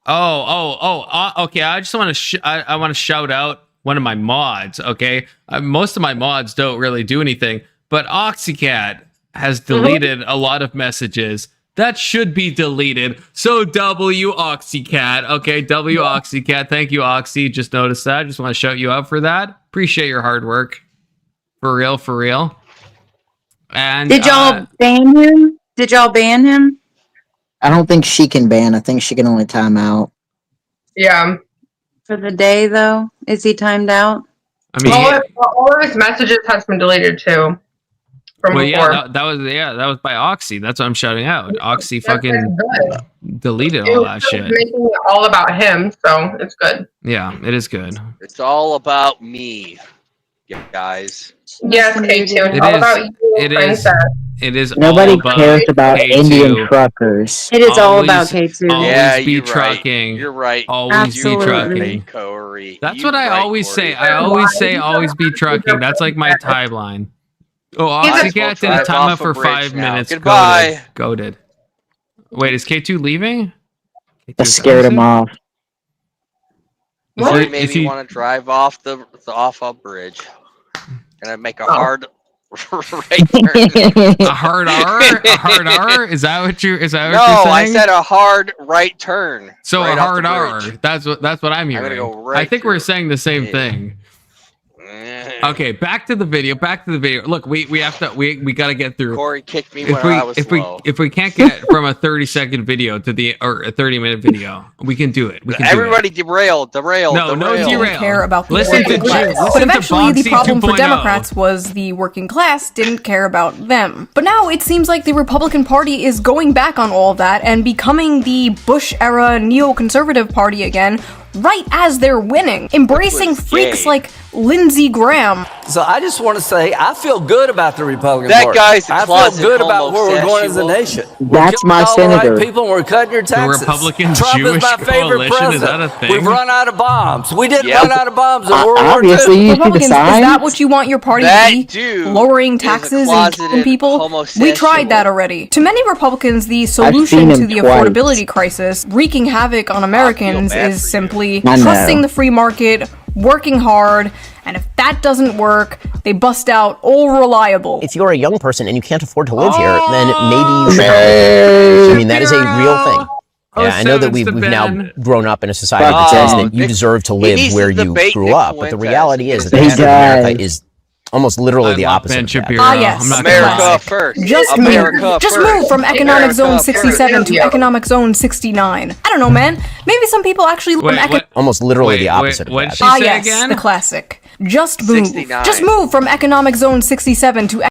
Okay. I just want to I want to shout out one of my mods. Okay, most of my mods don't really do anything, but Oxycat has deleted a lot of messages that should be deleted. So W Oxycat. Okay, W Oxycat. Thank you, Oxy. Just noticed that. Just want to shout you out for that. Appreciate your hard work. For real. And did y'all ban him? Did y'all ban him? I don't think she can ban. I think she can only time out. Yeah. For the day, though? Is he timed out? I mean, all of his messages has been deleted too. That was by Oxy. That's what I'm shouting out. Oxy fucking deleted all that shit. Making it all about him, so it's good. Yeah, it is good. It's all about me, guys. Yes, K2. It's all about you, Princess. It is. Nobody all cares about K2. Indian truckers. It is all about K2. Always be trucking. You're right. Always be trucking. Corey. That's what I always say. I always say always be trucking. That's like my tagline. Oh, Oxycat did a timeout for 5 minutes. Goodbye. Goated. Wait, is K2 leaving? I scared him off. What? Made me want to drive off the off-up bridge, and I make a hard right turn. A hard R? A hard R? Is that what you're saying? No, I said a hard right turn. So right a hard R. That's what I'm hearing. I'm gonna go right I think we're saying the same thing. Okay, back to the video. Look, we have to we got to get through. Corey kicked me when I was slow. If we can't get from a 30-second video to or a 30-minute video, we can do it. Everybody derail. No derail. Care about the listen working to class. Listen But eventually, the to problem for 2.0. Democrats was the working class didn't care about them. But now it seems like the Republican Party is going back on all of that and becoming the Bush-era neoconservative party again, right as they're winning, embracing freaks like Lindsey Graham. So I just want to say I feel good about the Republican That Party. guy's a I feel closet good about where we're going as a homosexual. nation. That's my all the right senator. people, and we're cutting your taxes. The Republican Trump Jewish is my favorite coalition, president. is that a thing? We've run out of bombs. We didn't Yep. run out of bombs in World War Obviously, II. you see the Republicans, is signs. that what you want your party That to be? dude Lowering is a taxes and closeted killing people? We homosexual. tried that already. To many Republicans, the seen solution him to the twice. affordability crisis, wreaking havoc on Americans, bad is for you. simply I know. trusting the free market, working hard, and if that doesn't work, they bust out all reliable. If you're a young person and you can't afford to live here, then maybe you should. I mean, that is a real thing. Yeah, I know that we've now grown up in a society that says that you deserve to live where you grew up, but the reality is that the rest of America is almost literally the opposite. Ah, yes. America first. Just move from economic zone 67 to economic zone 69. I don't know, man. Maybe some people actually almost literally the opposite of that. Ah, yes, the classic. Just move. 69. Just move from economic zone 67 to.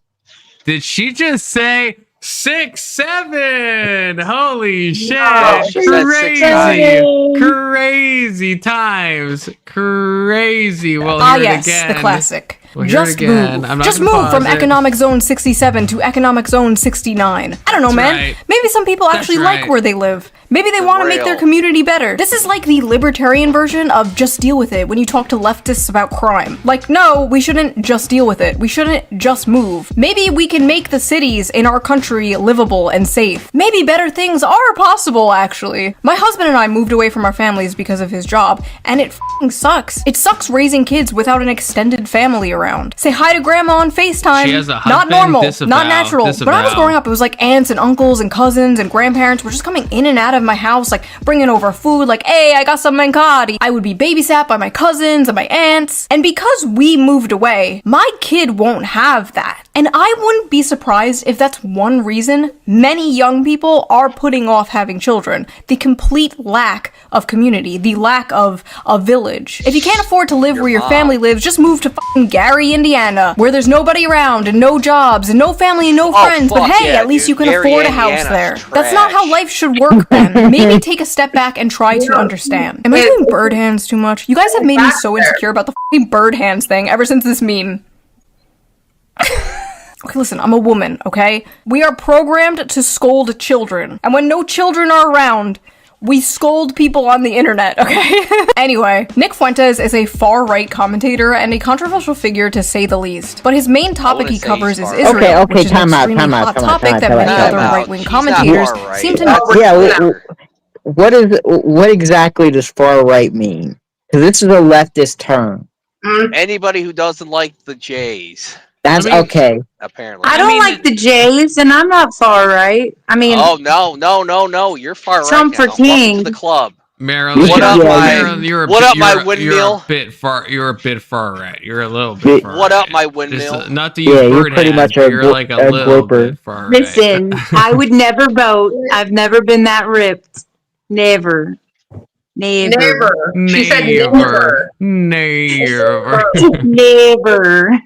Did she just say 6'7"? Holy shit! No, she said 6'9". Crazy times. Crazy. We'll Ah, hear yes, it again. the classic. We'll hear it Just again. move. I'm not Just gonna move pause from it. economic zone 67 to economic zone 69. I don't know, That's man. right. Maybe some people That's actually right. like where they live. Maybe they want to make their real. community better. This is like the libertarian version of just deal with it when you talk to leftists about crime. Like, no, we shouldn't just deal with it. We shouldn't just move. Maybe we can make the cities in our country livable and safe. Maybe better things are possible, actually. My husband and I moved away from our families because of his job, and it f***ing sucks. It sucks raising kids without an extended family around. Say hi to grandma on FaceTime. She has a Not husband, normal, disavow, not natural. When I was disavow. growing up, it was like aunts and uncles and cousins and grandparents were just coming in and out of my house, like bringing over food, like, hey, I got some mancati. I would be babysat by my cousins and my aunts. And because we moved away, my kid won't have that. And I wouldn't be surprised if that's one reason many young people are putting off having children. The complete lack of community, the lack of a village. If you can't afford to live where your family lives, just move to fucking Gary, Indiana, where there's nobody around and no jobs and no family and no friends. But fuck hey, yeah, at least dude. you can Gary, afford a house Indiana's there. trash. That's not how life should work, man. Maybe take a step back and try to understand. Am I doing bird hands too much? You guys have made me so insecure about the fucking bird hands thing ever since this meme. Okay, listen, I'm a woman, okay? We are programmed to scold children. And when no children are around, we scold people on the internet, okay? Anyway, Nick Fuentes is a far-right commentator and a controversial figure to say the least. But his main topic he covers is Israel, which is an extremely hot topic that many other right-wing commentators seem to know. Yeah, what exactly does far right mean? Because this is a leftist term. Anybody who doesn't like the Jays. That's okay. Apparently. I don't like the Jays, and I'm not far right. I mean, oh no, you're far Trump right now. for king. Welcome to the club. Marilyn, What up, my You're windmill? a bit far. You're a bit far right. You're a little bit far. What up, my windmill? Just, not to use you're bird pretty hands, much but a you're like a little bit far right. Listen, I would never vote. I've never been that ripped. Never. Never. She said never. Never. Never. Never.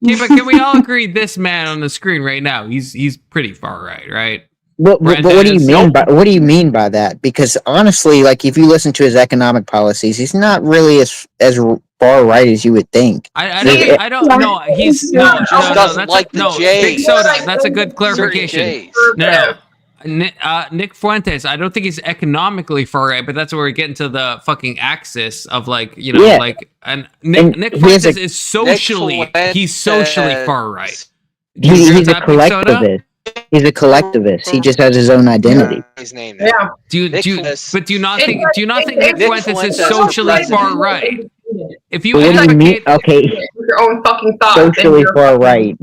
Yeah, but can we all agree this man on the screen right now? He's pretty far right? But what do you mean by that? Because honestly, like if you listen to his economic policies, he's not really as far right as you would think. I don't know. He's no. Doesn't like the Jays. Big Soda. That's a good clarification. No. Nick Fuentes, I don't think he's economically far right, but that's where we get into the fucking axis of and Nick Fuentes is socially he's socially far right. He's a collectivist. He's a collectivist. He just has his own identity. His name. Yeah. Do you not think Nick Fuentes is socially far right? If you what do you mean? Okay. Your own fucking thoughts. Socially far right.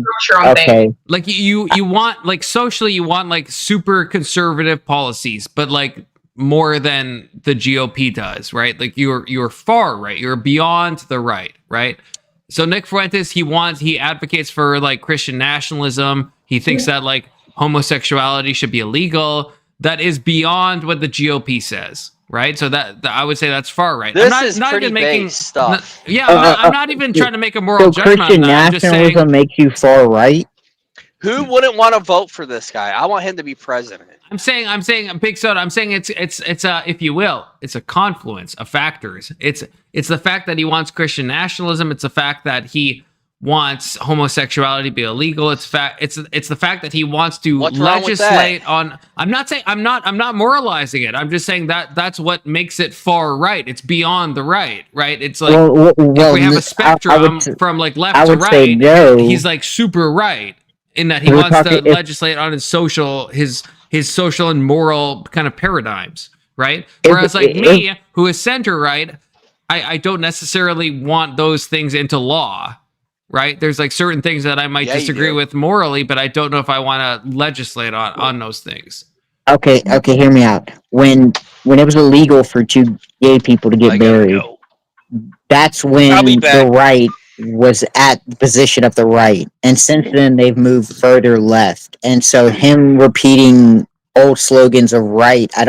Okay. Like you want like socially you want like super conservative policies, but like more than the GOP does, right? Like you're far right. You're beyond the right, right? So Nick Fuentes, he advocates for like Christian nationalism. He thinks that like homosexuality should be illegal. That is beyond what the GOP says, right? So that I would say that's far right. This I'm is not pretty even making base stuff. I'm not even trying to make a moral So judgment Christian on that. I'm just saying, nationalism makes you far right? Who wouldn't want to vote for this guy? I want him to be president. I'm saying Big Soda. I'm saying it's a, if you will, it's a confluence of factors. It's the fact that he wants Christian nationalism. It's the fact that he wants homosexuality to be illegal. It's the fact that he wants to legislate on. I'm not moralizing it. I'm just saying that that's what makes it far right. It's beyond the right, right? It's like if we have a spectrum from like left to right, he's like super right in that he wants to legislate on his social and moral kind of paradigms, right? Whereas like me, who is center right, I don't necessarily want those things into law, right? There's like certain things that I might disagree with morally, but I don't know if I want to legislate on those things. Okay, hear me out. When it was illegal for two gay people to get married, that's when the right was at the position of the right. And since then, they've moved further left. And so him repeating old slogans of right, I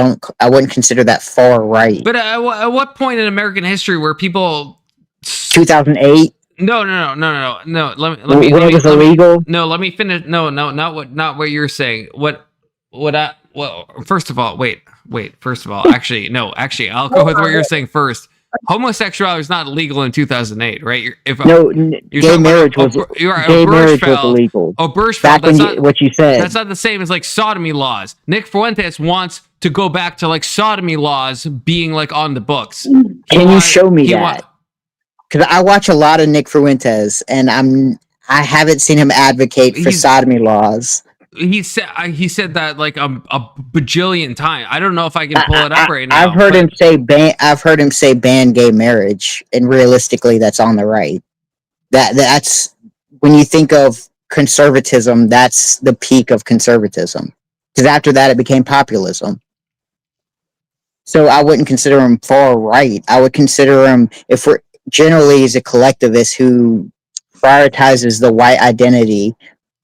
wouldn't consider that far right. But at what point in American history were people... 2008? No. Let me illegal? No, let me finish. No, not what you're saying. First of all, actually, I'll go with what you're saying first. Homosexuality is not illegal in 2008, right? Gay marriage was illegal. Obergefell, what you said. That's not the same as like sodomy laws. Nick Fuentes wants to go back to like sodomy laws being like on the books. Can you show me that? Because I watch a lot of Nick Fuentes, and I haven't seen him advocate for sodomy laws. He said that like a bajillion times. I don't know if I can pull it up right now. I've heard him say ban gay marriage, and realistically, that's on the right. That's when you think of conservatism. That's the peak of conservatism. Because after that, it became populism. So I wouldn't consider him far right. I would consider him, if we're generally, as a collectivist who prioritizes the white identity,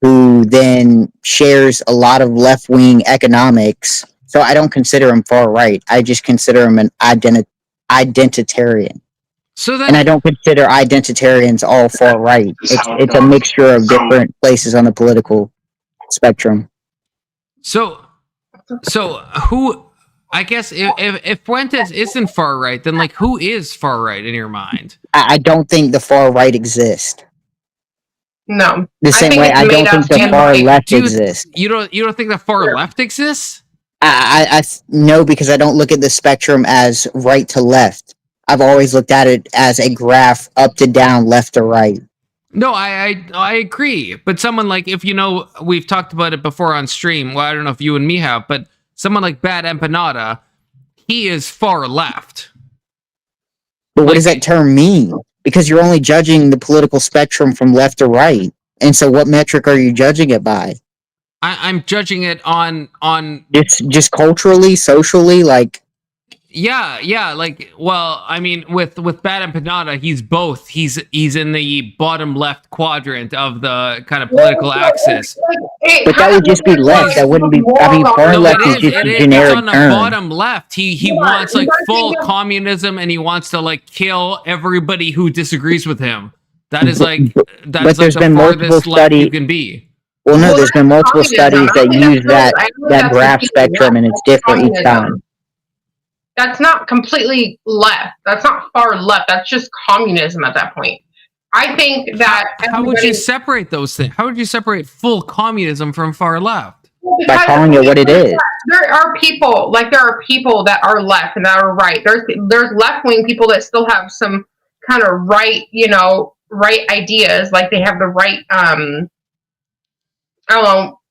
who then shares a lot of left-wing economics. So I don't consider him far right. I just consider him an identitarian. And I don't consider identitarians all far right. It's a mixture of different places on the political spectrum. So who? I guess if Fuentes isn't far right, then like who is far right in your mind? I don't think the far right exists. No. The same way I don't think the far left exists. You don't think the far left exists? I no, because I don't look at the spectrum as right to left. I've always looked at it as a graph up to down, left to right. No, I agree. But someone like, if we've talked about it before on stream. Well, I don't know if you and me have, but someone like Bad Empanada, he is far left. But what does that term mean? Because you're only judging the political spectrum from left to right. And so what metric are you judging it by? I'm judging it on just culturally, socially, like. Yeah. Like, well, I mean, with Bad Empanada, he's both. He's in the bottom left quadrant of the kind of political axis. But that would just be left. That wouldn't be. I mean, far left is just a generic term. It's on the bottom left. He wants like full communism, and he wants to like kill everybody who disagrees with him. That is like there's been multiple studies you can be. Well, no, there's been multiple studies that use that graph spectrum, and it's different each time. That's not completely left. That's not far left. That's just communism at that point. I think that... How would you separate those things? How would you separate full communism from far left? By calling it what it is. There are people that are left and that are right. There's left-wing people that still have some kind of right, right ideas. Like they have the right,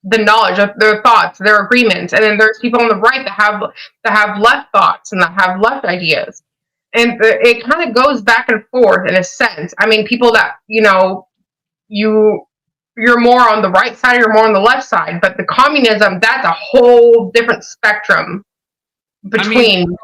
the knowledge of their thoughts, their agreements, and then there's people on the right that have left thoughts and that have left ideas, and it kind of goes back and forth in a sense. I mean, people that you're more on the right side, you're more on the left side, but the communism, that's a whole different spectrum. between.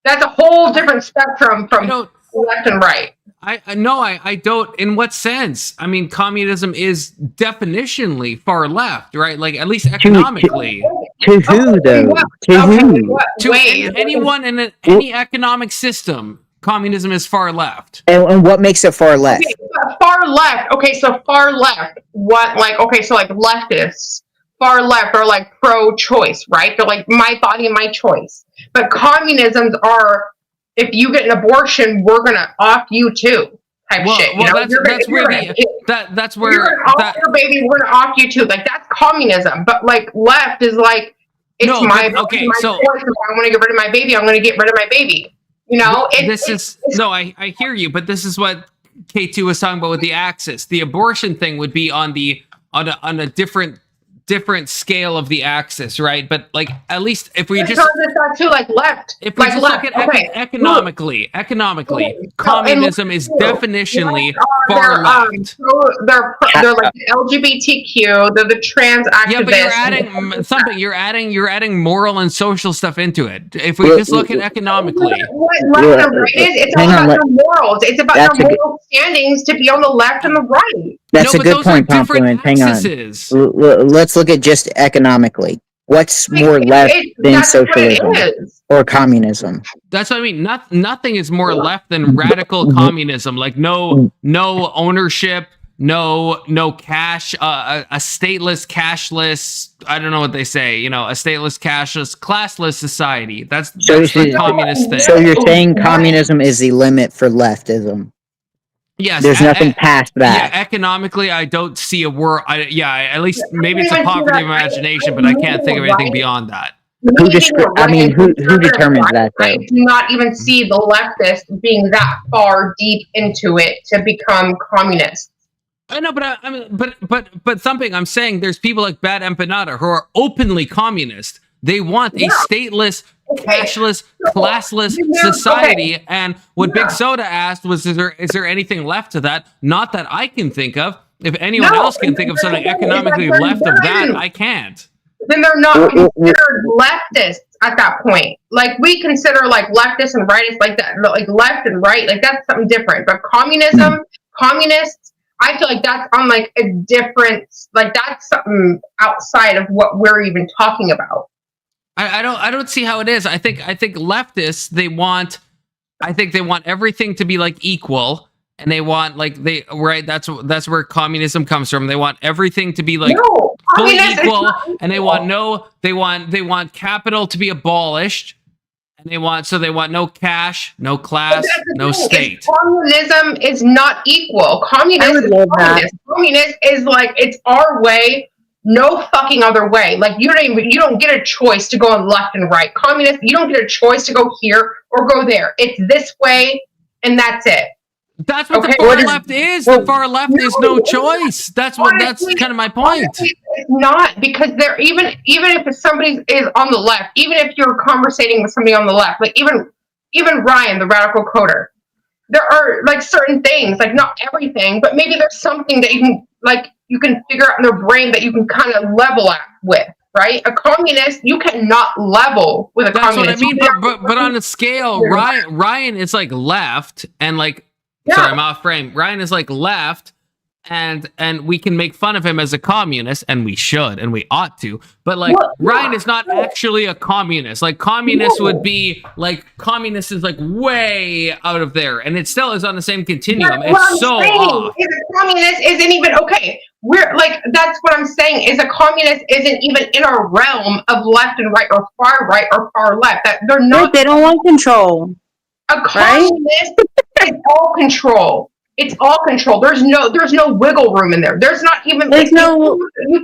That's a whole different spectrum from left and right. I don't. In what sense? I mean, communism is definitionally far left, right? Like, at least economically. To who, though? To who? To anyone in any economic system, communism is far left. And what makes it far left? Okay, far left. Okay, so far left. What, like, okay, so like leftists, far left are like pro-choice, right? They're like my body, my choice. But communisms are, if you get an abortion, we're gonna off you too, type shit. You know? That's where you're off your baby, we're gonna off you too. Like, that's communism. But like left is like, it's my choice. If I want to get rid of my baby, I'm gonna get rid of my baby. You know, I hear you, but this is what K2 was talking about with the axis. The abortion thing would be on a different scale of the axis, right? But like, at least if we just too, like left, if we like just left, look at economically, communism is definitionally far left. They're like the LGBTQ, they're the trans activists. Yeah, but you're adding moral and social stuff into it. If we just look at economically, what left and right is, it's all about their morals. It's about their moral standings to be on the left and the right. That's a good point, Compliment. Hang on. Let's look at just economically. What's more left than socialism or communism? That's what I mean. Nothing is more left than radical communism. Like no ownership, no cash, a stateless, cashless. I don't know what they say. You know, a stateless, cashless, classless society. That's the communist thing. So you're saying communism is the limit for leftism? Yes, there's nothing past that. Yeah, economically, I don't see a world. At least maybe it's a poverty of imagination, but I can't think of anything beyond that. Who determines that? Though? I do not even see the leftists being that far deep into it to become communists. I know, but something I'm saying, there's people like Bad Empanada who are openly communist. They want a stateless, cashless, classless society. And what Big Soda asked was, is there anything left to that? Not that I can think of. If anyone else can think of something economically left of that, I can't. Then they're not considered leftists at that point. Like, we consider like leftists and rightists like that, like left and right, like that's something different. But communism, communists, I feel like that's on like a different, like that's something outside of what we're even talking about. I don't see how it is. I think leftists, they want everything to be like equal, and they want like that's where communism comes from. They want everything to be like fully equal, and they want capital to be abolished, and they want no cash, no class, no state. Communism is not equal. Communist is like, it's our way. No fucking other way. Like, you don't get a choice to go on left and right. Communist, you don't get a choice to go here or go there. It's this way, and that's it. That's what the far left is. The far left is no choice. That's kind of my point. It's not, because they're even if somebody is on the left, even if you're conversating with somebody on the left, like even Ryan, the radical coder, there are like certain things, like not everything, but maybe there's something that you can figure out in their brain that you can kind of level at with, right? A communist, you cannot level with a communist. That's what I mean, but on a scale, Ryan is like left, and like, sorry, I'm off frame. Ryan is like left, and we can make fun of him as a communist, and we should, and we ought to. But like, Ryan is not actually a communist. Like, communist would be like, communist is like way out of there, and it still is on the same continuum. It's so off. Is a communist isn't even okay. We're like, that's what I'm saying, is a communist isn't even in our realm of left and right or far left. That they're not. They don't want control. A communist is all control. It's all control. There's no wiggle room in there. There's not even. There's no.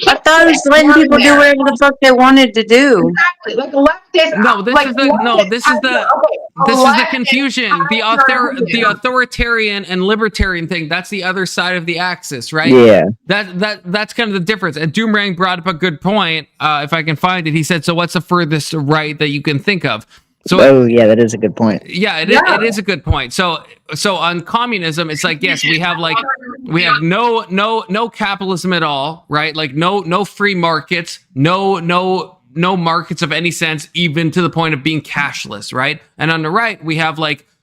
I thought it was letting people do whatever the fuck they wanted to do. Exactly. Like leftist. No, this is the confusion. The authoritarian and libertarian thing. That's the other side of the axis, right? Yeah. That's kind of the difference. And Doomerang brought up a good point. If I can find it, he said, "So what's the furthest right that you can think of?" So, yeah, that is a good point. Yeah, it is a good point. So on communism, it's like, yes, we have no capitalism at all, right? Like no free markets, no no markets of any sense, even to the point of being cashless, right? And on the right, we have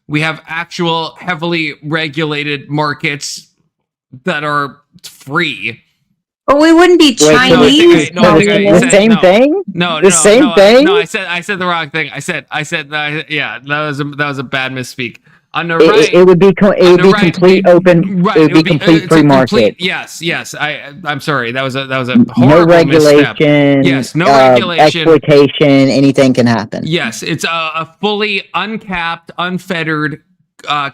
actual heavily regulated markets that are free. But we wouldn't be Chinese. The same thing. No, the same thing. No, I said the wrong thing. I said yeah. That was a bad misspeak. On the right, it would be complete open. Right, it would be complete free market. Yes. I'm sorry. That was a horrible no regulation. Misstep. Yes, no regulation. Exploitation. Anything can happen. Yes, it's a fully uncapped, unfettered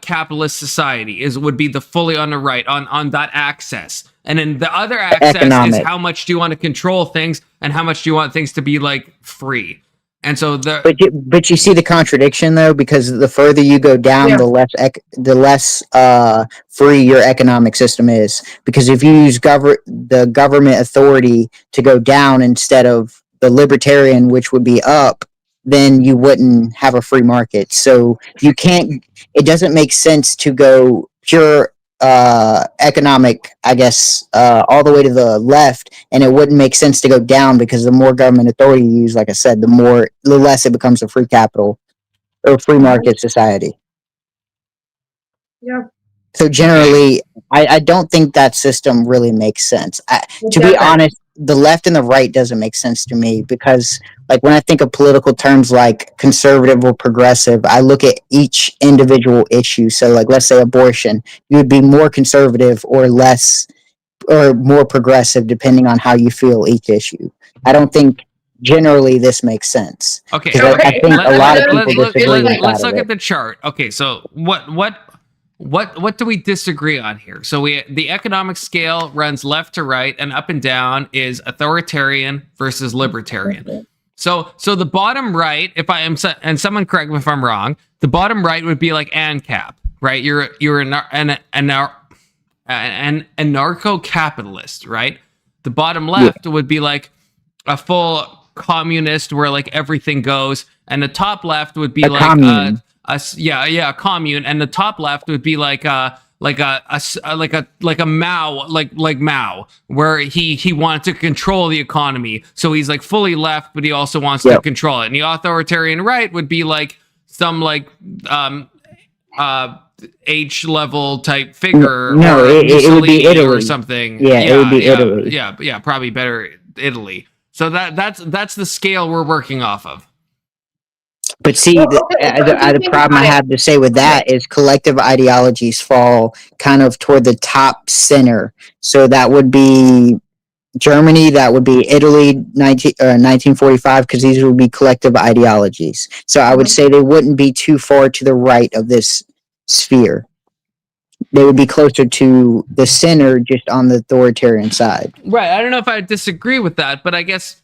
capitalist society. Would be the fully on the right on that access. And then the other access is how much do you want to control things and how much do you want things to be like free. And so but you see the contradiction though, because the further you go down, the less free your economic system is. Because if you use the government authority to go down instead of the libertarian, which would be up, then you wouldn't have a free market. So you can't. It doesn't make sense to go pure economic, I guess, all the way to the left, and it wouldn't make sense to go down because the more government authority you use, like I said, the less it becomes a free capital or free market society. Yeah. So generally, I don't think that system really makes sense. To be honest, the left and the right doesn't make sense to me because, like, when I think of political terms like conservative or progressive, I look at each individual issue. So, like, let's say abortion, you would be more conservative or less or more progressive depending on how you feel each issue. I don't think generally this makes sense. Okay, I think a lot of people disagree with that. Let's look at the chart. Okay, so what do we disagree on here? So the economic scale runs left to right and up and down is authoritarian versus libertarian. So the bottom right, if I am, and someone correct me if I'm wrong, the bottom right would be like ANCAP, right? You're an anarcho-capitalist, right? The bottom left would be like a full communist where like everything goes, and the top left would be a commune. A commune, and the top left would be like a Mao, where he wanted to control the economy. So he's like fully left, but he also wants to control it. And the authoritarian right would be like some like H level type figure. No, it would be Italy or something. Yeah, it would be Italy. Yeah, probably better Italy. So that's the scale we're working off of. But see, the problem I have to say with that is collective ideologies fall kind of toward the top center. So that would be Germany, that would be Italy, 1945, because these would be collective ideologies. So I would say they wouldn't be too far to the right of this sphere. They would be closer to the center, just on the authoritarian side. Right. I don't know if I disagree with that, but I guess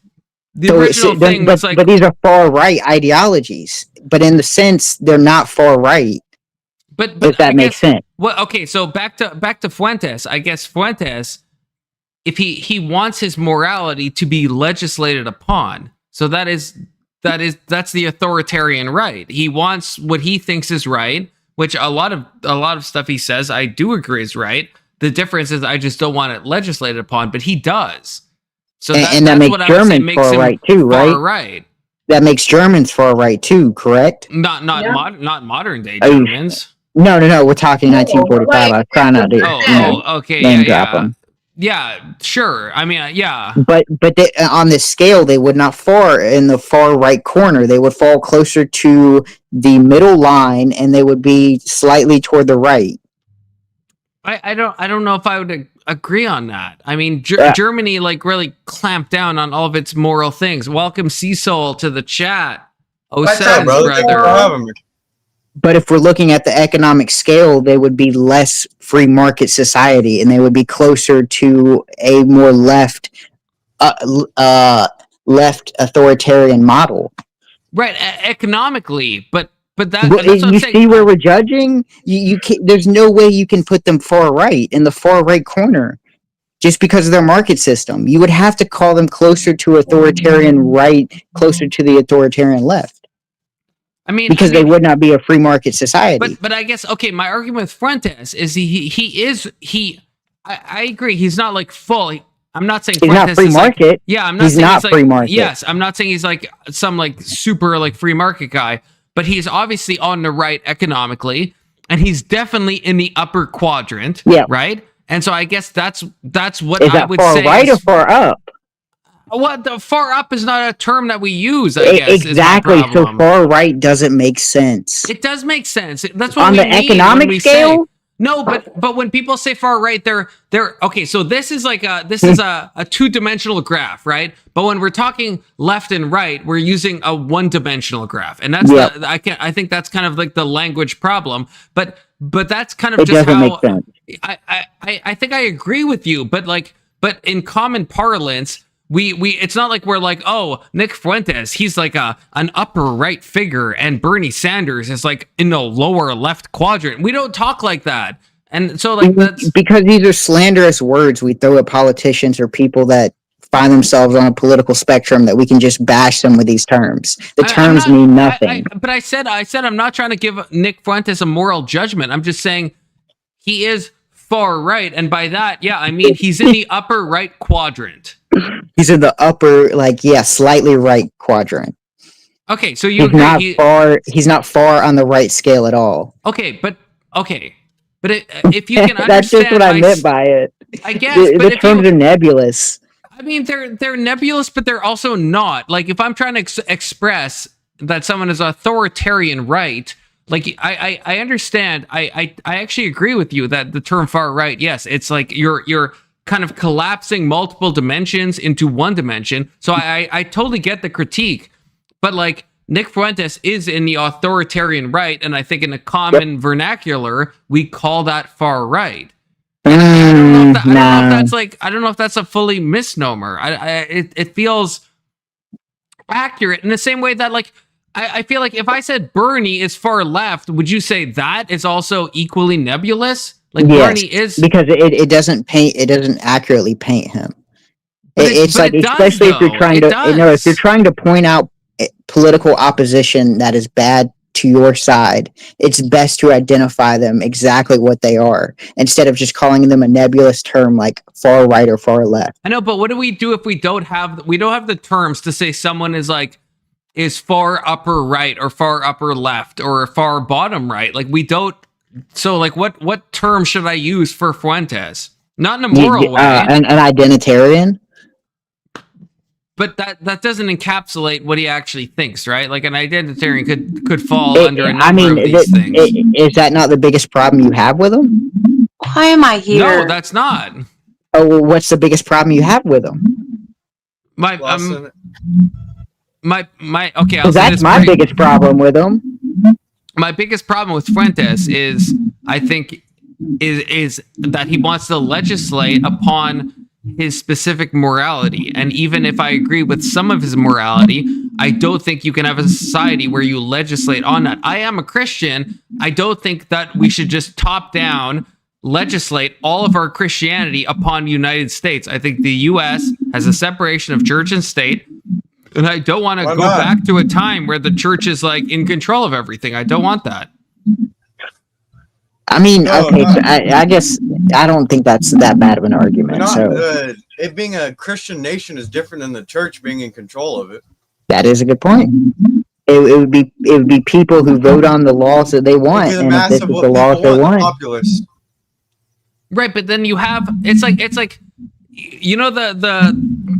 the original thing was like... But these are far-right ideologies. But in the sense, they're not far-right. But if that makes sense. Well, okay, so back to Fuentes. I guess Fuentes, if he wants his morality to be legislated upon, so that's the authoritarian right. He wants what he thinks is right, which a lot of stuff he says I do agree is right. The difference is I just don't want it legislated upon, but he does. So that makes Germans far right too, right? Right. That makes Germans far right too, correct? Not modern day Germans. No. We're talking 1945. I was trying not to name drop them. Yeah, sure. I mean, yeah. But on this scale, they would not fall in the far right corner. They would fall closer to the middle line, and they would be slightly toward the right. I don't know if I would agree on that. I mean, Germany like really clamped down on all of its moral things. Welcome Cecil to the chat. Brother. But if we're looking at the economic scale, they would be less free market society, and they would be closer to a more left authoritarian model. Right, economically, but that's you what I'm saying. See where we're judging? You can't, there's no way you can put them far right in the far right corner just because of their market system. You would have to call them closer to authoritarian right, closer to the authoritarian left. Because they would not be a free market society. But I guess, okay, my argument with Fuentes is I agree, he's not like full. I'm not saying he's Fuentes not free is market. Like, yeah, I'm not he's saying not he's free like, market. Yes, I'm not saying he's like some like super like free market guy, but he's obviously on the right economically, and he's definitely in the upper quadrant. Yeah. Right. And so I guess that's what Is I that would far say. Right or far up? What the far up is not a term that we use. I guess exactly. Is my problem. So far right doesn't make sense. It does make sense. That's what on we the mean economic when we scale. Say, no, but when people say far right, they're okay. So this is like a 2-dimensional graph, right? But when we're talking left and right, we're using a 1-dimensional graph, and that's I think that's kind of like the language problem. But that's kind of it just doesn't how make sense. I think I agree with you. But in common parlance, we it's not like we're like, oh, Nick Fuentes, he's like an upper right figure, and Bernie Sanders is like in the lower left quadrant. We don't talk like that. And so like that's because these are slanderous words we throw at politicians or people that find themselves on a political spectrum that we can just bash them with these terms. The terms mean nothing. But I said I'm not trying to give Nick Fuentes a moral judgment. I'm just saying he is far right, and by that, I mean he's in the upper right quadrant. He's in the upper, slightly right quadrant. Okay, so you he's not far. He's not far on the right scale at all. Okay, but if you can understand, that's just what I meant by it. I guess the terms are nebulous. I mean, they're nebulous, but they're also not. Like if I'm trying to express that someone is authoritarian right, like I understand. I actually agree with you that the term far right, yes, it's like you're kind of collapsing multiple dimensions into one dimension. So I totally get the critique, but like Nick Fuentes is in the authoritarian right, and I think in a common vernacular we call that far right. I don't know if that's a fully misnomer. It feels accurate in the same way that like I feel like if I said Bernie is far left, would you say that is also equally nebulous? Like Bernie is, because it doesn't accurately paint him. Especially if you're trying if you're trying to point out political opposition that is bad to your side, it's best to identify them exactly what they are instead of just calling them a nebulous term like far right or far left. I know, but what do we do if we don't have the terms to say someone is far upper right or far upper left or far bottom right? Like we don't. So, like, what term should I use for Fuentes? Not in a moral way. An identitarian. But that doesn't encapsulate what he actually thinks, right? Like an identitarian could fall under a number of these things. Is that not the biggest problem you have with him? Why am I here? No, that's not. Oh, well, what's the biggest problem you have with him? Okay. That's my biggest problem with him. My biggest problem with Fuentes is, I think, is that he wants to legislate upon his specific morality. And even if I agree with some of his morality, I don't think you can have a society where you legislate on that. I am a Christian. I don't think that we should just top down legislate all of our Christianity upon the United States. I think the U.S. has a separation of church and state. And I don't want to go back to a time where the church is like in control of everything. I don't want that. I mean, I guess I don't think that's that bad of an argument. It being a Christian nation is different than the church being in control of it. That is a good point. It would be people who vote on the laws that they want, and if this is the laws they want. Populace. Right, but then you have it's like you know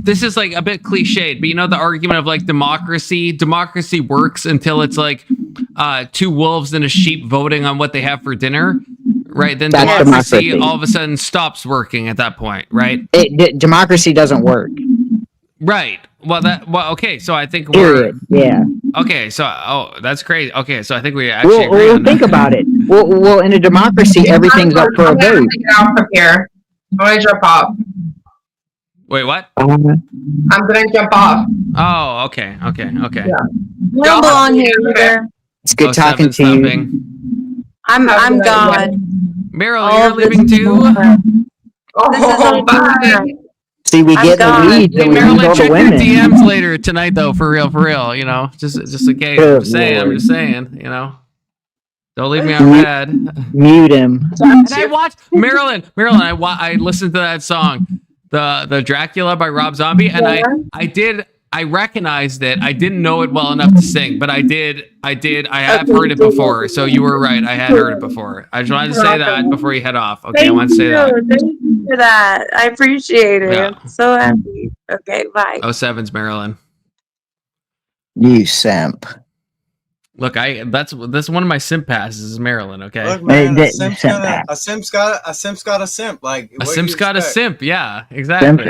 this is like a bit cliched, but you know the argument of like democracy works until it's like two wolves and a sheep voting on what they have for dinner, right? Then democracy all of a sudden stops working at that point, right? Democracy doesn't work. Right. Okay, so I think okay, so that's crazy. Okay, so I think we actually agree on think about it. Well, in a democracy, everything's up for a vote. I'm gonna jump off. Wait, what? I'm gonna jump off. Oh, okay. Yeah. No belong here. It's good talking to you. I'm gone. Meryl, you're leaving too? Bye. See, we get the leads and we lose all the women. Check your DMs later tonight, though, for real, you know, just in case. I'm just saying, you know. Don't leave me on bad. Mute him. And I watched Marilyn. I listened to that song. the Dracula by Rob Zombie, and I recognized it. I didn't know it well enough to sing, but I have heard it before. So you were right. I had heard it before. I just wanted to say that before you head off. Okay, I want to say that. Thank you for that. I appreciate it. Yeah. I'm so happy. Okay, bye. 07's Maryland. You simp. Look, that's one of my simp passes is Maryland. Okay, look, man, a simp's got a simp. Like a simp's got a simp. Yeah, exactly.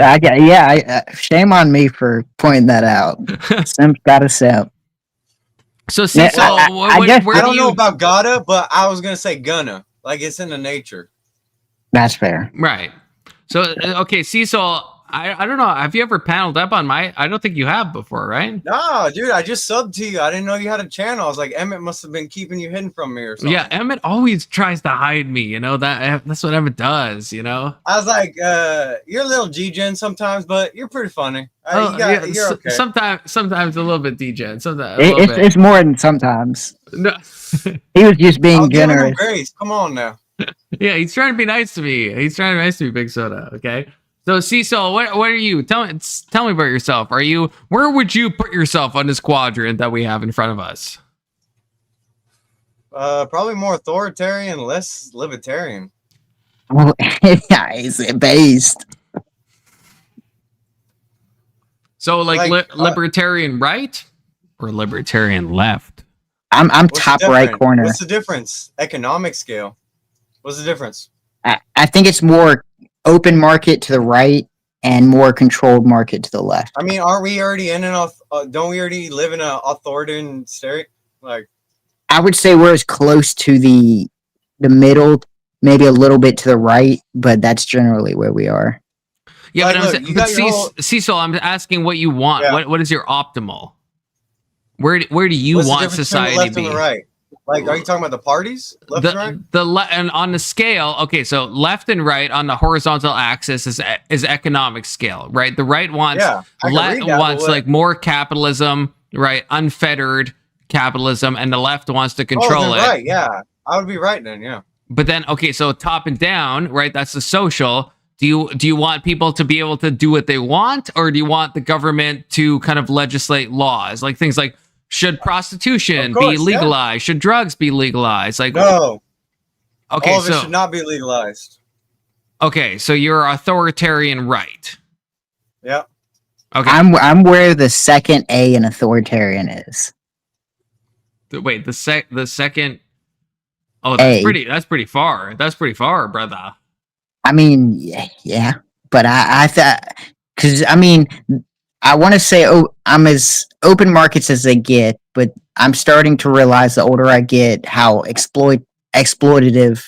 Shame on me for pointing that out. Simp's got a simp. So, see, I don't know about gotta, but I was gonna say gonna. Like it's in the nature. That's fair. Right. So, okay, Cecil, I don't know. Have you ever paneled up on I don't think you have before, right? No, dude, I just subbed to you. I didn't know you had a channel. I was like, Emmett must have been keeping you hidden from me or something. Yeah, Emmett always tries to hide me. You know that's what Emmett does. You know. I was like, you're a little G-gen sometimes, but you're pretty funny. You're okay. Sometimes a little bit D-gen. Sometimes it's more than sometimes. No, he was just being generous. Grace, come on now. Yeah, he's trying to be nice to me. He's trying to be nice to me, Big Soda. Okay. So, Cecil, what are you? Tell me about yourself. Where would you put yourself on this quadrant that we have in front of us? Probably more authoritarian, less libertarian. Well, yeah, is it based? So, libertarian right or libertarian left? I'm top right corner. What's the difference? Economic scale. What's the difference? I think it's more open market to the right and more controlled market to the left. I mean, aren't we already in don't we already live in an authoritarian state? Like, I would say we're as close to the middle, maybe a little bit to the right, but that's generally where we are. Yeah, but Cecil, I'm asking what you want. Yeah. What is your optimal? Where do you want society to be? And the right? Like, are you talking about the parties? Left and right? And on the scale, okay, so left and right on the horizontal axis is economic scale, right? The right wants like more capitalism, right? Unfettered capitalism, and the left wants to control it. Right, yeah. I would be right then, yeah. But then, okay, so top and down, right? That's the social. Do you want people to be able to do what they want, or do you want the government to kind of legislate laws, like things like should prostitution be legalized? Yeah. Should drugs be legalized? Like no. Okay, all of it should not be legalized. Okay, so you're authoritarian right. Yeah. Okay. I'm where the second A in authoritarian is. Wait, the second. Oh, that's pretty far. That's pretty far, brother. I mean, yeah, but I thought, because I mean, I want to say I'm as open markets as they get, but I'm starting to realize the older I get how exploitative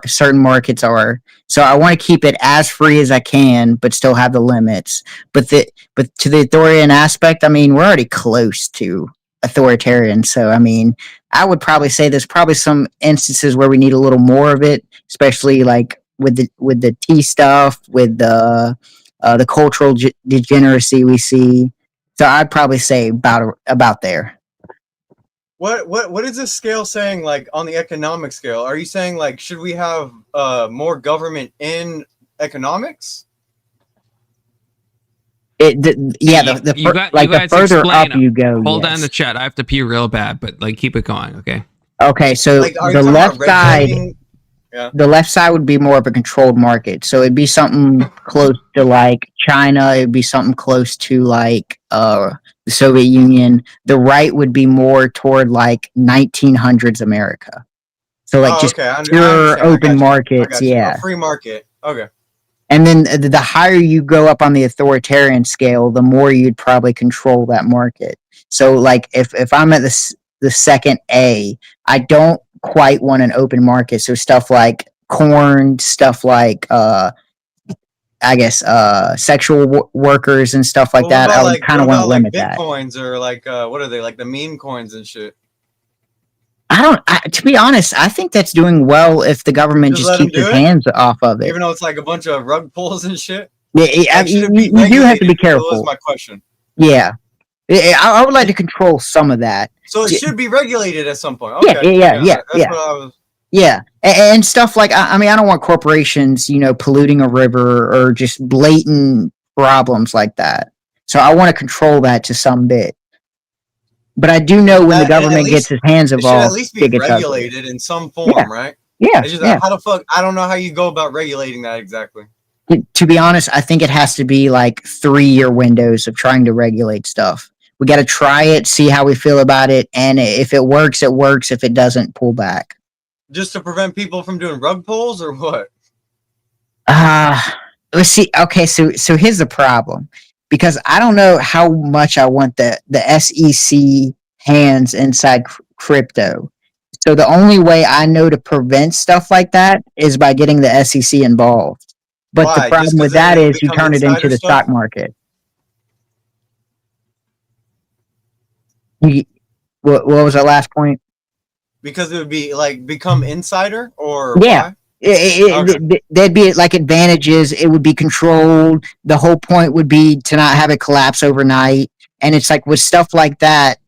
certain markets are. So I want to keep it as free as I can, but still have the limits. But to the authoritarian aspect, I mean, we're already close to authoritarian. So I mean, I would probably say there's probably some instances where we need a little more of it, especially like with the tea stuff, with the cultural degeneracy we see. So I'd probably say about there. What is this scale saying, like on the economic scale? Are you saying like should we have more government in economics? The further up you go. Hold on the chat. I have to pee real bad, but like keep it going, okay? Okay, so like, the left side. Yeah. The left side would be more of a controlled market. So it'd be something close to like China. It'd be something close to like the Soviet Union. The right would be more toward like 1900s America. So like pure open markets. Yeah. A free market. Okay. And then the higher you go up on the authoritarian scale, the more you'd probably control that market. So like if I'm at the second A, I don't quite want an open market. So stuff like corn, stuff like sexual workers and stuff like that. I would kind of want to limit that. Bitcoins or like what are they, like the meme coins and shit? To be honest, I think that's doing well if the government just keeps its hands off of it. Even though it's like a bunch of rug pulls and shit. Yeah, you do have to be careful. That was my question. Yeah. I would like to control some of that. So it should be regulated at some point. Okay. Yeah. What I was... Yeah, and stuff like I mean, I don't want corporations, polluting a river or just blatant problems like that. So I want to control that to some bit. But I do know when the government gets its hands involved, it should at least be regulated in some form, right? Yeah, it's just how the fuck. I don't know how you go about regulating that exactly. To be honest, I think it has to be like 3-year windows of trying to regulate stuff. We got to try it, see how we feel about it, and if it works, it works. If it doesn't, pull back. Just to prevent people from doing rug pulls, or what? Let's see. Okay, so here's the problem, because I don't know how much I want the SEC hands inside crypto. So the only way I know to prevent stuff like that is by getting the SEC involved. But Why? The problem with that is you turn it into the stock market. What was our last point? Because it would be like become insider, or yeah, there'd be like advantages. It would be controlled. The whole point would be to not have it collapse overnight. And it's like with stuff like that,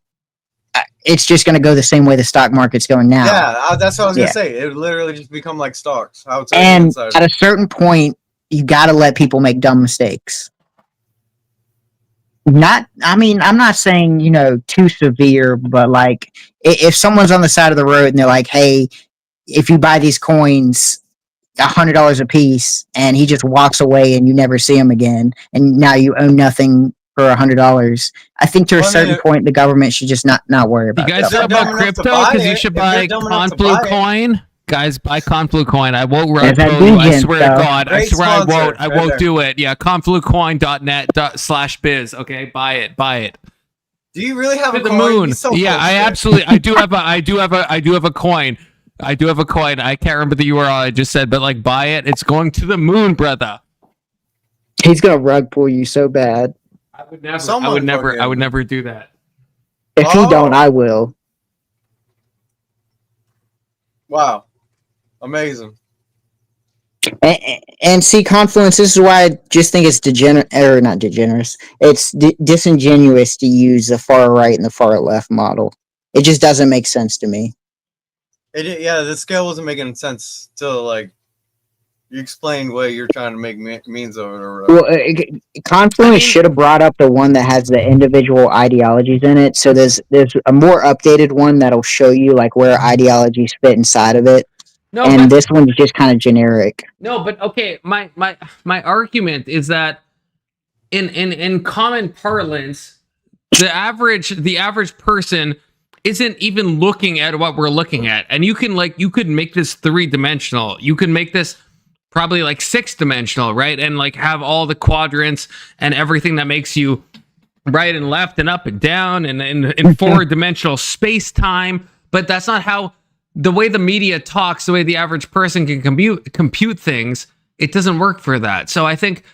it's just going to go the same way the stock market's going now. Yeah, that's what I was gonna say. It would literally just become like stocks. And at a certain point, you got to let people make dumb mistakes. I'm not saying, too severe, but like if someone's on the side of the road and they're like, hey, if you buy these coins $100 a piece, and he just walks away and you never see him again, and now you own nothing for $100, I think to a certain point the government should just not worry about it. You guys know about crypto? Because you should buy Conflu coin. Guys, buy Conflu coin. I won't run you. I swear to God. I swear I won't. I won't do it. Yeah, conflucoin.net/biz. Okay, buy it. Do you really have a the coin? moon? Yeah, I absolutely. I do have a coin. I do have a coin. I can't remember the URL I just said, but like, buy it. It's going to the moon, brother. He's gonna rug pull you so bad. I would never do that. If you don't, I will. Wow. Amazing. And see, Confluence, this is why I just think it's not degenerate. It's disingenuous to use the far right and the far left model. It just doesn't make sense to me. The scale wasn't making sense till like you explained what you're trying to make means of it. Or well, Confluence should have brought up the one that has the individual ideologies in it. So there's a more updated one that'll show you like where ideologies fit inside of it. This one's just kind of generic. No, but okay, my argument is that in common parlance, the average person isn't even looking at what we're looking at. And you could make this 3-dimensional. You could make this probably like 6-dimensional, right? And like have all the quadrants and everything that makes you right and left and up and down and in 4-dimensional space-time. But that's not how the way the media talks, the way the average person can compute things, it doesn't work for that. So I think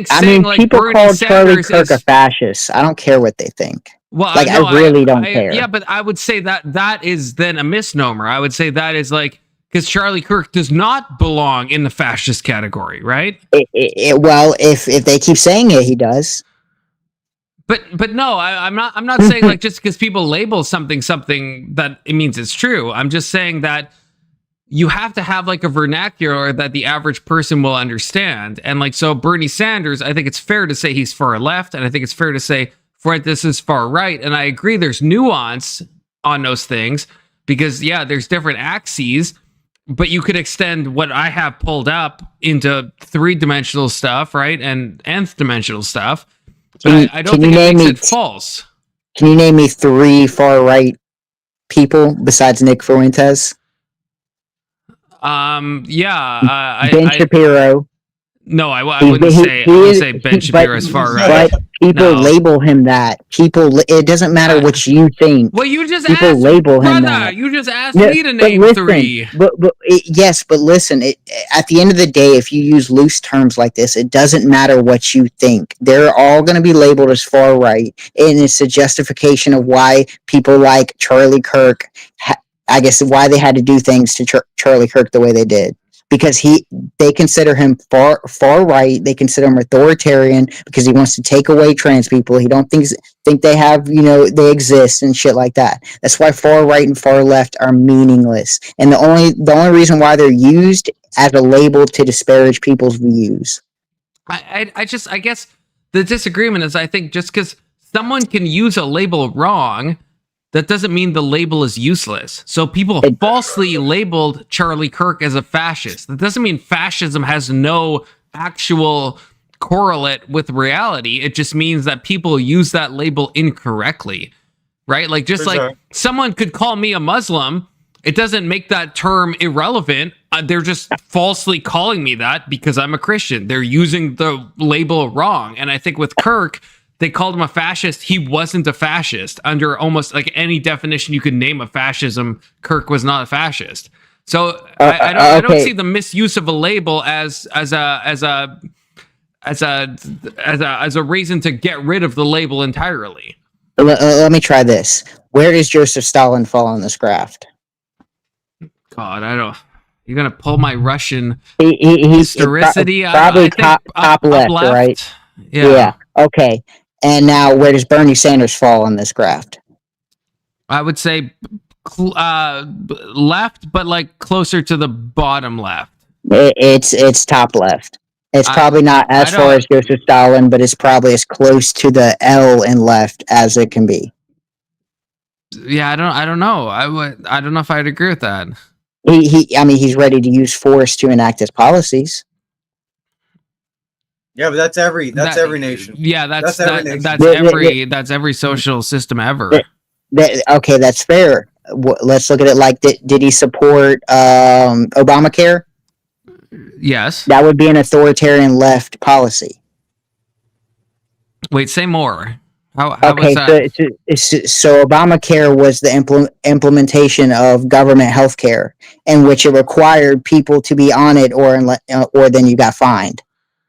saying like people Bernie called Charlie Sanders Kirk a fascist. I don't care what they think. Well, I really don't care. Yeah, but I would say that is then a misnomer. I would say that is like, because Charlie Kirk does not belong in the fascist category, right? Well, if they keep saying it, he does. But no, I'm not saying like just because people label something that it means it's true. I'm just saying that you have to have like a vernacular that the average person will understand. And like, so Bernie Sanders, I think it's fair to say he's far left, and I think it's fair to say Fuentes is far right. And I agree there's nuance on those things because there's different axes, but you could extend what I have pulled up into 3-dimensional stuff, right? And nth-dimensional stuff. But I don't think it makes it false. Can you name me 3 far right people besides Nick Fuentes? Ben Shapiro. No, I wouldn't say Ben Shapiro is far right. But people label him that. It doesn't matter what you think. Well, you just people asked, label brother, him that. You just asked me to name 3. But listen. At the end of the day, if you use loose terms like this, it doesn't matter what you think. They're all going to be labeled as far right, and it's a justification of why people like Charlie Kirk. I guess why they had to do things to Charlie Kirk the way they did. because they consider him far right. They consider him authoritarian because he wants to take away trans people. He don't think they have, they exist and shit like that. That's why far right and far left are meaningless. And the only reason why they're used as a label to disparage people's views. I guess the disagreement is, I think just because someone can use a label wrong, that doesn't mean the label is useless. So people falsely labeled Charlie Kirk as a fascist. That doesn't mean fascism has no actual correlate with reality. It just means that people use that label incorrectly, right? Like, just like someone could call me a Muslim, it doesn't make that term irrelevant. They're just falsely calling me that because I'm a Christian. They're using the label wrong. And I think with Kirk, they called him a fascist. He wasn't a fascist under almost like any definition you could name of fascism. Kirk was not a fascist. So I don't see the misuse of a label as a reason to get rid of the label entirely. Let me try this. Where does Joseph Stalin fall on this graph? God, I don't. You're gonna pull my Russian historicity. Probably top left, right? Yeah. Okay. And now, where does Bernie Sanders fall on this graph? I would say left, but like closer to the bottom left. It's top left. It's probably not as far as Joseph Stalin, but it's probably as close to the L in left as it can be. Yeah, I don't know. I don't know if I'd agree with that. He's ready to use force to enact his policies. Yeah, but that's every nation. Yeah, that's every social system ever. Okay, that's fair. Let's look at it like, did he support Obamacare? Yes. That would be an authoritarian left policy. Wait, say more. How okay, was that? So Obamacare was the implementation of government health care, in which it required people to be on it, or then you got fined.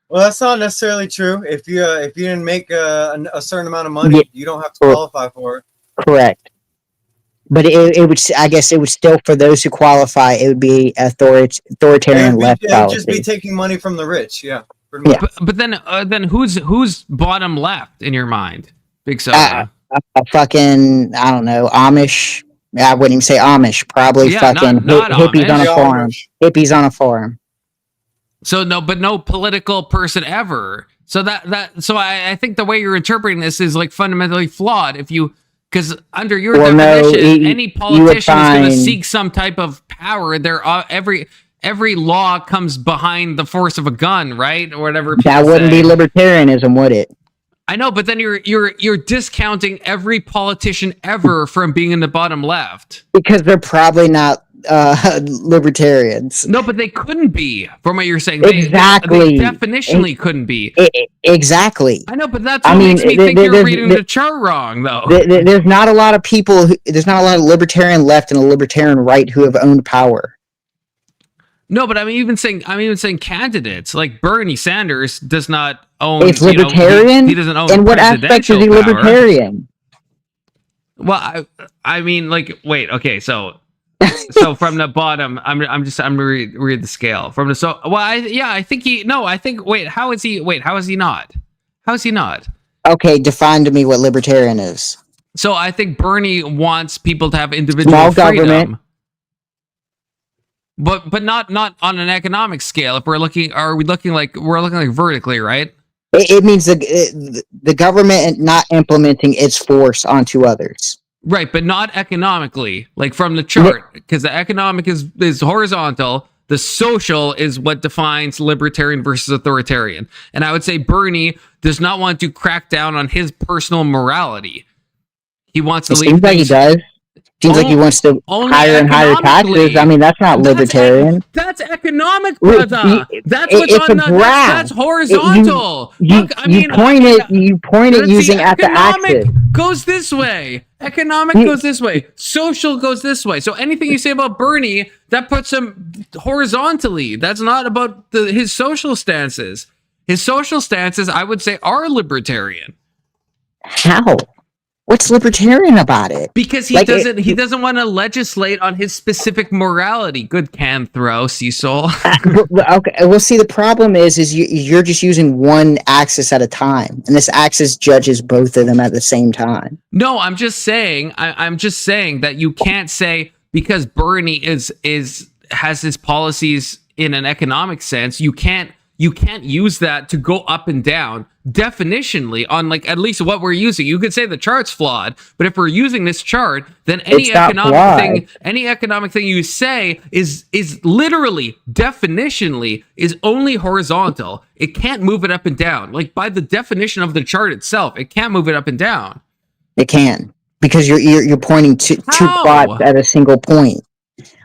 Well, that's not necessarily true. If you didn't make a certain amount of money, you don't have to qualify for it. Correct. But it would, I guess, it would still, for those who qualify, it would be authoritarian left policy. It would just be taking money from the rich. Yeah. But then who's bottom left in your mind? Big Soda. A fucking, I don't know, Amish. I wouldn't even say Amish. Probably fucking not hippies Amish. on a farm. Hippies on a farm. So no political person ever. So so I think the way you're interpreting this is like fundamentally flawed. Because under your definition, any politician is going to seek some type of power. Every law comes behind the force of a gun, right, or whatever. That wouldn't be libertarianism, would it? I know, but then you're discounting every politician ever from being in the bottom left because they're probably not libertarians. No, but they couldn't be, from what you're saying. Exactly. They definitionally couldn't be. Exactly. I know, but that's what makes me think you're reading the chart wrong, though. There's not a lot of people. There's not a lot of libertarian left and a libertarian right who have owned power. No, but I'm even saying candidates like Bernie Sanders does not own. It's libertarian. He doesn't own. In what aspect is he libertarian? Well, I mean, like, wait, okay, so from the bottom, I'm gonna read the scale from the I think wait, how is he not? Okay, define to me what libertarian is. So I think Bernie wants people to have individual small freedom. Government. But not on an economic scale. If we're looking like vertically, right? It means the government not implementing its force onto others. Right, but not economically, like from the chart, because the economic is horizontal. The social is what defines libertarian versus authoritarian. And I would say Bernie does not want to crack down on his personal morality. He wants to leave. Seems like he does. Seems like he wants to higher and higher taxes. I mean, that's not libertarian. That's economic, brother. That's what's on the graph. That's horizontal. You point it using at the axis. Goes this way. Economic goes this way. Social goes this way. So anything you say about Bernie, that puts him horizontally. That's not about his social stances. His social stances, I would say, are libertarian. How? What's libertarian about it? Because he doesn't want to legislate on his specific morality. Good can throw, Cecil. Okay, well, see, the problem is you're just using one axis at a time, and this axis judges both of them at the same time. No, I'm just saying. I'm just saying that you can't say because Bernie has his policies in an economic sense. You can't use that to go up and down definitionally on like at least what we're using. You could say the chart's flawed, but if we're using this chart, then any economic thing you say is literally definitionally is only horizontal. It can't move it up and down. Like by the definition of the chart itself, it can't move it up and down. It can, because you're pointing to two plots at a single point.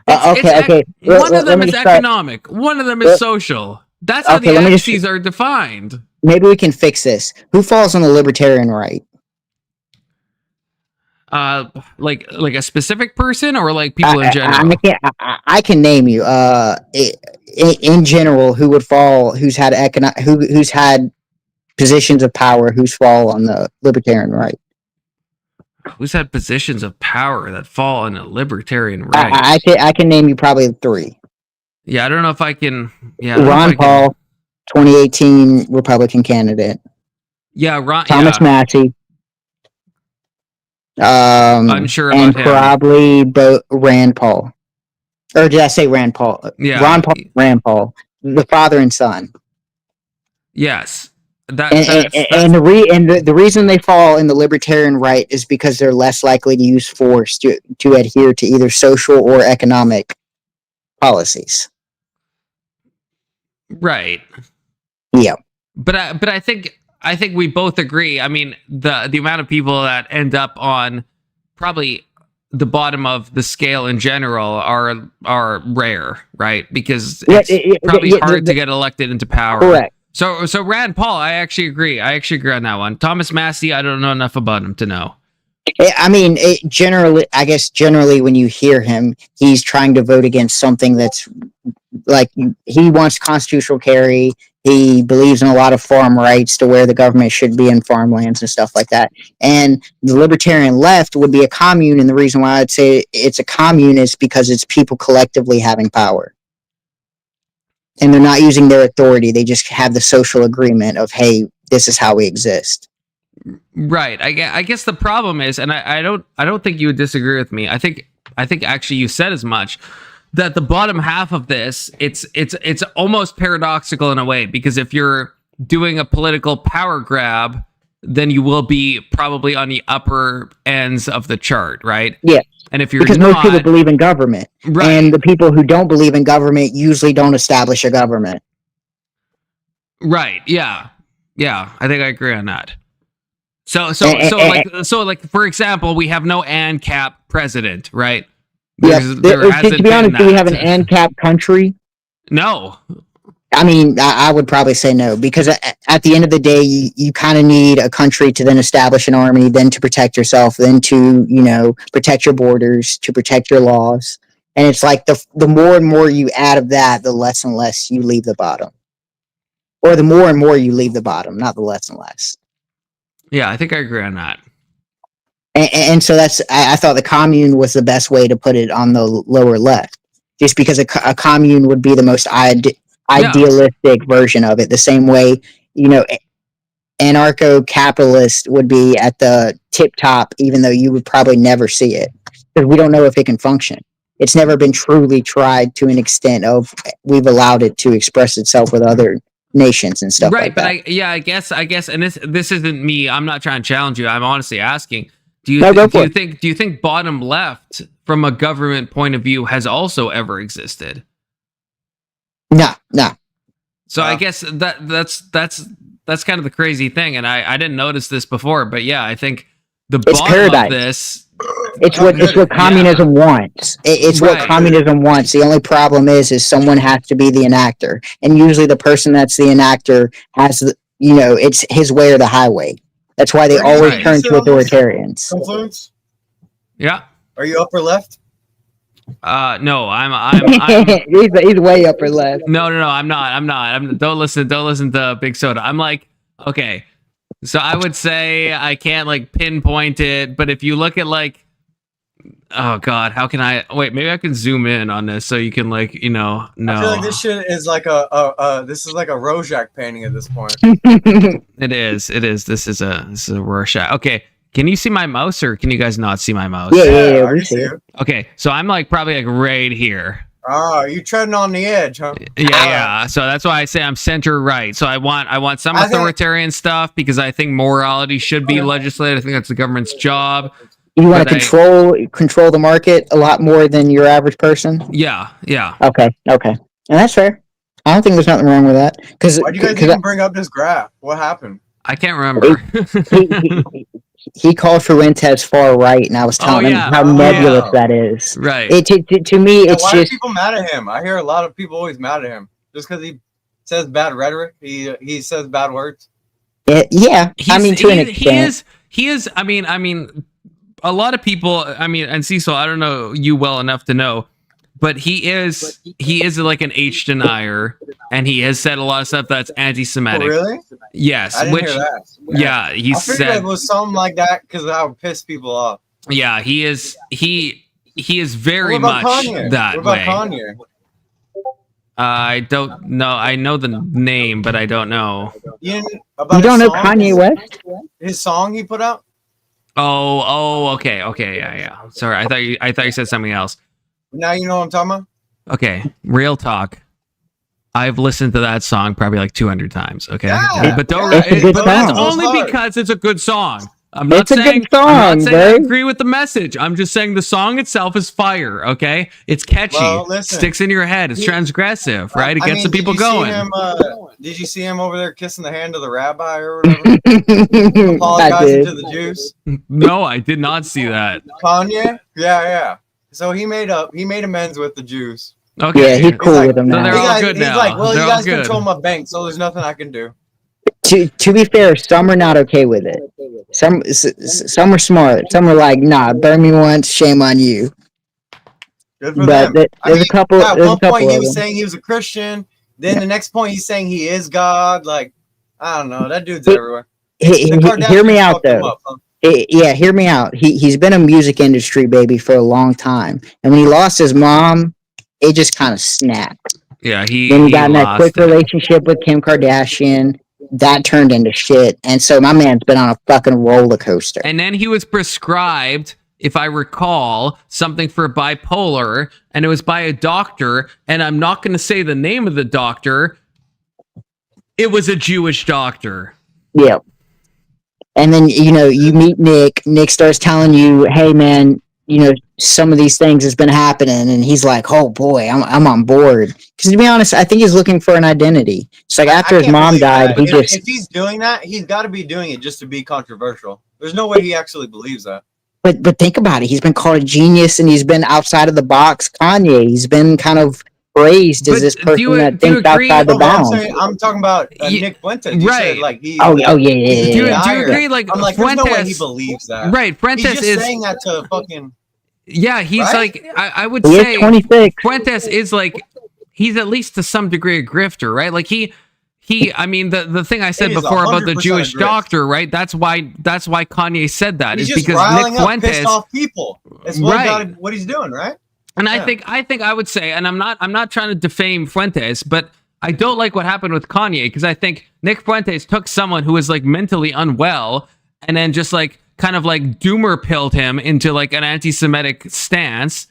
Okay. One of them is economic. One of them is social. That's how the axes are defined. Maybe we can fix this. Who falls on the libertarian right? Like a specific person or like people in general? I can name you. In general, who would fall? Who's had positions of power? Who's fall on the libertarian right? Who's had positions of power that fall on a libertarian right? I can name you probably 3. Yeah, I don't know if I can. Yeah, Ron Paul, 2018 Republican candidate. Yeah, Thomas Massey. Unsure about and him. Probably Rand Paul. Or did I say Rand Paul? Yeah, Rand Paul, the father and son. Yes. The reason they fall in the libertarian right is because they're less likely to use force to adhere to either social or economic policies. Right. Yeah. But I think we both agree. I mean, the amount of people that end up on probably the bottom of the scale in general are rare, right? Because it's probably hard to get elected into power. Correct. So Rand Paul, I actually agree. I actually agree on that one. Thomas Massey, I don't know enough about him to know. I mean, generally when you hear him, he's trying to vote against something that's like he wants constitutional carry. He believes in a lot of farm rights to where the government should be in farmlands and stuff like that. And the libertarian left would be a commune. And the reason why I'd say it's a commune is because it's people collectively having power. And they're not using their authority. They just have the social agreement of, hey, this is how we exist. Right. I guess the problem is, and I don't think you would disagree with me. I think actually you said as much, that the bottom half of this, it's almost paradoxical in a way, because if you're doing a political power grab, then you will be probably on the upper ends of the chart, right? Yeah. And if you're because most people believe in government, right, and the people who don't believe in government usually don't establish a government. Right. Yeah. I think I agree on that. So like for example, we have no ANCAP president, right? To be honest, do we have an ANCAP country? No. I mean, I would probably say no, because at the end of the day, you kind of need a country to then establish an army, then to protect yourself, then to, protect your borders, to protect your laws. And it's like the more and more you add of that, the less and less you leave the bottom. Or the more and more you leave the bottom, not the less and less. Yeah, I think I agree on that. And so I thought the commune was the best way to put it on the lower left, just because a commune would be the most idealistic version of it. The same way, anarcho-capitalist would be at the tip top, even though you would probably never see it, because we don't know if it can function. It's never been truly tried to an extent of we've allowed it to express itself with other nations and stuff like that. Right, but I guess, and this isn't me. I'm not trying to challenge you. I'm honestly asking. Do you think bottom left from a government point of view has also ever existed? No. So I guess that's kind of the crazy thing, and I didn't notice this before, but yeah, I think the bottom paradise. of this. It's what communism wants. It's what communism wants. The only problem is someone has to be the enactor, and usually the person that's the enactor has it's his way or the highway. That's why they always turn to authoritarians. Influence? Yeah. Are you upper left? No, I'm he's way upper left. No, I'm not. Don't listen to Big Soda. I'm like, okay, So I would say I can't like pinpoint it, but if you look at like, oh god, how can I wait? Maybe I can zoom in on this so you can like, no. I feel like this shit is like this is like a Rorschach painting at this point. It is. This is a Rorschach. Okay, can you see my mouse or can you guys not see my mouse? Yeah, I see it. Okay, so I'm like probably like right here. Oh, you treading on the edge, huh? Yeah. So that's why I say I'm center right. So I want some authoritarian stuff because I think morality should be legislated. I think that's the government's job. You want to control the market a lot more than your average person? Yeah. Okay. And that's fair. I don't think there's nothing wrong with that. Why do you guys even bring up this graph? What happened? I can't remember. He called Fuentes far right, and I was telling him how nebulous that is. Right. To me, it's why just. Are people mad at him? I hear a lot of people always mad at him just because he says bad rhetoric. He says bad words. Yeah. To an extent. He is. I mean, a lot of people. I mean, and Cecil, I don't know you well enough to know, but he is like an H denier, and he has said a lot of stuff that's anti-Semitic. Oh, really? Yes. I didn't hear that. Yeah, he said it was something like that because I would piss people off. Yeah, he is. He is very much Kanye? that what about way. Kanye? I don't know. I know the name, but I don't know. You don't know Kanye West? His song he put out? Oh, okay, yeah. Sorry, I thought you said something else. Now you know what I'm talking about? Okay, real talk. I've listened to that song probably like 200 times. Okay, but that's only because it's a good song. I'm not saying I agree with the message. I'm just saying the song itself is fire. Okay, it's catchy, sticks in your head. It's transgressive, right? It gets the people going. Did you see him over there kissing the hand of the rabbi or whatever? Apologizing to the Jews. No, I did not see that. Kanye? Yeah. So he made amends with the Jews. Okay. Yeah, he's cool with them now. So they're all good now. He's like, well, you guys control my bank, so there's nothing I can do. To be fair, some are not okay with it. Some are smart. Some are like, nah, burn me once, shame on you. Good for but them. There's a couple. At one point, he was saying he was a Christian. Then the next point, he's saying he is God. Like, I don't know. That dude's everywhere. Hear me out, though. Hear me out. He's been a music industry baby for a long time, and when he lost his mom, it just kind of snapped. Yeah, then he got in that quick relationship with Kim Kardashian. That turned into shit, and so my man's been on a fucking roller coaster. And then he was prescribed, if I recall, something for bipolar, and it was by a doctor, and I'm not going to say the name of the doctor. It was a Jewish doctor. Yeah. And then, you meet Nick. Nick starts telling you, hey, man, some of these things has been happening. And he's like, oh, boy, I'm on board. Because to be honest, I think he's looking for an identity. It's like after his mom died, if he's doing that, he's got to be doing it just to be controversial. There's no way he actually believes that. But think about it. He's been called a genius, and he's been outside of the box. Kanye, he's been kind of praised as this person that thinks outside the bounds. I'm talking about Nick Fuentes. You right. said, like, he, yeah. Do you agree? Like, I'm like, Fuentes, there's no way he believes that. Right. Fuentes he's just saying that to fucking. Yeah, he's right? like, I would say 26. Fuentes is like, he's at least to some degree a grifter, right? Like I mean, the thing I said before about the Jewish doctor, right? That's why Kanye said that. He's is just because riling Nick Fuentes, pissed off people. That's what he's doing, right? And I think I would say, and I'm not trying to defame Fuentes, but I don't like what happened with Kanye because I think Nick Fuentes took someone who was like mentally unwell and then just like kind of like doomer pilled him into like an anti-Semitic stance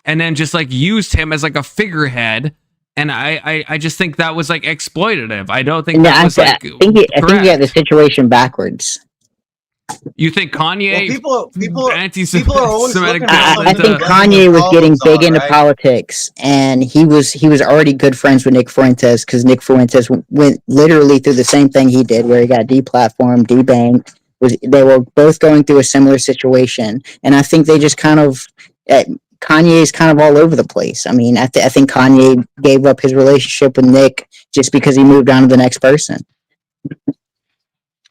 and then just like used him as like a figurehead. And I just think that was like exploitative. I don't think that was like. I think you got the situation backwards. You think Kanye? Well, people anti-Semitic. are always I think Kanye was getting big into politics, and he was already good friends with Nick Fuentes because Nick Fuentes went literally through the same thing he did, where he got deplatformed, debanked. They were both going through a similar situation, and I think they just kind of. Kanye's kind of all over the place. I mean, I think Kanye gave up his relationship with Nick just because he moved on to the next person.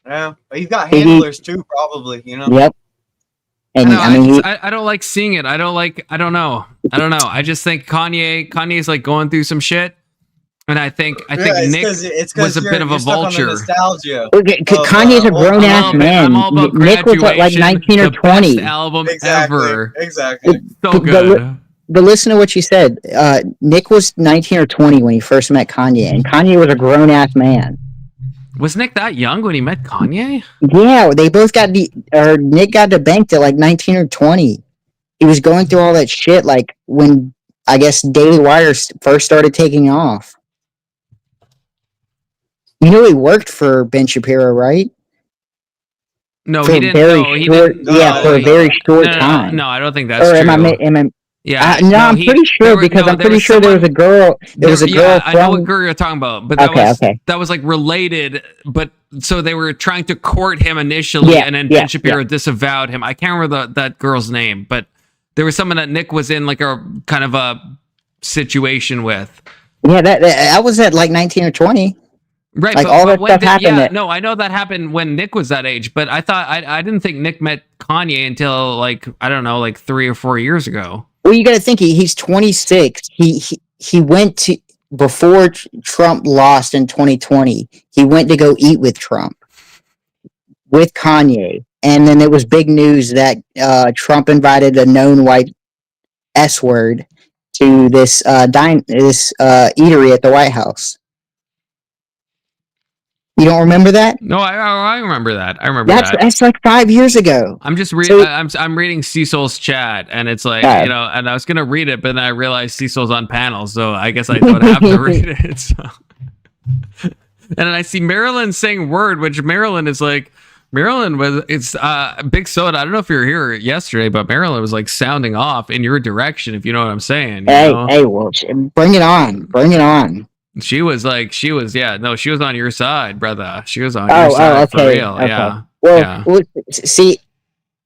Yeah, he's got handlers too, probably. Yep. And I don't like seeing it. I don't know. I just think Kanye's like going through some shit, And I think Nick was a bit of a vulture. Okay, Kanye's a grown ass man. Nick was like 19 or 20. Best album ever. Exactly. So good. But listen to what she said. Nick was 19 or 20 when he first met Kanye, and Kanye was a grown ass man. Was Nick that young when he met Kanye? Yeah, they both Nick got debanked at like 19 or 20. He was going through all that shit like when I guess Daily Wire first started taking off. You know he worked for Ben Shapiro, right? No, for he didn't. For a very short time. No, I don't think that's true. I'm pretty sure because I'm pretty sure there was a girl. There was a girl. I know what girl you're talking about, but that was like related. But so they were trying to court him initially, and then Ben Shapiro disavowed him. I can't remember that girl's name, but there was someone that Nick was in like a kind of a situation with. Yeah, that was at like 19 or 20. Right, like all that stuff happened. Yeah, no, I know that happened when Nick was that age, but I thought I didn't think Nick met Kanye until like I don't know, like 3 or 4 years ago. Well, you got to think he's 26. He went to before Trump lost in 2020. He went to go eat with Trump with Kanye, and then it was big news that Trump invited a known white S word to this eatery at the White House. You don't remember that? No, I remember that. I remember that. That's like 5 years ago. I'm just reading. I'm reading Cecil's chat, and it's like and I was gonna read it, but then I realized Cecil's on panel, so I guess I don't have to read it. So. And then I see Marilyn saying "word," which Marilyn was it's Big Soda. I don't know if you were here yesterday, but Marilyn was like sounding off in your direction, if you know what I'm saying. Hey, well, bring it on. She was she was on your side, brother. She was on your side for real. Okay. Yeah. Well, see,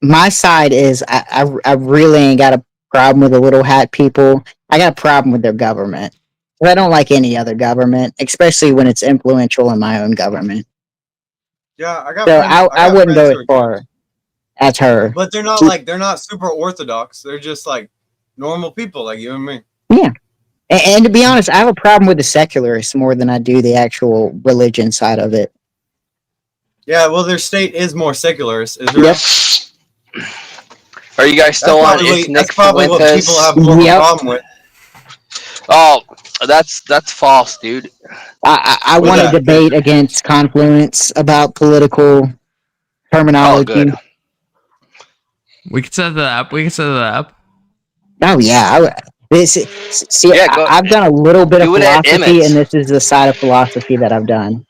my side is I really ain't got a problem with the little hat people. I got a problem with their government. I don't like any other government, especially when it's influential in my own government. Yeah, I wouldn't go as far as her. But they're not super orthodox. They're just like normal people like you and me. Yeah. And to be honest, I have a problem with the secularists more than I do the actual religion side of it. Yeah, well, their state is more secularist. Yes. Are you guys still on? That's probably what people have more of a problem with. Oh, that's false, dude. I want to debate against Confluence about political terminology. Oh, good. We could set that up. Oh yeah. I've done a little bit of philosophy, and this is the side of philosophy that I've done.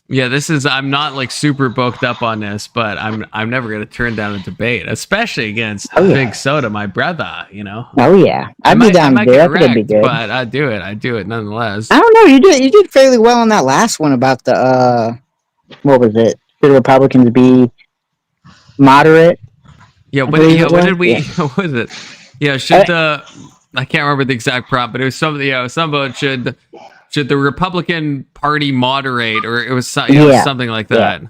Yeah, I'm not like super booked up on this, but I'm never gonna turn down a debate, especially against Big Soda, my brother. You know. Oh yeah, I'd be down to do it. That'd be good. But I do it nonetheless. I don't know. You did fairly well on that last one about the what was it? Should Republicans be moderate? Yeah. What was it? Yeah. Should I can't remember the exact prompt, but it was something. Some about should the Republican Party moderate, or it was something like that.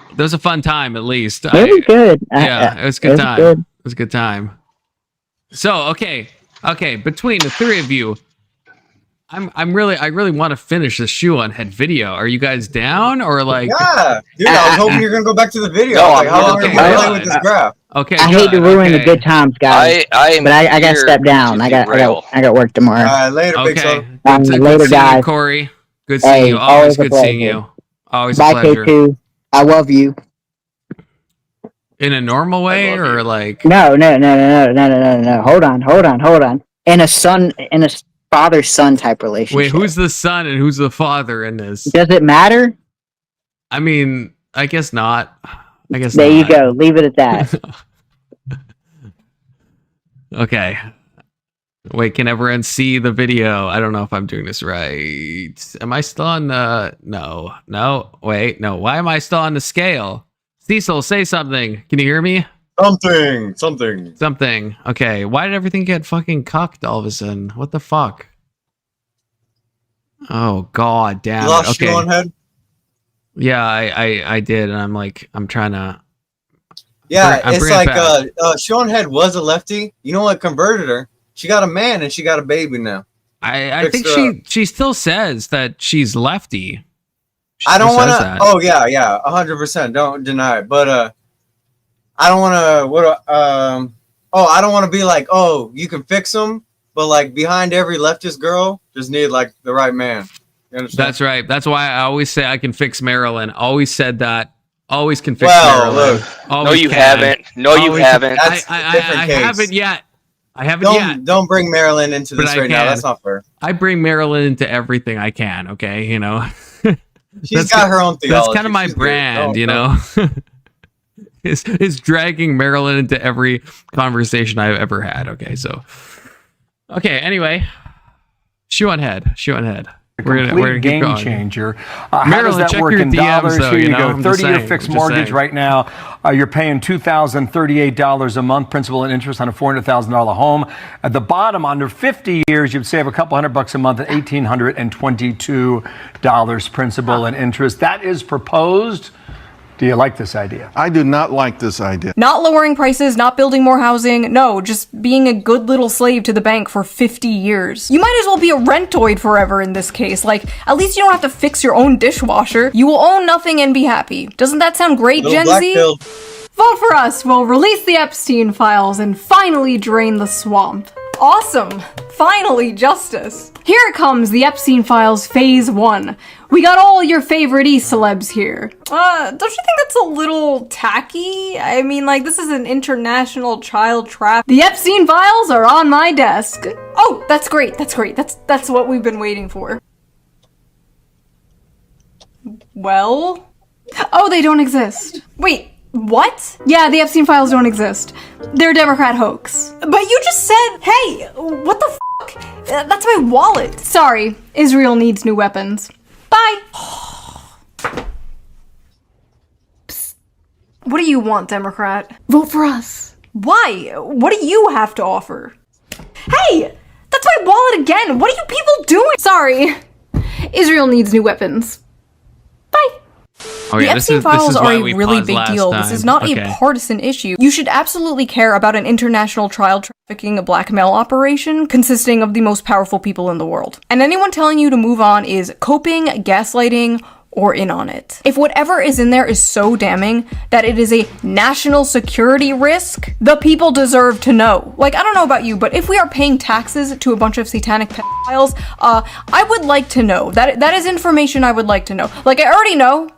It was a fun time, at least. It was good. It was a good time. It was a good time. So okay, between the three of you, I really want to finish the ShoeOnHead video. Are you guys down, or like? Yeah, dude. I was hoping you're gonna go back to the video. How long are you playing with this graph? Okay, I hate to ruin the good times, guys. I got to step down. I got work tomorrow. Later, Big Soda. Later, guys. Corey, good seeing you. Always good seeing you. Always a pleasure. Bye, K2. I love you. In a normal way, or like? No. Hold on. In a father-son type relationship. Wait, who's the son and who's the father in this? Does it matter? I mean, I guess not. There you go. Leave it at that. Okay. Wait, can everyone see the video? I don't know if I'm doing this right. Am I still on the... No. Wait, no. Why am I still on the scale? Cecil, say something. Can you hear me? Something. Okay. Why did everything get fucking cucked all of a sudden? What the fuck? Oh, god damn it. Lost ShoeOnHead? Yeah, I did, and I'm trying to... Yeah, it's like ShoeOnHead was a lefty. You know what converted her? She got a man and she got a baby now. I think she still says that she's lefty. I don't want to. Oh yeah, 100%. Don't deny it. But I don't want to. I don't want to be like, oh, you can fix them, but like behind every leftist girl, just need like the right man. You understand? That's right. That's why I always say I can fix Marilyn. Always said that. Always can fix Marilyn. No, you haven't. No, you haven't. I haven't yet. I haven't yet. Don't bring Marilyn into this right now. That's not fair. I bring Marilyn into everything I can. Okay, you know. She's got her own theology. That's kind of my brand, you know. is dragging Marilyn into every conversation I've ever had. Okay, so. Okay. Anyway, ShoeOnHead. We're gonna game keep going. changer. How does that work in dollars? Here you go. 30-year fixed mortgage right now. You're paying $2,038 a month, principal and interest on a $400,000 home. At the bottom, under 50 years, you'd save a couple $100 a month at $1,822 principal and interest. That is proposed. Do you like this idea? I do not like this idea. Not lowering prices, not building more housing. No, just being a good little slave to the bank for 50 years. You might as well be a rentoid forever in this case. Like, at least you don't have to fix your own dishwasher. You will own nothing and be happy. Doesn't that sound great, Gen Z? Vote for us. We'll release the Epstein files and finally drain the swamp. Awesome. Finally, justice. Here it comes, the Epstein files phase 1. We got all your favorite E-celebs here. Don't you think that's a little tacky? I mean, like, this is an international child trap. The Epstein files are on my desk. Oh, that's great. That's what we've been waiting for. Well? Oh, they don't exist. Wait. What? Yeah, the Epstein files don't exist. They're a Democrat hoax. But you just said, hey, what the fuck? That's my wallet. Sorry, Israel needs new weapons. Bye. Psst. What do you want, Democrat? Vote for us. Why? What do you have to offer? Hey, that's my wallet again. What are you people doing? Sorry, Israel needs new weapons. Bye. Oh, yeah, the Epstein files are a really big deal. This is not a partisan issue. You should absolutely care about an international child trafficking blackmail operation consisting of the most powerful people in the world. And anyone telling you to move on is coping, gaslighting, or in on it. If whatever is in there is so damning that it is a national security risk, the people deserve to know. Like, I don't know about you, but if we are paying taxes to a bunch of satanic pedophiles, I would like to know. That is information I would like to know. Like, I already know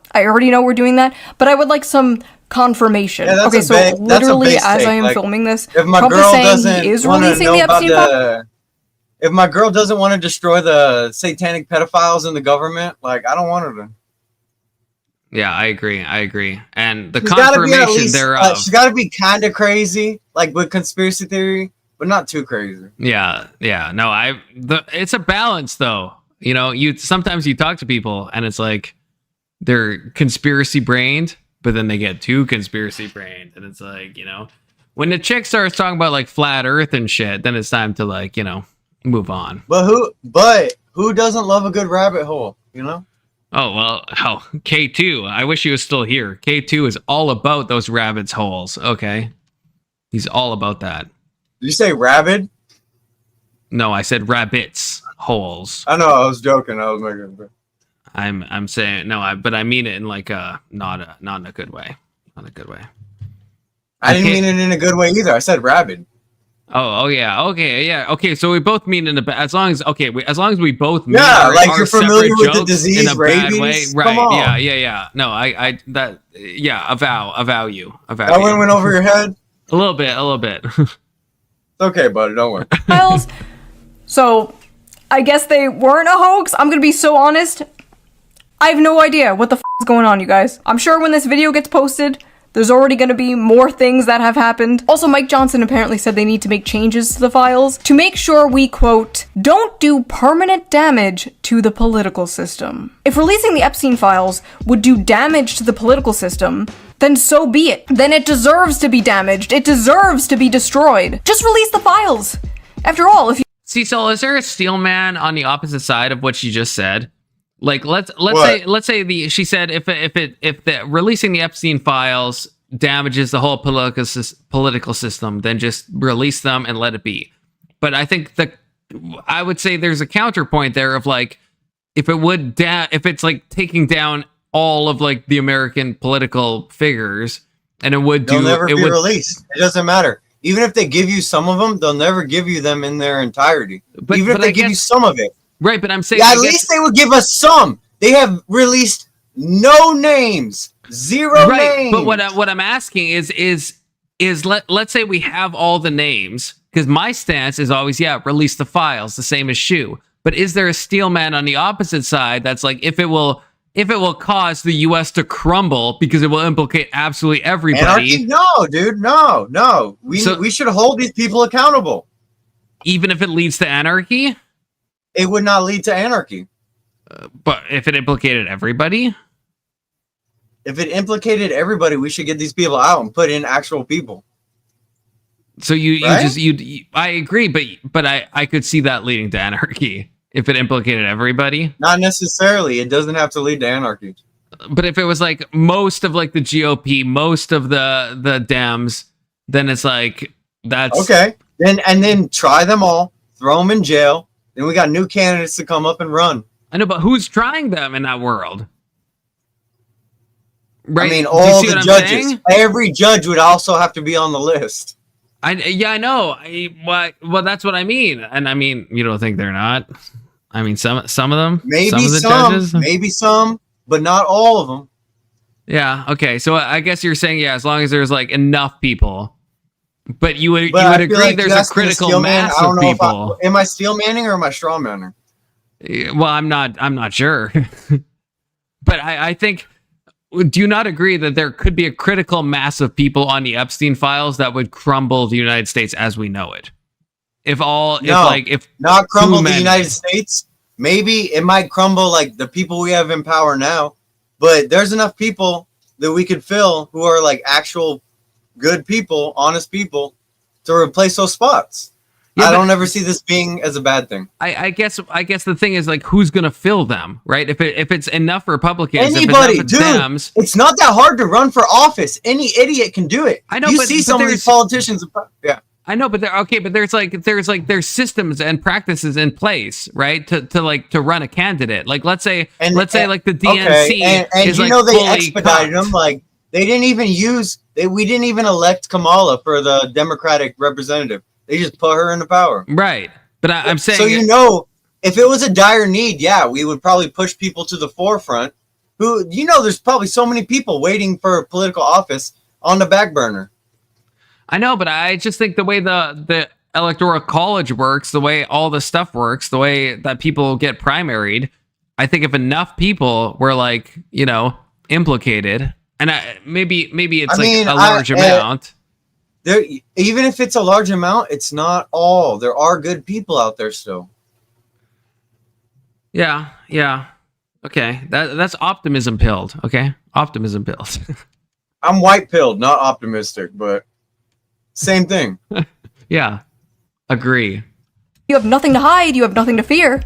we're doing that, but I would like some confirmation. Yeah, okay, so literally as I am filming this, if my Trump girl is saying he is releasing the Epstein files. If my girl doesn't want to destroy the satanic pedophiles in the government, like, I don't want her to. Yeah, I agree. And the confirmation thereof. She's got to be kind of crazy, like with conspiracy theory, but not too crazy. Yeah. No, it's a balance, though. You know, sometimes you talk to people and it's like they're conspiracy brained, but then they get too conspiracy brained, and it's like, you know, when the chick starts talking about like flat Earth and shit, then it's time to, like, you know, move on. But who doesn't love a good rabbit hole? You know. Oh, well, K2. I wish he was still here. K2 is all about those rabbit's holes, okay? He's all about that. Did you say rabid? No, I said rabbits holes. I know, I was joking. I was making I'm saying no, but I mean it in like not in a good way. Not a good way. I didn't mean it in a good way either. I said rabid. Oh yeah, okay, yeah, okay. So we both mean in a as long as we both mean like you're familiar with the disease, in a rabies. Bad way, right? Come on. Yeah. No, I avow you. That one went over your head. A little bit. It's okay, buddy. Don't worry. Files. So, I guess they weren't a hoax. I'm gonna be so honest. I have no idea what the is going on, you guys. I'm sure when this video gets posted, there's already going to be more things that have happened. Also, Mike Johnson apparently said they need to make changes to the files to make sure we, quote, don't do permanent damage to the political system. If releasing the Epstein files would do damage to the political system, then so be it. Then it deserves to be damaged. It deserves to be destroyed. Just release the files. After all, if you... See, so is there a steel man on the opposite side of what she just said? Like, let's say she said if the releasing the Epstein files damages the whole political system, then just release them and let it be. But I think I would say there's a counterpoint there of like, if it's like taking down all of like the American political figures, and they'll never be released. It doesn't matter. Even if they give you some of them, they'll never give you them in their entirety. Even if they give you some of it. Right, but I'm saying at least they would give us some. They have released no names, zero names. But what I'm asking is let's say we have all the names, because my stance is always release the files, the same as Shoe. But is there a steel man on the opposite side that's like, if it will cause the U.S. to crumble because it will implicate absolutely everybody? Anarchy? No, dude, no. We should hold these people accountable. Even if it leads to anarchy? It would not lead to anarchy. But if it implicated everybody? If it implicated everybody, we should get these people out and put in actual people. So I agree, but I could see that leading to anarchy if it implicated everybody. Not necessarily. It doesn't have to lead to anarchy. But if it was like most of like the GOP, most of the Dems, then it's like that's okay. Then try them all, throw them in jail. Then we got new candidates to come up and run. I know, but who's trying them in that world? Right? I mean, all the judges. Every judge would also have to be on the list. I know. Well, that's what I mean. And I mean, you don't think they're not? I mean, some of them, maybe judges? Maybe some, but not all of them. Yeah. Okay. So I guess you're saying as long as there's like enough people. But you would agree like there's a critical mass of people. Am I steel manning or am I straw manning? Well, I'm not sure. But I think, do you not agree that there could be a critical mass of people on the Epstein files that would crumble the United States as we know it? If not crumble the United States, maybe it might crumble like the people we have in power now. But there's enough people that we could fill who are like actual good people, honest people, to replace those spots. Yeah, I don't ever see this being as a bad thing. I guess the thing is like, who's gonna fill them, right? If it's enough Republicans, anybody, if it's enough Dems, it's not that hard to run for office. Any idiot can do it. I know. You see some of these politicians. Yeah, I know, but there's systems and practices in place, right? To run a candidate. Like let's say like the DNC and is you like know they fully expedited them. Like they didn't even we didn't even elect Kamala for the Democratic representative. They just put her into power. Right. But I'm saying... So, if it was a dire need, we would probably push people to the forefront who, there's probably so many people waiting for political office on the back burner. I know, but I just think the way the Electoral College works, the way all the stuff works, the way that people get primaried, I think if enough people were like, implicated, and maybe it's a large amount... There, even if it's a large amount, it's not all. There are good people out there still. Yeah. Okay, that's optimism pilled. Okay, optimism pilled. I'm white pilled, not optimistic, but same thing. Yeah, agree. You have nothing to hide. You have nothing to fear.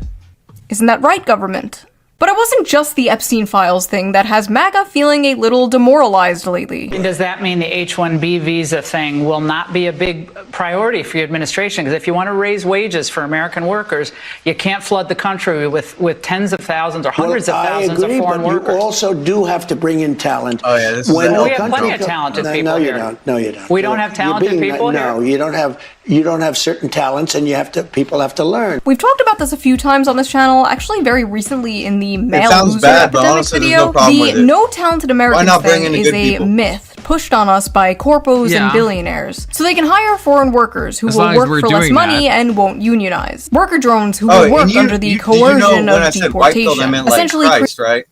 Isn't that right, government? But it wasn't just the Epstein files thing that has MAGA feeling a little demoralized lately. Does that mean the H-1B visa thing will not be a big priority for your administration? Because if you want to raise wages for American workers, you can't flood the country with tens of thousands or hundreds of thousands of foreign workers. You also do have to bring in talent. Oh yeah, we have plenty of talented people here. No, you don't. We don't have talented people here. No, you don't have. You don't have certain talents, and people have to learn. We've talked about this a few times on this channel, actually very recently in the male loser bad, epidemic honestly, video. The no talented Americans thing is a people? myth pushed on us by corpos and billionaires. So they can hire foreign workers who will work for less money and won't unionize. Worker drones who will work under the coercion of deportation. I meant essentially Christ, right?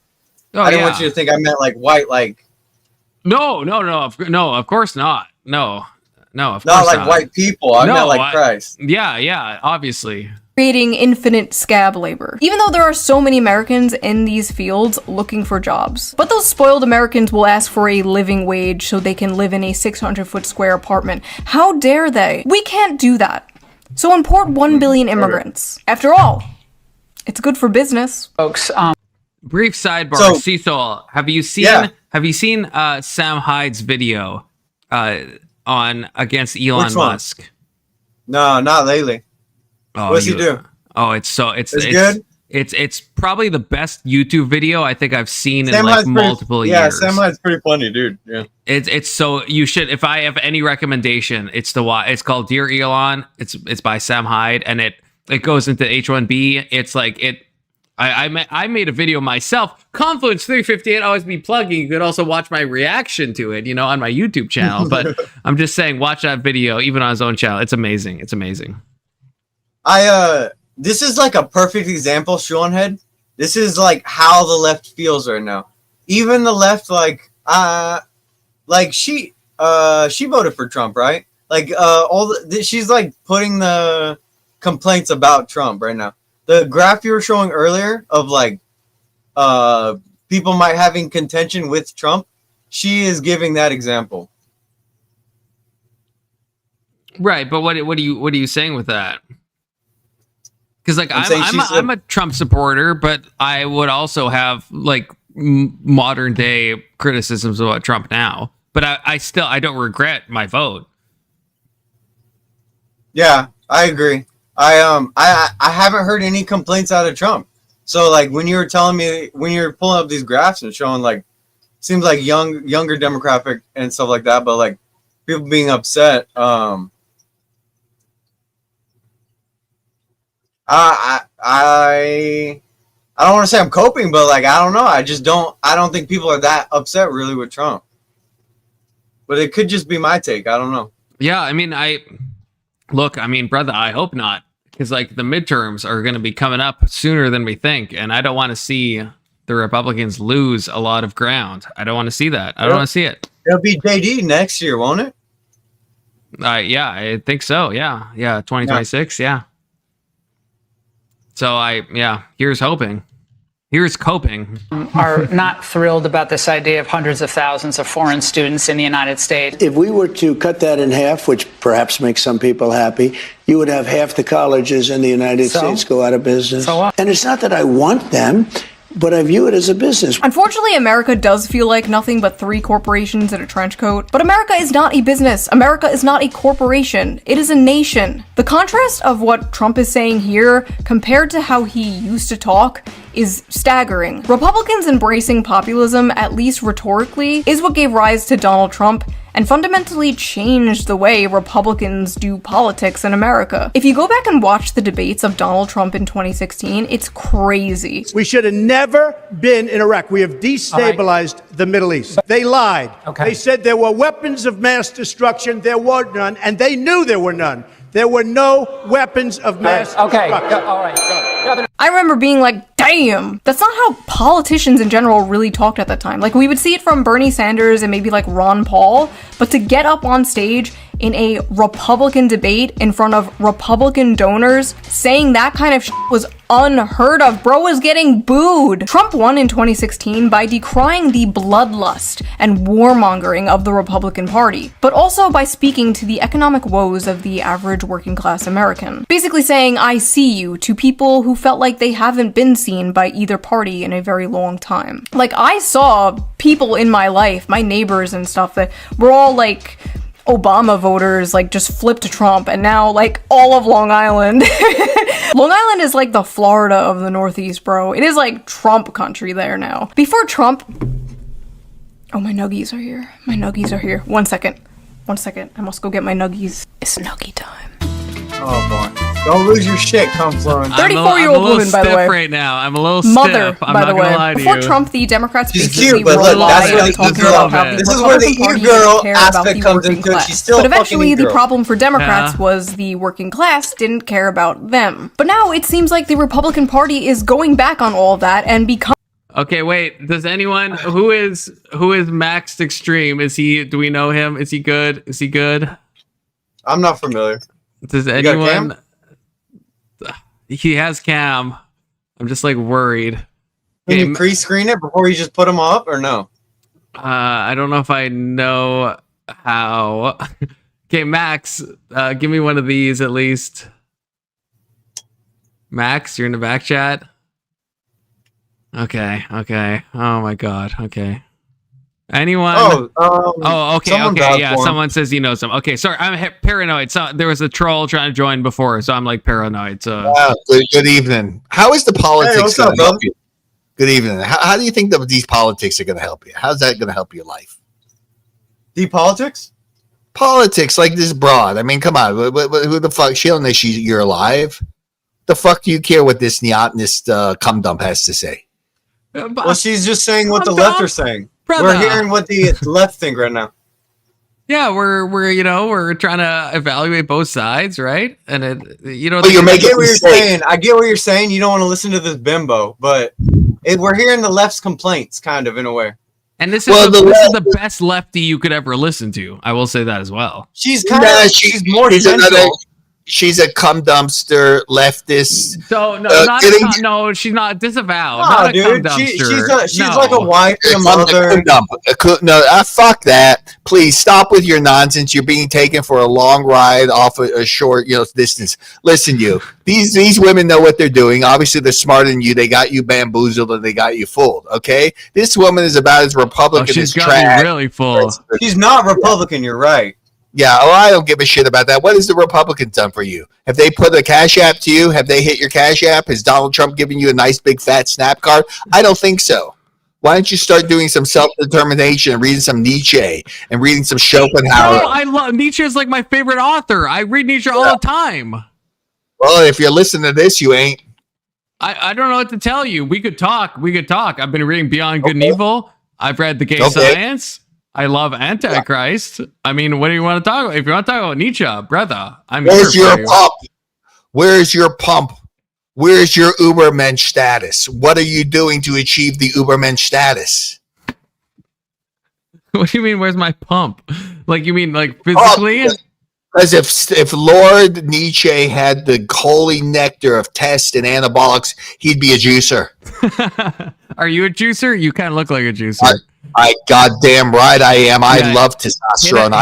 I didn't want you to think I meant like white, like... No, of course not. No, of course not. Like white people. I meant like Christ. Yeah, obviously. Creating infinite scab labor. Even though there are so many Americans in these fields looking for jobs. But those spoiled Americans will ask for a living wage so they can live in a 600-foot square apartment. How dare they? We can't do that. So import 1 billion immigrants. After all, it's good for business. Folks, brief sidebar, Cecil, have you seen Sam Hyde's video on against Elon Musk? No, not lately. Oh, What's he do? Oh, it's good. It's probably the best YouTube video I think I've seen in like multiple years. Yeah, Sam Hyde's pretty funny, dude. Yeah. It's so you should, if I have any recommendation, it's called Dear Elon. It's by Sam Hyde, and it goes into H1B. It's like I made a video myself. Confluence 358, always be plugging. You could also watch my reaction to it, on my YouTube channel. But I'm just saying, watch that video even on his own channel. It's amazing. It's amazing. This is like a perfect example, ShoeOnHead. This is like how the left feels right now. Even the left, she voted for Trump, right? Like she's like putting the complaints about Trump right now. The graph you were showing earlier of like people might having contention with Trump, she is giving that example. Right, but what are you saying with that? Because like I'm a Trump supporter, but I would also have like modern day criticisms about Trump now. But I don't regret my vote. Yeah, I agree. I haven't heard any complaints out of Trump. So like when you were telling me, when you're pulling up these graphs and showing like, seems like younger demographic and stuff like that, but like people being upset. I don't want to say I'm coping, but like I don't know. I don't think people are that upset really with Trump. But it could just be my take. I don't know. Yeah, I mean, brother, I hope not, because like the midterms are going to be coming up sooner than we think, and I don't want to see the Republicans lose a lot of ground. I don't want to see that. I don't want to see it. It'll be JD next year, won't it? Yeah, I think so. Yeah, 2026. Yeah. So here's hoping. Here's coping. Are not thrilled about this idea of hundreds of thousands of foreign students in the United States. If we were to cut that in half, which perhaps makes some people happy, you would have half the colleges in the United States go out of business. And it's not that I want them, but I view it as a business. Unfortunately, America does feel like nothing but 3 corporations in a trench coat. But America is not a business. America is not a corporation. It is a nation. The contrast of what Trump is saying here compared to how he used to talk is staggering. Republicans embracing populism, at least rhetorically, is what gave rise to Donald Trump and fundamentally changed the way Republicans do politics in America. If you go back and watch the debates of Donald Trump in 2016, it's crazy. We should have never been in Iraq. We have destabilized the Middle East. They lied. They said there were weapons of mass destruction. There were none, and they knew there were none. There were no weapons of mass destruction. All right. I remember being like, damn, that's not how politicians in general really talked at that time. Like, we would see it from Bernie Sanders and maybe like Ron Paul, but to get up on stage in a Republican debate in front of Republican donors saying that kind of shit was unheard of. Bro was getting booed. Trump won in 2016 by decrying the bloodlust and warmongering of the Republican Party, but also by speaking to the economic woes of the average working class American. Basically saying, I see you, to people who felt like they haven't been seen by either party in a very long time. Like, I saw people in my life, my neighbors and stuff, that were all like Obama voters, like just flipped to Trump, and now like all of Long Island. Long Island is like the Florida of the Northeast, bro. It is like Trump country there now. Before Trump... Oh, my nuggies are here. My nuggies are here. 1 second. 1 second. I must go get my nuggies. It's nuggie time. Oh, boy. Don't lose your shit, Confluent. 34-year-old woman, by the way. Right now, I'm a little mother, stiff. I'm by not the gonna way. lie to Before you. Trump, the Democrats She's basically cute, but look, that's where the talking about e-girl. This is where the e-girl aspect comes into it. She's still but a fucking eventually, the e-girl. problem for Democrats was the working class didn't care about them. But now it seems like the Republican Party is going back on all of that and becoming... Okay, wait. Does anyone who is Max Extreme? Do we know him? Is he good? Is he good? I'm not familiar. Does anyone? He has cam. I'm just like worried. Can you pre-screen it before you just put them up, or no? I don't know if I know how. Okay, Max, give me one of these at least. Max, you're in the back chat. Okay. Oh my god. Okay. Anyone? Okay. Yeah, someone says he knows him. Okay, sorry, I'm paranoid. So there was a troll trying to join before, so I'm like paranoid. So good evening. How is the politics going to help you? Good evening. How do you think that these politics are going to help you? How's that going to help your life? The politics? Politics, like this broad. I mean, come on. Who the fuck? She don't know you're alive. The fuck do you care what this neotenist cum dump has to say? Well, she's just saying what the left are saying. Brother. We're hearing what the left think right now. Yeah, we're trying to evaluate both sides, right? And I get what you're saying. I get what you're saying. You don't want to listen to this bimbo, but we're hearing the left's complaints, kind of in a way. And this is the best lefty you could ever listen to. I will say that as well. She's more gentle. She's a cum dumpster leftist. So she's not disavowed. No, not a dude, cum dumpster. she's like a wife and a mother. Fuck that. Please stop with your nonsense. You're being taken for a long ride off a short, distance. Listen, these women know what they're doing. Obviously, they're smarter than you. They got you bamboozled and they got you fooled. Okay, this woman is about as Republican as trash. She's really full. She's not Republican. You're right. Yeah, I don't give a shit about that. What has the Republicans done for you? Have they put a cash app to you? Have they hit your cash app? Has Donald Trump given you a nice big fat snap card? I don't think so. Why don't you start doing some self-determination and reading some Nietzsche and reading some Schopenhauer? No, I love Nietzsche is like my favorite author. I read Nietzsche all the time. Well, if you're listening to this, you ain't. I don't know what to tell you. We could talk. I've been reading Beyond Good and Evil. I've read The Gay Science. I love Antichrist. I mean, what do you want to talk about? If you want to talk about Nietzsche, brother, Where's your pump? Where's your pump? Where's your Ubermensch status? What are you doing to achieve the Ubermensch status? What do you mean, where's my pump? Like, you mean like physically? Because if Lord Nietzsche had the holy nectar of tests and anabolics, he'd be a juicer. Are you a juicer? You kind of look like a juicer. I goddamn right I am. I love testosterone.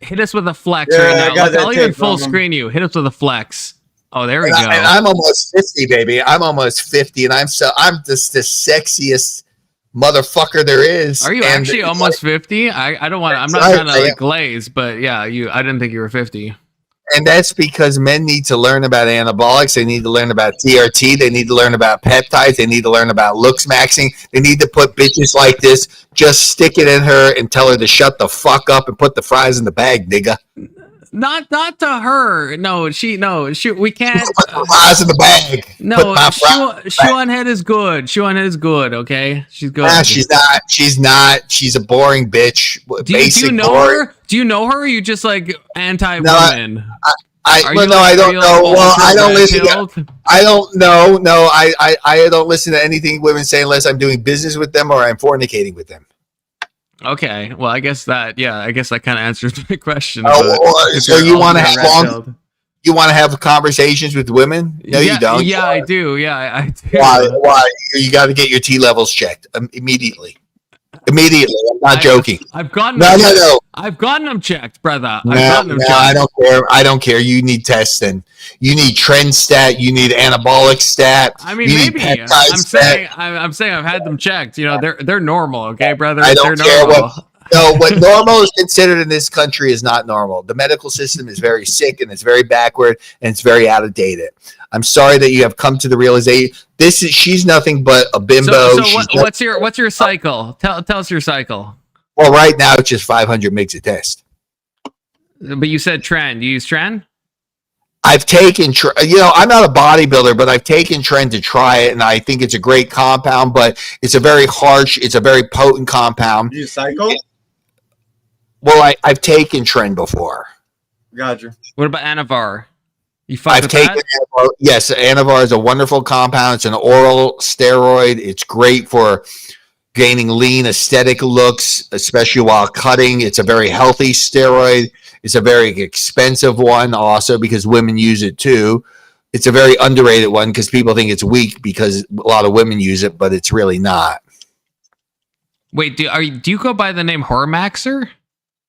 Hit us with a flex right now. Look, I'll even full screen you. Hit us with a flex. Oh, there we go. And I'm almost 50, baby. I'm almost 50, and I'm just the sexiest motherfucker there is. Are you actually almost 50? I don't want. I'm not trying to glaze, but yeah, I didn't think you were 50. And that's because men need to learn about anabolics. They need to learn about TRT. They need to learn about peptides. They need to learn about looks maxing. They need to put bitches like this, just stick it in her and tell her to shut the fuck up and put the fries in the bag, nigga. Not to her. No, we can't. Put the fries in the bag. No, ShoeOnHead is good. ShoeOnHead is good. Okay, she's good. Nah, she's not. She's a boring bitch. Do you know her? Do you know her? Or are you just like anti-women? I don't know. Well, I don't listen. I don't know. No, I don't listen to anything women say unless I'm doing business with them or I'm fornicating with them. Okay, well, I guess that kind of answers my question. So you want to have you want to have conversations with women? No, you don't. Yeah, I do. Yeah, I do. Why? You got to get your T levels checked immediately. Immediately. I'm not joking. I've gotten I've gotten them checked, brother. I don't care. I don't care. You need testing. You need trend stat. You need anabolic stat. I mean, maybe I'm saying I've had them checked. They're normal. Okay, brother. I don't care what normal is considered in this country is not normal. The medical system is very sick and it's very backward and it's very outdated. I'm sorry that you have come to the realization she's nothing but a bimbo. What's your cycle? Tell us your cycle. Well, right now it's just 500 mgs a test. But you said trend. You use trend? I've taken, I'm not a bodybuilder, but I've taken trend to try it, and I think it's a great compound, but it's a very harsh, it's a very potent compound. You cycle? Well, I've taken trend before. Gotcha. What about Anavar? I've taken Anavar. Yes, Anavar is a wonderful compound. It's an oral steroid. It's great for gaining lean aesthetic looks, especially while cutting. It's a very healthy steroid. It's a very expensive one also because women use it too. It's a very underrated one because people think it's weak because a lot of women use it, but it's really not. Wait, do you go by the name Hormaxer?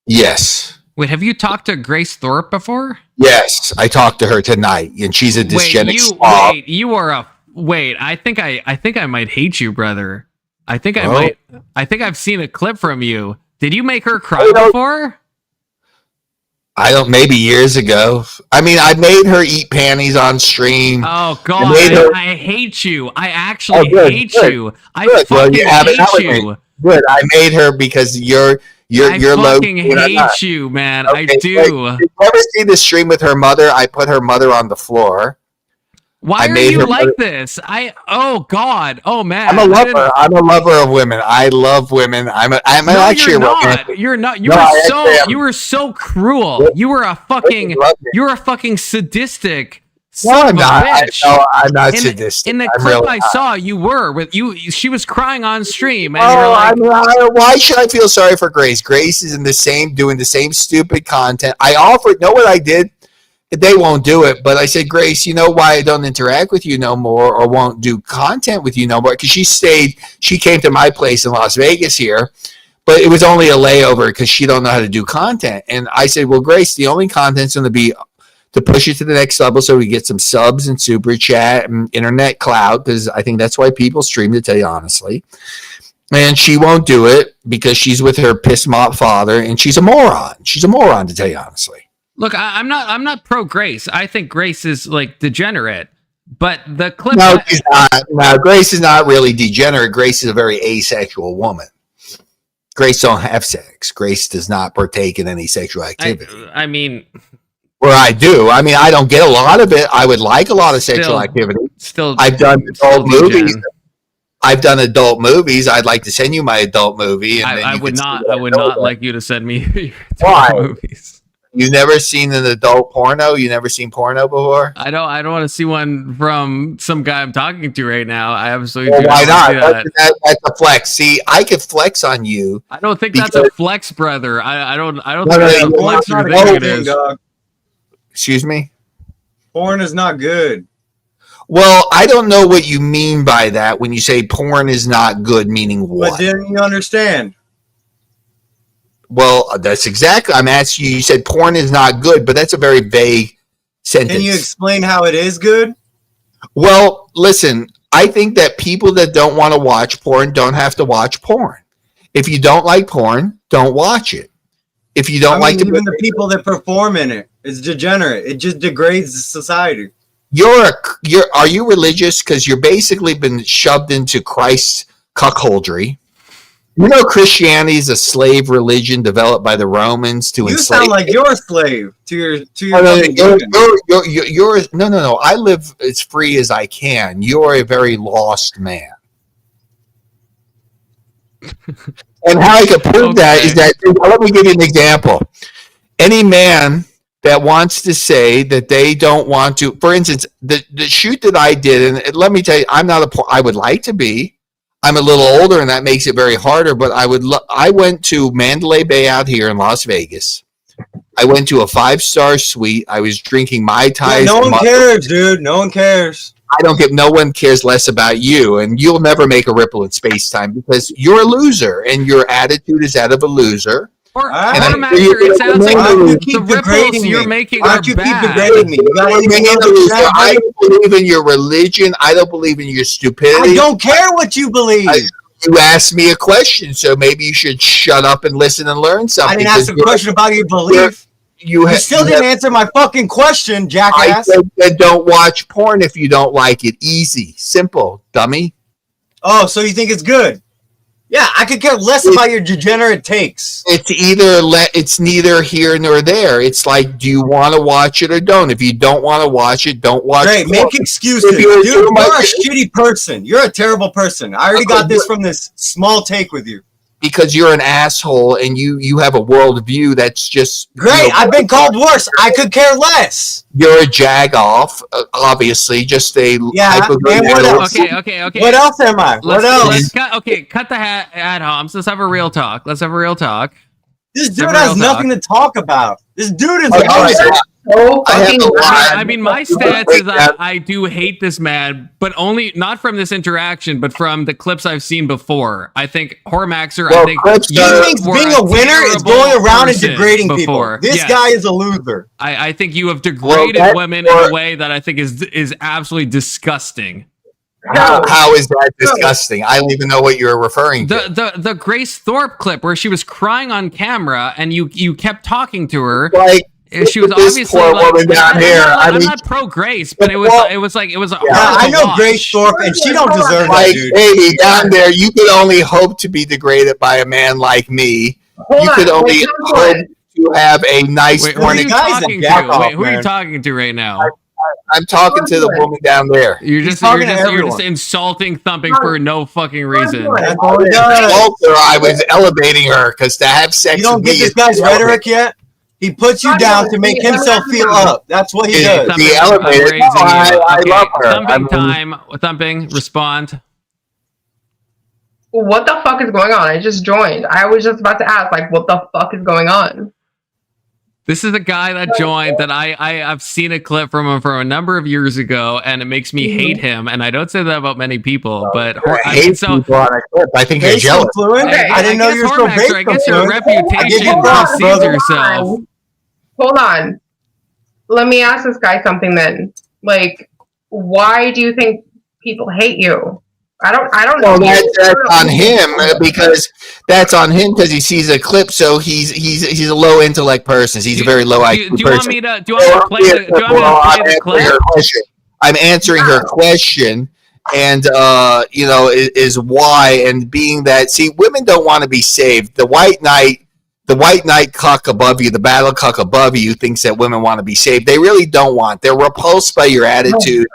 Yes. Wait, have you talked to Grace Thorpe before? Yes, I talked to her tonight, and she's a dysgenic slob. Wait, you are a... Wait, I think I might hate you, brother. I think I might. I think I've seen a clip from you. Did you make her cry before? I don't. Maybe years ago. I mean, I made her eat panties on stream. Oh God, I hate you. I actually hate you. I fucking hate you. Good. I made her because you're I fucking hate you, man. Okay, I do. Did you ever see the stream with her mother? I put her mother on the floor. Why are you like this? Oh God. Oh man. I'm a lover. I'm a lover of women. I love women. I'm actually you're not. You're not. You were so cruel. You were a fucking sadistic. No, I'm not. I'm not sadistic. In the clip I saw, you were with you. She was crying on stream. And why should I feel sorry for Grace? Grace is doing the same stupid content. I offered. Know what I did? They won't do it, but I said, Grace, you know why I don't interact with you no more or won't do content with you no more? Because she came to my place in Las Vegas here, but it was only a layover because she don't know how to do content. And I said, well, Grace, the only content's going to be to push it to the next level so we get some subs and super chat and internet cloud, because I think that's why people stream, to tell you honestly. And she won't do it because she's with her piss mop father, and she's a moron. She's a moron, to tell you honestly. Look, I'm not pro Grace. I think Grace is like degenerate. But the clip. No, she's not. No, Grace is not really degenerate. Grace is a very asexual woman. Grace don't have sex. Grace does not partake in any sexual activity. I mean, where I do. I mean, I don't get a lot of it. I would like a lot of sexual activity. I've done adult movies. I've done adult movies. I'd like to send you my adult movie. And I would not like you to send me why movies. You never seen an adult porno? You never seen porno before? I don't want to see one from some guy I'm talking to right now. I absolutely do. Why not? That's a flex. See, I could flex on you. I don't think that's a flex, brother. I don't think that's a flex or think it is. Excuse me? Porn is not good. Well, I don't know what you mean by that when you say porn is not good, meaning what? But didn't you understand? Well, that's exactly. I'm asking you. You said porn is not good, but that's a very vague sentence. Can you explain how it is good? Well, listen. I think that people that don't want to watch porn don't have to watch porn. If you don't like porn, don't watch it. If you don't like even the people that perform in it, it's degenerate. It just degrades society. Are you religious? Because you're basically been shoved into Christ's cuckoldry. You know, Christianity is a slave religion developed by the Romans to enslave. You sound like you're a slave to your. No. I live as free as I can. You're a very lost man. And how I can prove that is that, let me give you an example. Any man that wants to say that they don't want to, for instance, the shoot that I did, and let me tell you, I would like to be. I'm a little older, and that makes it very harder. But I went to Mandalay Bay out here in Las Vegas. I went to a 5-star suite. I was drinking Mai Tais. Yeah, no one cares, dude. No one cares. No one cares less about you, and you'll never make a ripple in space time because you're a loser, and your attitude is that of a loser. It sounds like the ripples you're making are bad. Keep degrading me? I don't believe in your religion. I don't believe in your stupidity. I don't care what you believe. You asked me a question, so maybe you should shut up and listen and learn something. I didn't ask a question about your belief. You still didn't answer my fucking question, jackass. I said don't watch porn if you don't like it. Easy. Simple, dummy. Oh, so you think it's good? Yeah, I could care less about your degenerate takes. It's neither here nor there. It's like, do you want to watch it or don't? If you don't want to watch it, don't watch it. Great, make excuses. Dude, you're a shitty person. You're a terrible person. I already got this from this small take with you. Because you're an asshole and you have a worldview that's just great. I've been called worse. I could care less. You're a jag-off, obviously. Just a Okay. What else am I? What else? Cut the hat homs. Let's have a real talk. This dude has nothing to talk about. This dude is I mean, my stance is I do hate this man, but only not from this interaction, but from the clips I've seen before. I think Hormaxer. I think he thinks being a winner is going around and degrading people. This guy is a loser. I think you have degraded women in a way that I think is absolutely disgusting. How is that disgusting? I don't even know what you're referring to. The Grace Thorpe clip where she was crying on camera and you kept talking to her. Like, she was obviously poor like, woman down here. I'm not pro Grace, but it was I know Grace Thorpe, and she don't deserve that, dude. Baby, down there, you could only hope to be degraded by a man like me. You could only hope to have a nice morning. Who are you talking to right now? I'm talking to the woman down there. You're just insulting Thumping for no fucking reason. I was elevating her because to have sex. You don't get this guy's rhetoric yet. He puts you down to make himself feel up. That's what he does. The elevator. I love her. Thumping. Respond. What the fuck is going on? I just joined. I was just about to ask, like, what the fuck is going on? This is a guy that joined that I've seen a clip from him from a number of years ago, and it makes me hate him. And I don't say that about many people, but I think you're jealous. Okay, I didn't know you were so big. I guess your reputation precedes yourself. Hold on. Let me ask this guy something then. Like, why do you think people hate you? I don't know. Well, that's on him because he sees a clip. So he's a low intellect person. He's a very low IQ person. Do you want me to play the clip? I'm answering her question, and is why. And being that, see, women don't want to be saved. The white knight cuck above you, the battle cuck above you, thinks that women want to be saved. They really don't want. They're repulsed by your attitude.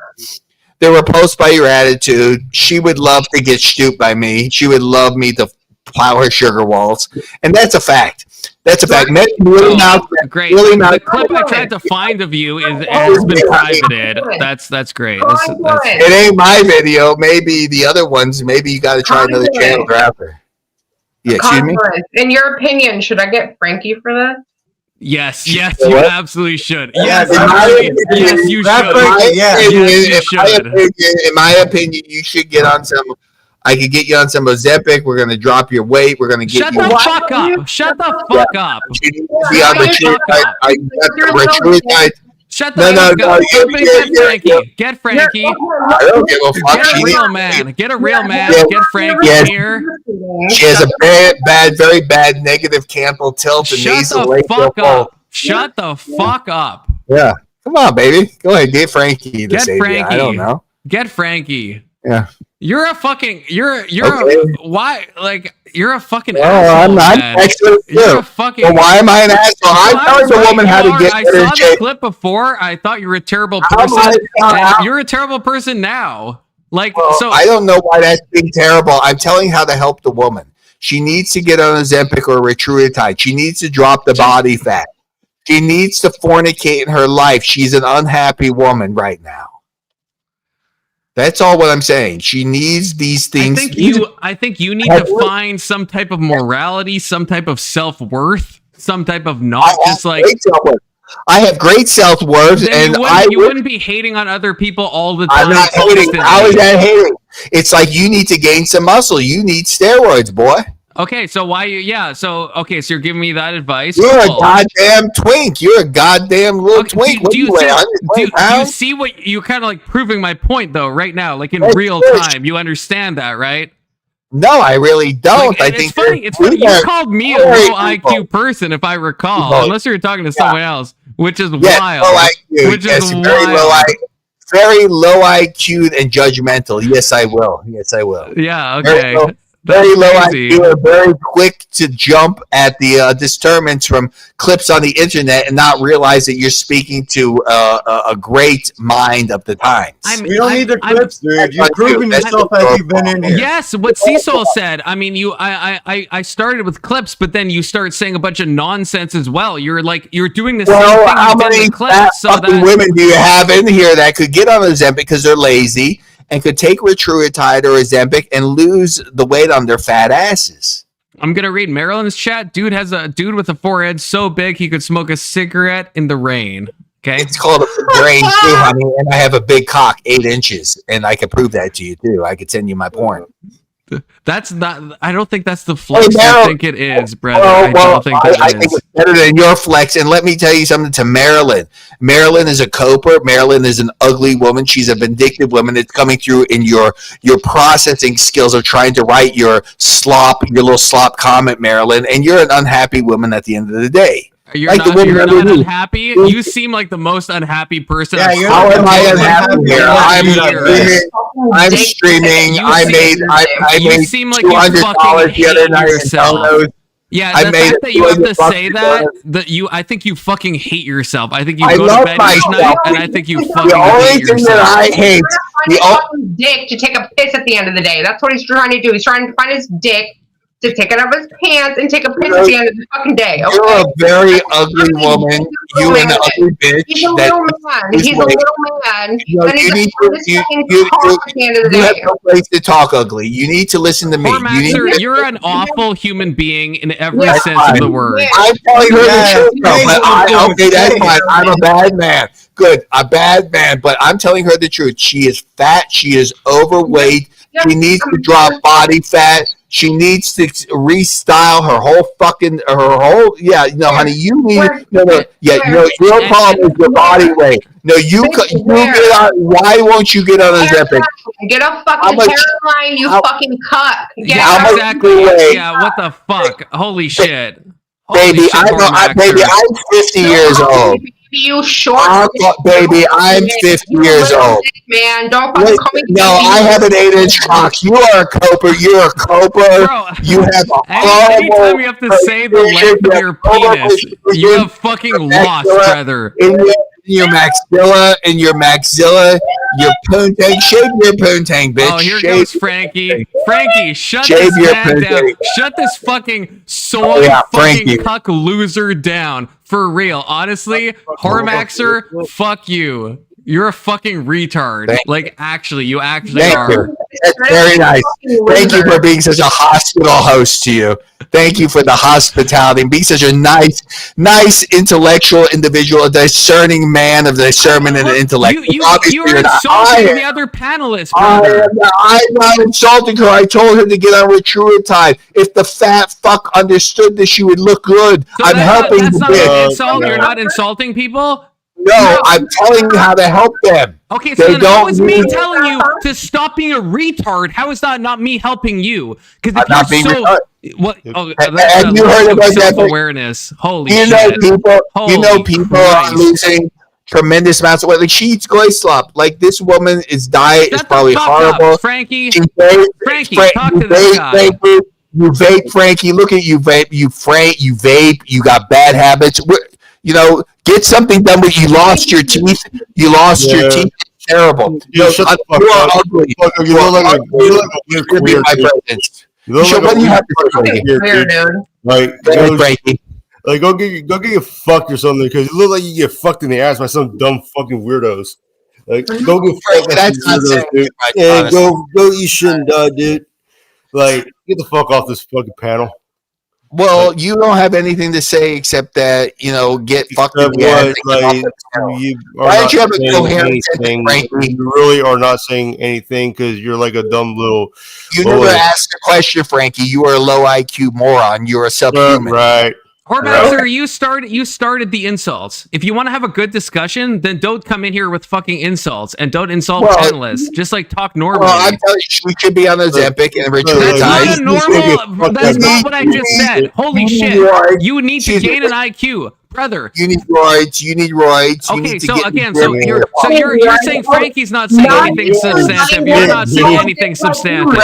She would love to get stooped by me. She would love me to plow her sugar walls. And that's a fact. Men really not. Great. The clip I tried to find of you has been privated. That's great. It ain't my video. Maybe the other ones. Maybe you got to try another channel after. Yeah, excuse me? In your opinion, should I get Frankie for this? Yes, you absolutely should. Yes, you should. In my opinion, you should get on some. I could get you on some Ozempic. We're gonna drop your weight. We're gonna get Shut the fuck up. Shut the fuck up. Shut the fuck up. Get Frankie. I don't give a fuck. Get a real man. Get Frankie here. She has a very bad negative canthal tilt. And Shut the fuck up. Shut the fuck up. Yeah. Come on, baby. Go ahead. Get Frankie. Get Frankie. I don't know. Get Frankie. Yeah. You're a fucking. You're a fucking asshole. I'm not. You're a fucking. Well, why am I an asshole? I'm telling the woman how to get. I saw the clip before. I thought you were a terrible person. You're a terrible person now. So I don't know why that's being terrible. I'm telling how to help the woman. She needs to get on Ozempic or Rituximab. She needs to drop the body fat. She needs to fornicate in her life. She's an unhappy woman right now. That's all what I'm saying. She needs these things. I think you need to find some type of morality, some type of self-worth, some type of not just like. I have great self-worth, and you wouldn't be hating on other people all the time. I'm not hating. How is that hating? It's like you need to gain some muscle. You need steroids, boy. Okay, so so you're giving me that advice. You're a goddamn twink. You're a goddamn little twink. Do you see what you're kind of like proving my point though right now, like in real time? You understand that, right? No, I really don't. I think it's funny. You called me a low IQ person, if I recall, unless you're talking to someone else, which is wild. Low IQ. Very low IQ and judgmental. Yes, I will. Yeah. Okay. Very low IQ and very quick to jump at the disturbance from clips on the internet and not realize that you're speaking to a great mind of the times. You don't need the clips, dude. You've proven yourself as you've been in here. Yes, what Cecil said. I mean, I started with clips, but then you start saying a bunch of nonsense as well. You're doing the same thing. How many fucking women do you have in here that could get on Ozempic because they're lazy? And could take Rituximab or Ozempic and lose the weight on their fat asses. I'm gonna read Marilyn's chat. Dude with a forehead so big he could smoke a cigarette in the rain. Okay, it's called a brain too, honey. And I have a big cock, 8 inches, and I could prove that to you too. I could send you my porn. That's not. I don't think that's the flex you think it is, brother. I don't think that I think it's better than your flex. And let me tell you something to Marilyn. Marilyn is a coper. Marilyn is an ugly woman. She's a vindictive woman. It's coming through in your processing skills of trying to write your little slop comment, Marilyn. And you're an unhappy woman at the end of the day. You're like not unhappy. You seem like the most unhappy person. Yeah, how am I unhappy here? I'm streaming. I made seem like you fucking hate yourself. Yeah, the fact that you have to say that I think you fucking hate yourself. I think you go to bed each night, and I think you fucking hate yourself. The only thing that I hate the dick to take a piss at the end of the day. That's what he's trying to do. He's trying to find his dick to take it out of his pants and take a piss at the end of the fucking day. Okay? You're a very ugly woman. You an ugly bitch. He's a little man. He's a little man. And he's at the end of the day. You have no place to talk ugly. You need to listen to me. You're an awful human being in every sense of the word. I'm telling her the truth. Okay, that's fine. I'm a bad man. Good, a bad man. But I'm telling her the truth. She is fat. She is overweight. She needs to drop body fat. She needs to restyle her whole honey, you need your problem is your body weight. No, you get on. Why won't you get on a Ozempic? Get a fucking hairline, you fucking cuck. Yeah, exactly. Yeah, what the fuck? Holy shit. Baby, I'm 50 years old. You short baby, I'm 50 years old. Man, don't fucking call me. No, I have an 8-inch cock. You are a coper. You're a coper. Bro, you have a horrible. Anytime you have to say the length of your penis, you have fucking lost, brother. In your maxilla, your poontang, shave your poontang, bitch. Oh, here goes Frankie. Frankie, shut this man down. Shut this fucking soy fucking cuck loser down. For real. Honestly, Hormaxer, fuck you. You're a fucking retard. You actually are. That's very nice. Thank you for being such a hospital host to you. Thank you for the hospitality and being such a nice intellectual individual, a discerning man of discernment and intellect. You're insulting the other panelists, brother. I'm not insulting her. I told her to get on Retruitide. If the fat fuck understood this, she would look good. So I'm helping that's not an insult. You're not insulting people? No, I'm telling you how to help them. Okay, so then how is me telling you to stop being a retard? How is that not me helping you? Because if you're so... Have you heard about self-awareness? Holy shit. People are losing tremendous amounts of weight. Like, she eats goy slop. Like, this woman's diet is probably horrible. Frankie, talk to this guy. You vape, Frankie. Look at you vape. You vape. You got bad habits. Get something done with you. Lost your teeth. You lost your teeth. It's terrible. You are ugly. You look like a weird presence. What do you have to say? Like, go get fucked or something, because you look like you get fucked in the ass by some dumb fucking weirdos. Like, go get fucked by some weirdos, dude. And go eat shit and die, dude. Like, get the fuck off this fucking panel. Well, you don't have anything to say except that, get fucked in the ass. Why don't you have a coherent thing? You really are not saying anything because you're like a dumb little... You never asked a question, Frankie. You are a low IQ moron. You're a subhuman. Right. Hormaxer, you started the insults. If you want to have a good discussion, then don't come in here with fucking insults and don't insult panelists. Just talk normally. Well, I'm telling you, we should be on Ozempic and Retruitide. That's not what I just said. Holy shit. You need to gain an IQ. Brother. You need roids. Okay, so you're saying Frankie's not saying anything substantive. You're not saying anything substantive.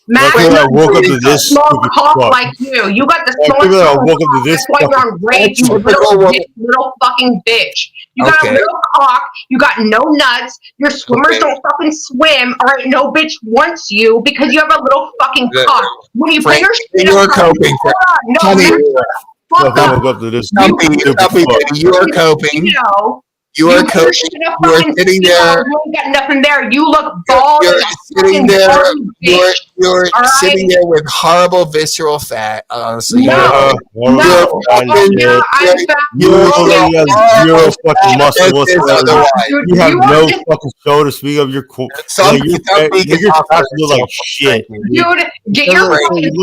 Matt, I woke up to this like you. You got the smallest I woke up to this. That's why you're on rage, you little fucking bitch. You got a little cock. You got no nuts. Your swimmers don't fucking swim. All right, no bitch wants you because you have a little fucking cock. When you bring your shit up, coping. No, you are coping. You are sitting there. You got nothing there. You look bald. You're sitting there. You're right? sitting there with horrible visceral fat. Honestly, no. You're zero fucking muscle whatsoever. You have no fucking show to speak of. Your traps look like shit. Dude, get your fucking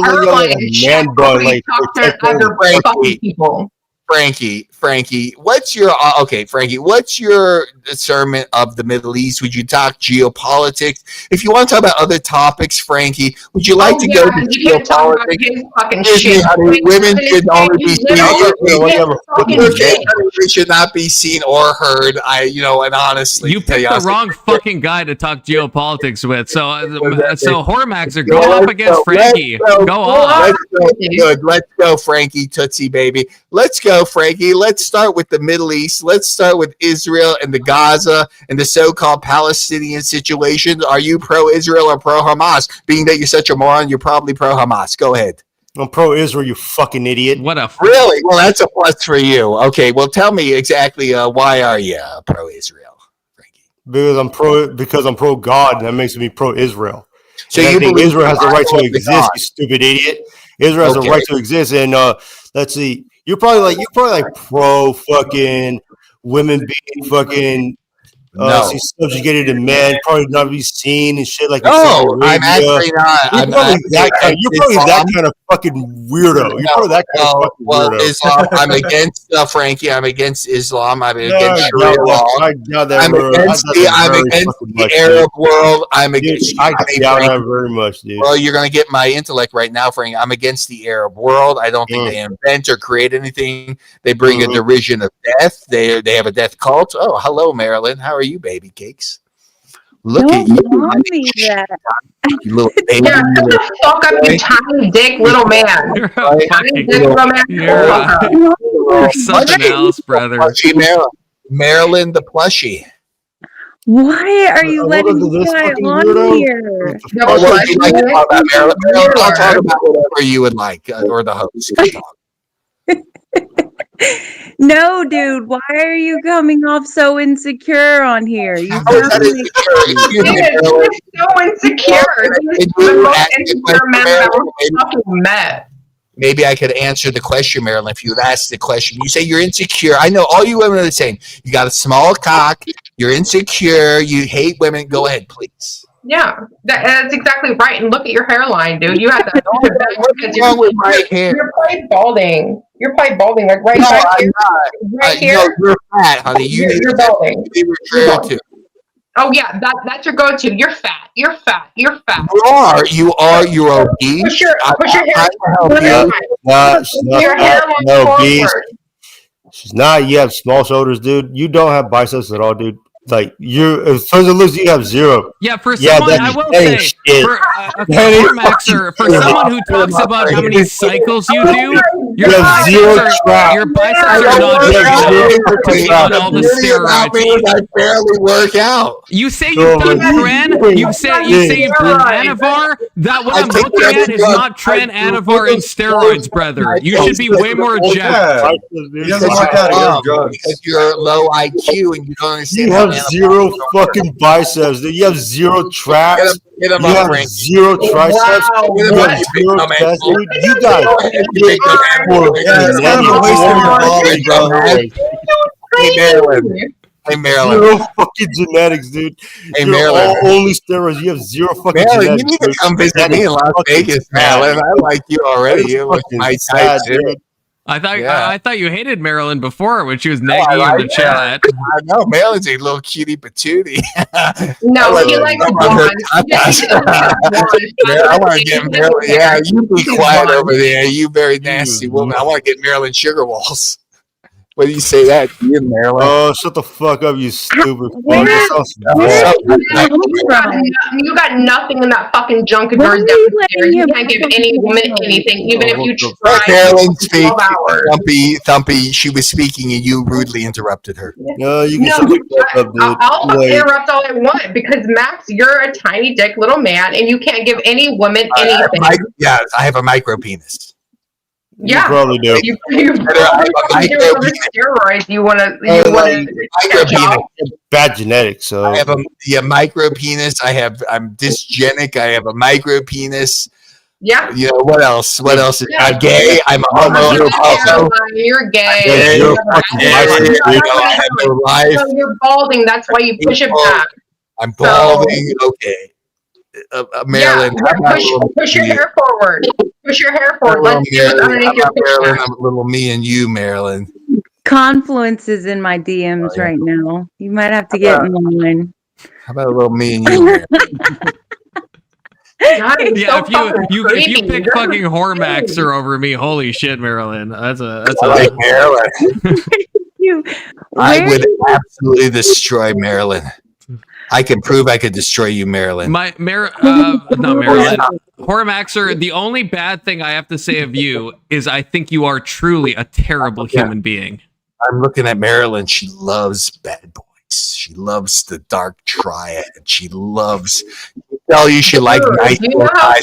man bun like other fucking people. Frankie, what's your discernment of the Middle East? Would you talk geopolitics? If you want to talk about other topics, Frankie, would you like to go to geopolitics? Women should only be seen. They should not be seen or heard. And honestly, you picked the wrong fucking guy to talk geopolitics with. So Hormaxer, go up against Frankie. Go on. Let's go, Frankie Tootsie baby. Let's go, Frankie. Let's start with the Middle East. Let's start with Israel and the Gaza and the so-called Palestinian situation. Are you pro-Israel or pro-Hamas? Being that you're such a moron, you're probably pro-Hamas. Go ahead. I'm pro-Israel, you fucking idiot. Really? Well, that's a plus for you. Okay, well, tell me exactly why are you pro-Israel, Frankie? Because I'm pro-God, and that makes me pro-Israel. So and you think believe Israel has the right to exist, God. you stupid idiot. Israel has the right to exist, and let's see. You're probably like pro fucking women being fucking subjugated to men, probably not be seen and shit like. No, I'm actually not. You're probably that kind of fucking weirdo. You're probably that kind of fucking weirdo. Islam. I'm against Frankie. I'm against Islam. I'm against Sharia law. I'm against the Arab world. I'm against. I doubt that very much, dude. Well, you're gonna get my intellect right now, Frankie. I'm against the Arab world. I don't think they invent or create anything. They bring a derision of death. They have a death cult. Oh, hello, Marilyn. How are you, baby cakes? Look at you. You little baby. Yeah, shut the fuck up, you tiny dick little man. Tiny dick little man. You're something else, brother. Marilyn the plushie. Why are you letting this guy on here? I'll talk about whatever you would like, or the host. No, dude, why are you coming off so insecure on here? You so insecure. Maybe I could answer the question, Marilyn, if you asked the question. You say you're insecure. I know all you women are the same. You got a small cock. You're insecure. You hate women. Go ahead, please. Yeah, that's exactly right. And look at your hairline, dude. You have that. What's wrong with my hair? You're probably balding. You're probably balding, like right here. Right here. No, you're fat, honey. You're balding. Too. Oh yeah, that's your go-to. You're fat. You're fat. You're fat. You are. You're obese. Push your hair. Your hairline forward. She's not. You have small shoulders, dude. You don't have biceps at all, dude. Like as far as it looks, you have zero. Yeah, for someone, I will say, for someone who talks about how many cycles you do, your biceps are not big enough on all the steroids. I barely work out. You say you've done Tren? You say you've done Anavar? That what I'm looking at is not Tren, Anavar, and steroids, brother. You should be way more jacked. Because you're low IQ and you don't understand. You have zero fucking biceps. You have zero traps. You have zero triceps. You have zero chest. You guys. Hey, Marilyn. Zero fucking genetics, dude. Hey, Marilyn. Only steroids. You have zero fucking Marilyn, genetics. You need to come visit me in Las Vegas, Marilyn. I like you already. You look my type, dude. I thought you hated Marilyn before when she was nagging in the chat. I know Marilyn's a little cutie patootie. No, he likes blonde. I want to get Marilyn. Yeah, you be quiet over there. You very nasty woman. I want to get Marilyn Sugar Walls. What do you say that to you, Marilyn? Oh, shut the fuck up, you stupid fuck. You got nothing in that fucking junk of yours downstairs. You can't give any woman anything, even if you try. Marilyn, speak. Thumpy, she was speaking and you rudely interrupted her. No, you can shut the fuck up, dude. I'll interrupt all I want because, Max, you're a tiny dick little man and you can't give any woman anything. Yeah, I have a micro penis. Yeah, you probably do. You probably do steroids. You want to? Bad genetics. So I have a micro penis. I'm dysgenic. I have a micro penis. Yeah. You know what else? What else? I'm gay. I'm a homo. You're gay. You're you're balding. That's why you push it back. I'm balding. Okay. Marilyn, push your hair forward. Push your hair forward. Let's see what's underneath your Marilyn, I'm a little me and you, Marilyn. Confluence is in my DMs right now. You might have to get in line. How about a little me and you, Marilyn? God, yeah, if you pick fucking Hormaxer over me, holy shit, Marilyn. That's like Marilyn. I would absolutely destroy Marilyn. I can prove I could destroy you, Marilyn. Not Marilyn. Hormaxer, the only bad thing I have to say of you is I think you are truly a terrible human being. I'm looking at Marilyn. She loves bad boys. She loves the dark triad. She loves. Tell you she like nice guys.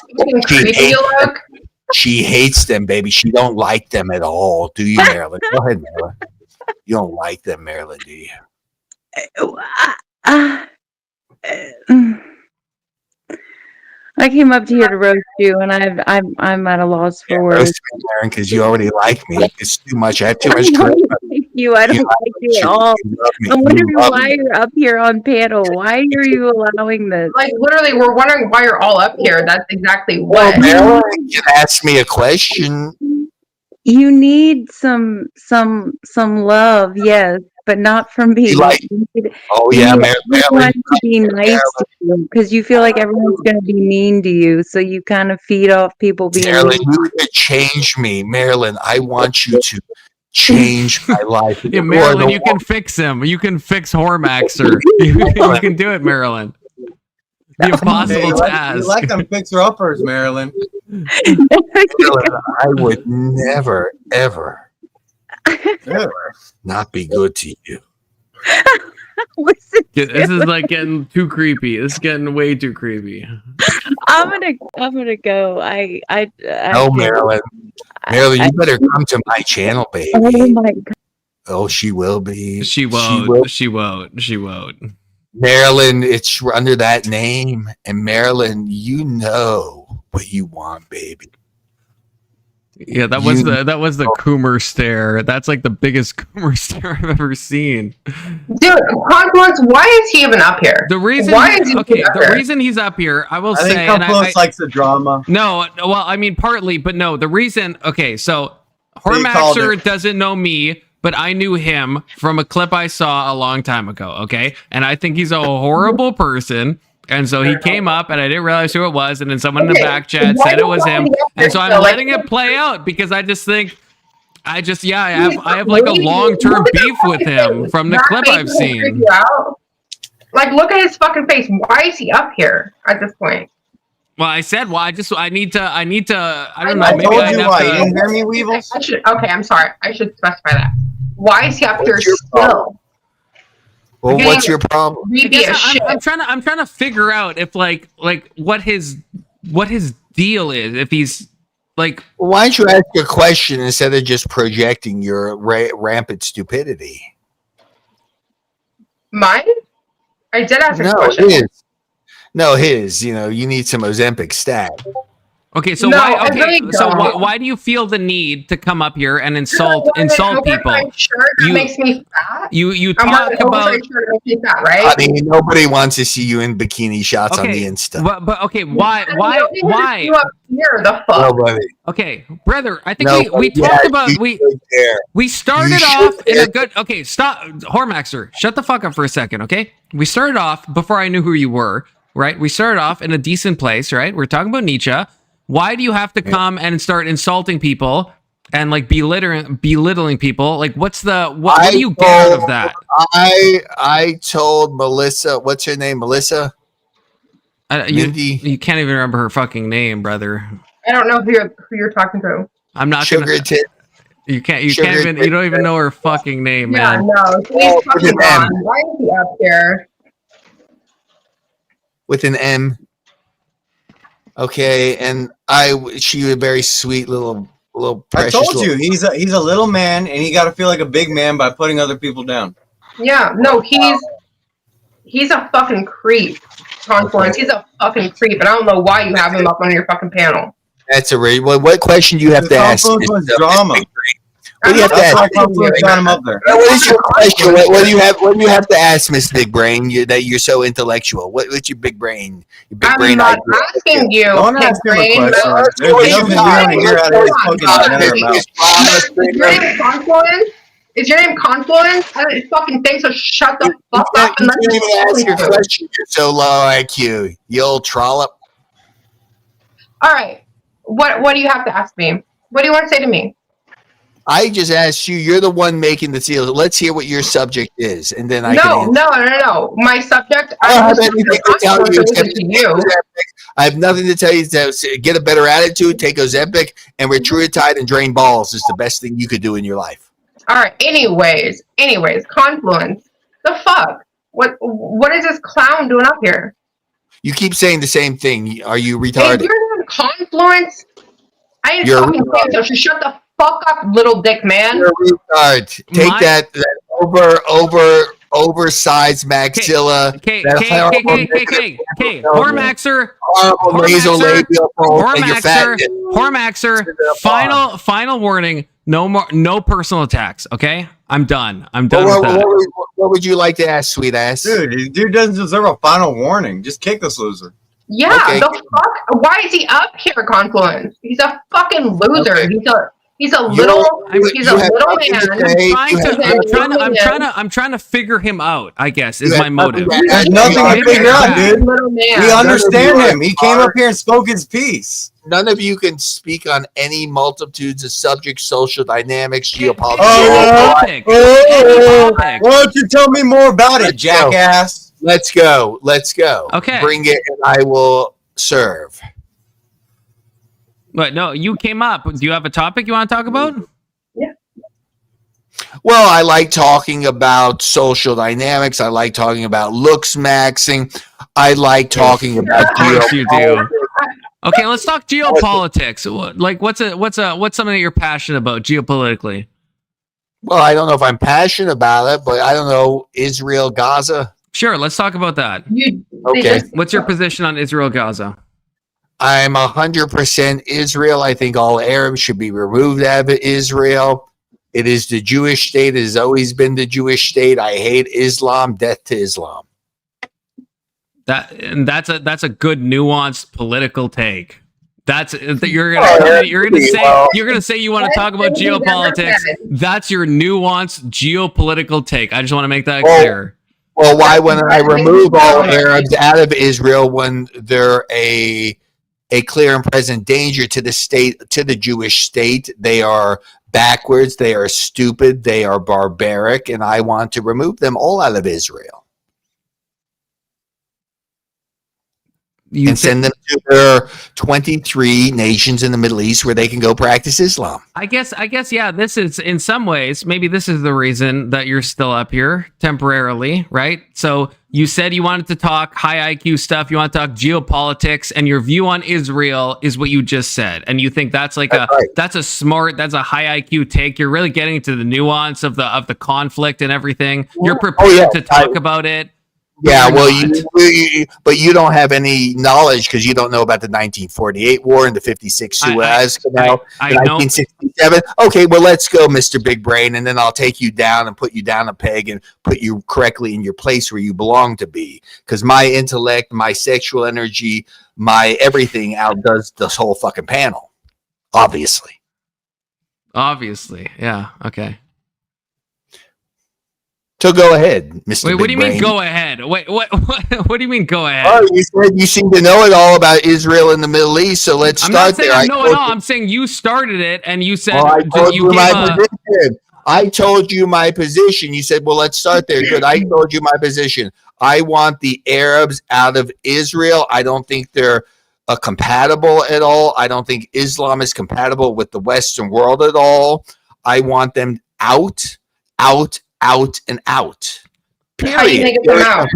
She hates them, baby. She don't like them at all. Do you, Marilyn? Go ahead, Marilyn. You don't like them, Marilyn, do you? I came up here to roast you, and I'm at a loss for words. Roast me, Aaron, because you already like me. It's too much. I have too much charisma. You, I don't like you at all. I'm wondering why you're up here on panel. Why are you allowing this? Like literally, we're wondering why you're all up here. That's exactly what. Well, Marilyn can ask me a question. You need some love, yes, but not from me. Oh yeah, Marilyn. You want to be nice to you because you feel like everyone's going to be mean to you, so you kind of feed off people being Marilyn, mean. you could change me, Marilyn. I want you to change my life. Yeah, Marilyn, you can fix him. You can fix Hormaxer. you can do it, Marilyn. The impossible task. You like them fixer-uppers, Marilyn. Marilyn, I would never, ever not be good to you. This is like getting too creepy. This is getting way too creepy. I'm gonna go. No, Marilyn. Marilyn, you better come to my channel, baby. Oh my God. Oh, she will be. She won't. She won't. Marilyn, it's under that name, and Marilyn, you know what you want, baby. Yeah, that was the Coomer stare. That's like the biggest Coomer stare I've ever seen. Dude, Confluence, why is he even up here? The reason reason he's up here, I will say, Confluence likes the drama. No, well, I mean partly, but no, the reason. Okay, so Hormaxer doesn't know me, but I knew him from a clip I saw a long time ago. Okay, and I think he's a horrible person. And so he came up, and I didn't realize who it was. And then someone in the back chat said it was him. And so I'm letting it play out because I just think, I have like a long-term beef with him from the clip I've seen. Like, look at his fucking face. Why is he up here at this point? Well, I said, I need to. I don't know. Maybe I have to. You didn't hear me, Weevils? Okay, I'm sorry. I should specify that. Why is he up here still? Well, what's your problem? I'm trying to figure out if like what his deal is. If he's like, why don't you ask a question instead of just projecting your rampant stupidity? Mine? I did ask a question. His. You know, you need some Ozempic stat. Okay, so why do you feel the need to come up here and insult people? Makes me fat. You talk about makes me fat, right? I mean, nobody wants to see you in bikini shots on the Insta. But okay, why? You up here, the fuck? Nobody. Okay, brother, I think we talked about we started off in a good. Okay, stop, Hormaxer, shut the fuck up for a second, okay? We started off before I knew who you were, right? We started off in a decent place, right? We're talking about Nietzsche. Why do you have to come and start insulting people and like belittling people? Like, what do you get out of that? I told Melissa, what's her name, Melissa? You can't even remember her fucking name, brother. I don't know who you're talking to. I'm not Sugar Tit. You can't even. You don't even know her fucking name, man. Yeah, no. Please fucking on. Why is he up here? With an M. Okay, and she was a very sweet little little I told you, he's a little man, and he got to feel like a big man by putting other people down. Yeah, no, he's a fucking creep. Confluence. He's a fucking creep, and I don't know why you have him up on your fucking panel. That's a really. What question do you have to ask? Drama. What do you have to ask? What is your question? What do you have? What do you have to ask, Miss Big Brain? That you're so intellectual. What's your big brain? Your big brain. I'm not asking you. Don't ask him a question. There's nothing you want to hear out of his fucking mouth. Is your name Confluence? Is your name Confluence? I don't fucking think so. Shut the fuck up and let me ask your question. You're so low IQ. You old trollop. All right. What do you have to ask me? What do you want to say to me? I just asked you. You're the one making the deal. Let's hear what your subject is, and then I can answer. No. My subject. I have nothing to tell you. I have nothing to tell you. Get a better attitude. Take Ozempic and Retreatide and drain balls is the best thing you could do in your life. All right. Anyways, Confluence. The fuck? What is this clown doing up here? You keep saying the same thing. Are you retarded? Hey, you're Confluence. I ain't fucking saying so. Shut the fuck up, little dick man. You're a retard. Take that oversized maxilla. Hormaxer. Final warning. No personal attacks. Okay, I'm done. With that. What would you like to ask, sweet ass? Dude doesn't deserve a final warning. Just kick this loser. Yeah, the fuck? Why is he up here, Confluence? He's a fucking loser. Okay. He's a little man. I'm trying to figure him out, I guess, is my motive. There's nothing to figure out, dude. We understand him. He came up here and spoke his piece. None of you can speak on any multitudes of subjects, social dynamics, geopolitics. Why don't you tell me more about it, jackass? Let's go. Okay. Bring it and I will serve. But no, you came up. Do you have a topic you want to talk about? Yeah. Well, I like talking about social dynamics. I like talking about looks maxing. I like talking about geopolitics. You do. Okay, let's talk geopolitics. Like, what's something that you're passionate about geopolitically? Well, I don't know if I'm passionate about it, but I don't know. Israel, Gaza. Sure, let's talk about that. Okay. What's your position on Israel, Gaza? I'm 100% Israel. I think all Arabs should be removed out of Israel. It is the Jewish state. It has always been the Jewish state. I hate Islam. Death to Islam. That's a good nuanced political take. You're gonna say you want to talk about geopolitics. That's your nuanced geopolitical take. I just want to make that clear. Well, why wouldn't I remove all Arabs out of Israel when they're a clear and present danger to the state, to the Jewish state? They are backwards, they are stupid, they are barbaric, and I want to remove them all out of Israel. And send them to their 23 nations in the Middle East where they can go practice Islam. I guess, yeah, this is, in some ways, maybe this is the reason that you're still up here temporarily, right? So you said you wanted to talk high IQ stuff, you want to talk geopolitics, and your view on Israel is what you just said. And you think that's like that's a high IQ take. You're really getting to the nuance of the conflict and everything. You're prepared to talk about it. Yeah, well, but you don't have any knowledge because you don't know about the 1948 war and the 56 Suez Canal, 1967. Okay, well, let's go, Mr. Big Brain, and then I'll take you down and put you down a peg and put you correctly in your place where you belong to be. Because my intellect, my sexual energy, my everything outdoes this whole fucking panel. Obviously, yeah. Okay. So go ahead, Mr. Wait, Big what do you Brain. mean go ahead? Wait, what do you mean go ahead? Oh, you said you seem to know it all about Israel and the Middle East, so let's start not saying there. I know it all. I'm saying you started it, and you said I told you my position. You said, well, let's start there. Good. I told you my position. I want the Arabs out of Israel. I don't think they're compatible at all. I don't think Islam is compatible with the Western world at all. I want them out, and out. Period. How do you think it's out?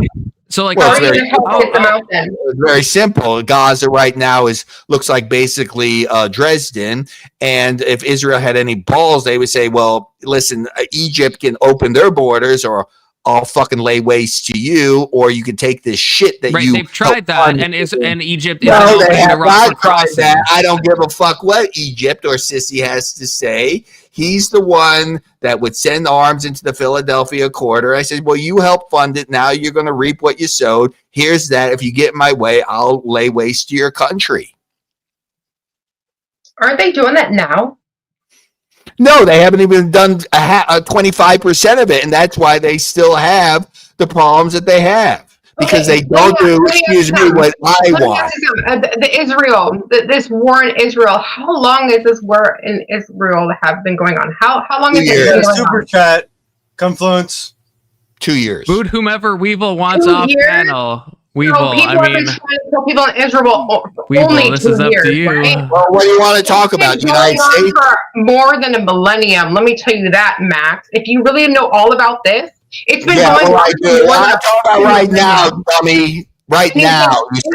So like, well, it's very simple. Gaza right now looks like basically Dresden, and if Israel had any balls, they would say, "Well, listen, Egypt can open their borders, or I'll fucking lay waste to you, or you can take this shit that you." They've tried that, and Egypt is no, opening they have the rock not for tried crossing. that. I don't give a fuck what Egypt or Sisi has to say. He's the one that would send arms into the Philadelphia quarter. I said, well, you help fund it. Now you're going to reap what you sowed. Here's that. If you get in my way, I'll lay waste to your country. Aren't they doing that now? No, they haven't even done 25% of it. And that's why they still have the problems that they have. Because they don't do, excuse me, what I want. This war in Israel, how long is this war in Israel have been going on? How long has it been going Super on? chat, Confluence. 2 years. Boot whomever Weevil wants off panel. Weevil, people have been trying to kill people in Israel only this 2 is up years, to you. right? Well, what do you want to talk about? The United States? For more than a millennium. Let me tell you that, Max. If you really know all about this, it's been going on. I'm talking about right now, dummy. Right now, And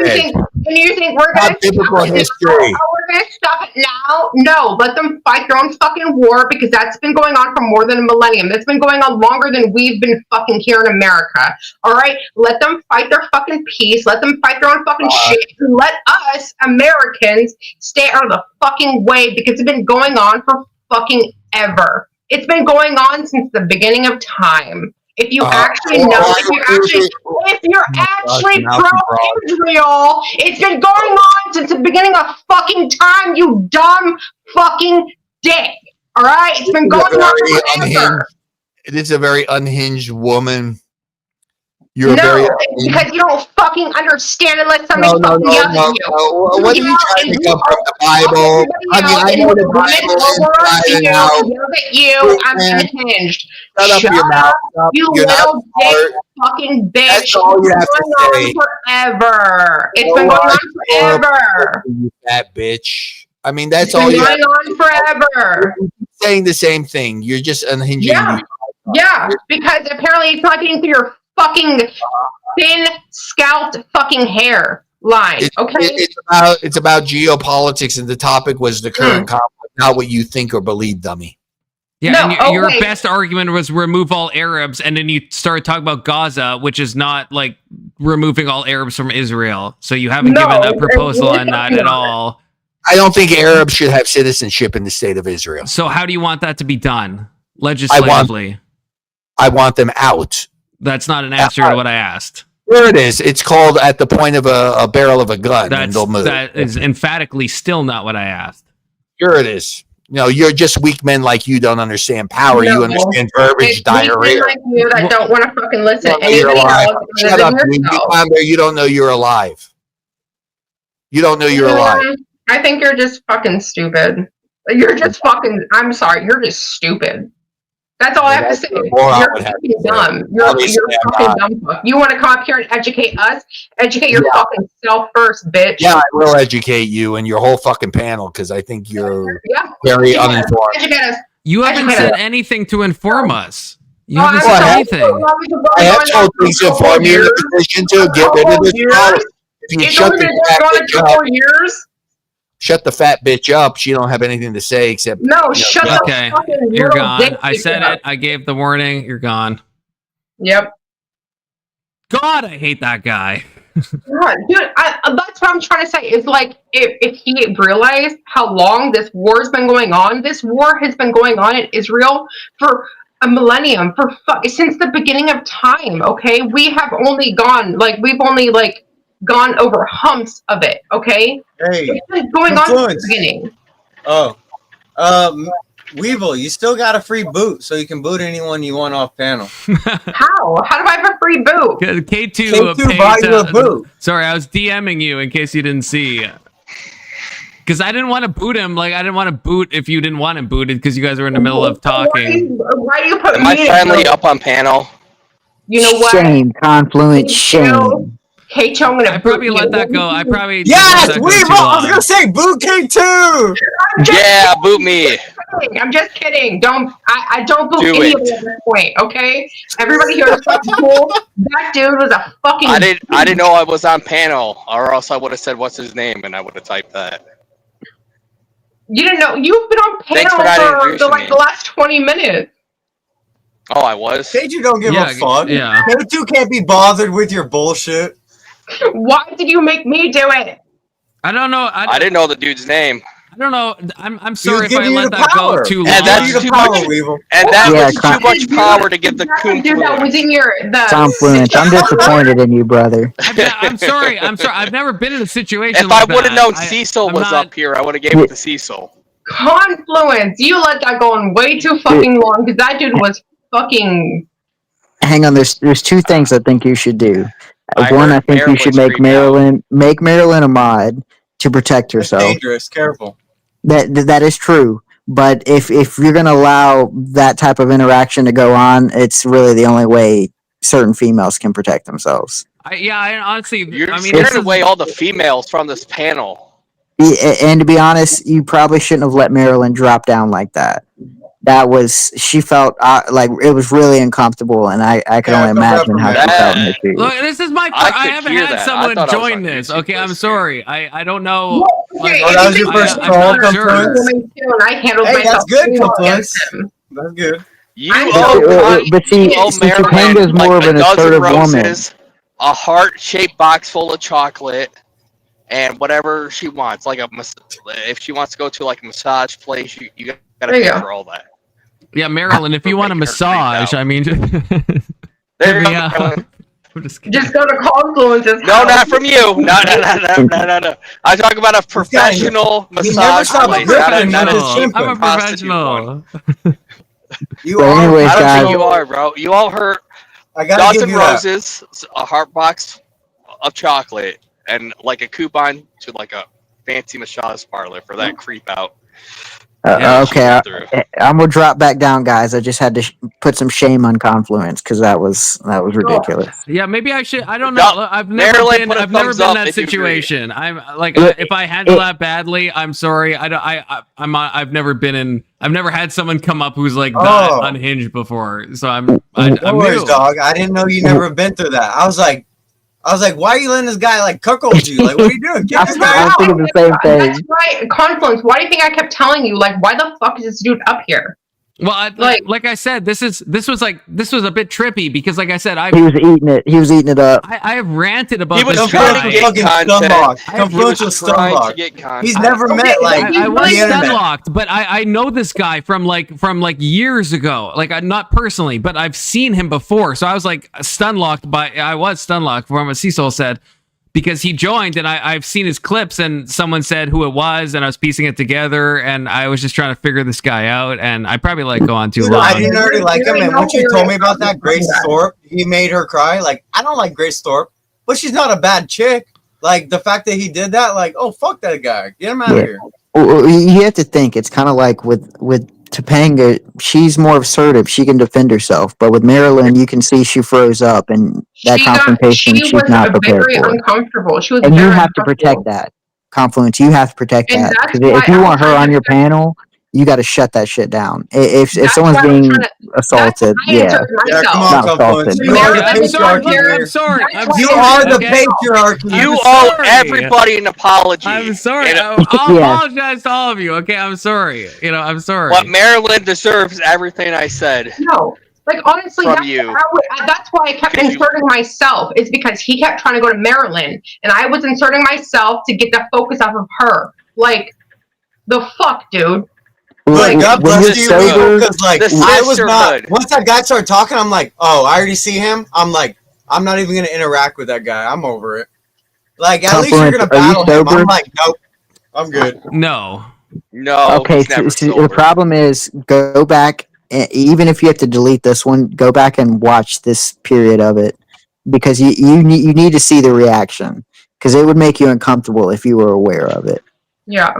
you think we're going to biblical history? We're going to stop it now? No, let them fight their own fucking war, because that's been going on for more than a millennium. That's been going on longer than we've been fucking here in America. All right, let them fight their fucking peace. Let them fight their own fucking shit. Let us Americans stay out of the fucking way, because it's been going on for fucking ever. It's been going on since the beginning of time. If you actually know, if you're actually pro-Israel, it's been going on since the beginning of fucking time, you dumb fucking dick. All right? It's been going on forever. It is a very unhinged woman. Because you don't fucking understand unless somebody fucking yells at you. What are you trying to come from the Bible? I know the Bible yells at you. I'm unhinged. Shut up your mouth. You little dick fucking bitch. That's all you have to say. Forever. It's been going on forever. You fat bitch. I mean, that's it's all you have to say. It's been going on forever. You're saying the same thing. You're just unhinging. Yeah, because apparently it's not getting through your fucking thin scalped fucking hair line. Okay, it's about geopolitics, and the topic was the current conflict, not what you think or believe, dummy. Yeah, and your best argument was remove all Arabs, and then you started talking about Gaza, which is not like removing all Arabs from Israel. So you haven't given a proposal on that at all. I don't think Arabs should have citizenship in the state of Israel. So how do you want that to be done legislatively? I want them out. That's not an answer to what I asked. There it is. It's called at the point of a barrel of a gun, and they'll move. That is emphatically still not what I asked. Sure it is. No, you're just weak men like you don't understand power. You understand verbiage, diarrhea. Like you that don't want to fucking listen to you're anybody alive. else. Shut up, dude. You down there, you don't know you're alive. You don't know you're alive. I think you're just fucking stupid. You're just fucking, I'm sorry, you're just stupid. That's all I have to say. You're fucking dumb. You're fucking dumb. You want to come up here and educate us? Educate your fucking self first, bitch. Yeah, I will educate you and your whole fucking panel, because I think you're very uninformed. Educate us. You haven't said anything to inform us. You haven't said anything. I have told things to inform you in a position to get rid of this problem. If you shut the fat bitch up, she don't have anything to say except shut up. Okay, you're gone. I said it. I gave the warning. You're gone. Yep. God, I hate that guy. God, dude, that's what I'm trying to say. Is like if he realized how long this war's been going on. This war has been going on in Israel for a millennium, since the beginning of time. Okay, we've only gone over humps of it. Okay, it's been going on since the beginning. Weevil, you still got a free boot, so you can boot anyone you want off panel. How do I have a free boot? K2 buy you a boot. Sorry, I was DMing you in case you didn't see. Because I didn't want to boot him. Like, I didn't want to boot if you didn't want him booted, because you guys were in the middle of talking. Why do you put Am I finally up on panel? You know what? Shame, Confluence, shame. K-Cho, I'm gonna probably let that go. I probably yes. I was gonna say boo K2. Yeah, boot me. I'm just kidding. Don't I don't boo Do any it. of them at this point. Okay, everybody here is fucking cool. That dude was a fucking. I didn't know I was on panel, or else I would have said what's his name, and I would have typed that. You didn't know you've been on Thanks panel for for the last 20 minutes. Oh, I was. K2 don't give a fuck. Yeah. K2 can't be bothered with your bullshit. Why did you make me do it? I don't know. I didn't know the dude's name. I don't know. I'm sorry if I giving you let the that power. go too long. And that's too much. And that was too much power to give the Dude, that was in your Confluence. I'm disappointed in you, brother. I'm sorry. I've never been in a situation If like I would have that. known Cecil was up here, I would have gave it to Cecil. Confluence. You let that go on way too fucking long because that dude was fucking. Hang on. There's two things I think you should do. One, I think you Maryland's should make Maryland a mod to protect herself. Dangerous. Careful. That is true. But if you're gonna allow that type of interaction to go on, it's really the only way certain females can protect themselves. Honestly, You're scaring away all the females from this panel. And to be honest, you probably shouldn't have let Marilyn drop down like that. She felt like it was really uncomfortable, and I can only imagine how she felt in her shoes. Look, this is my. I haven't had someone join this. Okay, I'm sorry. I don't know. that was your first call. I handled hey, myself. that's good, Confluence. That's good. But see, Topanga's more of an assertive woman. A heart-shaped box full of chocolate. And whatever she wants, if she wants to go to like a massage place, you gotta pay for all that. Yeah, Marilyn, if you want a massage, I mean, there you go. Just go to Confluence's. No, not from you. No. I talk about a professional massage place. I'm a professional. Anyways, I don't guys, think you are, bro. You all heard dozen roses, a heart box of chocolate, and like a coupon to like a fancy massage parlor for that creep out. Okay, I'm gonna drop back down, guys. I just had to put some shame on Confluence because that was ridiculous. Yeah, maybe I should. I don't know. I've never been in that situation. I'm like, if I handle that badly, I'm sorry. I've never been in. I've never had someone come up who's like that unhinged before. So I'm no worries, dog. I didn't know you never been through that. I was like, why are you letting this guy like cuckold you? Like, what are you doing? Get this guy out. The same thing. That's right, Confluence. Why do you think I kept telling you? Like, why the fuck is this dude up here? Well, like I said, this was a bit trippy because, like I said, he was eating it. He was eating it up. I have ranted about he was this trying guy. to get content. He's never met like I was the internet. stunlocked, but I know this guy from years ago. Like, not personally, but I've seen him before. So I was like stunlocked from what Cecil said. Because he joined and I've seen his clips and someone said who it was and I was piecing it together and I was just trying to figure this guy out and I probably go on too long. I didn't already like him, and once you told me about that Grace Thorpe, he made her cry. Like, I don't like Grace Thorpe, but she's not a bad chick. Like, the fact that he did that, like, oh, fuck that guy. Get him out of here. Well, you have to think, it's kind of like with Topanga, she's more assertive. She can defend herself. But with Marilyn, you can see she froze up, and that confrontation she's not prepared for. Uncomfortable. She was and you have to protect that. Confluence, you have to protect that. Because if you want her on your panel, you got to shut that shit down. If someone's being assaulted, come on, Confluence. You are the patriarchy. I'm sorry. You are the patriarchy. You owe everybody an apology. I'm sorry. I'll apologize to all of you. Okay, I'm sorry. I'm sorry. But Marilyn deserves everything I said. No. Like, honestly, that's why I kept inserting myself. It's because he kept trying to go to Maryland, and I was inserting myself to get the focus off of her. Like, the fuck, dude? Like, God bless you, because like I was not. Once that guy started talking, I'm like, oh, I already see him. I'm like, I'm not even gonna interact with that guy. I'm over it. Like, at least you're gonna battle him. I'm like, nope, I'm good. No. Okay, so the problem is, go back. Even if you have to delete this one, go back and watch this period of it because you need to see the reaction because it would make you uncomfortable if you were aware of it. Yeah.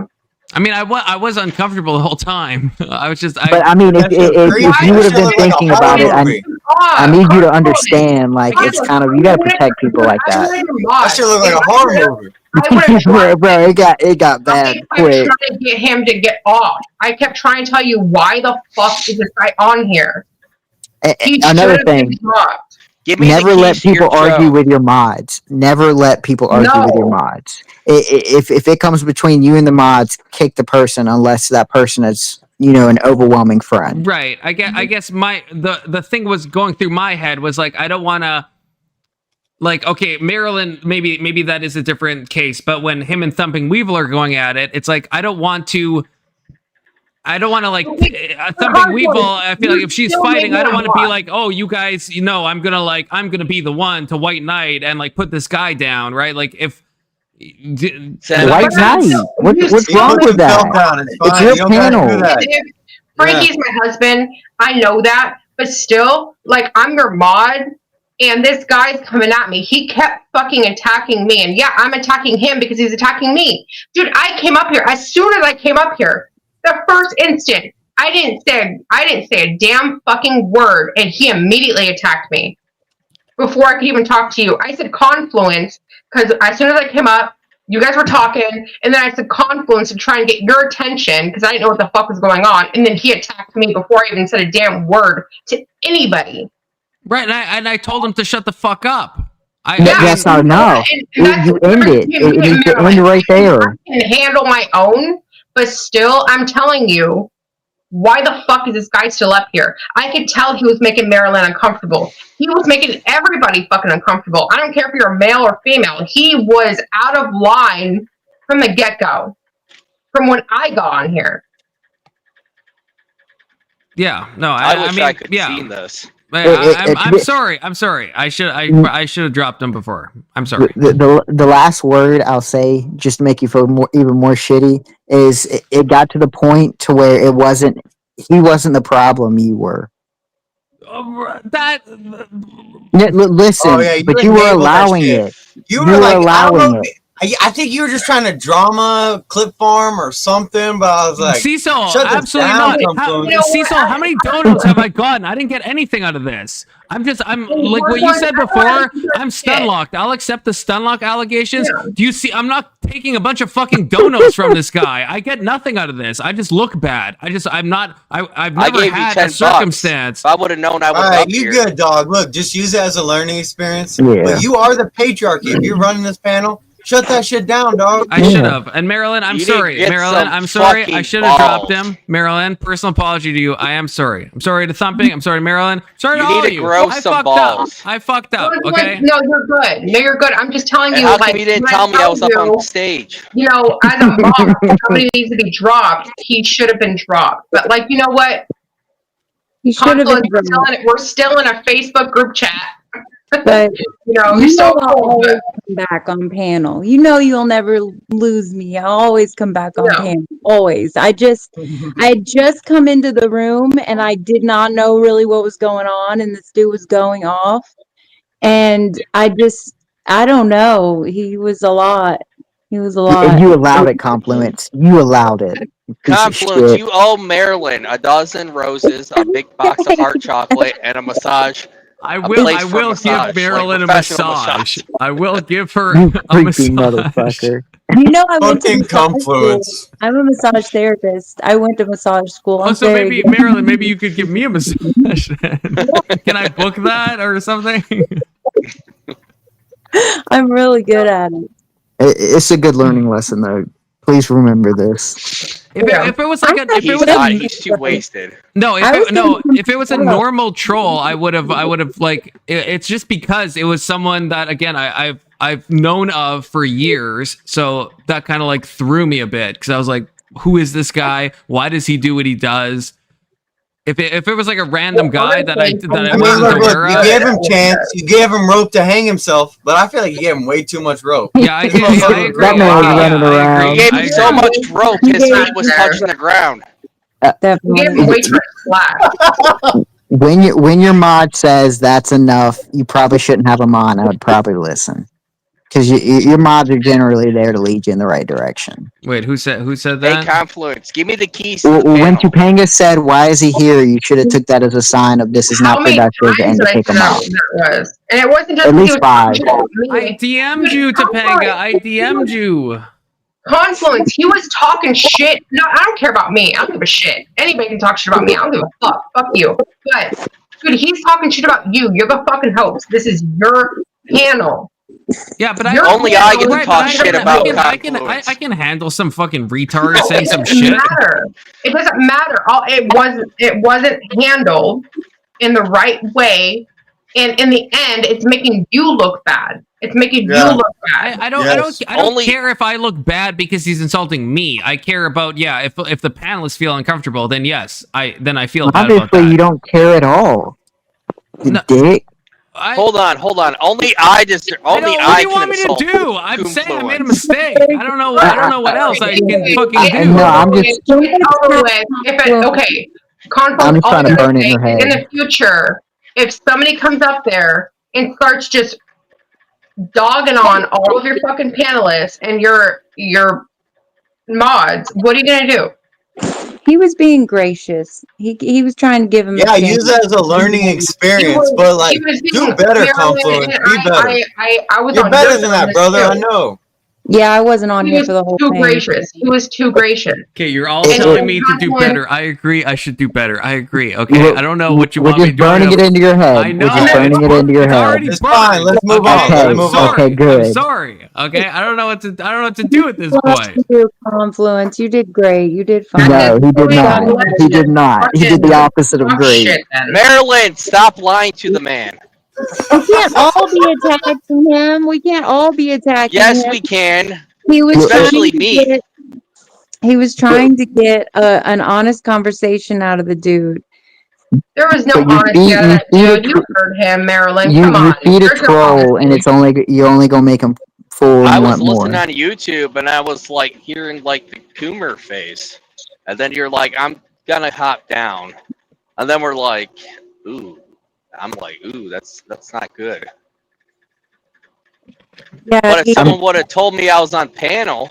I mean, I was uncomfortable the whole time. I was just. But I mean, if you would have been thinking about it, I need you to understand, like, it's kind of, you gotta protect people like that. That shit look like a horror movie. bro, it got bad quick. Trying to get him to get off. I kept trying to tell you, why the fuck is this guy on here? Another thing, never let people argue with your mods. Never let people argue with your mods. If it comes between you and the mods, kick the person unless that person is, you know, an overwhelming friend. Right. I guess the thing was going through my head was like, I don't want to, like, okay, Maryland, maybe that is a different case, but when him and Thumping Weevil are going at it, it's like, I don't want to like Thumping Weevil. I feel like if she's fighting, I don't want to be like, oh, you guys, you know, I'm gonna be the one to White Knight and like put this guy down, right? Like if White Knight, what's wrong with that? It's your panel. Frankie's my husband. I know that, but still, like, I'm your mod. And this guy's coming at me. He kept fucking attacking me. And yeah, I'm attacking him because he's attacking me. Dude, I came up here. As soon as I came up here, the first instant, I didn't say a damn fucking word. And he immediately attacked me before I could even talk to you. I said confluence because as soon as I came up, you guys were talking. And then I said confluence to try and get your attention because I didn't know what the fuck was going on. And then he attacked me before I even said a damn word to anybody. Right, and I told him to shut the fuck up. That's not no. You end it. It needs to end right there. I can handle my own, but still, I'm telling you, why the fuck is this guy still up here? I could tell he was making Maryland uncomfortable. He was making everybody fucking uncomfortable. I don't care if you're male or female. He was out of line from the get-go, from when I got on here. Yeah, no, I wish mean, I could see this. I'm sorry. I should have dropped him before. I'm sorry. The last word I'll say, just to make you feel even more shitty, is it got to the point to where he wasn't the problem, you were. Listen, but you were allowing it. You were allowing it. I think you were just trying to drama clip farm or something, but I was like, Cecil, absolutely not. Cecil, how many donuts have I gotten? I didn't get anything out of this. I'm like what you said before. I'm stun locked. I'll accept the stun lock allegations. Do you see? I'm not taking a bunch of fucking donuts from this guy. I get nothing out of this. I just look bad. I've never had a circumstance. If I would have known, I would. All right, you good, dog. Look, just use it as a learning experience. Yeah. But you are the patriarchy. If you're running this panel, shut that shit down, dog. I should have. And Marilyn, I'm sorry. Marilyn, I'm sorry. I should have dropped him. Marilyn, personal apology to you. I am sorry. I'm sorry to Thumping. I'm sorry to Marilyn. Sorry to all of you. I fucked up. Okay. No, you're good. No, you're good. I'm just telling you. How come you didn't tell me I was up on stage? You know, as a mom, if somebody needs to be dropped, he should have been dropped. But like, you know what? He should have been dropped. We're still in a Facebook group chat. But you know, I'll always come back on panel. You know, you'll never lose me. I'll always come back on panel. Always. I just come into the room and I did not know really what was going on, and this dude was going off, and I don't know. He was a lot. You allowed it, Confluence. You allowed it. Confluence, you owe Marilyn a dozen roses, a big box of heart chocolate, and a massage. I will give Marilyn a massage. I will give her a massage. Motherfucker. You know, I went to Confluence. I'm a massage therapist. I went to massage school. Oh, so maybe Marilyn, maybe you could give me a massage. Can I book that or something? I'm really good at it. It's a good learning lesson, though. Please remember this. If it was like he's too wasted. No, if it was a normal troll, I would have like. It's just because it was someone that, again, I've known of for years, so that kind of like threw me a bit because I was like, who is this guy? Why does he do what he does? If it was like a random guy that I wasn't aware of, you gave him chance, you gave him rope to hang himself, but I feel like you gave him way too much rope. Yeah, I agree. That man was running around. You gave him so much rope, his feet was touching the ground. You gave him way too much slack. When your mod says that's enough, you probably shouldn't have him on. I would probably listen. Because your mods are generally there to lead you in the right direction. Wait, who said that? Hey, Confluence, give me the keys. When Topanga said, "Why is he here?" you should have took that as a sign of this is not productive and to kick him out. And it wasn't just at least 5. I DM'd you, Topanga. I DM'd you. Confluence, he was talking shit. No, I don't care about me. I don't give a shit. Anybody can talk shit about me. I don't give a fuck. Fuck you. But dude, he's talking shit about you. You're the fucking host. This is your panel. Yeah, but only I get to talk shit about. I can handle some fucking retard saying some shit. It doesn't matter. It wasn't handled in the right way, and in the end, it's making you look bad. It's making you look bad. I don't care if I look bad because he's insulting me. I care about if the panelists feel uncomfortable, then yes, I feel bad about that. Obviously, you don't care at all. Dick. Hold on. Only I can insult. What do you want me to do? I'm saying I made a mistake. I don't know what else I can fucking do. No, I'm just. Okay. I'm trying to burn it in your head. In the future, if somebody comes up there and starts just dogging on all of your fucking panelists and your mods, what are you gonna do? He was being gracious. He was trying to give him. Yeah, use that as a learning experience, but like do better, Confluence. Be better. You're better than that, brother. I know. Yeah, I wasn't on here for the whole thing. He was too gracious. Okay, you're all telling me to do better. I agree. I should do better. I agree. Okay, I don't know what you want me to do. We're just burning it into your head. I know. We're just burning it into your head. It's fine. Let's move on. Okay, good. I'm sorry. Okay, I don't know what to do at this point. Confluence, you did great. You did fine. No, he did not. He did not. He did the opposite of great. Marilyn, stop lying to the man. We can't all be attacking him. We can't all be attacking him. Yes, we can. He was especially me. He was trying to get an honest conversation out of the dude. There was no honesty out of that dude. You heard him, Marilyn. Come on. You feed a troll, and you only gonna make him full. I was listening on YouTube, and I was like hearing like the Coomer face, and then you're like, "I'm gonna hop down," and then we're like, "Ooh." I'm like, ooh, that's not good. Yeah, but if someone would have told me I was on panel,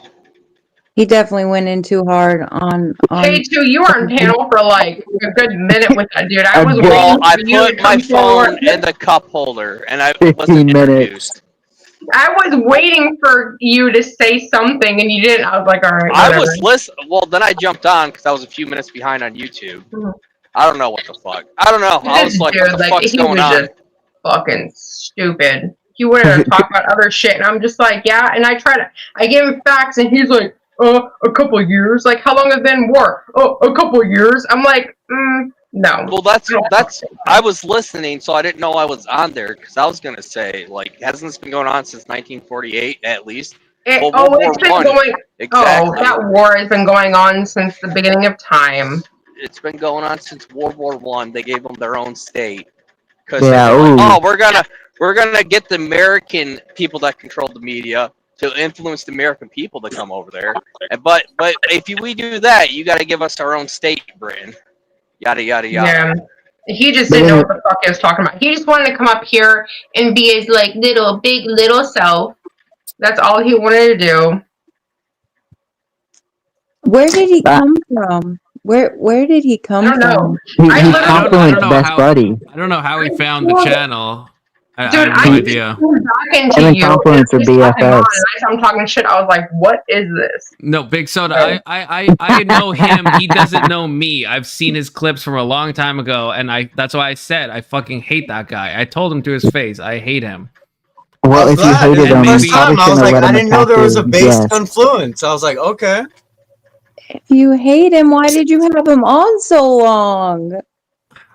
he definitely went in too hard on. K2, you were on panel for like a good minute with that dude. I was I put my phone in the cup holder, and I wasn't introduced. I was waiting for you to say something, and you didn't. I was like, all right. Whatever. I was listening. Well, then I jumped on because I was a few minutes behind on YouTube. I don't know what the fuck. I don't know. I was like, what the fuck's going on? Just fucking stupid. He wanted to talk about other shit, and I'm just like, yeah. And I gave him facts, and he's like, a couple of years. Like, how long have been in war? A couple of years. I'm like, no. Well, that's. I was listening, so I didn't know I was on there because I was gonna say, like, hasn't this been going on since 1948 at least? It's been going. Exactly. Oh, that war has been going on since the beginning of time. It's been going on since World War I. They gave them their own state because we're gonna get the American people that control the media to influence the American people to come over there. But if we do that, you got to give us our own state, Britain. Yada yada yada. Yeah. He just didn't know what the fuck he was talking about. He just wanted to come up here and be his like little self. That's all he wanted to do. Where did he come from? Where did he come from? He's Confluence's best buddy. I don't know how he found the channel. I have no idea. Confluence are BFFs. I'm talking shit. I was like, what is this? No, Big Soda, I know him. He doesn't know me. I've seen his clips from a long time ago, and that's why I said I fucking hate that guy. I told him to his face. I hate him. Well, if you hated him, you probably I was shouldn't like, have let I him didn't know attack there was a his base guest. Confluence. I was like, okay. If you hate him, why did you have him on so long?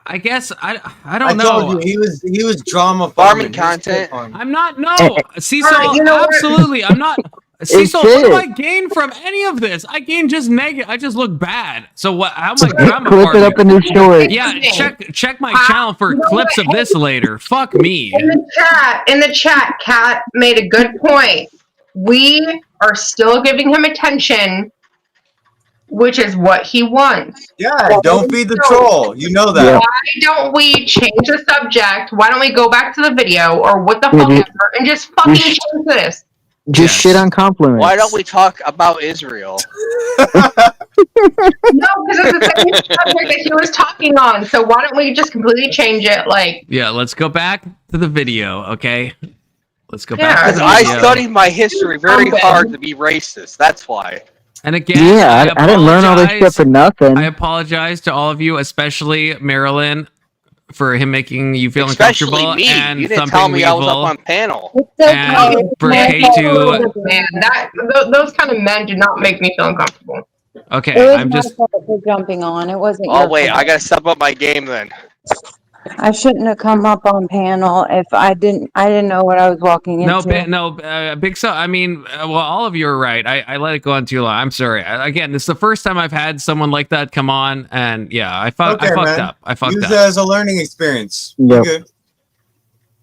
I guess I don't know. Told you, he was drama farming content. I'm not. No, Cecil. Absolutely, I'm not. Cecil, what do I gain from any of this? I gain just negative. I just look bad. So what? How am I drama Clip farming? it up in his short. Yeah, check my channel for clips of this later. Fuck me. In the chat, Kat made a good point. We are still giving him attention, which is what he wants. Yeah, don't feed the troll. You know that. Why don't we change the subject? Why don't we go back to the video or what the fuck ever and just fucking change this? Just shit on Confluence. Why don't we talk about Israel? No, because it's the same subject that he was talking on. So why don't we just completely change it? Like, yeah, let's go back to the video, okay? Let's go back to the video. I studied my history very hard to be racist. That's why. And again, I didn't learn all this shit for nothing. I apologize to all of you, especially Marilyn, for him making you feel Especially uncomfortable. me. And You didn't tell me I was up on panel. And for K2, man, those kind of men do not make me feel uncomfortable. Okay, It was I'm just. my fault for jumping on. It wasn't. Oh your wait, fault. I gotta step up my game then. I shouldn't have come up on panel if I didn't know what I was walking into. Big so. I mean, well, all of you are right. I let it go on too long. I'm sorry. Again, this is the first time I've had someone like that come on, and yeah, I fucked up. I fucked Use up. it as a learning experience. Yep. Good.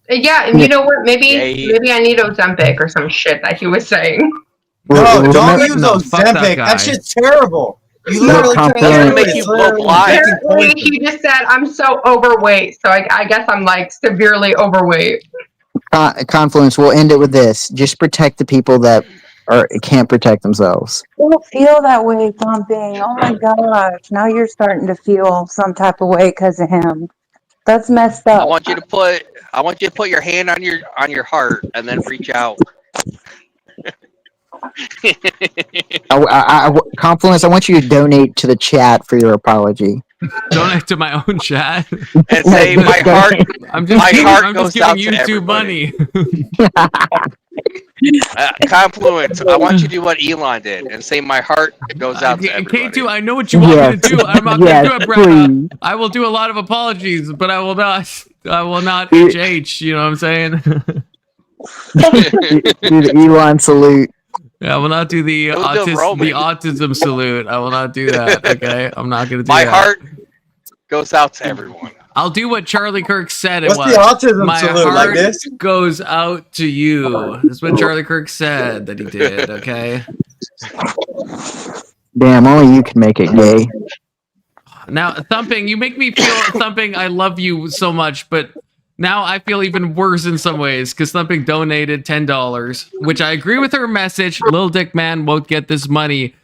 Yeah, and you know what? Maybe I need Ozempic or some shit that he was saying. No, don't use Ozempic. That shit's terrible. You literally can't make you go blind. Apparently, he just said, "I'm so overweight." So I guess I'm like severely overweight. Confluence. We'll end it with this. Just protect the people that can't protect themselves. I don't feel that way, Thumping. Oh my gosh! Now you're starting to feel some type of way because of him. That's messed up. I want you to put your hand on your heart and then reach out. Confluence, I want you to donate to the chat for your apology. Donate to my own chat and say my heart. I'm just giving YouTube money. Confluence. I want you to do what Elon did and say my heart goes out to everybody. K2, I know what you want me to do. I'm not going to do it, Brad. I will do a lot of apologies, but I will not HH. You know what I'm saying? Do the Elon salute. Yeah, I will not do the autism salute. I will not do that. Okay, I'm not gonna do that. My heart goes out to everyone. I'll do what Charlie Kirk said. What's the autism My salute heart like this? goes out to you. That's what Charlie Kirk said that he did. Okay. Damn, only you can make it gay. Now, Thumping, you make me feel Thumping. I love you so much, but. Now I feel even worse in some ways because Thumping donated $10, which I agree with her message. Lil Dick Man won't get this money.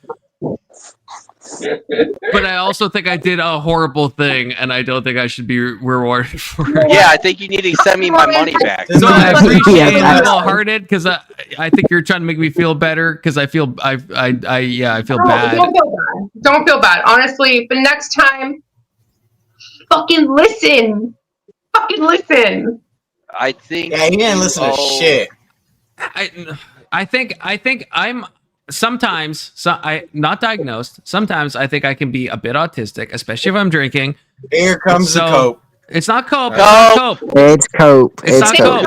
But I also think I did a horrible thing, and I don't think I should be rewarded for it. Yeah, I think you need to send me my money back. So I appreciate it wholehearted because I think you're trying to make me feel better because I feel bad. Don't feel bad. Honestly, but next time, fucking listen. I think. Yeah, he didn't listen to shit. I think I'm sometimes. I'm not diagnosed. Sometimes I think I can be a bit autistic, especially if I'm drinking. Here comes the cope. It's not cope. It's cope. It's not cope.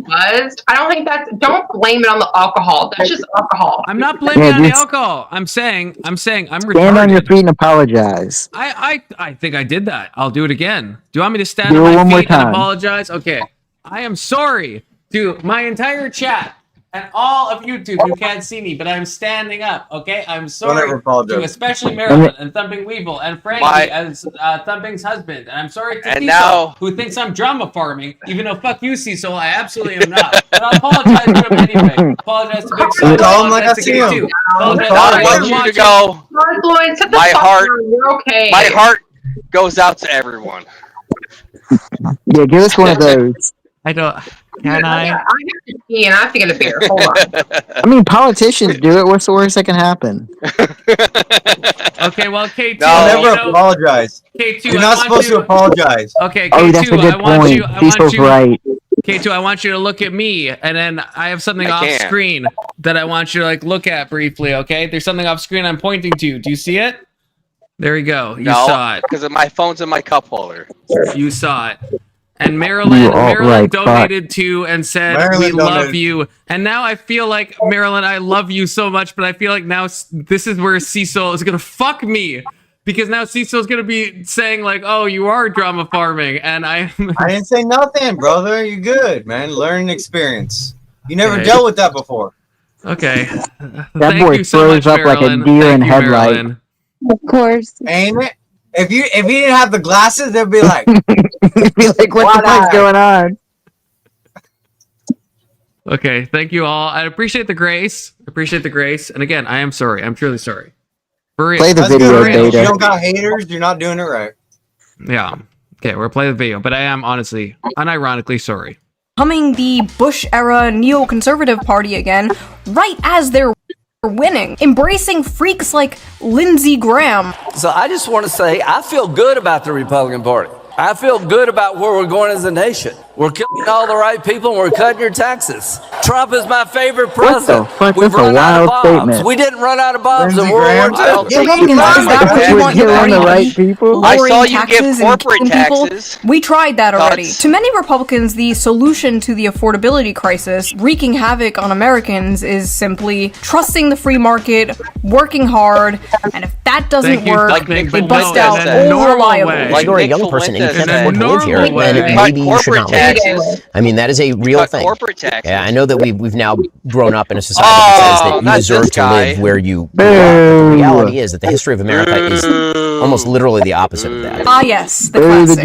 Buzzed. I don't think that's. Don't blame it on the alcohol. That's just alcohol. I'm not blaming it on the alcohol. I'm saying I'm retarded. Stand on your feet and apologize. I think I did that. I'll do it again. Do you want me to stand on my feet and apologize? Okay. I am sorry to my entire chat and all of YouTube who can't see me, but I'm standing up. Okay. I'm sorry to especially Marilyn and Thumping Weevil and Frankie as Thumping's husband. And I'm sorry to Cecil, who thinks I'm drama farming, even though fuck you, Cecil, I absolutely am not. But I'll apologize to him anyway. Apologize to Big Cecil. Apologize to K2. I want you to go. My heart goes out to everyone. Yeah, give us one of those. I don't. Can I? I have to pee and I have to get a beer. Hold on. I mean, politicians do it. What's the worst that can happen? Okay, well, K2. Never apologize. K2, you're not supposed to apologize. Okay, K2, oh, that's a good point. Cecil's right. K2, I want you to look at me, and then I have something off screen that I want you to look at briefly. Okay, there's something off screen I'm pointing to. Do you see it? There we go. You saw it because my phone's in my cup holder. You saw it. And Marilyn donated too and said, we love you. And now I feel like, Marilyn, I love you so much, but I feel like now this is where Cecil is going to fuck me. Because now Cecil is going to be saying like, oh, you are drama farming. And I didn't say nothing, brother. You're good, man. Learning experience. You never dealt with that before. Okay. That boy throws up like a deer in headlight. Of course. Ain't it? If you didn't have the glasses, they'd be like, what the fuck's going on? Okay, thank you all. I appreciate the grace. And again, I am sorry. I'm truly sorry. For real. Play the video, If you don't got haters, you're not doing it right. Yeah. Okay, we're playing the video, but I am honestly, unironically sorry. Becoming the Bush-era neoconservative party again, right as they're winning, embracing freaks like Lindsey Graham. So I just want to say I feel good about the Republican Party. I feel good about where we're going as a nation. We're killing all the right people and we're cutting your taxes. Trump is my favorite president. We've run out of bombs. We didn't run out of bombs in World War II. I saw you give corporate taxes. We tried that already. To many Republicans, the solution to the affordability crisis, wreaking havoc on Americans, is simply trusting the free market, working hard, and if that doesn't work, they bust out all reliable. Like you're a young person and you can't afford to live here, then maybe you should not live. I mean, that is a real thing. Yeah, I know that we've now grown up in a society that says that you deserve to live where you belong. The reality is that the history of America is almost literally the opposite of that. Ah, yes, the classic.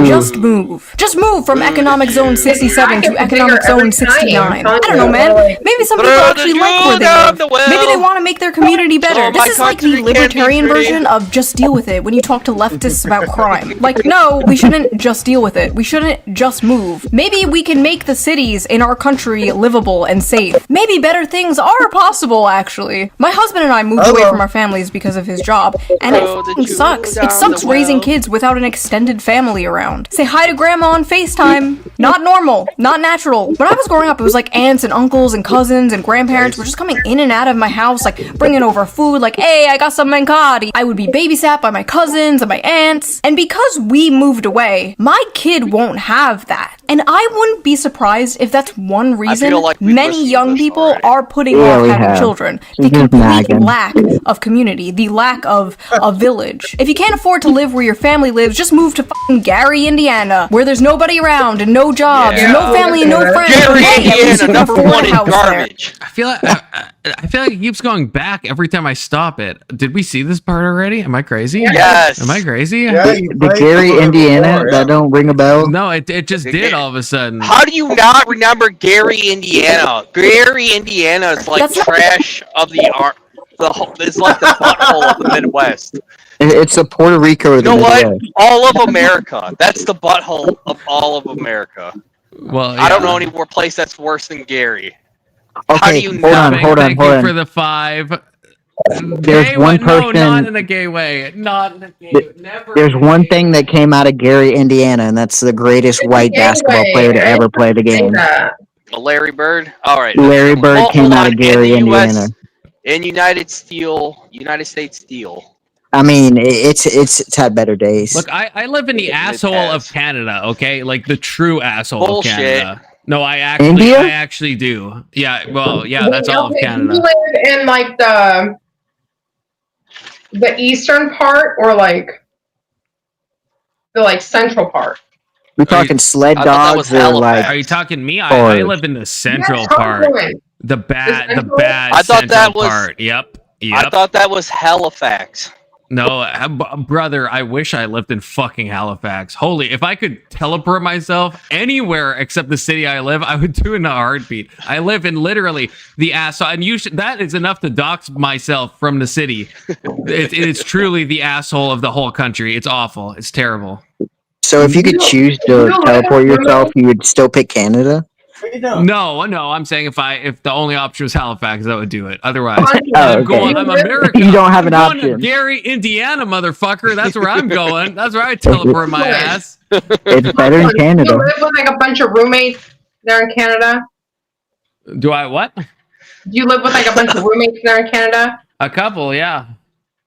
Just move. Just move from Economic Zone 67 to Economic Zone 69. I don't know, man. Maybe some people actually like where they live. Maybe they want to make their community better. This is like the libertarian version of just deal with it when you talk to leftists about crime. Like, no, we shouldn't just deal with it. We shouldn't just move. Maybe we can make the cities in our country livable and safe. Maybe better things are possible, actually. My husband and I moved away from our families because of his job, and it fucking sucks. It sucks raising kids without an extended family around. Say hi to grandma on FaceTime. Not normal. Not natural. When I was growing up, it was like aunts and uncles and cousins and grandparents were just coming in and out of my house, like bringing over food, like, hey, I got some mancati. I would be babysat by my cousins and my aunts. And because we moved away, my kid won't have that. And I wouldn't be surprised if that's one reason like many young people are putting off having children. The complete lack of community, the lack of a village. If you can't afford to live where your family lives, just move to fucking Gary, Indiana, where there's nobody around and no jobs, and no family and no friends. Gary, Indiana, number one in garbage. I feel like it keeps going back every time I stop it. Did we see this part already? Am I crazy? Yes. Am I crazy? Yeah, the Gary, Indiana, that don't ring a bell? No, it just did all of a sudden. How do you not remember Gary, Indiana? Gary, Indiana is like trash of the art. It's like the butthole of the Midwest. It's a Puerto Rico. You know what? All of America. That's the butthole of all of America. Well, yeah. I don't know any more place that's worse than Gary. Okay, how do you Thank you for the 5. There's one person. No, not in a gay way. Not in a gay way. Never. There's one thing that came out of Gary, Indiana, and that's the greatest white basketball player to ever play the game. Larry Bird. All right. Larry Bird came out of Gary, Indiana. In United States Steel. I mean, it's had better days. Look, I live in the asshole of Canada, okay? Like the true asshole Bullshit. of Canada. No, I actually do. Yeah, well, yeah, that's all of Canada. You live in like the eastern part or like the central part? We talking sled dogs or like? Are you talking me? I live in the central part. The bad I thought that was part. Yep. I thought that was Halifax. No, brother, I wish I lived in fucking Halifax. Holy, if I could teleport myself anywhere except the city I live, I would do it in a heartbeat. I live in literally the asshole, and that is enough to dox myself from the city. It's truly the asshole of the whole country. It's awful. It's terrible. So if you could choose to teleport yourself, you would still pick Canada? No, I'm saying if the only option was Halifax, I would do it. Otherwise, I'm America. You don't have an option. Gary, Indiana, motherfucker. That's where I'm going. That's where I teleport my ass. It's better in Canada. Do you live with a bunch of roommates there in Canada? Do I what? Do you live with a bunch of roommates there in Canada? A couple, yeah.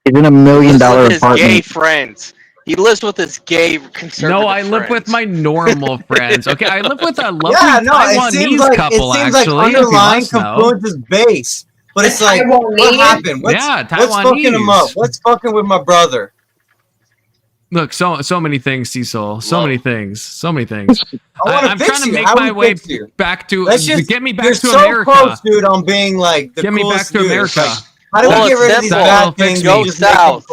It's in $1 million apartment. Gay friends. He lives with his gay conservative No, I live with my normal friends. Okay, I live with a lovely Taiwanese couple, it seems actually. like underlying components is base. But it's like, what happened? What's fucking him up? What's fucking with my brother? Look, so many things, Cecil. So many things. I'm trying to make my way back to get me back to America. You're so close, dude, on being like the get me back to America. How do we get rid of these bad things? Go south.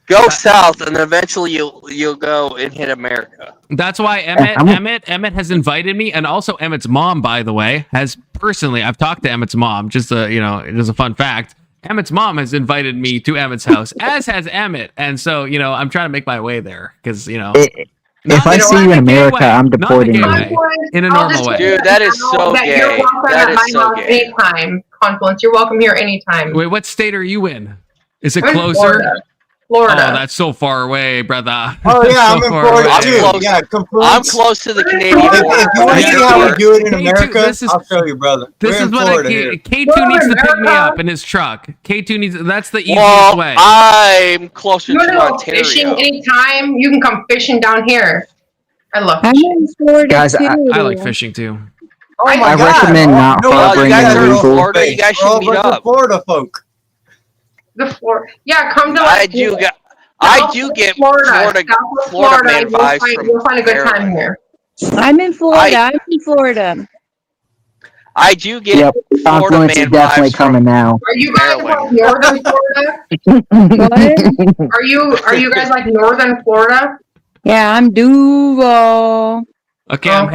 Go south, and eventually you'll go and hit America. That's why Emmett has invited me, and also Emmett's mom, by the way, has personally. I've talked to Emmett's mom. Just a fun fact. Emmett's mom has invited me to Emmett's house, as has Emmett, and so I'm trying to make my way there because If I see you in America, I'm deporting you. In a normal way. Dude, that is so gay. You're welcome That at is my so house gay. anytime. Confluence, you're welcome here anytime. Wait, what state are you in? Is it I'm in closer? Florida. Oh, that's so far away, brother. Oh yeah, I'm in Florida I'm too. close. Yeah, I'm close to the Canadian If border. you want to see how we do it in K2, America, I'll show you, brother. This We're is in what Florida here. K2 needs to pick me up in his truck. K2 needs. That's the easiest Well, way. I'm closer You want to to go fishing Ontario. anytime? You can come fishing down here. I love I'm fishing. in Florida Guys, too. I like fishing too. Oh my I God. recommend not No, harboring you guys are in illegal. Florida. You guys should meet up. Florida folk. Yeah, come to I do get Florida man vibes from You'll find a good time Maryland. here. I'm in Florida. I'm in Florida. I do get Yep, Florida Confluence is man definitely vibes coming now. Are you guys like northern Florida? Are you guys like northern Florida? Yeah, I'm Duval. Okay, I'm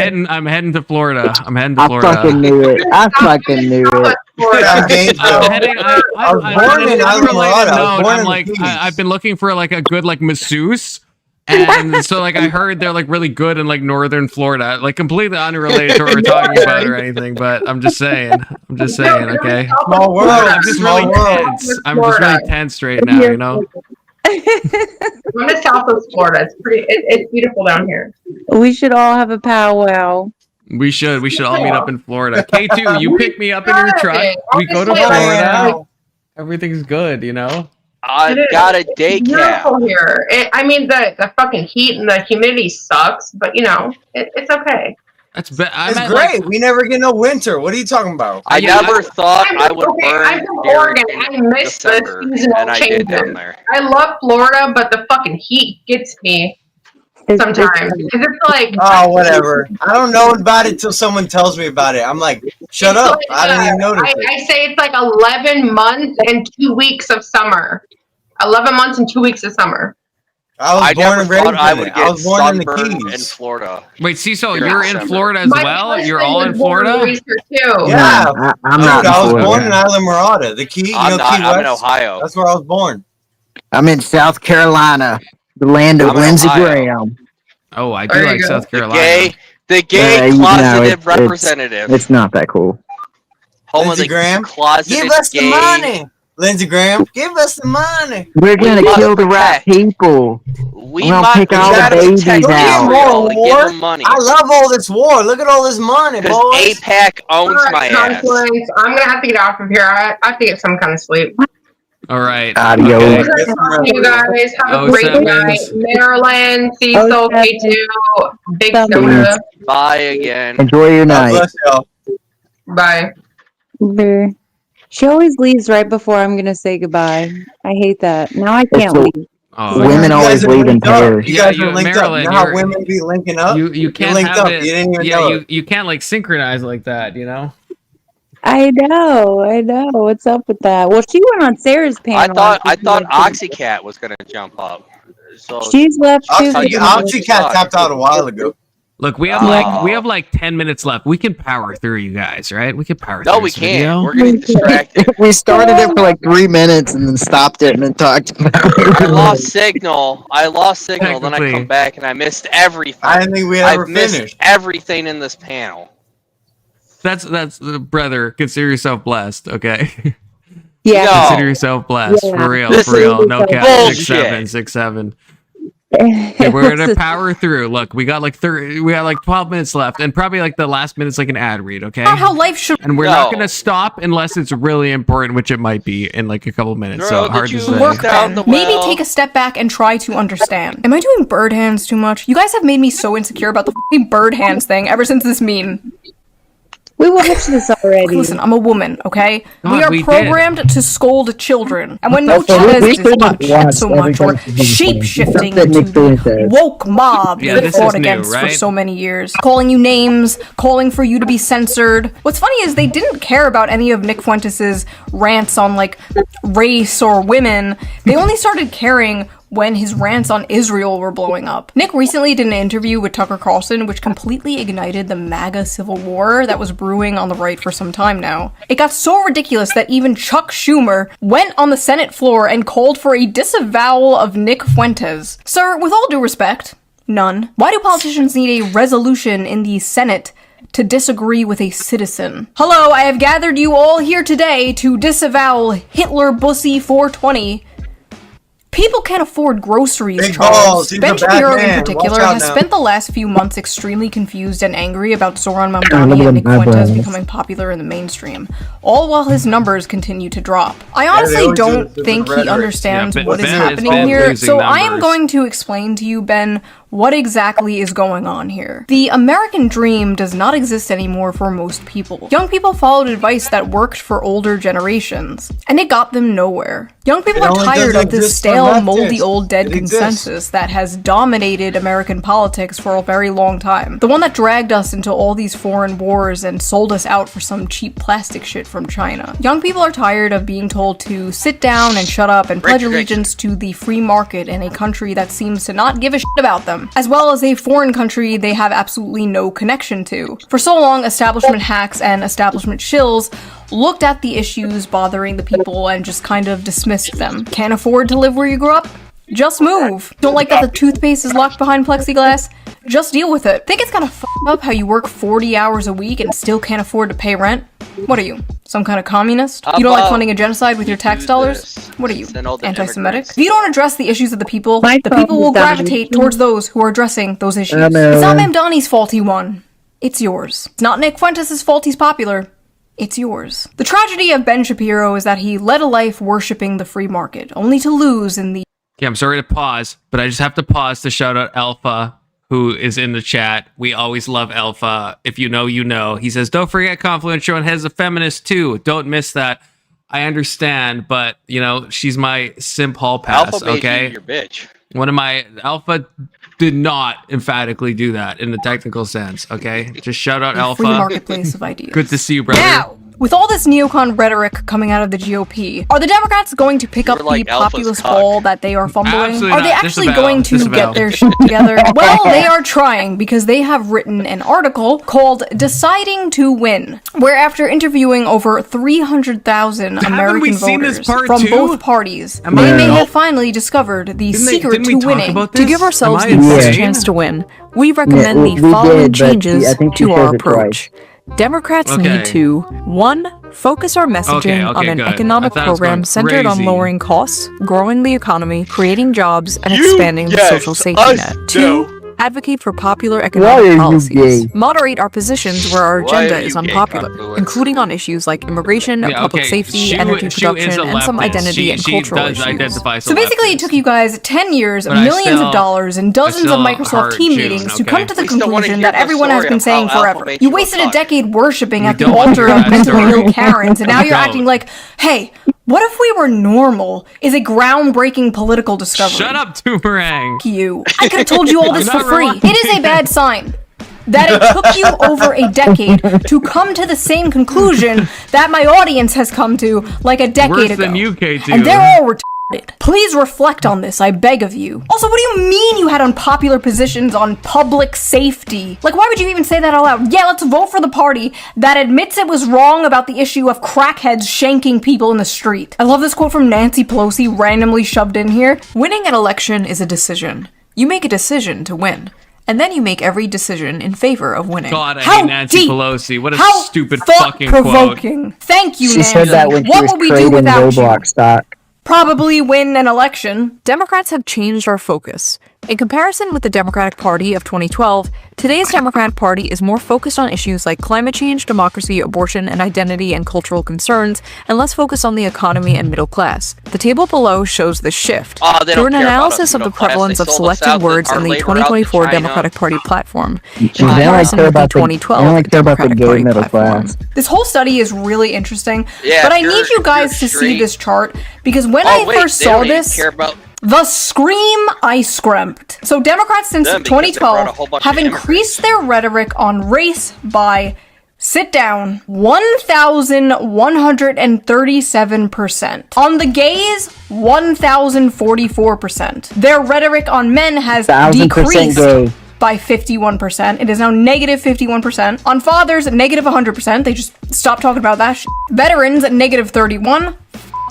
heading to Florida. I'm heading to I Florida. fucking knew it. I fucking knew it. I'm Gainesville. I'm heading. I was born in Islamorada. I was born in like the Keys. I've been looking for like a good like masseuse, and so like I heard they're like really good in like northern Florida, like completely unrelated to what we're talking about or anything. But I'm just saying. Okay. Small world. I'm just Small really world. tense. I'm just really tense right now. You know. I'm in Southwest Florida. It's beautiful down here. We should all have a powwow. We should all meet up in Florida. K2, you pick me up in your truck. We go to Obviously, Florida. Everything's good, you know. I've got a day It's cab. beautiful here. I mean, the fucking heat and the humidity sucks, but it's okay. That's It's great. We never get no winter. What are you talking about? I never thought I would burn I'm from during Oregon. I miss the December, seasonal and I did down changes. there. I love Florida, but the fucking heat gets me sometimes. 'Cause it's like, Oh, whatever. I don't know about it till someone tells me about it. I'm like, shut up. like, I didn't even notice it. I say it's like 11 months and 2 weeks of summer. 11 months and 2 weeks of summer. I was born and raised thought I in would it. get I was born in the sunburned in Keys. Florida. Wait, Cecil, During you're in December. Florida as well? You're all in Florida? Yeah, I'm dude, not in I was Florida. born in Islamorada. The Key, I'm not. Key I'm in West. Ohio. That's where I was born. I'm in South Carolina, the land of I'm in Lindsey Ohio. Graham. Oh, I do There you like go. South The Carolina. gay you know, closeted representative. It's not that cool. Home Lindsey of the Graham, closeted give us gay. the money. Lindsey Graham, give us the money. We're gonna must kill the right protect. people. We We're gonna must pick all the gotta babies protect out. Israel and War. give them money. I love all this war. Look at all this money, Because boys. APAC owns my ass. Confluence. I'm gonna have to get off of here. I have to get some kind of sleep. All right. Adios. Okay. Good to talk to you guys. Have a Oh, great sevens. night. Maryland, Cecil, Oh, K2, Big sevens. Soda. Bye again. Enjoy your God night. bless y'all. Bye. She always leaves right before I'm gonna say goodbye. I hate that. Now I can't the- leave. Oh, Women You always guys are leave in linked up. pairs. You Yeah, guys you- are linked Maryland, up. You know how you're- women be linking up? you You're can't linked have up. it. You didn't even Yeah, know it. you can't like synchronize like that, you know? I know. What's up with that? Well, she went on Sarah's panel. I thought Oxycat was gonna jump up. So She's left too. Oxycat tapped out a while ago. Look, we have like 10 minutes left. We can power through, you guys, right? We can power through. no, we this can't. video. We're getting distracted. We started it for like 3 minutes and then stopped it and then talked about I it. lost signal. Then I Technically. come back and I missed everything. I didn't think we ever I've missed finished. everything in this panel. That's brother. Consider yourself blessed, okay? Yeah. No. Consider yourself blessed Yeah. for real, This for real. is No cap. bullshit. 6-7. Okay, we're gonna power through. Look, we got like 12 minutes left, and probably like the last minute's like an ad read, okay? Not how life should. And we're No. not gonna stop unless it's really important, which it might be in like a couple minutes. So Throw the hard to Jews say. Work down then. the Maybe well. take a step back and try to understand. Am I doing bird hands too much? You guys have made me so insecure about the f***ing bird hands thing ever since this meme. We watched this already. Listen, I'm a woman, okay? God, we are we did. programmed to scold children. And when no Okay, child we is couldn't much, watch so much, or everything. shape-shifting Something into Nick Fuentes the said. woke mob Yeah, that this fought is new, against for right? so many years. Calling you names, calling for you to be censored. What's funny is they didn't care about any of Nick Fuentes' rants on, like, race or women. They only started caring when his rants on Israel were blowing up. Nick recently did an interview with Tucker Carlson, which completely ignited the MAGA civil war that was brewing on the right for some time now. It got so ridiculous that even Chuck Schumer went on the Senate floor and called for a disavowal of Nick Fuentes. Sir, with all due respect, none. Why do politicians need a resolution in the Senate to disagree with a citizen? Hello, I have gathered you all here today to disavow Hitler Bussy 420. People can't afford groceries, Big Charles. balls. Ben Shapiro in particular has spent the last few months extremely confused and angry about Zoran Mamdani and Nick Fuentes becoming popular in the mainstream, all while his numbers continue to drop. I honestly don't think he understands what is happening here, so I am going to explain to you, Ben, what exactly is going on here. The American dream does not exist anymore for most people. Young people followed advice that worked for older generations, and it got them nowhere. Young people are tired of this stale, moldy, old, dead consensus that has dominated American politics for a very long time. The one that dragged us into all these foreign wars and sold us out for some cheap plastic shit from China. Young people are tired of being told to sit down and shut up and pledge allegiance to the free market in a country that seems to not give a shit about them, as well as a foreign country they have absolutely no connection to. For so long, establishment hacks and establishment shills looked at the issues bothering the people and just kind of dismissed them. Can't afford to live where you grew up? Just move. Don't like that the toothpaste is locked behind plexiglass? Just deal with it. Think it's kind of f***ed up how you work 40 hours a week and still can't afford to pay rent? What are you, some kind of communist? You don't like funding a genocide with your tax dollars? What are you, anti-Semitic? If you don't address the issues of the people will gravitate towards those who are addressing those issues. It's not Mamdani's fault he won. It's yours. It's not Nick Fuentes' fault he's popular. It's yours. The tragedy of Ben Shapiro is that he led a life worshipping the free market, only to lose in the... Okay, I'm sorry to pause, but I just have to pause to shout out Alpha, who is in the chat. We always love Alpha. If you know, you know. He says, don't forget Confluent ShoeOnHead is a feminist too. Don't miss that. I understand, but, you know, she's my simp hall pass, Alpha made okay? you your bitch. One of my... Alpha did not emphatically do that in the technical sense, okay? Just shout out Alpha. Free marketplace of ideas. Good to see you, brother. Now, with all this neocon rhetoric coming out of the GOP, are the Democrats going to pick up the populist ball that they are fumbling? Absolutely are they not. actually going to get their shit together? Well, they are trying, because they have written an article called Deciding to Win, where after interviewing over 300,000 American voters from both parties, they may have finally discovered the secret to winning. To give ourselves the best chance to win, we recommend the following changes to our approach. Democrats need to 1. Focus our messaging on an economic program centered on lowering costs, growing the economy, creating jobs, and expanding the social safety net. 2. Advocate for popular economic policies. Moderate our positions where our agenda is unpopular, including on issues like immigration, public safety, energy production, and some identity and cultural issues. So basically it took you guys 10 years, millions of dollars, and dozens of Microsoft team meetings to come to the conclusion that everyone has been saying forever. You wasted a decade worshipping at the altar of mentally ill Karens, and now you're acting like, hey, what if we were normal is a groundbreaking political discovery. Shut up, Boomerang. You. I could have told you all this for free. It is a bad sign that it took you over a decade to come to the same conclusion that my audience has come to like a decade ago. Than you, K2. And they're all retarded. Please reflect on this, I beg of you. Also, what do you mean you had unpopular positions on public safety? Like, why would you even say that out loud? Yeah, let's vote for the party that admits it was wrong about the issue of crackheads shanking people in the street. I love this quote from Nancy Pelosi randomly shoved in here. Winning an election is a decision. You make a decision to win. And then you make every decision in favor of winning. God, I hate Nancy Pelosi. What a stupid fucking quote. Thank you, She Nancy. said that when she was trading Roblox stock. Probably win an election. Democrats have changed our focus. In comparison with the Democratic Party of 2012, today's Democratic Party is more focused on issues like climate change, democracy, abortion, and identity and cultural concerns, and less focused on the economy and middle class. The table below shows this shift. Through an analysis of the prevalence of selected words in the 2024 Democratic Party platform, in comparison with the 2012 Democratic Party platform. This whole study is really interesting, but I need you guys to see this chart, because when I first saw this, the scream I screamed. So Democrats since 2012 have increased their rhetoric on race by Sit down. 1,137%. On the gays, 1,044%. Their rhetoric on men has decreased by 51%. It is now negative 51%. On fathers, negative 100%. They just stopped talking about that shit. Veterans, negative 31.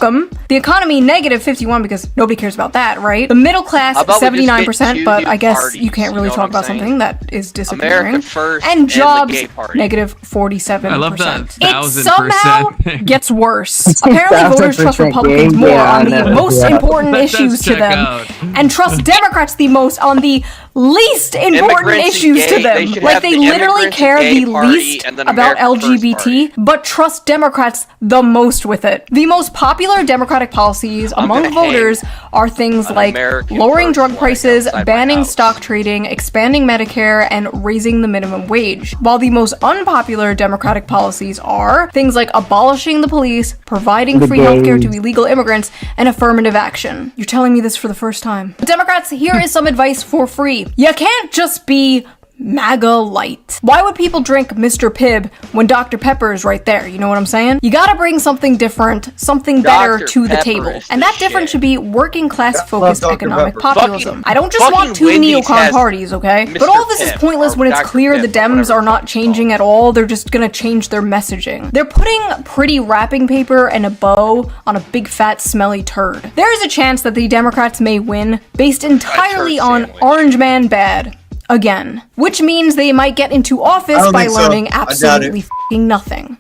The economy, negative 51, because nobody cares about that, right? The middle class, 79%, but I guess parties, you can't really talk about something that is disappearing. First and jobs, negative 47%. I love that 1,000%. It somehow gets worse. Apparently, voters trust Republicans more on the most important issues to them, and trust Democrats the most on the least important issues to them. Like, they literally care the least about LGBT, but trust Democrats the most with it. The most popular Democratic policies among voters are things like lowering drug prices, banning stock trading, expanding Medicare, and raising the minimum wage. While the most unpopular Democratic policies are things like abolishing the police, providing free healthcare to illegal immigrants, and affirmative action. You're telling me this for the first time. Democrats, here is some advice for free. You can't just be MAGA light. Why would people drink Mr. Pibb when Dr. Pepper is right there? You know what I'm saying? You gotta bring something different, something better to the table. And that difference should be working class focused economic populism. I don't just want two neocon parties, okay? But all this is pointless when it's clear the Dems are not changing at all. They're just gonna change their messaging. They're putting pretty wrapping paper and a bow on a big fat smelly turd. There is a chance that the Democrats may win based entirely on Orange Man bad. Again, which means they might get into office by learning absolutely f***ing nothing.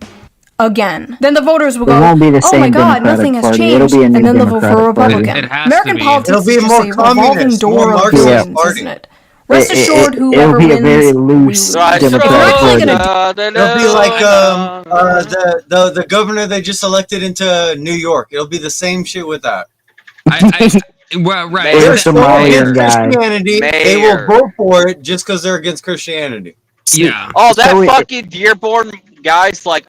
Again. Then the voters will go, oh my god, nothing has changed, and then they'll vote for a Republican. American politics is just a revolving door of villains, isn't it? Rest assured, whoever wins, it'll be a very loose Democratic Party. It'll be like the governor they just elected into New York. It'll be the same shit with that. Well, right. They're against Christianity. They will vote for it just because they're against Christianity. Yeah. Oh, that fucking Dearborn guy's like,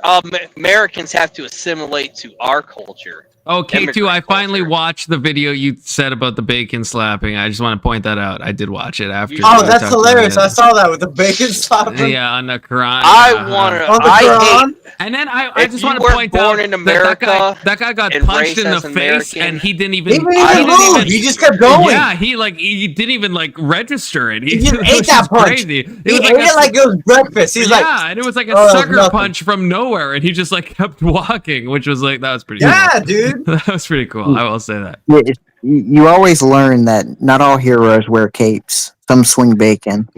Americans have to assimilate to our culture. Okay, too. I finally watched the video you said about the bacon slapping. I just want to point that out. I did watch it after. Oh, that's hilarious! I saw that with the bacon slapping. Yeah, on the Quran. And then I just want to point out in America that guy got punched in the face, and he didn't even. He just kept going. Yeah, he didn't even register it. He just ate that punch. Crazy. He ate it like it was breakfast. He's like, and it was like a sucker punch from nowhere, and he just kept walking, which was that was pretty. Yeah, cool. dude. That was pretty cool. I will say that. You always learn that not all heroes wear capes. Some swing bacon.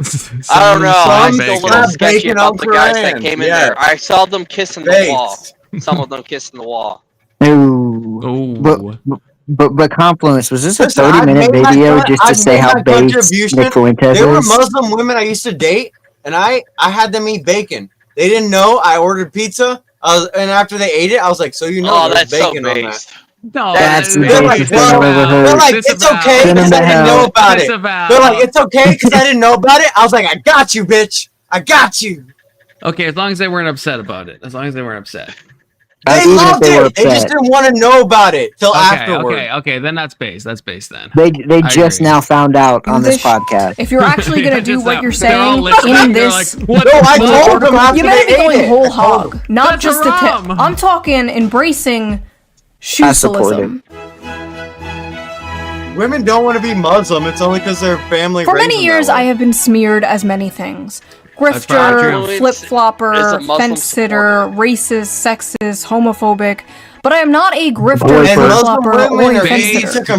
I don't know. I'm still a little sketchy about the guys that came in there. I saw them kissing the wall. Some of them kissing the wall. Ooh. But compliments. Was this a 30-minute video just to say how based Nick Fuentes is? There were Muslim women I used to date, and I had them eat bacon. They didn't know. I ordered pizza. And after they ate it, I was like, "So there's bacon on that." No, that's the they're like, it's okay because I didn't know about it. They're like, it's okay because I didn't know about it. I was like, I got you, bitch. I got you. Okay, as long as they weren't upset about it. They loved it. They just didn't want to know about it till afterward. Okay. Then that's based. That's based then. They just now found out on this podcast. If you're actually gonna do what you're saying in this, I told them after you better be going whole hog, not just a tip. I'm talking embracing shoe-socialism. Women don't want to be Muslim. It's only because their family. For many years, I have been smeared as many things. Grifter, flip-flopper, fence-sitter, racist, sexist, homophobic. But I am not a grifter, flip-flopper, or a fence-sitter.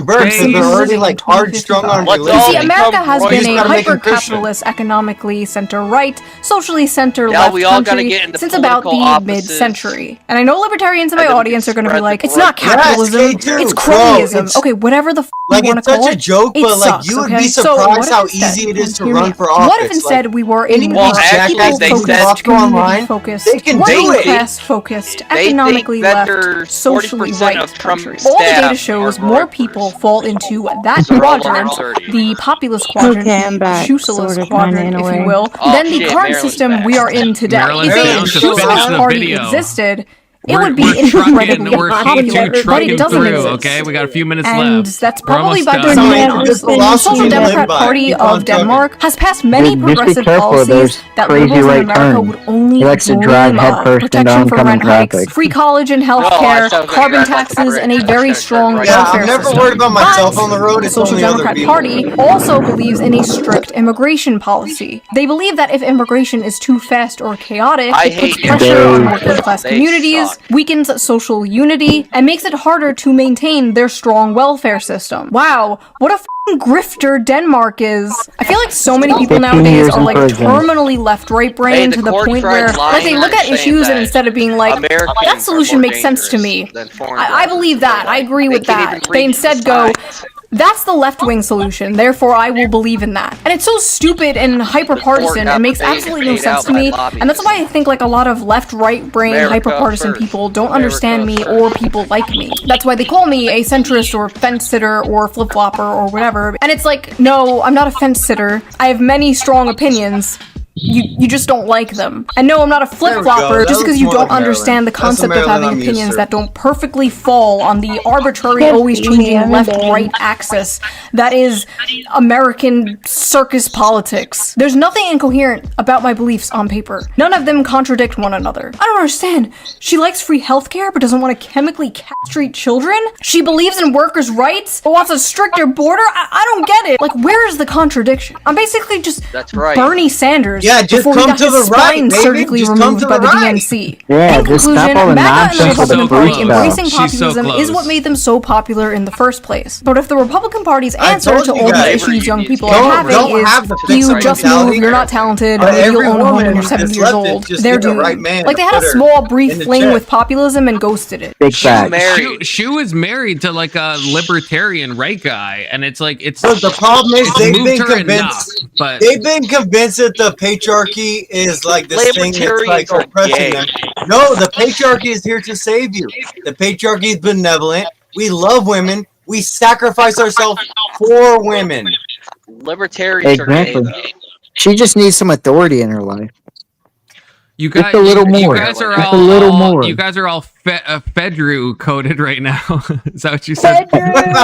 They're already hard-strung on religion. You see, America has been a hyper-capitalist, economically center-right, socially center-left country since about the mid-century. And I know libertarians in my audience are going to be like, it's not capitalism, it's cronyism. Okay, whatever the f*** you want to call it, it's such a joke, but you would be surprised how easy it is to run for office. What if instead we were a more people-focused, community-focused, working-class-focused, economically left, socially right country? All the data shows more people fall into that quadrant, the populist quadrant, the shoe-socialist quadrant, if you will, than the current system we are in today. If a shoe-socialist party existed, it would be incredibly popular, but it doesn't exist. Okay, we got a few minutes and left. that's probably by design. The Social Democrat Party of Denmark has passed many progressive policies that liberals in America would only dream of. Protection for rent hikes, free college and health care, carbon taxes, and a very strong welfare I'm never system. worried about myself on the road. The Social Democrat Party also believes in a strict immigration policy. They believe that if immigration is too fast or chaotic, it puts pressure on working class communities, weakens social unity, and makes it harder to maintain their strong welfare system. Wow, what a f***ing grifter Denmark is. I feel like so many people nowadays are like terminally left-right brain to the point where like they look at issues and instead of being like, that solution makes sense to me. I believe that. I agree with that. They instead go, that's the left-wing solution, therefore I will believe in that. And it's so stupid and hyper-partisan, it makes absolutely no sense to me, and that's why I think like a lot of left-right brain hyper-partisan people don't understand me or people like me. That's why they call me a centrist or fence-sitter or flip-flopper or whatever. And it's like, no, I'm not a fence-sitter. I have many strong opinions. You just don't like them. And no, I'm not a flip-flopper just because you don't understand the concept of having opinions that don't perfectly fall on the arbitrary, always changing left-right axis that is American circus politics. There's nothing incoherent about my beliefs on paper. None of them contradict one another. I don't understand. She likes free healthcare but doesn't want to chemically castrate children? She believes in workers' rights but wants a stricter border? I don't get it. Like, where is the contradiction? I'm basically just Bernie Sanders. Yeah, just before he come got to his the right, spine baby. surgically Just removed come by to the the right. DNC. Yeah, In just conclusion, stop all the MAGA and the nonsense with the Republican Party boost, though. embracing She's so populism is what close. made them so popular in the first place. But if the Republican Party's answer told to you all the guys. issues young people Don't- are having don't have the is, fixed you just mentality. move, you're not talented, But maybe you'll every own a home when woman you're 70 that's years left it, old. just They're get the doomed. right man Like, they to had a put her small, brief in the fling check. with populism and ghosted it. Big fact. Shu is married to like a libertarian right guy, and it's like it's. But the problem is it's they've moved been her convinced. enough, but They've been convinced that the patriarchy is like this thing that's like Libertarians are oppressing gay. them. No, the patriarchy is here to save you. The patriarchy is benevolent. We love women. We sacrifice ourselves for women. Libertarians are gay, Exactly. though. She just needs some authority in her life. you guys, a little you more. guys are Just all a little more. You guys are all Fedru coded right now. Is that what you said?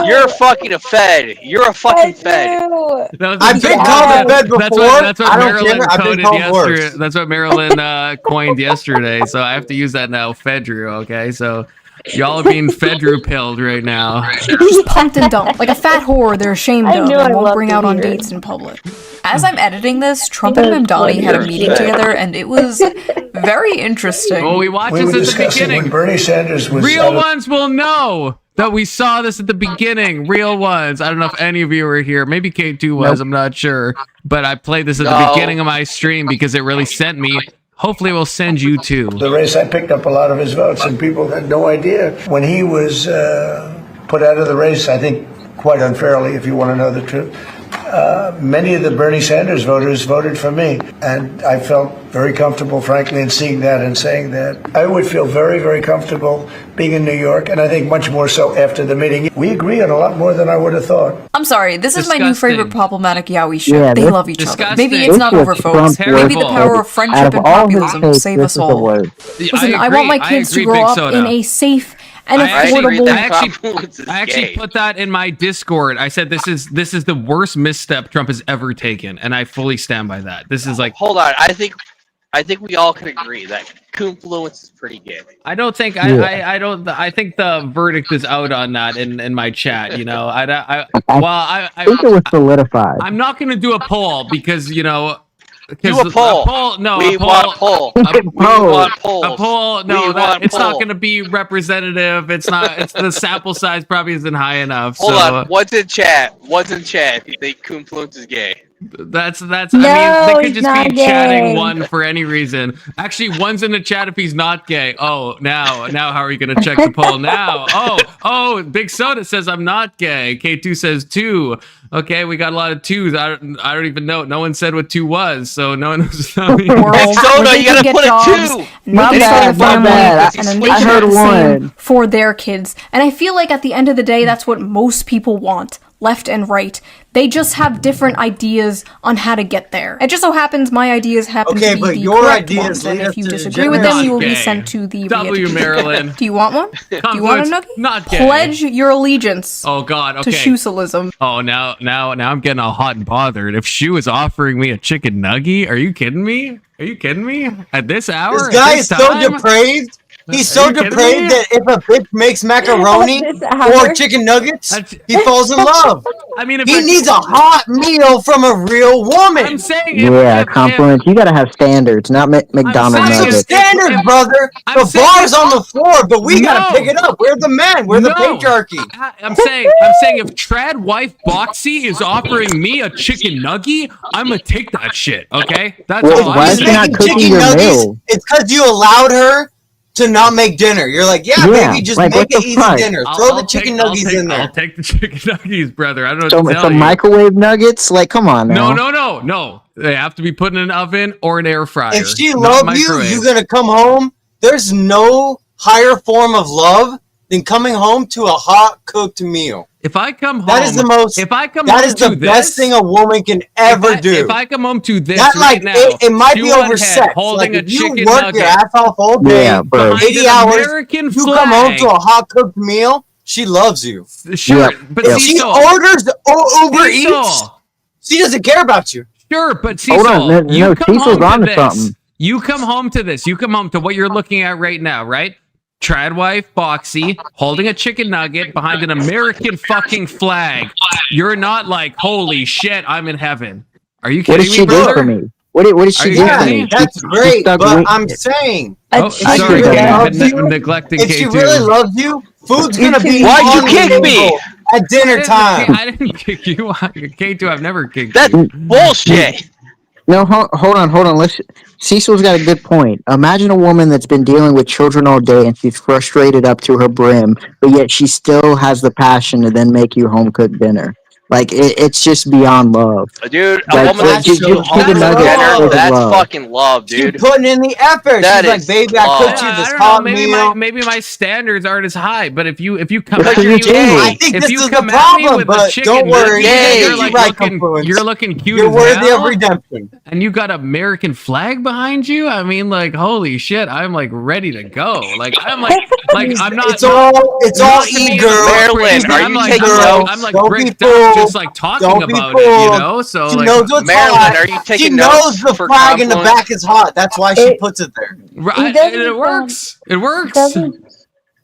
You're fucking a Fed. You're a fucking Fed. I've been called a Fed before. That's what I don't Marilyn care. I've been coded called yesterday. worse. That's what Marilyn coined yesterday. So I have to use that now, Fedru. Okay, so y'all are being Fedru pilled right now. Just pumped and dumped. Like a fat whore they're ashamed I of knew I and won't loved bring to out on hear it. dates in public. As I'm editing this, Trump and Mamdani had a meeting together, and it was very interesting. Well, we watched We were this at the discussing beginning. when Bernie Sanders was Real out of- ones will know that we saw this at the beginning. Real ones. I don't know if any of you were here. Maybe K2 was. I'm not sure. But I played this at the No. beginning of my stream because it really sent me. Hopefully, it will send you too. the race. I picked up a lot of his votes, and people had no idea when he was put out of the race. I think quite unfairly, if you want to know the truth. Many of the Bernie Sanders voters voted for me, and I felt very comfortable, frankly, in seeing that and saying that. I would feel very, very comfortable being in New York, and I think much more so after the meeting. We agree on a lot more than I would have thought. I'm sorry, this is my new Disgusting. favorite problematic Yowie ship. Yeah, they this- love each other. Disgusting. Maybe it's not This over, was folks. Trump's Maybe the worst power word. of friendship Out of and all his populism will takes, save this us is the all. word. Listen, I want my kids to agree, grow Big up Soda. in a safe and I actually, affordable. I actually put that in my Discord. I said this is the worst misstep Trump has ever taken, and I fully stand by that. This is like, Hold on. I think we all can agree that Confluence is pretty gay. I don't think I don't. I think the verdict is out on that in my chat. You know, I think it was solidified. I'm not going to do a poll because Do a poll. No, We a poll. want a poll. We want polls. A poll. No, We want it's not poll. going to be representative. It's not. It's the sample size probably isn't high enough. Hold so, on. What's in chat? What's in chat if you think Confluence is gay? That's. No, I mean, they could he's just not be chatting gay. one for any reason. Actually, one's in the chat if he's not gay. Oh, now, how are you going to check the poll now? Oh, Big Soda says I'm not gay. K2 says 2. Okay, we got a lot of 2s. I don't even know. No one said what 2 was, so no one knows. World Big Soda, where they you can gotta get put a jobs, 2. and My they can bad, start a my family, bad. and then they I can heard do the same one. for their kids. And I feel like at the end of the day, that's what most people want. left and right. They just have different ideas on how to get there. It just so happens my ideas happen to be the correct ones, and if you disagree with them, you will be sent to the Maryland. Do you want one? Do you want a nugget? Not gay. Pledge your allegiance. Oh God, okay. To Shoeism. Oh, now I'm getting all hot and bothered. If Shoe is offering me a chicken nuggie, are you kidding me? Are you kidding me? At this hour? This guy is so depraved. He's so depraved that if a bitch makes macaroni or chicken nuggets, he falls in love. I mean, he needs a hot meal from a real woman. I'm saying, Confluence. You gotta have standards, not McDonald's nuggets. Standards, brother. The bar's on the floor, but we gotta pick it up. We're the men. We're the patriarchy. I'm saying, if trad wife Boxy is offering me a chicken nuggie, I'm gonna take that shit. Okay, that's all. Why is she not cooking your meal? It's because you allowed her to not make dinner. You're like, baby, just make an easy dinner. Throw the chicken nuggies in there. I'll take the chicken nuggies, brother. I don't know what to tell some you. microwave nuggets? Like, come on now. No. They have to be put in an oven or an air fryer. If she loves you, you're going to come home. There's no higher form of love than coming home to a hot cooked meal. If I come home, that is the most. If I come that home is the to best thing a woman can ever do. If I come home to this that, right now, it might be over sex. Holding like, a chicken you work nugget, your ass off all day, 80 hours. American you come home to a hot cooked meal. She loves you. Sure, but if she orders Uber Eats, she doesn't care about you. Sure, but Cecil, you come home to this. You come home to this. You come home to what you're looking at right now, right? Trad wife Boxy holding a chicken nugget behind an American fucking flag. You're not like, holy shit, I'm in heaven. Are you kidding me, brother? What did she do for me? What did she do for me? That's great, but I'm saying, sorry, neglecting if she really loves you, food's gonna be. Why'd you kick me at dinner time? I didn't kick you. K2, I've never kicked you. That's bullshit. No, hold on. Cecil's got a good point. Imagine a woman that's been dealing with children all day and she's frustrated up to her brim, but yet she still has the passion to then make you home cooked dinner. Like it's just beyond love, dude. A woman that's so home dinner, that's fucking love, dude. She's putting in the effort. That She's like, baby, I cooked you this hot meal. Maybe my standards aren't as high, but if you come at me, I think this is the problem. But don't worry, you're looking cute. You're worthy of redemption. And you got American flag behind you. I mean, like, holy shit! I'm like ready to go. Like I'm like I'm not. It's all e-girl. Marilyn, are you taking notes? I'm like bricked up. Just like talking about it, you know. So she like, knows what's Marilyn, hot. are you taking she notes? Knows the flag in the back is hot. That's why she puts it there. Right, and it works. It works.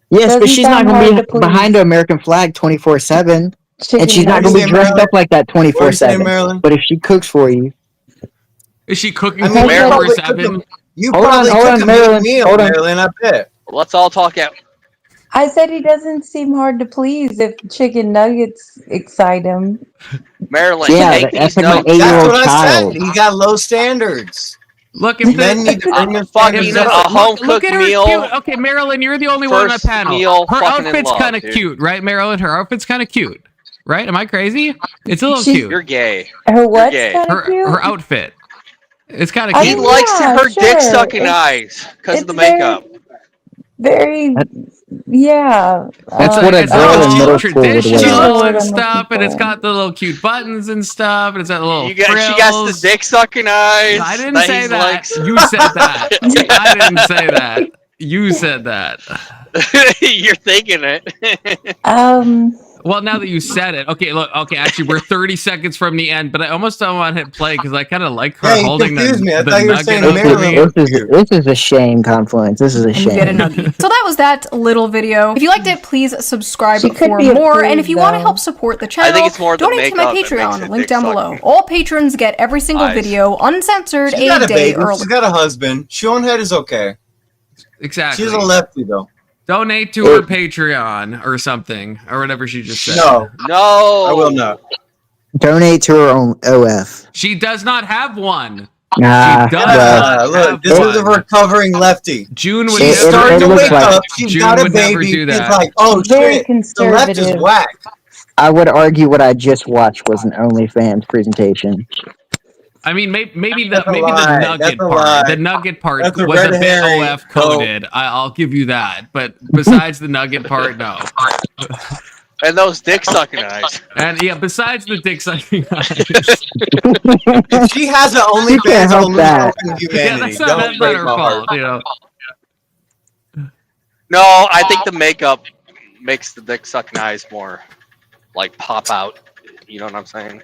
Yes, but she's not going to be behind the American flag 24/7, and she's not going to be dressed up like that 24/7. But if she cooks for you, is she cooking 24/7? You probably cook a Marilyn. meal, Marilyn. I bet. Let's all talk out. I said he doesn't seem hard to please if chicken nuggets excite him. Marilyn, take these notes. That's what I said. He got low standards. Look, if men need to bring their fucking a home cooked meal. Okay, Marilyn, you're the only one on the panel. Her outfit's kind of cute, right, Marilyn? Her outfit's kind of cute, right? Am I crazy? It's a little cute. You're gay. Her what's kind of cute? Her outfit. It's kind of cute. He likes her dick sucking eyes because of the makeup. Very, yeah. That's what a girl in middle school would wear. And stuff, and it's got the little cute buttons and stuff, and it's got the little. She got the dick sucking eyes. I didn't say that. You said that. I didn't say that. You said that. You're thinking it. Well, now that you said it, okay. Look, okay. Actually, we're 30 seconds from the end, but I almost don't want to hit play because I kind of like her holding the nugget. This is a shame, Confluence. This is a shame. Get a nugget. So that was that little video. If you liked it, please subscribe for more. And if you want to help support the channel, donate to my Patreon. Link down below. All patrons get every single video uncensored a day early. She's got a husband. ShoeOnHead is okay. Exactly. She's a lefty though. Donate to her Patreon or something, or whatever she just said. No, I will not. Donate to her own OF. She does not have one. Nah, look, this is a recovering lefty. June would She's starting to wake up. She's got a baby. She's like, oh shit, the left is whack. I would argue what I just watched was an OnlyFans presentation. I mean, maybe the nugget part. The nugget part was a bit OF coded. I'll give you that. But besides the nugget part, no. And those dick sucking eyes. And yeah, besides the dick sucking eyes. She has an OnlyFans on humanity. Yeah, that's not her fault, you know. No, I think the makeup makes the dick sucking eyes more like pop out. You know what I'm saying?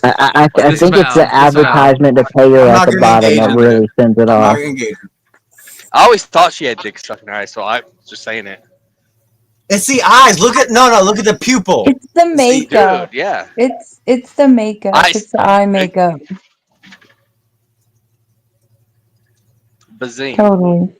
I think it's the advertisement to pay her at the bottom that really sends it off. I always thought she had dick sucking eyes, so I was just saying it. It's the eyes. Look at the pupil. It's the makeup. Dude, yeah. It's the makeup. It's the eye makeup. Bazing. Totally.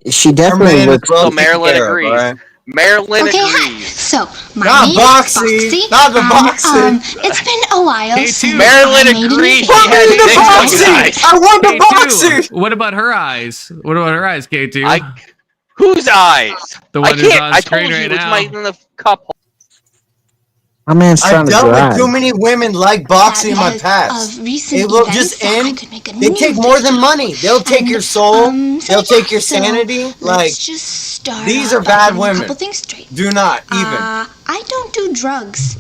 She definitely looks. So Marilyn agrees. Right? Marilyn agrees. So my not name boxy. is Boxy. Not the boxy. It's been a while since Marilyn I made agrees. an She has dick sucking eyes. I want the boxy. What about her eyes? What about her eyes, K2? Whose eyes? The one who's on screen right now. I told you it was my cup. My man's trying I've to dealt drive. with too many women like boxing in my past. It will just end. They take more than money. They'll take your soul. They'll take your sanity. Like, these are bad women. Do not even. I don't do drugs.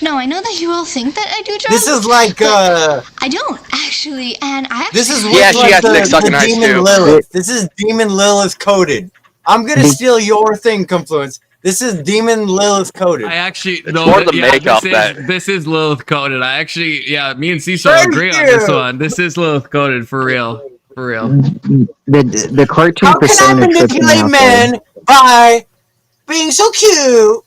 No, I know that you all think that I do drugs. This is like I don't actually, and I actually. This is Yeah, she has dick sucking the eyes Demon too. Lilith. This is Demon Lilith coded. I'm gonna steal your thing, Confluence. This is Demon Lilith coded. I actually more the makeup this is Lilith coded. I actually, me and Cecil agree on this one. This is Lilith coded for real. For real. The cartoon How can I persona tripping manipulate out men by being so cute?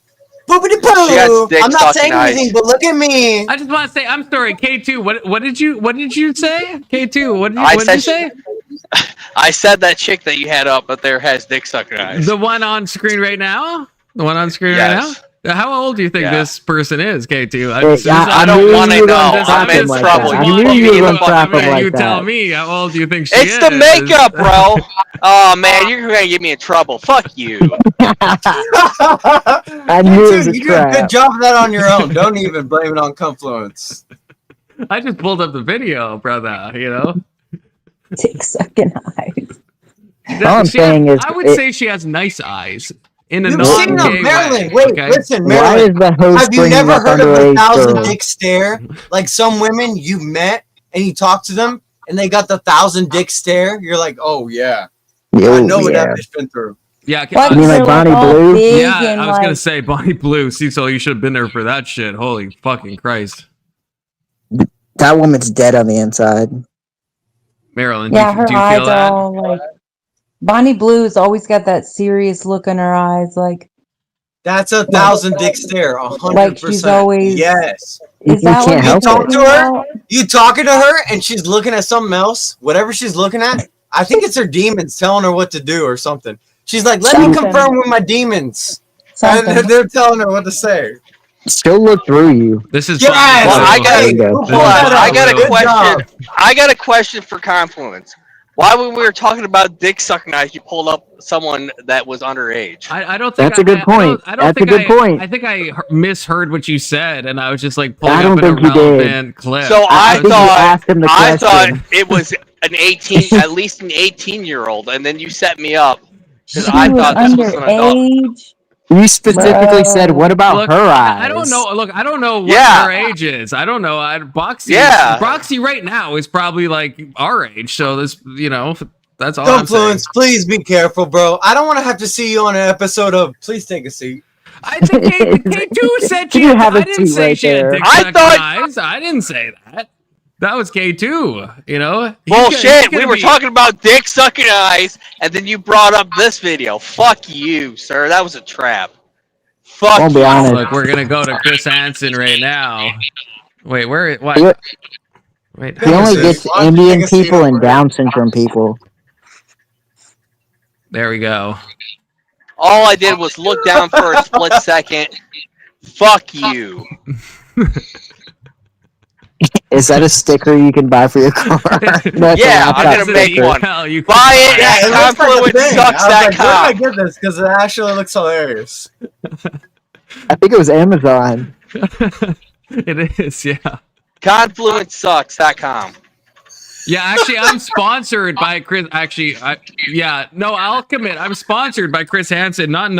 Boopity boo. I'm not saying anything, but look at me. I just want to say, I'm sorry, K2. What did you say? K2. What did you say? I said that chick that you had up, but there has dick sucking eyes. The one on screen right now. The one on screen right now. How old do you think this person is, K2? I don't want to know. I'm in trouble. You tell me. How old do you think she is? It's the makeup, bro. Oh, man, you're going to get me in trouble. Fuck you. I knew it was a you do a good job of that on your own. Don't even blame it on Confluence. I just pulled up the video, brother, you know? Dick sucking eyes. All I'm saying is, I would say she has nice eyes. In a You've seen them, Marilyn. Wait, listen, Marilyn. Why is the host have you never heard of underage 1,000 girls? dick stare? Like some women you met and you talk to them and they got the 1,000 dick stare. You're like, oh yeah, I know what that bitch been through. Yeah, you mean like Bonnie Blue? Yeah, I was gonna say Bonnie Blue. Cecil, you should have been there for that shit. Holy fucking Christ! That woman's dead on the inside. Marilyn, Yeah, do her you feel eyes that? are all like. Bonnie Blue's always got that serious look in her eyes, like. That's 1,000 dick stare, 100%. Like she's always. Yes. Is that what you talk to her? You talking to her and she's looking at something else. Whatever she's looking at, I think it's her demons telling her what to do or something. She's like, "Let me confirm with my demons." And they're telling her what to say. Still look through you. This is. Well, I got a question. I got a question for Confluence. Why, when we were talking about dick sucking eyes, you pulled up someone that was underage? I don't think that's a good point. That's a good point. I think I misheard what you said, and I was just like pulling I don't up an think you irrelevant did. clip. So I I thought it was an 18, at least an 18-year-old, and then you set me up because I thought this was an adult. You specifically said, "What about her eyes?" I don't know. Look, I don't know what her age is. I don't know. Boxy right now is probably like our age. So this, that's all. Confluence, please be careful, bro. I don't want to have to see you on an episode of Please Take a Seat. I think K2 said she had. I didn't say she had dick sucking eyes. I didn't say that. That was K2, Bullshit. We were talking about dick sucking eyes, and then you brought up this video. Fuck you, sir. That was a trap. Fuck you. Look, we're going to go to Chris Hansen right now. Wait, what? Wait. He only gets Indian people and Down syndrome people. There we go. All I did was look down for a split second. Fuck you. Is that a sticker you can buy for your car? Yeah, I'm gonna make one. Buy it at confluencesucks.com. Where did I get this? Because it actually looks hilarious. I think it was Amazon. It is, yeah. Confluencesucks.com. Yeah, actually, I'm sponsored by Chris. Actually, I'll commit. I'm sponsored by Chris Hansen, not in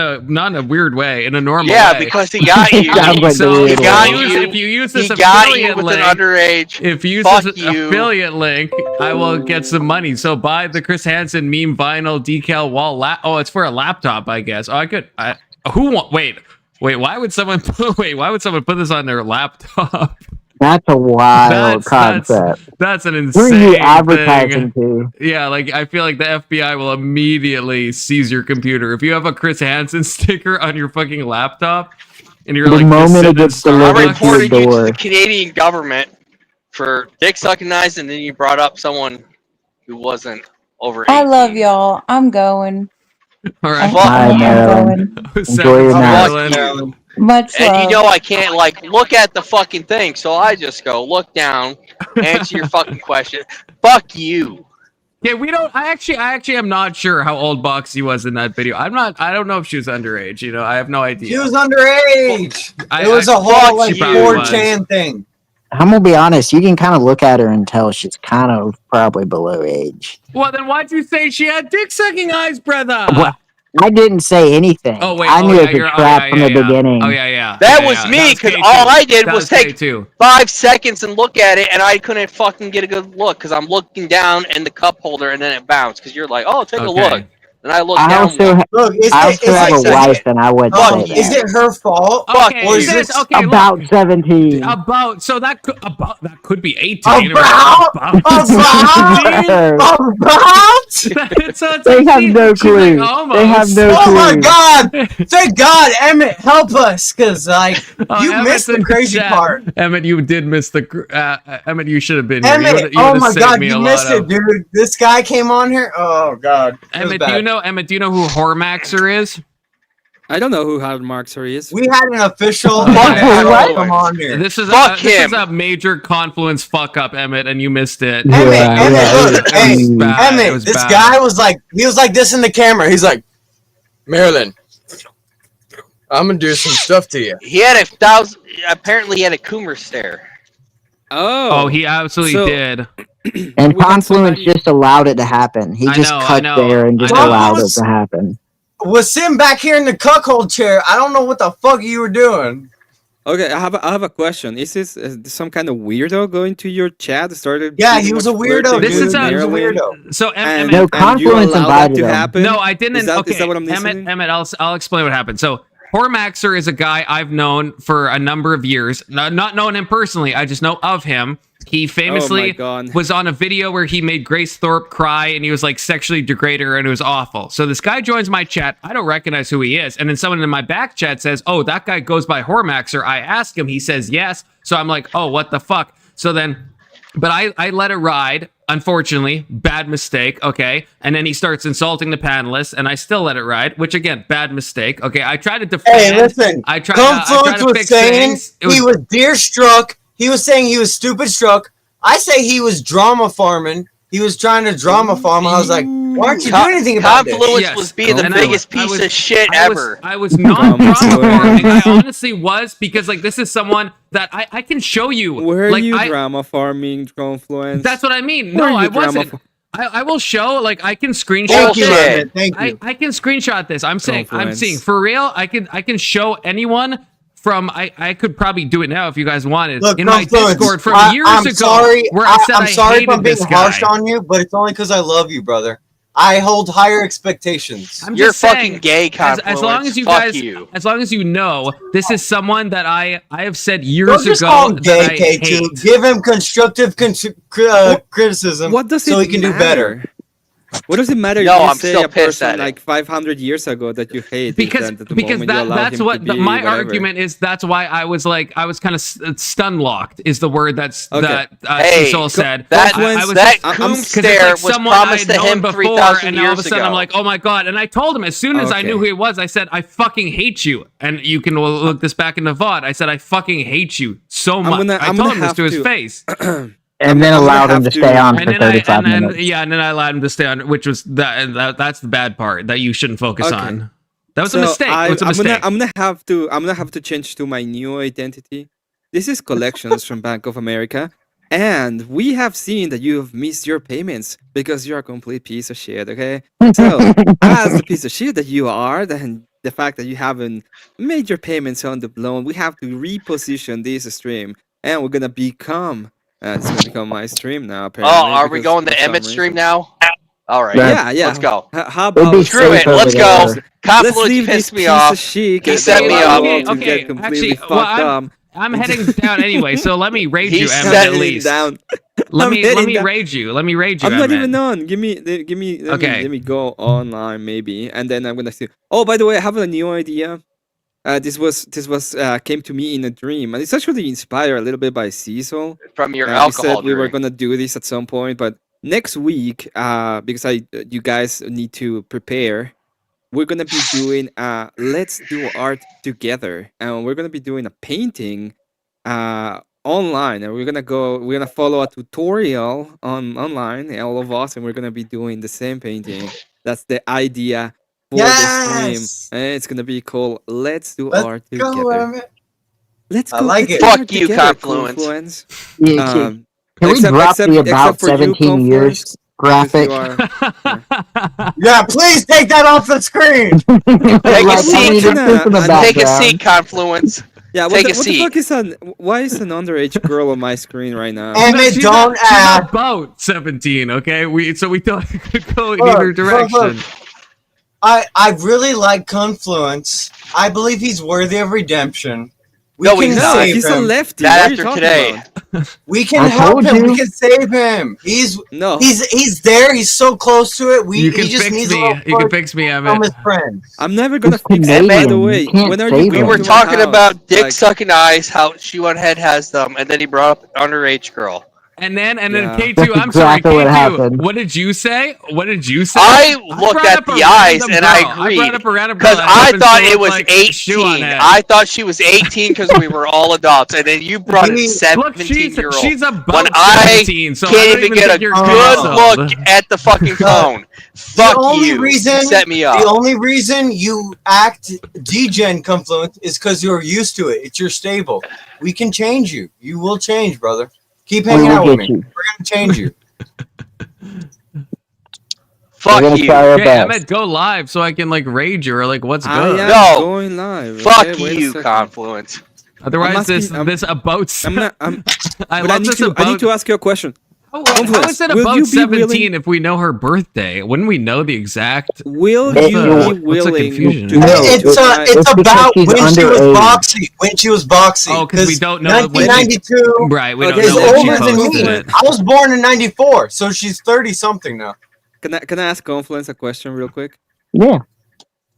a weird way, in a normal way. Yeah, because he got you. If you use this affiliate link, underage. If you use this affiliate link, I will get some money. So buy the Chris Hansen meme vinyl decal wall. It's for a laptop, I guess. Oh, I could. Wait. Why would someone put this on their laptop? That's a wild concept. That's an insane Who are you advertising to? Yeah, like I feel like the FBI will immediately seize your computer if you have a Chris Hansen sticker on your fucking laptop, and you're the like, moment it gets delivered I'm reporting to your you door. to the Canadian government for dick sucking eyes, and then you brought up someone who wasn't over 18. I love y'all. I'm going. All right, Bye, Maryland. Enjoy your night. Much love. And I can't look at the fucking thing, so I just go look down, answer your fucking question. Fuck you. Yeah, we don't. I actually am not sure how old Boxy was in that video. I don't know if she was underage. I have no idea. She was underage. It was a whole 4chan thing. I'm gonna be honest. You can kind of look at her and tell she's kind of probably below age. Well, then why'd you say she had dick sucking eyes, brother? Well, I didn't say anything. Oh wait, I knew it was a trap from the beginning. Oh yeah. That was me, because all I did was take 5 seconds and look at it, and I couldn't fucking get a good look because I'm looking down in the cup holder, and then it bounced because you're like, oh, take a look. And I look down. I also have a wife, and I would say that. Is it her fault? Or is this about 17? So that could be 18. About? They have no clue. They have no clue. Oh my God! Thank God, Emmett, help us, because you missed the crazy part. Emmett, you did miss the. Emmett, you should have been here. Emmett, oh my God, you missed it, dude. This guy came on here. Oh God. Emmett, do you know who Hormaxer is? I don't know who Hormaxer is. We had an official come on here. This is a major Confluence fuck up, Emmett, and you missed it. Emmett, this guy was like, this in the camera. He's like, Marilyn, I'm gonna do some stuff to you. He had apparently he had a Coomer stare. Oh, he absolutely did. And Confluence just allowed it to happen. He just cut there and just allowed it to happen. Was sitting back here in the cuckold chair. I don't know what the fuck you were doing. Okay, I have a question. Is this some kind of weirdo going to your chat? Yeah, he was a weirdo. He was a weirdo. So no, Confluence invited him. No, I didn't. Is that what I'm listening? Emmett, I'll explain what happened. So Hormaxer is a guy I've known for a number of years. Not known him personally. I just know of him. He famously was on a video where he made Grace Thorpe cry, and he was like sexually degrading her, and it was awful. So this guy joins my chat. I don't recognize who he is. And then someone in my back chat says, oh, that guy goes by Hormaxer. I ask him. He says yes. So I'm like, oh, what the fuck? So then, but I let it ride. Unfortunately, bad mistake, okay? And then he starts insulting the panelists, and I still let it ride, which again, bad mistake, okay? I try to defend. Hey, listen, Confluence was saying he was deer struck. He was saying he was stupid struck. I say he was drama farming. He was trying to drama farm. I was like, why aren't you doing anything about this? Confluence was being the biggest piece of shit ever. I was not drama farming. I honestly was, because this is someone that I can show you. Where are you drama farming, Confluence? That's what I mean. No, I wasn't. I will show. I can screenshot. Thank you. I can screenshot this. I'm saying for real. I can show anyone. I could probably do it now if you guys wanted. Look, in my Discord from years ago, where I said I'm sorry if I'm being harsh guy. on you, but it's only because I love you, brother. I hold higher expectations. You're fucking gay, Confluence. As long as you Fuck guys, you. as long as you know, this is someone that I have said years just ago call him that gay, I hate. Give him constructive criticism. What does so he can do better? What does it matter? No, if I'm say still a pissed person at it. 500 years ago that you hate, because that's what my argument is. That's why I was kind of stun locked is the word that Cecil said. That Coom stare was promised to him 3,000 years ago. And all of a sudden I'm like, oh my God. And I told him as soon as I knew who he was, I said, I fucking hate you. And you can look this back in the VOD. I said, I fucking hate you so much. I told him this to his face. And then allowed him to stay on for 35 minutes. Yeah, and then I allowed him to stay on, which was that's the bad part that you shouldn't focus on. That was a mistake. It was a mistake. I'm gonna have to change to my new identity. This is Collections from Bank of America. And we have seen that you have missed your payments because you're a complete piece of shit, okay? So, as the piece of shit that you are, then the fact that you haven't made your payments on the loan, we have to reposition this stream. And we're gonna become, it's gonna become my stream now, apparently. Oh, are we going the Emmett stream now? All right. Yeah. Let's go. How about screw it? Let's go. Confluence pissed me off. He set me up. Okay. Actually, I'm heading down anyway, so let me raid you, Emmett, at least. Down. Let me raid you. Let me raid you. I'm not Emmett. even on. Give me. Let me go online maybe, and then I'm gonna see. Oh, by the way, I have a new idea. This was came to me in a dream, and it's actually inspired a little bit by Cecil. From your We alcohol said we were dream. gonna do this at some point, but next week, because you guys need to prepare. We're gonna be doing let's do art together, and we're gonna be doing a painting online, and we're gonna follow a tutorial online, all of us, and we're gonna be doing the same painting. That's the idea for the stream, and it's gonna be called Let's Do Art Together. Let's go. like it. Fuck you, Confluence. Can we drop the about 17 years graphic? Yeah, please take that off the screen. Take a seat. Take a seat, Confluence. Yeah, Take a what seat. the fuck is why is an underage girl on my screen right now? Emmett, She's don't ask. about 17, okay? We don't go in either direction. I really like Confluence. I believe he's worthy of redemption. No, he's not. He's a lefty. Not What are you after talking today. about? We can help him. We can save him. He's there. He's so close to it. You can he just fix needs me. a little You can push fix me, from Emmett. his friends. I'm never gonna fix Canadian. it. By the way, You can't when are save you? We him. were talking about dick Like, sucking eyes, how ShoeOnHead has them, and then he brought up underage girl. And then Yeah. K2, That's I'm sorry, exactly what K2. happened. What did you say? What did you say? I looked brought at up a the eyes random and girl. I I agreed. brought up a random girl Because that I happens thought to it look was like 18. ShoeOnHead. I thought she was 18 because we were all adults, and then you brought a Look, 17-year-old. she's about when 17, so I can't don't even even get a think you're good canceled. look at the fucking phone. Fuck the only you. reason You set me up. The only reason you act degen Confluence is because you're used to it. It's your stable. We can change you. You will change, brother. Keep hanging out with me. We're gonna change you. Fuck you. Okay, Emmett, go live so I can like raid you or like what's good. No. going live. Fuck okay? Wait a you, second. Confluence. Otherwise, this about. I love this about. I need to ask you a question. How Confluence, is it will about you be 17 willing- if we know her birthday? Wouldn't we know the exact? Will What's you the- be what's the willing confusion? to? It's about she's when she was underage. boxing. When she was boxing. Oh, because we don't know when she- 1992. Right, we don't is know when she older than posted me. it. I was born in 94, so she's 30 something now. Can I ask Confluence a question real quick? Yeah.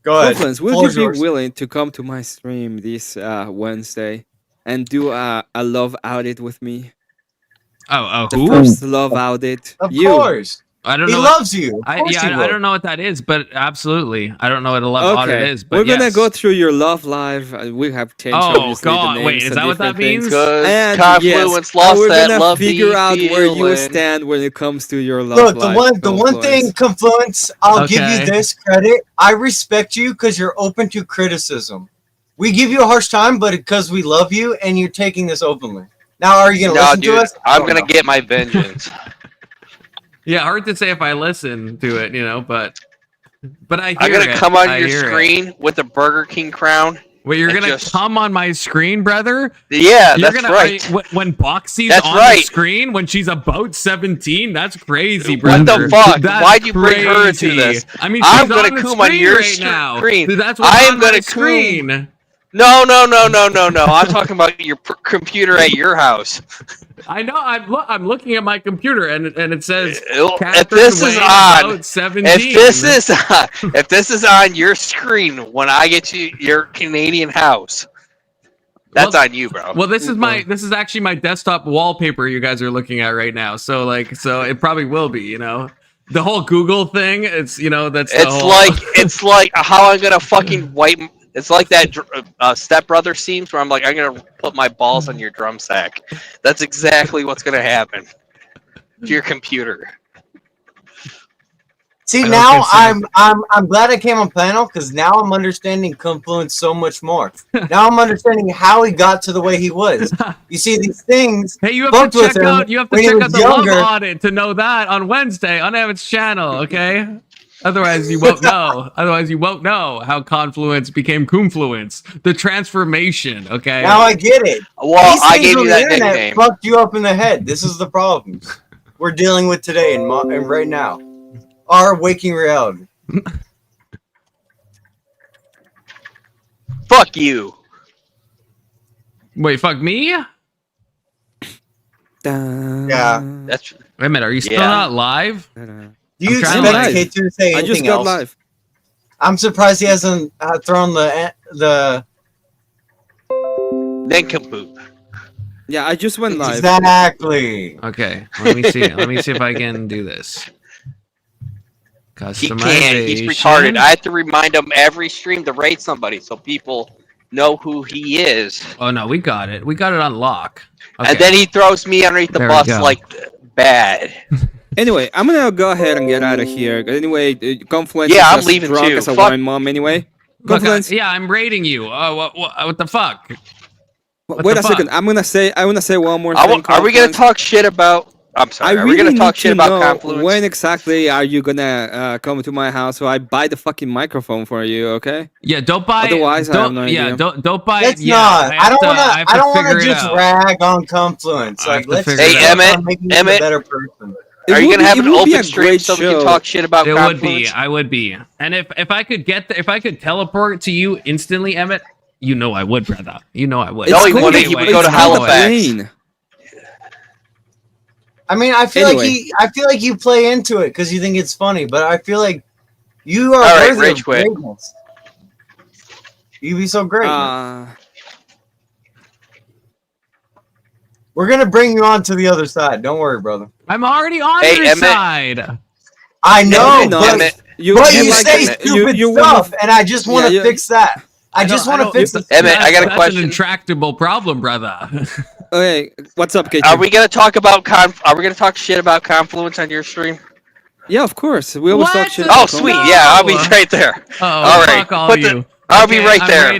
Go ahead. Confluence, will Floor's you be yours. willing to come to my stream this Wednesday and do a love audit with me? Oh, The who? first love audit. Of You. course. I don't He know. loves you. Of course he I will. don't know what that is, but absolutely, I don't know what a love audit is. But we're gonna yes. go through your love live. We have changed. Oh, obviously, God, the wait, names is and that what that different things. means? And Confluence yes, lost we're that gonna lovey figure out where you feeling. stand when it comes to your love Look, life. the one thing, Confluence, I'll give Okay. you this credit. I respect you because you're open to criticism. We give you a harsh time, but because we love you and you're taking this openly. Now, are you gonna No, listen dude, to us? I'm gonna get my vengeance. Yeah, hard to say if I listen to it, but I hear I'm gonna it. come on I your hear it. screen with a Burger King crown. Wait, you're and gonna just- come on my screen, brother? Yeah, You're that's gonna, right. When Boxy's That's on right. the screen when she's about 17, that's crazy, What brother. the fuck? That's Why'd you bring her into crazy. this? I mean, I'm she's gonna on the coom on screen your right now. screen. Dude, that's what's I on am my gonna screen. No. I'm talking about your computer at your house. I know. I'm looking at my computer and it says If Catherine this is Wayne on, about 17. if this is on your screen when I get you your Canadian house, that's on you, bro. Well, this is actually my desktop wallpaper you guys are looking at right now. So it probably will be, the whole Google thing. It's that's the whole... it's like how I'm gonna fucking wipe. It's like that Step Brother scenes where I'm gonna put my balls on your drum sack. That's exactly what's gonna happen to your computer. See, now I'm glad I came on panel because now I'm understanding Confluence so much more. Now I'm understanding how he got to the way he was. You see, these things. Hey, you have to check out the Love Audit to know that on Wednesday on Emmett's channel. Okay. Otherwise, you won't know. Otherwise, you won't know how Confluence became Confluence. The transformation. Okay. Now I get it. Well, these I gave you that nickname. Fucked you up in the head. This is the problem we're dealing with today and right now. Our waking reality. Fuck you. Wait, fuck me? Yeah. That's. Wait a minute, are you still not live? Do you expect K2 to say anything else? I just got live. I'm surprised he hasn't thrown the nincompoop. Yeah, I just went live. Exactly. Okay, let me see. Let me see if I can do this. He can't. He's retarded. I have to remind him every stream to rate somebody so people know who he is. Oh no, we got it. We got it on lock. Okay. And then he throws me underneath the bus like bad. Anyway, I'm gonna go ahead and get out of here. Anyway, Confluence. Yeah, I'm leaving drunk too. As a wine mom. Anyway, Confluence. Yeah, I'm rating you. Oh, what the fuck? Wait a second. I wanna say one more thing. Are we gonna talk shit about? I'm sorry. Are we gonna talk shit about Confluence? When exactly are you gonna come to my house so I buy the fucking microphone for you? Okay. Yeah, don't buy. Otherwise, I have no idea. Yeah, don't buy. Let's not. I don't wanna just rag on Confluence. Like, let's. Hey, Emmett. A better person. Are you gonna have an open stream so we can talk shit about Confluence? It would be. I would be. And if I could if I could teleport to you instantly, Emmett, you know I would, brother. You know I would. No, he wouldn't. He would go to Halifax. I mean, I feel like you play into it because you think it's funny, but I feel like you are worthy of greatness. You'd be so great. We're gonna bring you on to the other side. Don't worry, brother. I'm already on your side. I know, but you say stupid stuff, and I just want to fix that. I just want to fix it. Emmett, I got a question. That's an intractable problem, brother. Okay, what's up, KT? Are we gonna talk about Are we gonna talk shit about Confluence on your stream? Yeah, of course. We always talk shit. Oh, sweet. Yeah, I'll be right there. All right. I'll be right there.